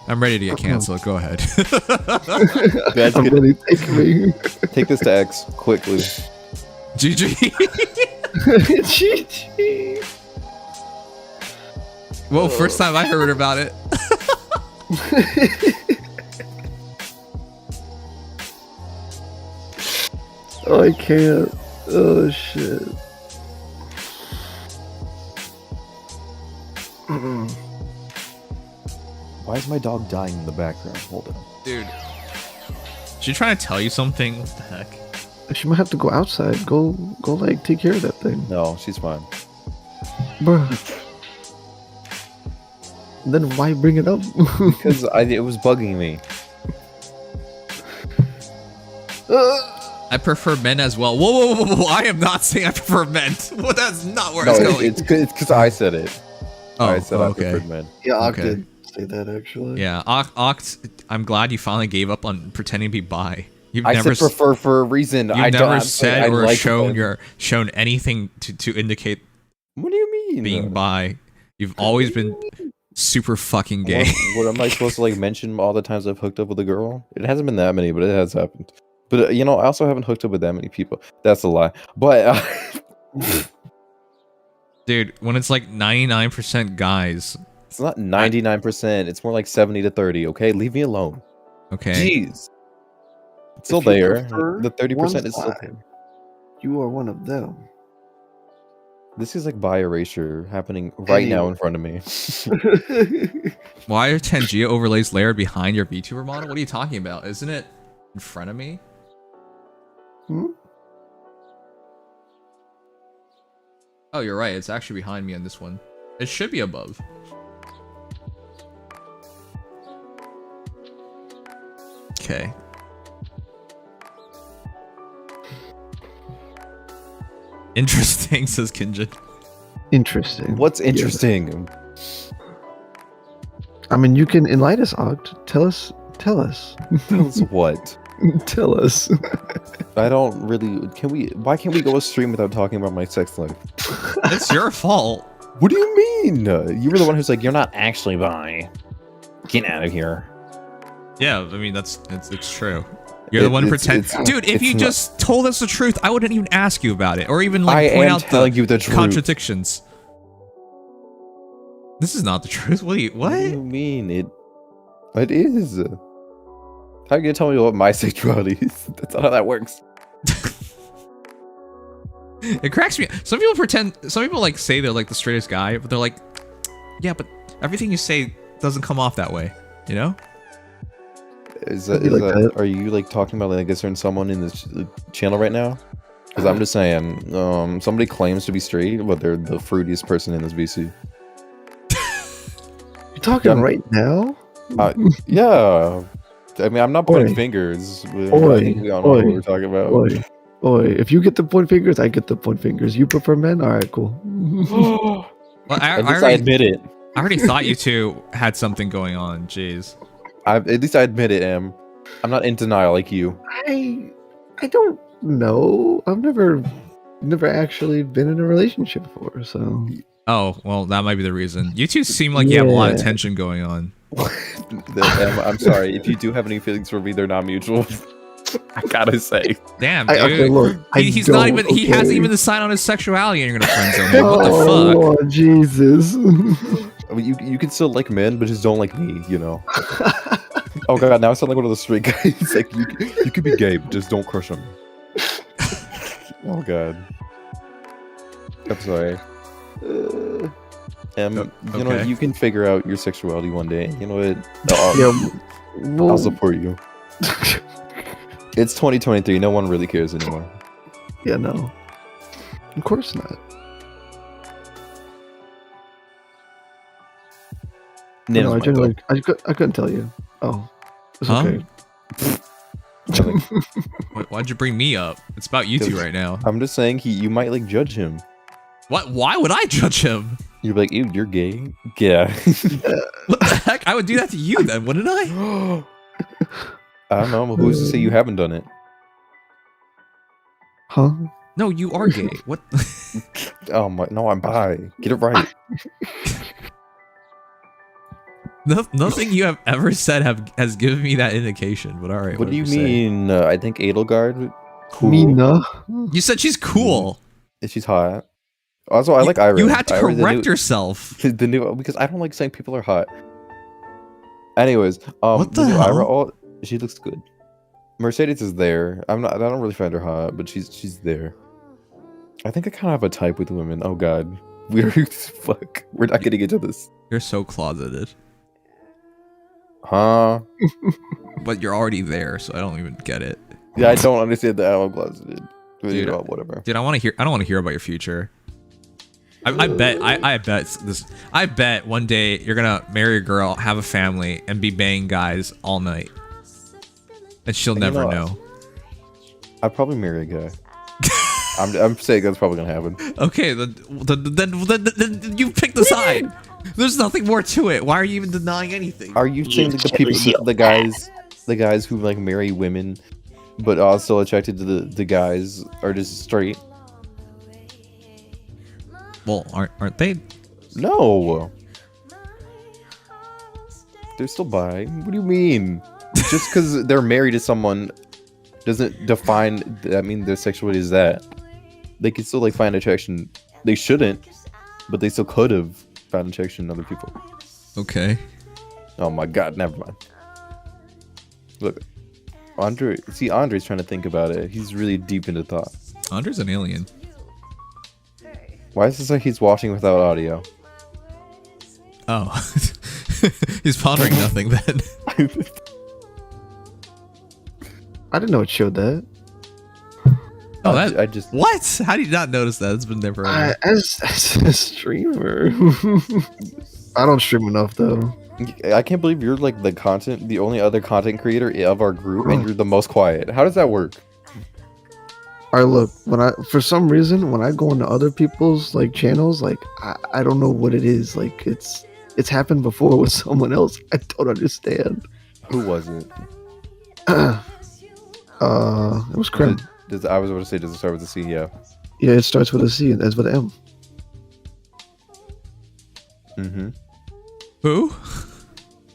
I'm ready to get canceled. Go ahead. That's I'm good. really taking me. Take this to X quickly. GG. GG. Well, first time I heard about it. Oh, I can't. Oh shit. Why is my dog dying in the background? Hold on. Dude. She trying to tell you something? What the heck? She might have to go outside. Go like take care of that thing. No, she's fine. Bruh. Then why bring it up? Because it was bugging me. I prefer men as well. Whoa. I am not saying I prefer men. Well, that's not where it's going. It's because I said it. Oh, I said I okay. preferred men. Yeah, Oct Okay. did say that actually. Yeah, Oct, I'm glad you finally gave up on pretending to be bi. You've I never said prefer for a reason. You've I never don't, said I or like shown men. shown anything to indicate What do you mean? being bi. You've always been super fucking gay. What am I supposed to like mention all the times I've hooked up with a girl? It hasn't been that many, but it has happened. But you know, I also haven't hooked up with that many people. That's a lie. But Dude, when it's like 99% guys. it's not 99%. It's more like 70 to 30. Okay, leave me alone. Okay. Jeez, it's still If you there. prefer The 30% one is still side, there. You are one of them. This is like bi erasure happening right now in front of me. Why are Tangea overlays layered behind your VTuber model? What are you talking about? Isn't it in front of me? Hmm? Oh, you're right. It's actually behind me on this one. It should be above. Okay. Interesting, says Kinjin. Interesting. What's interesting? I mean, you can enlighten us, Oct. Tell us. Tell us what? Tell us. I don't really. Can we? Why can't we go a stream without talking about my sex life? It's your fault. What do you mean? You were the one who's like, you're not actually bi. Get out of here. Yeah, I mean it's true. You're the one who pretends. Dude, if you just told us the truth, I wouldn't even ask you about it, or even like point out the contradictions. This is not the truth. What do you mean? It is. How are you gonna tell me what my sexuality is? That's not how that works. It cracks me. Some people like say they're like the straightest guy, but they're like, yeah, but everything you say doesn't come off that way, you know? Are you like talking about like a certain someone in this channel right now? Because I'm just saying, somebody claims to be straight, but they're the fruitiest person in this VC. You're talking right now? Yeah. I mean, I'm not pointing fingers. I think we all know what we're talking about. If you get the point fingers, I get the point fingers. You prefer men? All right, cool. Well, At least I admit it. I already thought you two had something going on. Jeez. At least I admit it, Em. I'm not in denial like you. I don't know. I've never actually been in a relationship before, so. Oh, well, that might be the reason. You two seem like you have a lot of tension going on. Em, I'm sorry. If you do have any feelings for me, they're not mutual. I gotta say. Damn, dude. Okay, look, He's not even. He hasn't even decided on his sexuality, and you're gonna friend zone him. What the fuck? Lord Jesus. I mean, you can still like men, but just don't like me, you know. Oh god, now I sound like one of the straight guys. Like you could be gay, but just don't crush him. Oh god. I'm sorry. You know what? You can figure out your sexuality one day. You know what? I'll support you. It's 2023. No one really cares anymore. Yeah, no. Of course not. No, I couldn't tell you. Oh, it's okay. Why'd you bring me up? It's about you two right now. I'm just saying you might like judge him. What? Why would I judge him? You're like, ew, you're gay. Yeah. What the heck? I would do that to you then, wouldn't I? I don't know. Who's to say you haven't done it? Huh? No, you are gay. What? Oh my! No, I'm bi. Get it right. Nothing you have ever said has given me that indication. But all right. What do you mean? I think Edelgard. Cool. Mina. You said she's cool. She's hot. Also, I like Iris. You had to correct yourself. The new because I don't like saying people are hot. Anyways, what the hell? Ira, she looks good. Mercedes is there. I don't really find her hot, but she's there. I think I kind of have a type with women. Oh god, we're fuck. We're not getting into this. You're so closeted. Huh? But you're already there, so I don't even get it. Yeah, I don't understand that. I'm closeted. Dude, whatever. Dude, I don't want to hear about your future. I bet one day you're gonna marry a girl, have a family, and be banging guys all night, and she'll never know. I'd probably marry a guy. I'm saying that's probably gonna happen. Okay, then you pick the side. There's nothing more to it. Why are you even denying anything? Are you saying that the guys who like marry women, but are still attracted to the guys are just straight? Well, aren't they? No. They're still bi. What do you mean? Just because they're married to someone doesn't define. I mean, their sexuality is that. They can still like find attraction. They shouldn't, but they still could have found attraction in other people. Okay. Oh my god, never mind. Look, Andre's trying to think about it. He's really deep into thought. Andre's an alien. Why is this like he's watching without audio? Oh. He's pondering nothing then. I didn't know it showed that. Oh, that I just what? How do you not notice that? It's been there forever. As a streamer, I don't stream enough though. I can't believe you're like the only other content creator of our group, and you're the most quiet. How does that work? All right, look, for some reason when I go into other people's like channels, like I don't know what it is. Like it's happened before with someone else. I don't understand. Who was it? It was Krim. I was about to say, does it start with a C? Yeah. Yeah, it starts with a C and ends with an M. Mm-hmm. Who?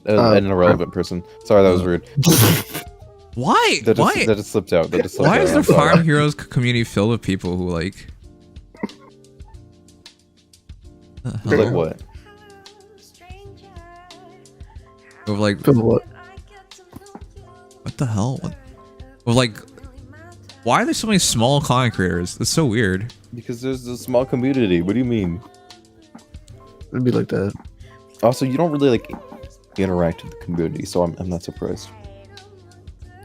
An irrelevant person. Sorry, that was rude. Why? That just slipped out. Why is the Farm Heroes community filled with people who like? Like what? Of like what? What the hell? Of like, why are there so many small content creators? That's so weird. Because there's a small community. What do you mean? It'd be like that. Also, you don't really like interact with the community, so I'm not surprised.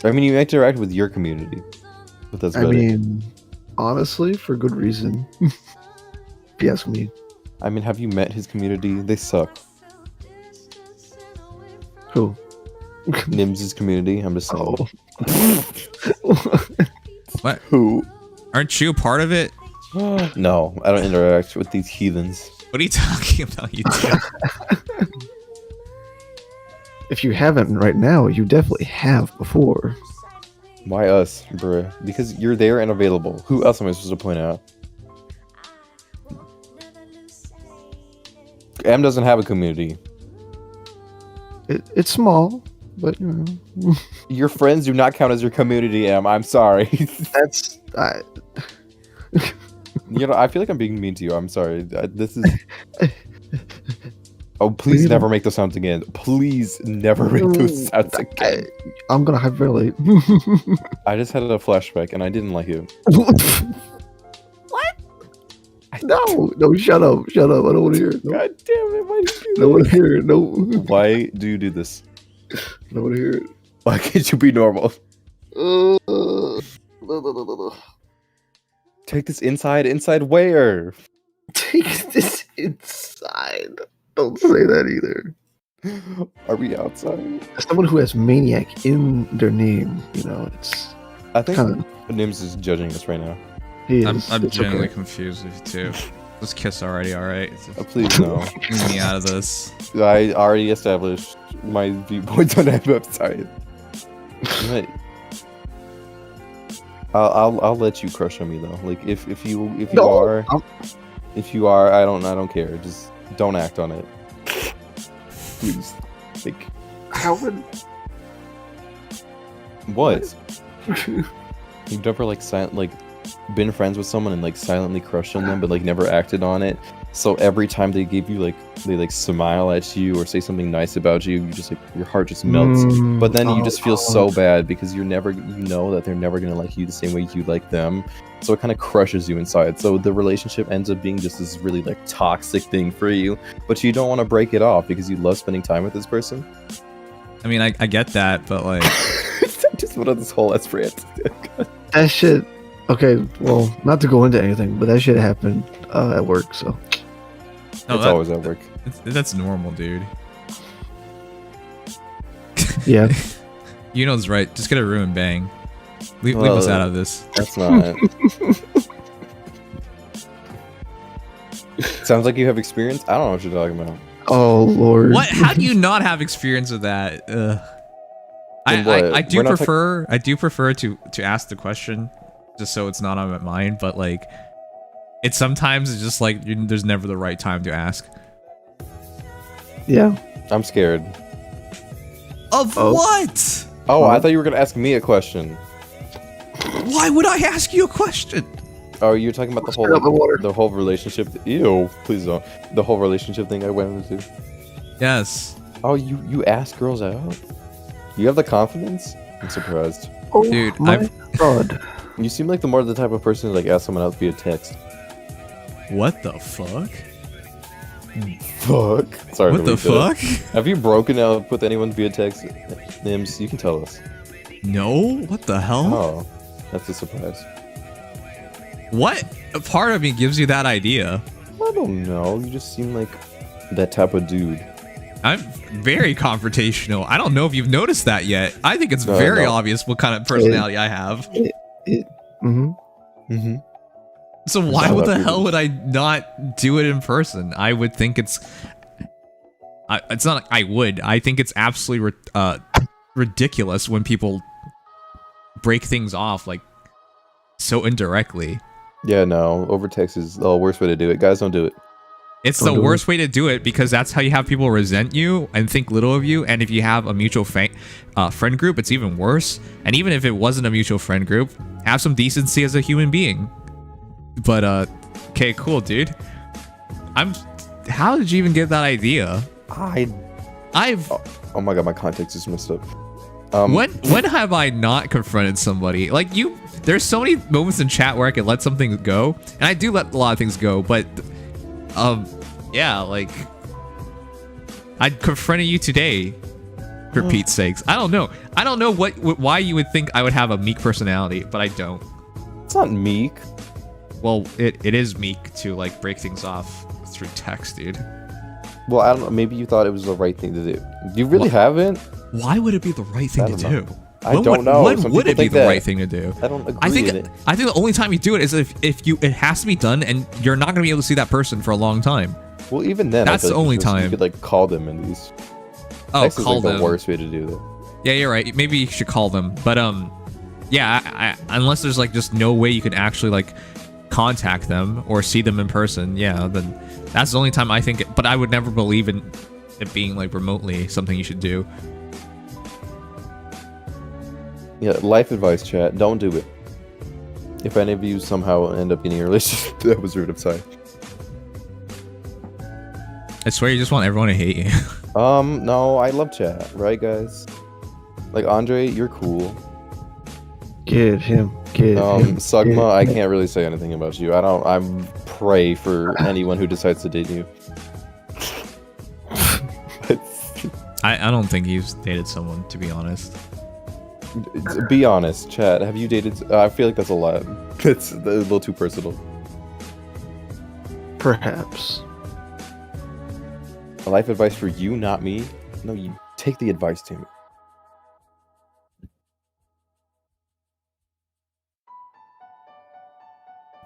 I mean, you interact with your community, but that's about it. Honestly, for good reason. If you ask me. I mean, have you met his community? They suck. Who? Nims' community. I'm just saying. Oh. What? Who? Aren't you a part of it? No, I don't interact with these heathens. What are you talking about, you two? If you haven't right now, you definitely have before. Why us, bruh? Because you're there and available. Who else am I supposed to point out? M doesn't have a community. It's small, but you know. Your friends do not count as your community, M. I'm sorry. That's You know, I feel like I'm being mean to you. I'm sorry. This is. Oh, please never make those sounds again. Please never make those sounds again. I'm gonna hyperventilate. I just had a flashback and I didn't like it. What? No, shut up. I don't want to hear it. No. God damn it! Why do you do I don't want to hear it. No. Why do you do this? I don't want to hear it. Why can't you be normal? No. Take this inside. Inside where? Take this inside. Don't say that either. Are we outside? As someone who has maniac in their name, you know, it's. I think kinda... Nims is judging us right now. He I'm is. genuinely confused with you too. Let's kiss already, alright? Please no. Get me out of this. I already established my viewpoints on that website. But I'll let you crush on me though. Like if you are, I don't care. Just don't act on it. Please. Like How would. what? You've never been friends with someone and like silently crushed on them but like never acted on it. So every time they give you they smile at you or say something nice about you, you just your heart just melts. But then you just feel so bad because you know that they're never gonna like you the same way you like them. So it kind of crushes you inside. So the relationship ends up being just this really toxic thing for you, but you don't want to break it off because you love spending time with this person. I mean, I get that, but like, I just went on this whole rant. That shit. Okay, well, not to go into anything, but that shit happened at work, so. It's always at work. That's normal, dude. Yeah. You know it's right. Just get a room and bang. Leave us out of this. That's not. Sounds like you have experience. I don't know what you're talking about. Oh lord. What? How do you not have experience with that? I do prefer to ask the question just so it's not on my mind, but like it's just like there's never the right time to ask. Yeah. I'm scared. Of what? Oh, I thought you were gonna ask me a question. Why would I ask you a question? Oh, you're talking about the whole relationship. Ew, please don't. The whole relationship thing I went into. Yes. Oh, you ask girls out? You have the confidence? I'm surprised. Oh, dude, my God. You seem like the more the type of person to ask someone else via text. What the fuck? Fuck. Sorry. What the fuck? Have you broken out with anyone via text? Nims, you can tell us. No? What the hell? Oh, that's a surprise. What part of me gives you that idea? I don't know. You just seem like that type of dude. I'm very confrontational. I don't know if you've noticed that yet. I think it's very obvious what kind of personality I have. So why the hell would I not do it in person? I would think it's not like I would. I think it's absolutely ridiculous when people break things off like so indirectly. Yeah, no. Over text is the worst way to do it. Guys, don't do it. It's the worst way to do it because that's how you have people resent you and think little of you. And if you have a mutual friend group, it's even worse. And even if it wasn't a mutual friend group, have some decency as a human being. But okay, cool, dude. How did you even get that idea? Oh my god, my context is messed up. When have I not confronted somebody? Like there's so many moments in chat where I can let something go, and I do let a lot of things go, but yeah, like I confronted you today for Pete's sakes. I don't know why you would think I would have a meek personality, but I don't. It's not meek. Well, it is meek to like break things off through text, dude. Well, I don't know. Maybe you thought it was the right thing to do. You really haven't? Why would it be the right thing to do? I don't know. When Some would people it be think the that. right thing to do? I don't agree I think in it. the only time you do it is if it has to be done and you're not gonna be able to see that person for a long time. Well, even then, I That's feel the like only you time. could like call them in these. Oh, Text is, call like, them. the worst way to do that. Yeah, you're right. Maybe you should call them. But yeah, unless there's like just no way you can actually like contact them or see them in person, yeah, then that's the only time I think. But I would never believe in it being like remotely something you should do. Yeah, life advice, chat. Don't do it. If any of you somehow end up getting a relationship, that was rude. I'm sorry. I swear you just want everyone to hate you. No, I love chat, right, guys? Like Andre, you're cool. Get him. Get him. Sugma, I can't really say anything about you. I'm pray for anyone who decides to date you. I don't think he's dated someone, to be honest. Be honest, chat. Have you dated? I feel like that's a lot. It's a little too personal. Perhaps. Life advice for you, not me. No, you take the advice, Tim.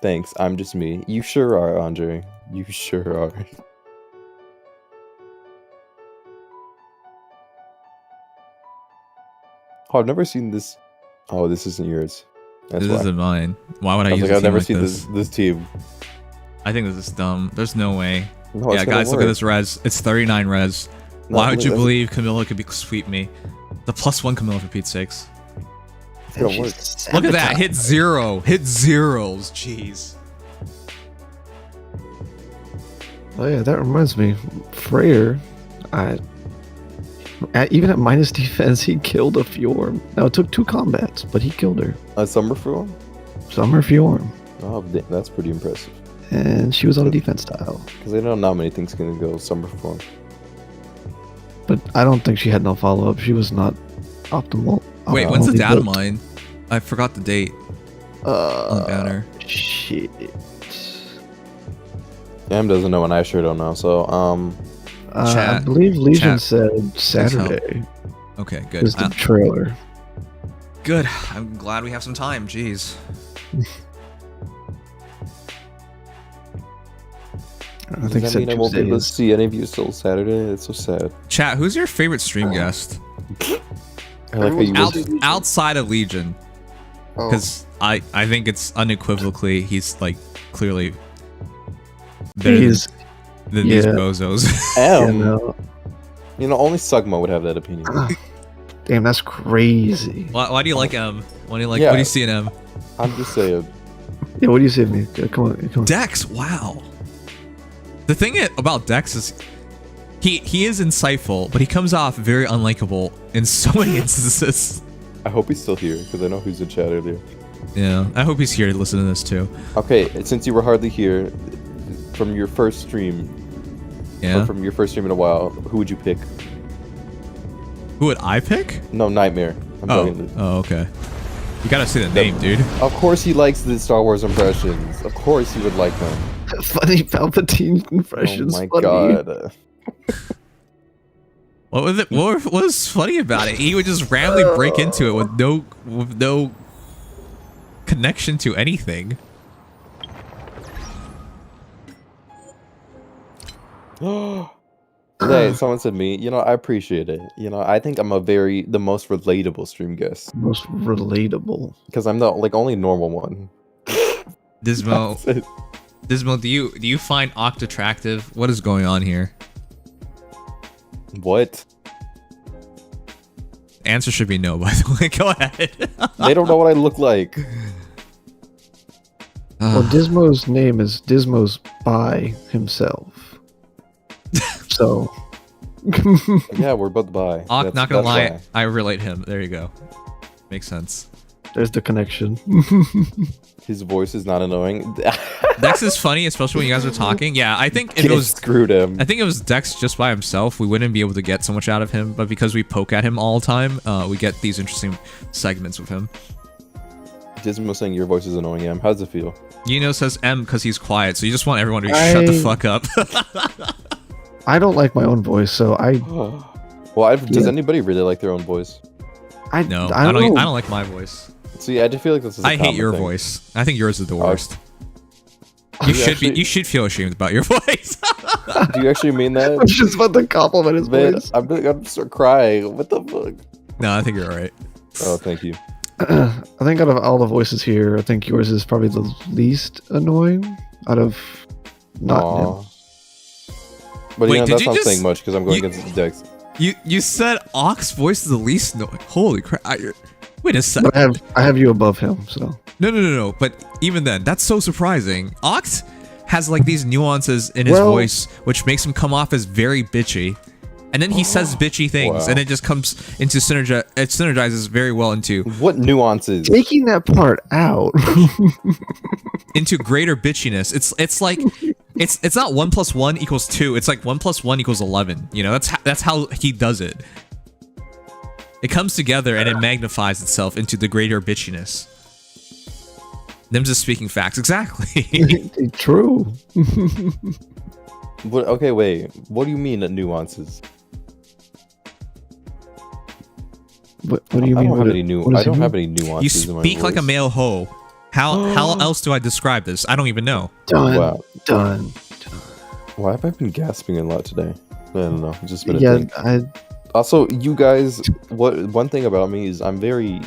Thanks, I'm just me. You sure are, Andre. You sure are. Oh, I've never seen this. Oh, this isn't yours. That's This why. isn't mine. Why would I use like, a I've team never like seen this? this team. I think this is dumb. There's no way. No, Yeah, it's gonna guys, look at work. this res. It's 39 res. No, Why would you that's- believe Camilla could sweep me? The +1 Camilla for Pete's sakes. It's gonna work. Look at that. Hit 0. Hit zeros. Jeez. Oh yeah, that reminds me. Freyr, even at minus defense, he killed a Fjorm. Now it took 2 combats, but he killed her. A summer form? Summer Fjorm. Oh, that's pretty impressive. And she was on a defense tile. Because I know not many things can go summer form. But I don't think she had no follow-up. She was not optimal. Wait, when's the Only data built- mine? I forgot the date on the banner. Shit. Em doesn't know and I sure don't know, so I Chat. believe Legion Chat. said help. Saturday Okay, good. is the trailer. Good. I'm glad we have some time. Jeez. I does think that mean I won't be Tuesday able to is. see any of you till Saturday? That's so sad. Chat, who's your favorite stream guest? I like how you Outside of Legion. Oh. Because I think it's unequivocally, he's like clearly better He's than these yeah. bozos. Yeah, no. You know, only Sugma would have that opinion. Damn, that's crazy. Why do you like M? Why do you like? Yeah. What do you see in M? I'm just saying. Yeah, what do you say to me? Come on. Dex, wow. The thing about Dex is he is insightful, but he comes off very unlikable in so many instances. I hope he's still here, because I know who's in chat earlier. Yeah, I hope he's here to listen to this too. Okay, since you were hardly here, from your first stream, Yeah. or from your first stream in a while, who would you pick? Who would I pick? No, Nightmare. I'm talking to- Oh, okay. You gotta say the name, dude. Of course he likes the Star Wars impressions. Of course he would like them. Funny Palpatine impressions. Oh my funny. god. What was it? What was funny about it? He would just randomly break into it with no connection to anything. Today, someone said me, you know, I appreciate it. You know, I think I'm the most relatable stream guest. Most relatable. Because I'm the only normal one. Dismo, That's it. Dismo, do you find Oct attractive? What is going on here? What? Answer should be no, by the way. Go ahead. They don't know what I look like. Well, Dismo's name is Dismo's by himself. So. Yeah, we're both bi. Oct, not gonna lie, why. I relate him. There you go. Makes sense. There's the connection. His voice is not annoying. Dex is funny, especially when you guys are talking. Yeah, I think if it was screwed him. I think it was Dex just by himself, we wouldn't be able to get so much out of him. But because we poke at him all the time, we get these interesting segments with him. Dismo saying your voice is annoying him. How does it feel? Yino says M because he's quiet, so you just want everyone to shut the fuck up. I don't like my own voice, so I. Well, does Yeah. anybody really like their own voice? No, I don't know. I don't like my voice. See, I just feel like this is. I hate your voice. I think yours is the worst. You should feel ashamed about your voice. Do you actually mean that? I was just about to compliment his Man, voice. I'm gonna start crying. What the fuck? No, I think you're alright. Oh, thank you. I think out of all the voices here, I think yours is probably the least annoying out of not him. But Wait, you know, did that's you not just- saying much because I'm going against Dex. You said Ox voice is the least annoying. Holy crap! Wait a second. But I have you above him, so. No. But even then, that's so surprising. Ox has like these nuances in his Well- voice, which makes him come off as very bitchy. And then he says bitchy things, Wow. and it just comes into it synergizes very well into What nuances? Taking that part out. into greater bitchiness. It's like it's not 1 + 1 = 2. It's like 1 + 1 = 11. You know, that's how he does it. It comes together and it magnifies itself into the greater bitchiness. Them's just speaking facts. Exactly. True. What, okay, wait. What do you mean nuances? What do you I mean? don't have What any does I he don't mean? have any nuances. You in my speak like a voice. male hoe. How else do I describe this? I don't even know. Done. Wow. Done. Why have I been gasping a lot today? I don't know. It's just been a Yeah, thing. Also, you guys, one thing about me is I'm very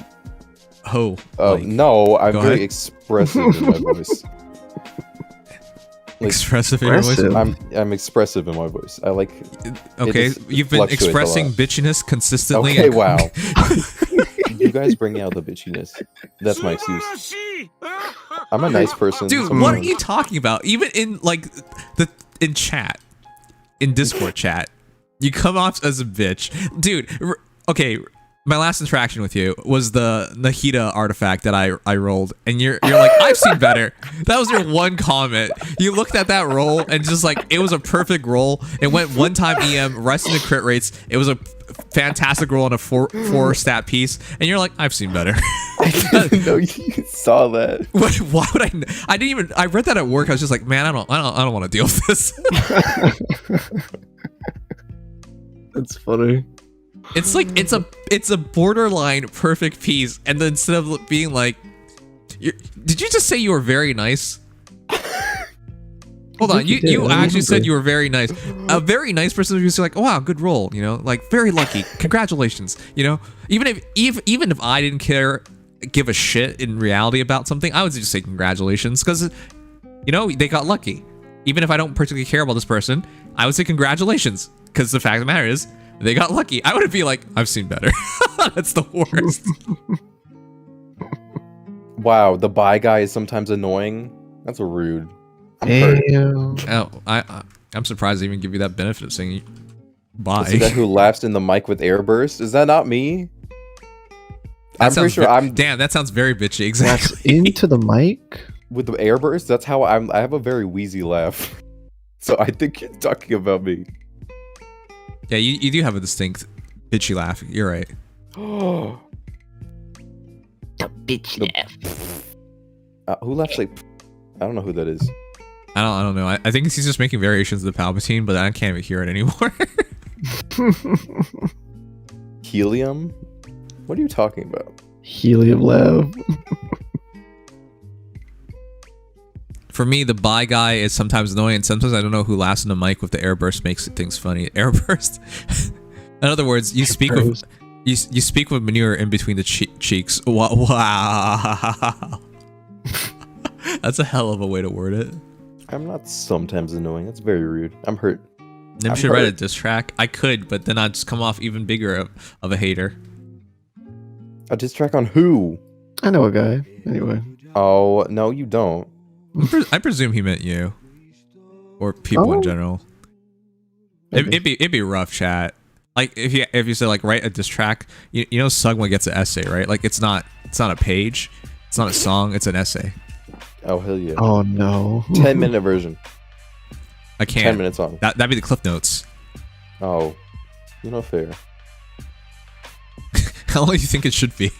Hoe. no, I'm go very ahead. expressive in my voice. Like, Expressive in your voice. Expressive. I'm expressive in my voice. I like. Okay, just you've been fluctuates a expressing lot. bitchiness consistently. Okay, and- wow. You guys bring out the bitchiness. That's my excuse. I'm a nice person. Dude, sometimes. what are you talking about? Even in like in chat, in Discord chat, you come off as a bitch, dude. Okay, my last interaction with you was the Nahida artifact that I rolled, and you're like, I've seen better. That was your one comment. You looked at that roll and just like, it was a perfect roll. It went 1-time EM, rest in the crit rates. It was a fantastic roll on a four stat piece, and you're like, I've seen better. I didn't know you saw that. Why would I didn't even. I read that at work. I was just like, man, I don't want to deal with this. That's funny. It's like it's a borderline perfect piece, and then instead of being like, did you just say you were very nice? Hold on, you actually said you were very nice. A very nice person would be like, oh, wow, good roll, you know, like very lucky, congratulations, you know. Even if I didn't give a shit in reality about something, I would just say congratulations because, you know, they got lucky. Even if I don't particularly care about this person, I would say congratulations because the fact of the matter is they got lucky. I wouldn't be like, I've seen better. That's the worst. Wow, the bye guy is sometimes annoying. That's rude. I'm hurt. Oh, I'm surprised they even give you that benefit of saying bye. Is the guy who laughs in the mic with airburst? Is that not me? That I'm pretty sounds sure I'm Damn, that sounds very bitchy. Exactly. Into the mic? with the airburst. That's how I have a very wheezy laugh. So I think you're talking about me. Yeah, you do have a distinct bitchy laugh. You're right. The bitch laugh. Who laughs like? I don't know who that is. I don't know. I think he's just making variations of the Palpatine, but I can't even hear it anymore. Helium? What are you talking about? Helium laugh. For me, the bye guy is sometimes annoying, and sometimes I don't know who laughs in the mic with the airburst makes things funny. Airburst. In other words, you speak with you speak with manure in between the cheeks. Wow. That's a hell of a way to word it. I'm not sometimes annoying. That's very rude. I'm hurt. Nim should write a diss track. I could, but then I'd just come off even bigger of a hater. A diss track on who? I know a guy. Anyway. Oh, no, you don't. I presume he meant you. Or people in general. It'd be rough, chat. Like if you said like write a diss track, you know Sugma gets an essay, right? Like it's not a page, it's not a song, it's an essay. Oh hell yeah. Oh no. 10-minute version. I can't. 10 minutes on. That'd be the cliff notes. Oh, you're not fair. How long do you think it should be?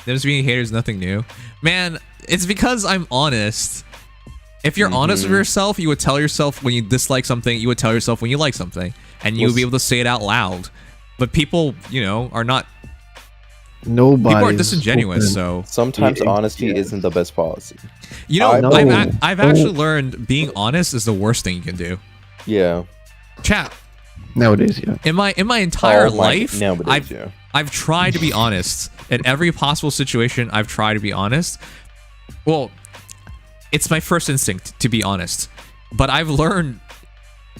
There's being haters, nothing new. Man, it's because I'm honest. If you're honest with yourself, you would tell yourself when you dislike something, you would tell yourself when you like something, and you would be able to say it out loud. But people, you know, are not. Nobody. People are disingenuous, so sometimes honesty isn't the best policy. You know, I've actually learned being honest is the worst thing you can do. Yeah. Chat. Nowadays, yeah. In my entire life, nowadays, I've tried to be honest in every possible situation. I've tried to be honest. Well, it's my first instinct to be honest, but I've learned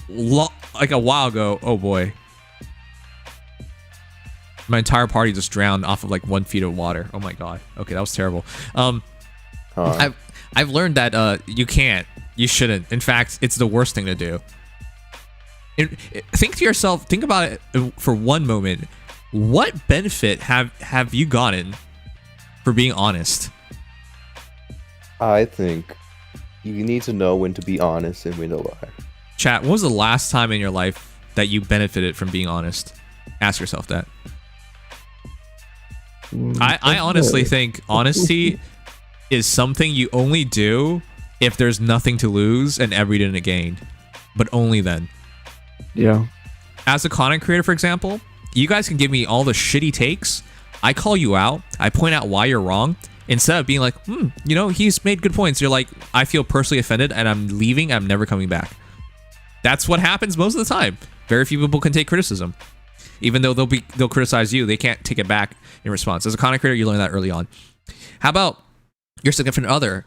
like a while ago. Oh boy, my entire party just drowned off of like 1 feet of water. Oh my god. Okay, that was terrible. I've learned that you can't, you shouldn't. In fact, it's the worst thing to do. Think to yourself. Think about it for one moment. What benefit have you gotten for being honest? I think you need to know when to be honest and when to lie. Chat, when was the last time in your life that you benefited from being honest? Ask yourself that. I honestly think honesty is something you only do if there's nothing to lose and everything to gain. But only then. Yeah. As a content creator, for example, you guys can give me all the shitty takes. I call you out. I point out why you're wrong. Instead of being like, you know, he's made good points. You're like, I feel personally offended and I'm leaving. I'm never coming back. That's what happens most of the time. Very few people can take criticism. Even though they'll criticize you, they can't take it back in response. As a content creator, you learn that early on. How about your significant other?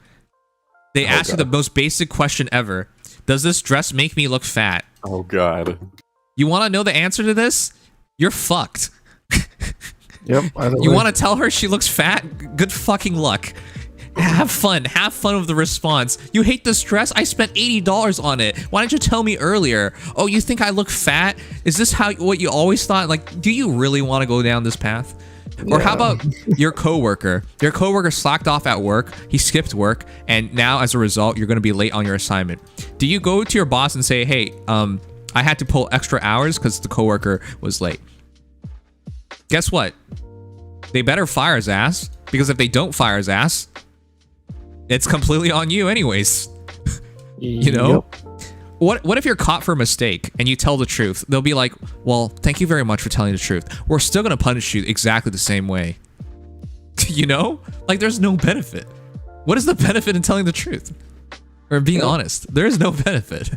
They ask you the most basic question ever. Does this dress make me look fat? Oh god. You want to know the answer to this? You're fucked. Yep. You want to tell her she looks fat? Good fucking luck. Have fun. Have fun with the response. You hate this dress? I spent $80 on it. Why didn't you tell me earlier? Oh, you think I look fat? Is this what you always thought? Like, do you really want to go down this path? Or how about your coworker? Your coworker slacked off at work. He skipped work, and now as a result, you're going to be late on your assignment. Do you go to your boss and say, "Hey, I had to pull extra hours because the coworker was late"? Guess what? They better fire his ass, because if they don't fire his ass, it's completely on you anyways. You know? Yep. What if you're caught for a mistake and you tell the truth? They'll be like, well, thank you very much for telling the truth. We're still going to punish you exactly the same way. You know? Like, there's no benefit. What is the benefit in telling the truth? Or being honest? There is no benefit.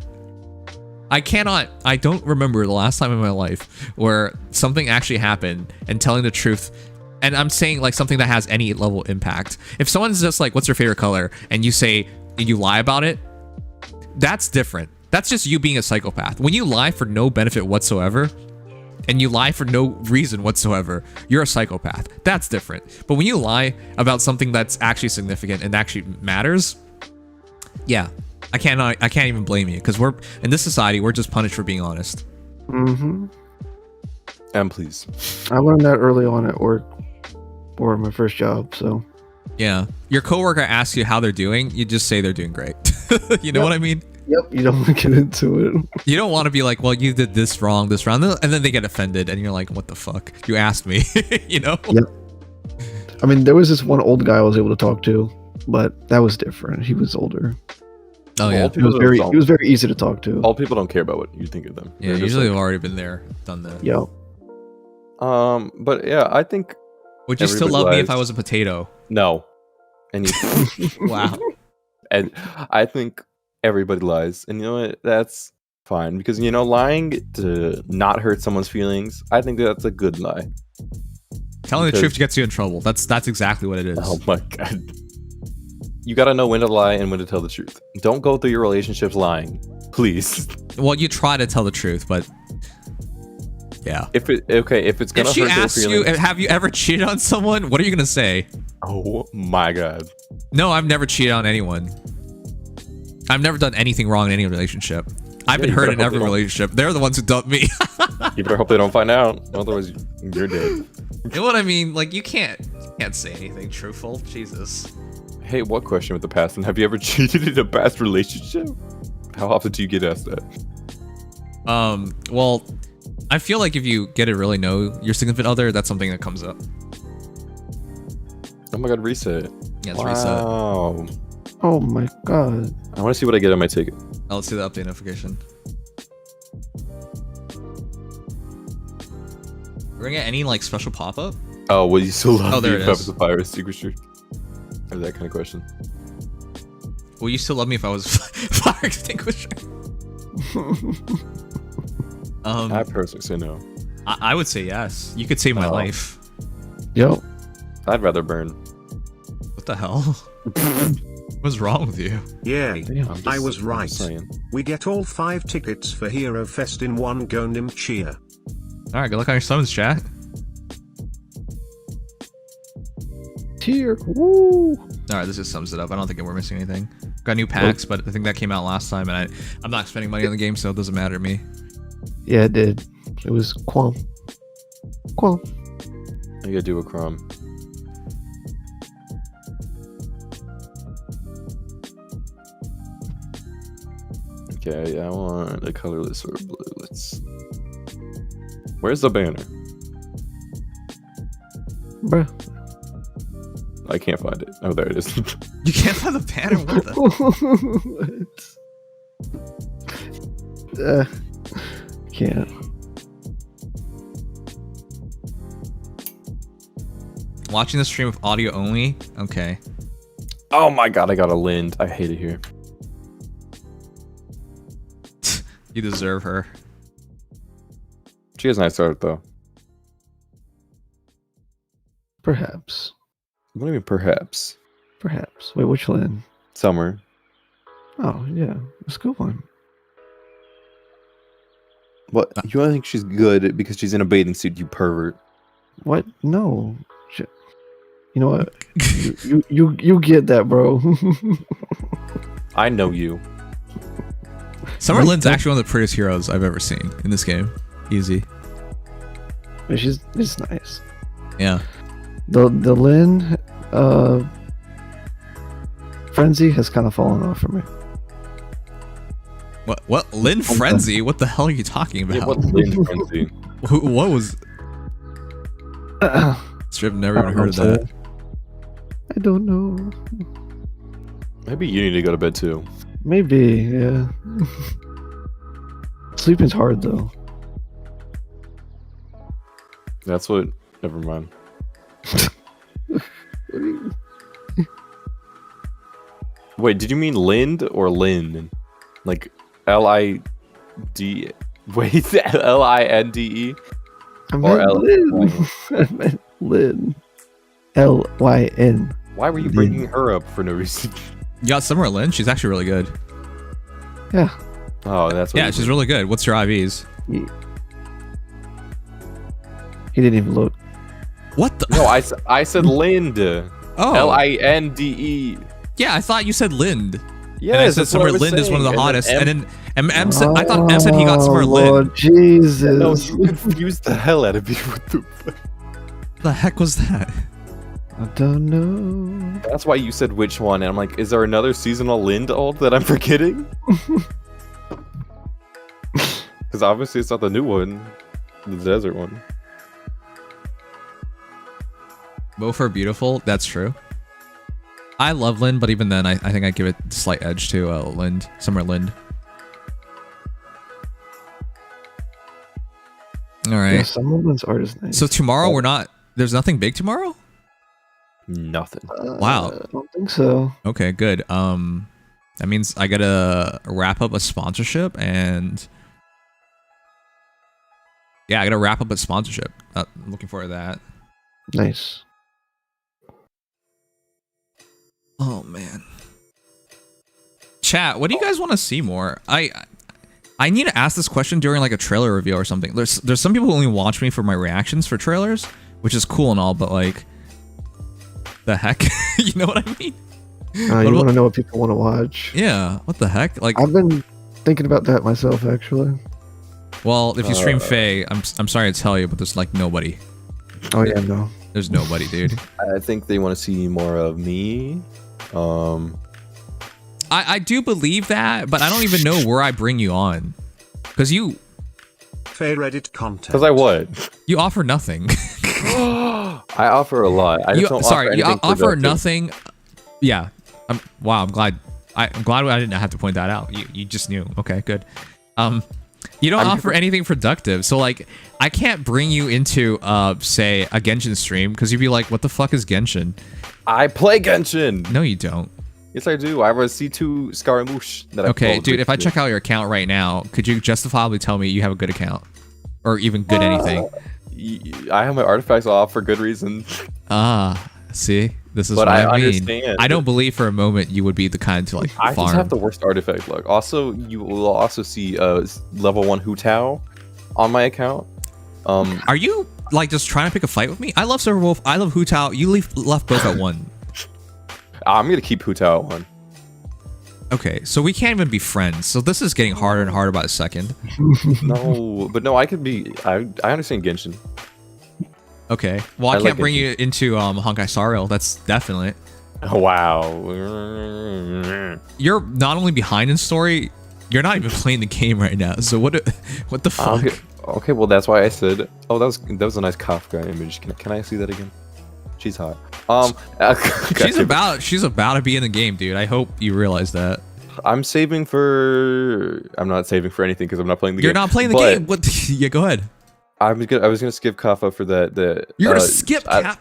I don't remember the last time in my life where something actually happened and telling the truth, and I'm saying like something that has any level of impact. If someone's just like, what's your favorite color? And you say, you lie about it, that's different. That's just you being a psychopath. When you lie for no benefit whatsoever, and you lie for no reason whatsoever, you're a psychopath. That's different. But when you lie about something that's actually significant and actually matters, yeah, I can't even blame you, because we're in this society, we're just punished for being honest. Mm-hmm. And please. I learned that early on at work, or my first job. So yeah, your coworker asks you how they're doing, you just say they're doing great. You know what I mean? Yep. You don't want to get into it. You don't want to be like, well, you did this wrong, and then they get offended, and you're like, what the fuck? You asked me. You know? Yep. I mean, there was this one old guy I was able to talk to, but that was different. He was older. Oh yeah, he was very easy to talk to. All people don't care about what you think of them. Yeah, usually they've already been there, done that. Yeah. But yeah, I think. Would you still love me if I was a potato? No. And wow. And I think everybody lies, and you know what? That's fine, because you know, lying to not hurt someone's feelings, I think that's a good lie. Telling the truth gets you in trouble. That's exactly what it is. Oh my god. You gotta know when to lie and when to tell the truth. Don't go through your relationships lying, please. Well, you try to tell the truth, but yeah. If it's gonna hurt she asks you, have you ever cheated on someone? What are you gonna say? Oh my god. No, I've never cheated on anyone. I've never done anything wrong in any relationship. I've been hurt in every relationship. They're the ones who dumped me. You better hope they don't find out. Otherwise, you're dead. You know what I mean? Like, you can't say anything truthful. Jesus. Hey, what question with the past? And have you ever cheated in a past relationship? How often do you get asked that? Well, I feel like if you get to really know your significant other, that's something that comes up. Oh my god, reset. Yeah, it's reset. Oh my god. I want to see what I get on my ticket. Oh, let's see the update notification. We're gonna get any like special pop-up? Oh, will you still love there me it if I is. was a fire extinguisher? Or that kind of question. Will you still love me if I was fire extinguisher? I personally say no. I would say yes. You could save my life. Yo. I'd rather burn. What the hell? What's wrong with you? Yeah, I was I'm right. just saying. We get all 5 tickets for Hero Fest in one go cheer. Alright, good luck on your summons, chat. Tier. Woo. Alright, this just sums it up. I don't think we're missing anything. Got new packs, but I think that came out last time, and I'm not spending money on the game, so it doesn't matter to me. Yeah, it did. It was Quam. Quam. I gotta do a crumb. Okay, I want a colorless or blue. Let's. Where's the banner? Bruh. I can't find it. Oh, there it is. You can't find the banner? What the? Can't. Watching the stream with audio only? Okay. Oh my god, I got a Lind. I hate it here. You deserve her. She has nice art though. Perhaps. What do you mean perhaps? Perhaps. Wait, which land? Summer. Oh, yeah. It's a good one. What? You don't think she's good because she's in a bathing suit, you pervert. What? No. Shit. You know what? you get that, bro. I know you. Summer Lynn's actually one of the prettiest heroes I've ever seen in this game. Easy. It's nice. Yeah. The Lynn Frenzy has kind of fallen off for me. What? Lynn Frenzy? What the hell are you talking about? Yeah, what Lynn Frenzy? What was... Strip never even heard of that. I don't know. Maybe you need to go to bed too. Maybe, yeah. Sleeping's hard though. That's what. Never mind. Wait, did you mean Lind or Lynn? Like L-I-D... Wait, L-I-N-D-E? I meant Lynn. I meant Lynn. L-Y-N. Why were you bringing her up for no reason? You got Summer Lynn? She's actually really good. Yeah. Oh, that's what yeah, she's really good. What's your IVs? He didn't even look. What the? No, I said Lind. Oh. L-I-N-D-E. Yeah, I thought you said Lind. Yeah, and I said Summer Lind is one of the hottest. And then M said, I thought M said he got Summer Lind. Jesus. No, you confused the hell out of me. What the fuck? The heck was that? I don't know. That's why you said which one, and I'm like, is there another seasonal Lind ult that I'm forgetting? Because obviously it's not the new one, the desert one. Both are beautiful. That's true. I love Lind, but even then, I think I give it a slight edge to Lind. Summer Lind. All right. Yeah, someone's art is nice. So tomorrow we're not. There's nothing big tomorrow. Nothing. Wow. I don't think so. Okay, good. That means I gotta wrap up a sponsorship and. Yeah, I gotta wrap up a sponsorship. I'm looking forward to that. Nice. Oh man. Chat, what do you guys want to see more? I need to ask this question during like a trailer review or something. There's some people who only watch me for my reactions for trailers, which is cool and all, but like, the heck, you know what I mean? You want to know what people want to watch? Yeah. What the heck? Like, I've been thinking about that myself actually. Well, if you stream Faye, I'm sorry to tell you, but there's like nobody. Oh yeah, no. There's nobody, dude. I think they want to see more of me. I do believe that, but I don't even know where I bring you on. Because you... Fair Reddit content. Because I what? You offer nothing. I offer a lot. I just don't sorry, offer you anything offer productive. nothing. Yeah. Wow, I'm glad I didn't have to point that out. You just knew. Okay, good. You don't offer anything productive, so like I can't bring you into say a Genshin stream because you'd be like, what the fuck is Genshin? I play Genshin. No, you don't. Yes, I do. I have a C2 Scaramouche that Okay, dude, if I check out your account right now, could you justifiably tell me you have a good account? Or even good anything? I have my artifacts off for good reason. Ah, see? This is But what I I mean. understand. I don't believe for a moment you would be the kind to like I farm. just have the worst artifact luck. Also, you will also see level 1 Hu Tao on my account. Are you like just trying to pick a fight with me? I love Silverwolf. I love Hu Tao. You left both at 1. I'm gonna keep Hu Tao at 1. Okay, so we can't even be friends. So this is getting harder and harder by the second. No, but no, I could be. I understand Genshin. Okay, well I can't bring you into Honkai Star Rail. That's definite. Oh, wow. You're not only behind in story, you're not even playing the game right now. So what the fuck? Okay, well that's why I said. Oh, that was a nice Kafka image. Can I see that again? She's hot. She's about to be in the game, dude. I hope you realize that. I'm saving for. I'm not saving for anything because I'm not playing the game. You're not playing the game. What? Yeah, go ahead. I was gonna skip Kafa for that. You're gonna skip Cap.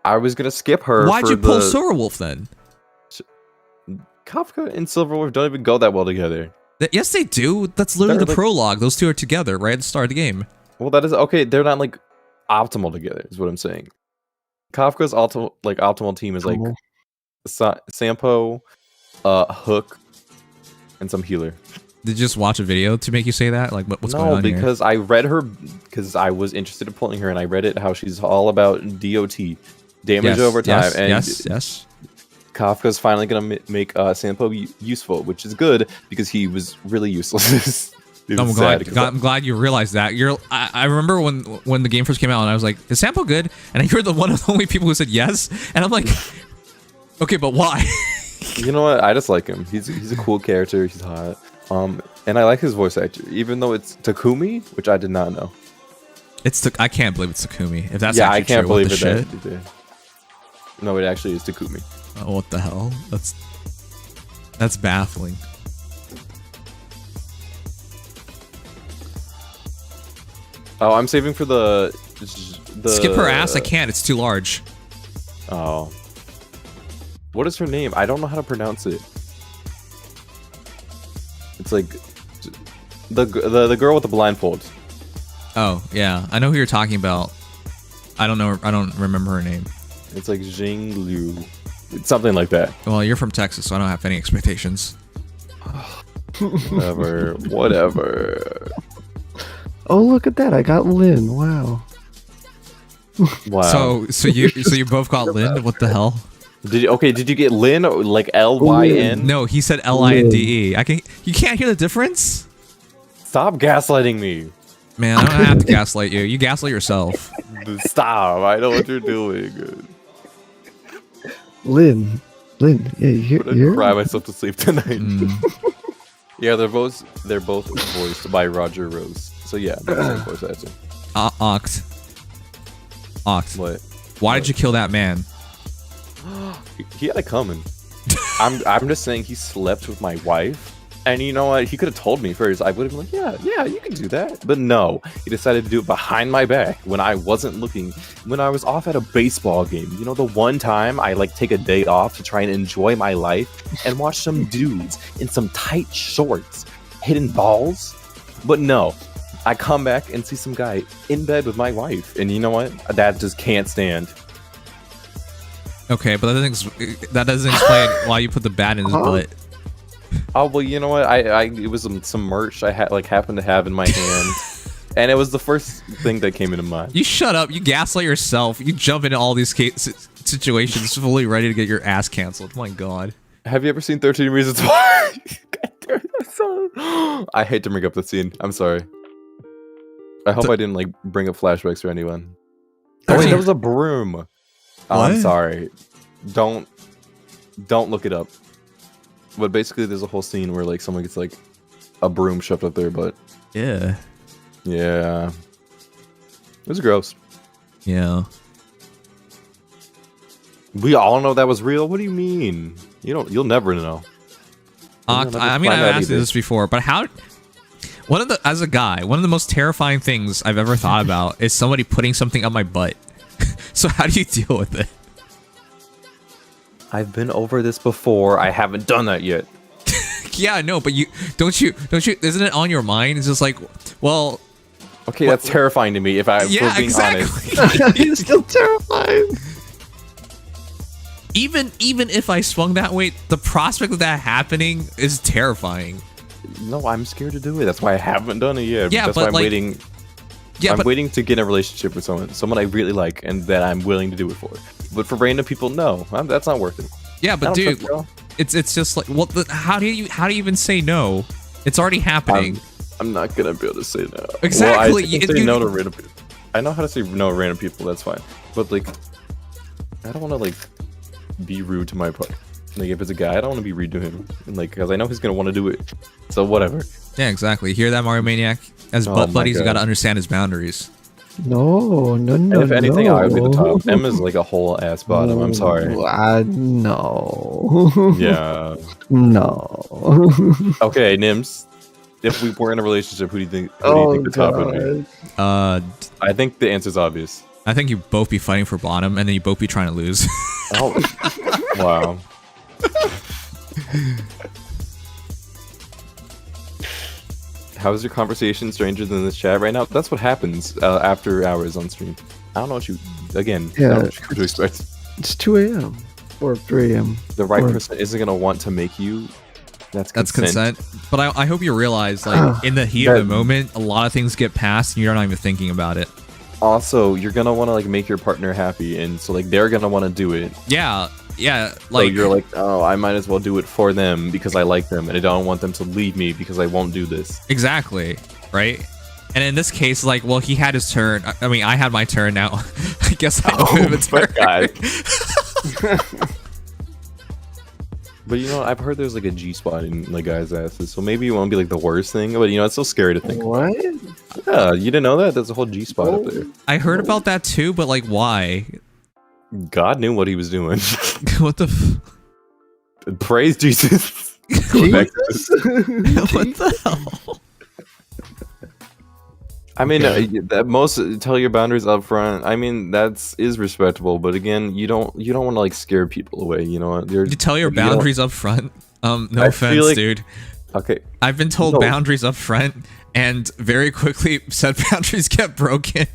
I was gonna skip her. Why'd you pull Silverwolf then? Kafka and Silverwolf don't even go that well together. Yes, they do. That's literally the prologue. Those two are together right at the start of the game. Well, that is okay. They're not like optimal together. Is what I'm saying. Kafka's optimal team is like Sampo, Hook, and some healer. Did you just watch a video to make you say that? Like, what's going on here? No, because I read her because I was interested in pulling her, and I read it how she's all about DOT, damage over time. Yes. Kafka's finally gonna make Sampo useful, which is good because he was really useless. I'm glad you realized that. I remember when the game first came out, and I was like, "Is Sampo good?" And you're one of the only people who said yes. And I'm like, "Okay, but why?" You know what? I just like him. He's a cool character. He's hot. And I like his voice actor, even though it's Takumi, which I did not know. I can't believe it's Takumi. If that's I can't believe it. Shit? No, it actually is Takumi. Oh, what the hell? That's baffling. Oh, I'm saving for the skip her ass. I can't. It's too large. Oh. What is her name? I don't know how to pronounce it. It's like the girl with the blindfold. Oh yeah, I know who you're talking about. I don't know. I don't remember her name. It's like Jing Liu. It's something like that. Well, you're from Texas, so I don't have any expectations. Whatever. Oh, look at that! I got Lynn. Wow. Wow. So you both got Lynn. What the hell? Did you get Lynn, like Lyn? No, he said Linde. You can't hear the difference? Stop gaslighting me. Man, I don't have to gaslight you. You gaslight yourself. Stop. I know what you're doing. Lynn. Yeah, I'm gonna cry myself to sleep tonight. Yeah, they're both voiced by Roger Rose. So yeah, that's the same voice actor. Oct. What? Why did you kill that man? He had it coming. I'm just saying he slept with my wife. And you know what? He could have told me first. I would have been like, yeah, you can do that. But no, he decided to do it behind my back when I wasn't looking. When I was off at a baseball game. You know, the one time I take a day off to try and enjoy my life and watch some dudes in some tight shorts hitting balls. But no, I come back and see some guy in bed with my wife. And you know what? That just can't stand. Okay, but that doesn't explain why you put the bat in his butt. Oh well, you know what? It was some merch I happened to have in my hand, and it was the first thing that came into mind. You shut up! You gaslight yourself. You jump into all these situations fully ready to get your ass canceled. My God. Have you ever seen 13 Reasons Why? I hate to bring up the scene. I'm sorry. I hope I didn't bring up flashbacks for anyone. Oh wait, there was a broom. Oh, I'm sorry. Don't look it up. But basically, there's a whole scene where someone gets a broom shoved up their butt. Yeah. Yeah. It was gross. Yeah. We all know that was real. What do you mean? You'll never know. I mean, I've asked you this before, but how? As a guy, one of the most terrifying things I've ever thought about is somebody putting something up my butt. So how do you deal with it? I've been over this before. I haven't done that yet. Yeah, no, but don't you isn't it on your mind? It's just like, well, okay, that's terrifying to me if we're being exactly. honest. It's still terrifying. Even if I swung that way, the prospect of that happening is terrifying. No, I'm scared to do it. That's why I haven't done it yet. Yeah, that's but why I'm like, waiting. Yeah, I'm waiting to get in a relationship with someone I really like and that I'm willing to do it for. But for random people, no, that's not worth it. Yeah, but dude, it's just like, well, how do you even say no? It's already happening. I'm not gonna be able to say no. Exactly. Well, I can say no to random people. I know how to say no to random people. That's fine. But like, I don't want to like be rude to my partner. Like if it's a guy, I don't want to be rude to him. And like, because I know he's gonna want to do it. So whatever. Yeah, exactly. Hear that, Mario Maniac? As butt buddies, you gotta understand his boundaries. No. And if anything, I would be the top. Emma's like a whole ass bottom. I'm sorry. No. Yeah. No. Okay, Nims. If we were in a relationship, who do you think the top would be? I think the answer's obvious. I think you both be fighting for bottom, and then you both be trying to lose. Oh, wow. How's your conversation stranger than this chat right now? That's what happens after hours on stream. I don't know what you, again, I don't know what you could expect. It's 2 a.m. or 3 a.m. The right person isn't going to want to make you. That's consent. But I hope you realize, like, in the heat of the moment, a lot of things get passed and you're not even thinking about it. Also, you're going to want to, like, make your partner happy. And so, like, they're going to want to do it. Yeah. Like, so you're like, oh, I might as well do it for them because I like them. And I don't want them to leave me because I won't do this. Exactly. Right? And in this case, like, well, he had his turn. I mean, I had my turn now. I guess I have a turn. God. But you know, I've heard there's like a G-spot in like guys' asses, so maybe it won't be like the worst thing. But you know, it's still scary to think. What? Yeah, you didn't know that? There's a whole G-spot up there. I heard about that too, but like, why? God knew what he was doing. What the? Praise Jesus. What the hell? I mean, that most tell your boundaries up front. I mean, is respectable, but again, you don't want to like scare people away. You know, you tell your boundaries up front. No offense, dude. Okay, I've been told boundaries up front, and very quickly said boundaries get broken.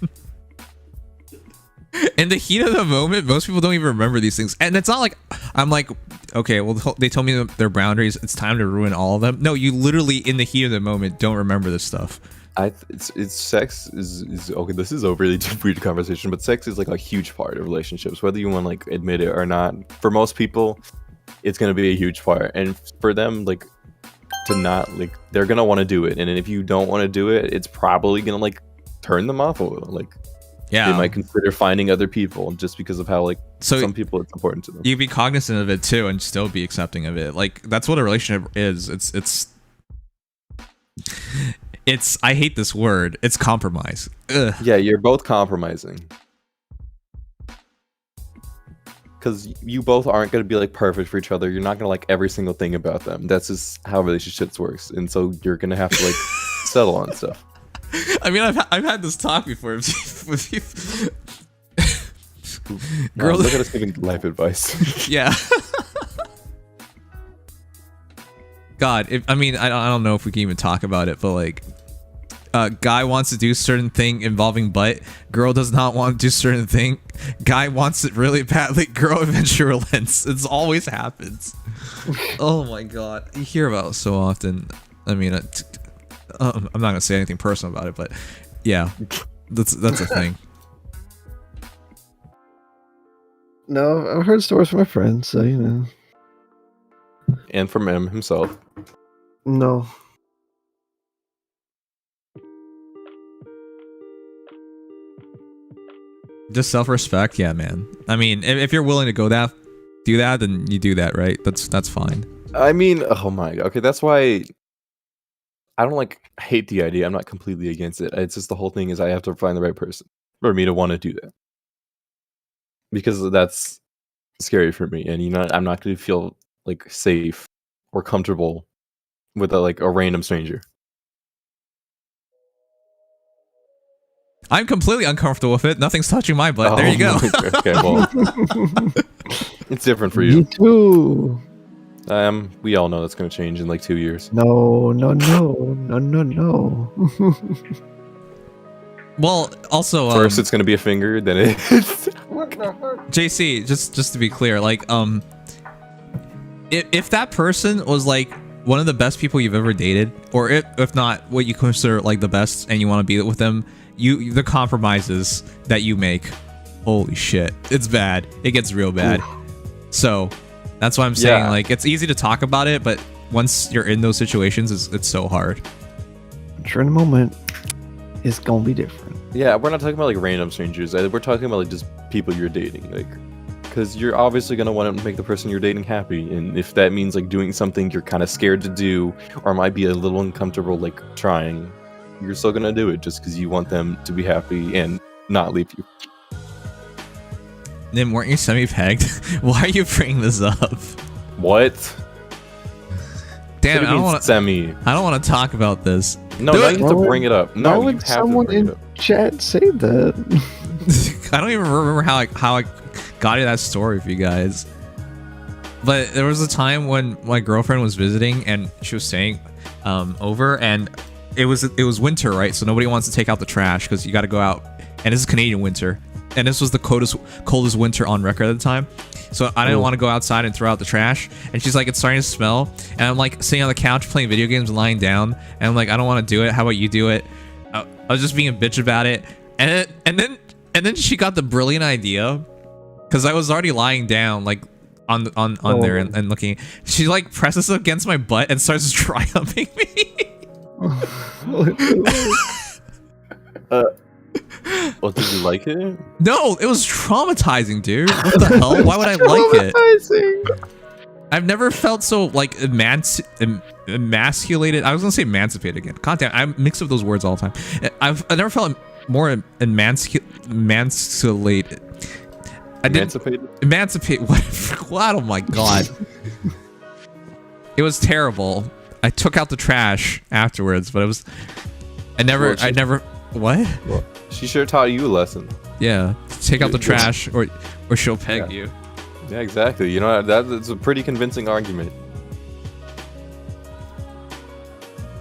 In the heat of the moment, most people don't even remember these things, and it's not like I'm like, okay, well, they told me their boundaries. It's time to ruin all of them. No, you literally in the heat of the moment don't remember this stuff. It's sex is okay. This is a really weird conversation, but sex is like a huge part of relationships, whether you want to like admit it or not. For most people, it's gonna be a huge part, and for them, like to not like they're gonna want to do it, and if you don't want to do it, it's probably gonna like turn them off a little. Like, yeah, they might consider finding other people just because of how like some people it's important to them. You be cognizant of it too, and still be accepting of it. Like that's what a relationship is. It's I hate this word. It's compromise. Ugh. Yeah, you're both compromising. Because you both aren't going to be like perfect for each other. You're not going to like every single thing about them. That's just how relationships works. And so you're going to have to like settle on stuff. I mean, I've had this talk before with you. Girl, look at us giving life advice. Yeah. God, I mean, I don't know if we can even talk about it, but like, guy wants to do certain thing involving butt. Girl does not want to do certain thing. Guy wants it really badly. Girl eventually relents. It always happens. Oh my God, you hear about it so often. I mean, I'm not gonna say anything personal about it, but yeah, that's a thing. No, I've heard stories from my friends, so you know. And from him himself. No. Just self-respect, yeah, man. I mean, if you're willing to do that, then you do that, right? That's fine. I mean, oh my God. Okay, that's why I don't like hate the idea. I'm not completely against it. It's just the whole thing is I have to find the right person for me to want to do that. Because that's scary for me, and you know, I'm not going to feel like safe or comfortable with a random stranger? I'm completely uncomfortable with it. Nothing's touching my butt. There you go. Okay, well, it's different for Me you. too. We all know that's gonna change in like 2 years. No. Well, also, First, it's gonna be a finger. Then it's JC. Just to be clear, like, if that person was like one of the best people you've ever dated, or if not what you consider like the best, and you want to be with them, the compromises that you make, holy shit, it's bad. It gets real bad. Ooh. So that's why I'm saying, like, it's easy to talk about it, but once you're in those situations, it's so hard. But you're in the moment, it's gonna be different. Yeah, we're not talking about like random strangers. We're talking about like just people you're dating, like, because you're obviously gonna want to make the person you're dating happy, and if that means like doing something you're kind of scared to do, or might be a little uncomfortable, like trying, you're still gonna do it just because you want them to be happy and not leave you. Nim, weren't you semi-pegged? Why are you bringing this up? What? Damn, I don't want to talk about this. No, now you have to bring it up. No, why would someone in chat say that? I don't even remember how I got to that story for you guys. But there was a time when my girlfriend was visiting and she was staying over, and it was winter, right? So nobody wants to take out the trash because you got to go out, and this is Canadian winter, and this was the coldest winter on record at the time. So I didn't want to go outside and throw out the trash. And she's like, it's starting to smell. And I'm like sitting on the couch playing video games and lying down. And I'm like, I don't want to do it. How about you do it? I was just being a bitch about it. And then she got the brilliant idea, because I was already lying down like on there and looking. She like presses against my butt and starts dry humping me. Well, did you like it? No, it was traumatizing, dude. What the hell? Why would I like it? I've never felt so like emasculated. I was gonna say emancipated again. God damn, I mix up those words all the time. I've never felt more emasculated. Emancipate. What? Oh my god. It was terrible. I took out the trash afterwards, but it was. I never. What? Well, she sure taught you a lesson. Yeah, take out the trash, or she'll peg you. Yeah, exactly. You know, that's a pretty convincing argument.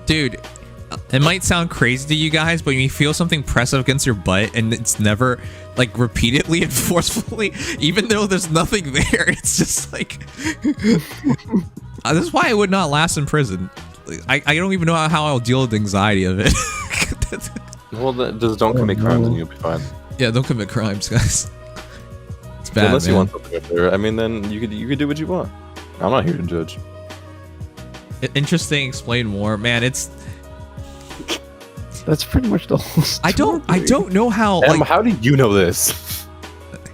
Dude, it might sound crazy to you guys, but when you feel something press up against your butt and it's never like repeatedly and forcefully, even though there's nothing there, it's just like this is why I would not last in prison. I don't even know how I'll deal with the anxiety of it. Well, just don't commit crimes and you'll be fine. Yeah, don't commit crimes, guys. It's bad, unless man. you want something up there. I mean, then you could do what you want. I'm not here to judge. Interesting. Explain more, man. That's pretty much the whole story. I don't know how. Em, how did you know this?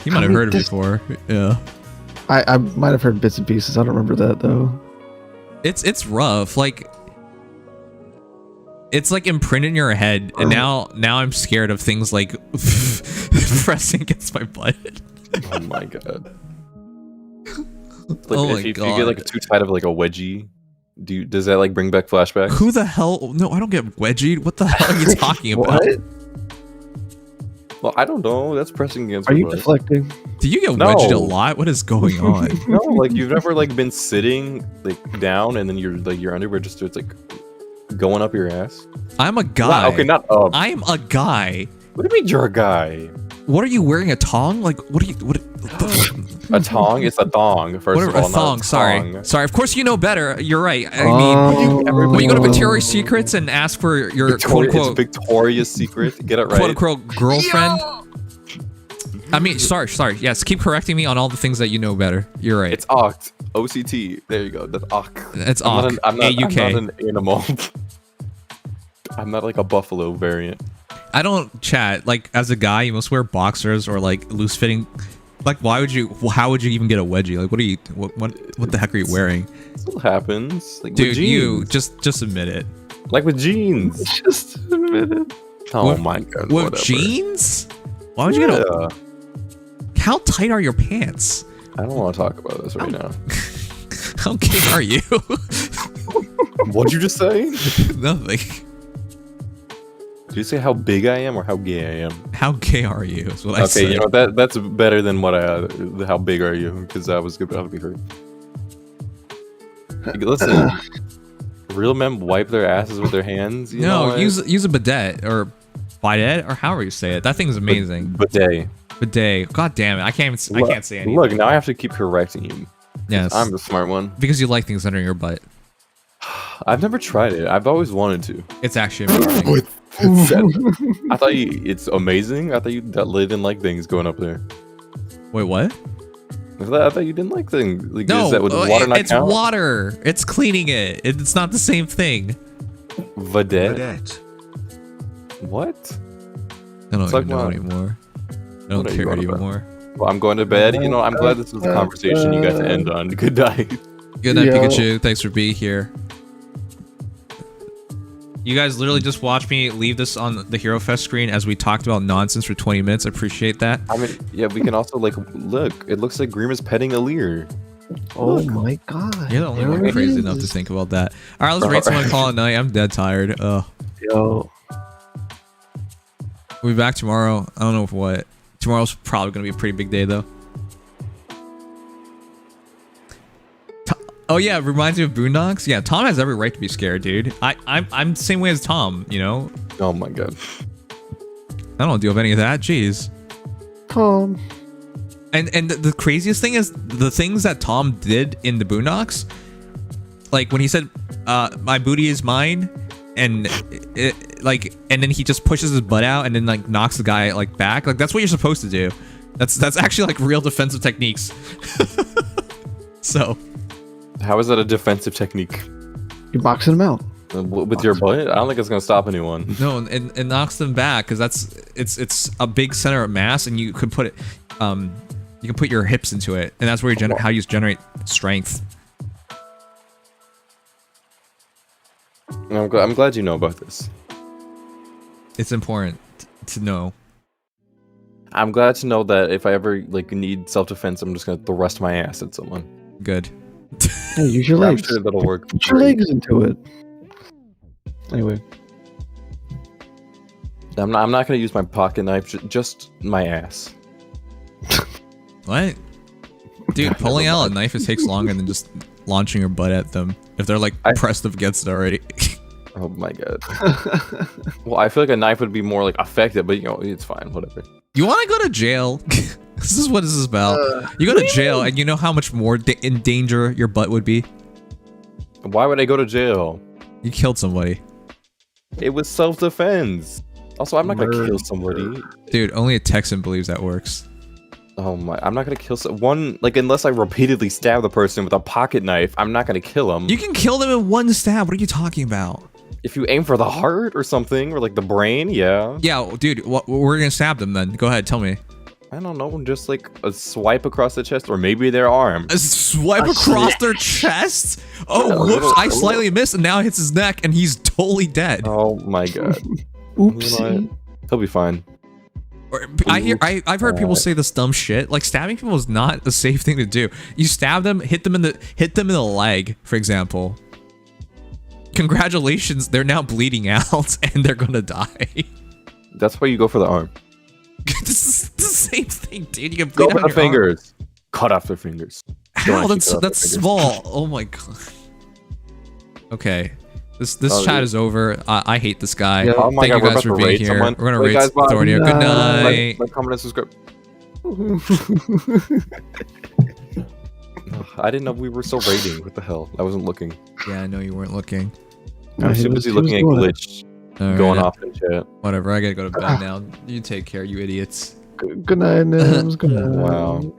You might have heard it before. Yeah. I might have heard bits and pieces. I don't remember that though. It's rough. Like, it's like imprinted in your head, and now I'm scared of things like pressing against my butt. Oh my god. Like, oh if you get like too tight of like a wedgie, does that like bring back flashbacks? Who the hell? No, I don't get wedgied. What the hell are you talking about? What? Well, I don't know. That's pressing against. Are you deflecting? Do you get wedged a lot? What is going on? No, like you've never like been sitting like down and then your underwear just starts like going up your ass. I'm a guy. Wow, okay, not up. I'm a guy. What do you mean you're a guy? What are you wearing? A thong? Like what are you? What? A tong? It's a thong. First of all, a thong. Not a sorry. thong. Sorry. Of course you know better. You're right. I mean, when you go to Victoria's Secrets and ask for your quote unquote Victoria's Secret, get it right. Quote unquote girlfriend. I mean, sorry. Yes, keep correcting me on all the things that you know better. You're right. It's oct. OCT. There you go. That's oct. It's oct. I'm not AUK. an animal. I'm not like a buffalo variant. I don't chat. Like, as a guy, you must wear boxers or like loose fitting. Like, how would you even get a wedgie? Like, what the heck are you wearing? It still happens. Like, dude, with jeans. you just admit it. Like with jeans. Just admit it. Oh my god. With whatever. jeans? Why would you get a? How tight are your pants? I don't want to talk about this right now. How gay are you? What'd you just say? Nothing. Did you say how big I am or how gay I am? How gay are you? Is what I said. Okay, you know that's better than what how big are you? Because I was about to be hurt. Like, listen, real men wipe their asses with their hands. You know No, what? use a bidet or however you say it. That thing's amazing. Bidet. Bidet. God damn it! I can't say anything. Look, now I have to keep correcting you. Yes, I'm the smart one. Because you like things under your butt. I've never tried it. I've always wanted to. It's actually amazing. I thought it's amazing. I thought you didn't like things going up there. Wait, what? I thought you didn't like things. Like, No, is that, would water not it's count? water. It's cleaning it. It's not the same thing. Bidet. What? I don't It's even like know what? anymore. I don't What are you care on about? anymore. Well, I'm going to bed. You know, I'm glad this was a conversation you got to end on. Good night. Good night, Yo. Pikachu. Thanks for being here. You guys literally just watched me leave this on the Hero Fest screen as we talked about nonsense for 20 minutes. I appreciate that. I mean, yeah, we can also, like, look. It looks like Grima's petting a leer. Oh my god. You're the only there one it crazy enough to is. think about that. All right, let's rate someone call it night. I'm dead tired. Yo. We'll be back tomorrow. I don't know for what. Tomorrow's probably going to be a pretty big day, though. Oh yeah, it reminds me of Boondocks. Yeah, Tom has every right to be scared, dude. I'm the same way as Tom, you know? Oh my god. I don't deal with any of that. Jeez. Tom. And the craziest thing is the things that Tom did in the Boondocks. Like when he said, "My booty is mine," and and then he just pushes his butt out and then like knocks the guy like back. Like that's what you're supposed to do. That's actually like real defensive techniques. So. How is that a defensive technique? You're boxing him out. With your butt? I don't think it's gonna stop anyone. No, and it knocks them back because it's a big center of mass, and you could put it, you can put your hips into it, and that's where you how you generate strength. I'm glad you know about this. It's important to know. I'm glad to know that if I ever like need self-defense, I'm just gonna thrust my ass at someone. Good. Hey, use your legs. I'm sure that'll work. Put your legs into it. Anyway. I'm not gonna use my pocket knife. Just my ass. What? Dude, pulling out a knife takes longer than just launching your butt at them if they're like pressed up against it already. Oh my god. Well, I feel like a knife would be more like effective, but you know, it's fine. Whatever. You want to go to jail? This is what this is about. You go to jail, and you know how much more in danger your butt would be? Why would I go to jail? You killed somebody. It was self-defense. Also, I'm not gonna kill somebody. Dude, only a Texan believes that works. Oh my, I'm not gonna kill someone, like, unless I repeatedly stab the person with a pocket knife, I'm not gonna kill him. You can kill them in one stab. What are you talking about? If you aim for the heart or something, or like the brain, yeah. Yeah, dude, we're gonna stab them then. Go ahead, tell me. I don't know, just like a swipe across the chest, or maybe their arm. A swipe across their chest? Oh, Yeah, whoops, I slightly missed, and now it hits his neck, and he's totally dead. Oh my god. Oopsie. You know what? He'll be fine. I've heard people say this dumb shit. Like stabbing people is not a safe thing to do. You stab them, hit them in the leg, for example. Congratulations, they're now bleeding out and they're gonna die. That's why you go for the arm. This is the same thing, dude. You can Go bleed for out the your arm. fingers. Cut off their fingers. Don't How? actually That's cut off their that's fingers. small. Oh my god. Okay. This Oh, chat dude. is over. I hate this guy. Yeah. Oh my Thank god, you we're guys about for to being raid here. someone. We're gonna Wait, rate guys, bye. Thorny. Good night. Like, comment, and subscribe. I didn't know we were still raiding. What the hell? I wasn't looking. Yeah, I know you weren't looking. I was too busy looking at Glitch going off in chat. Whatever. I gotta go to bed now. You take care, you idiots. Good night, Nims. Good night. Wow.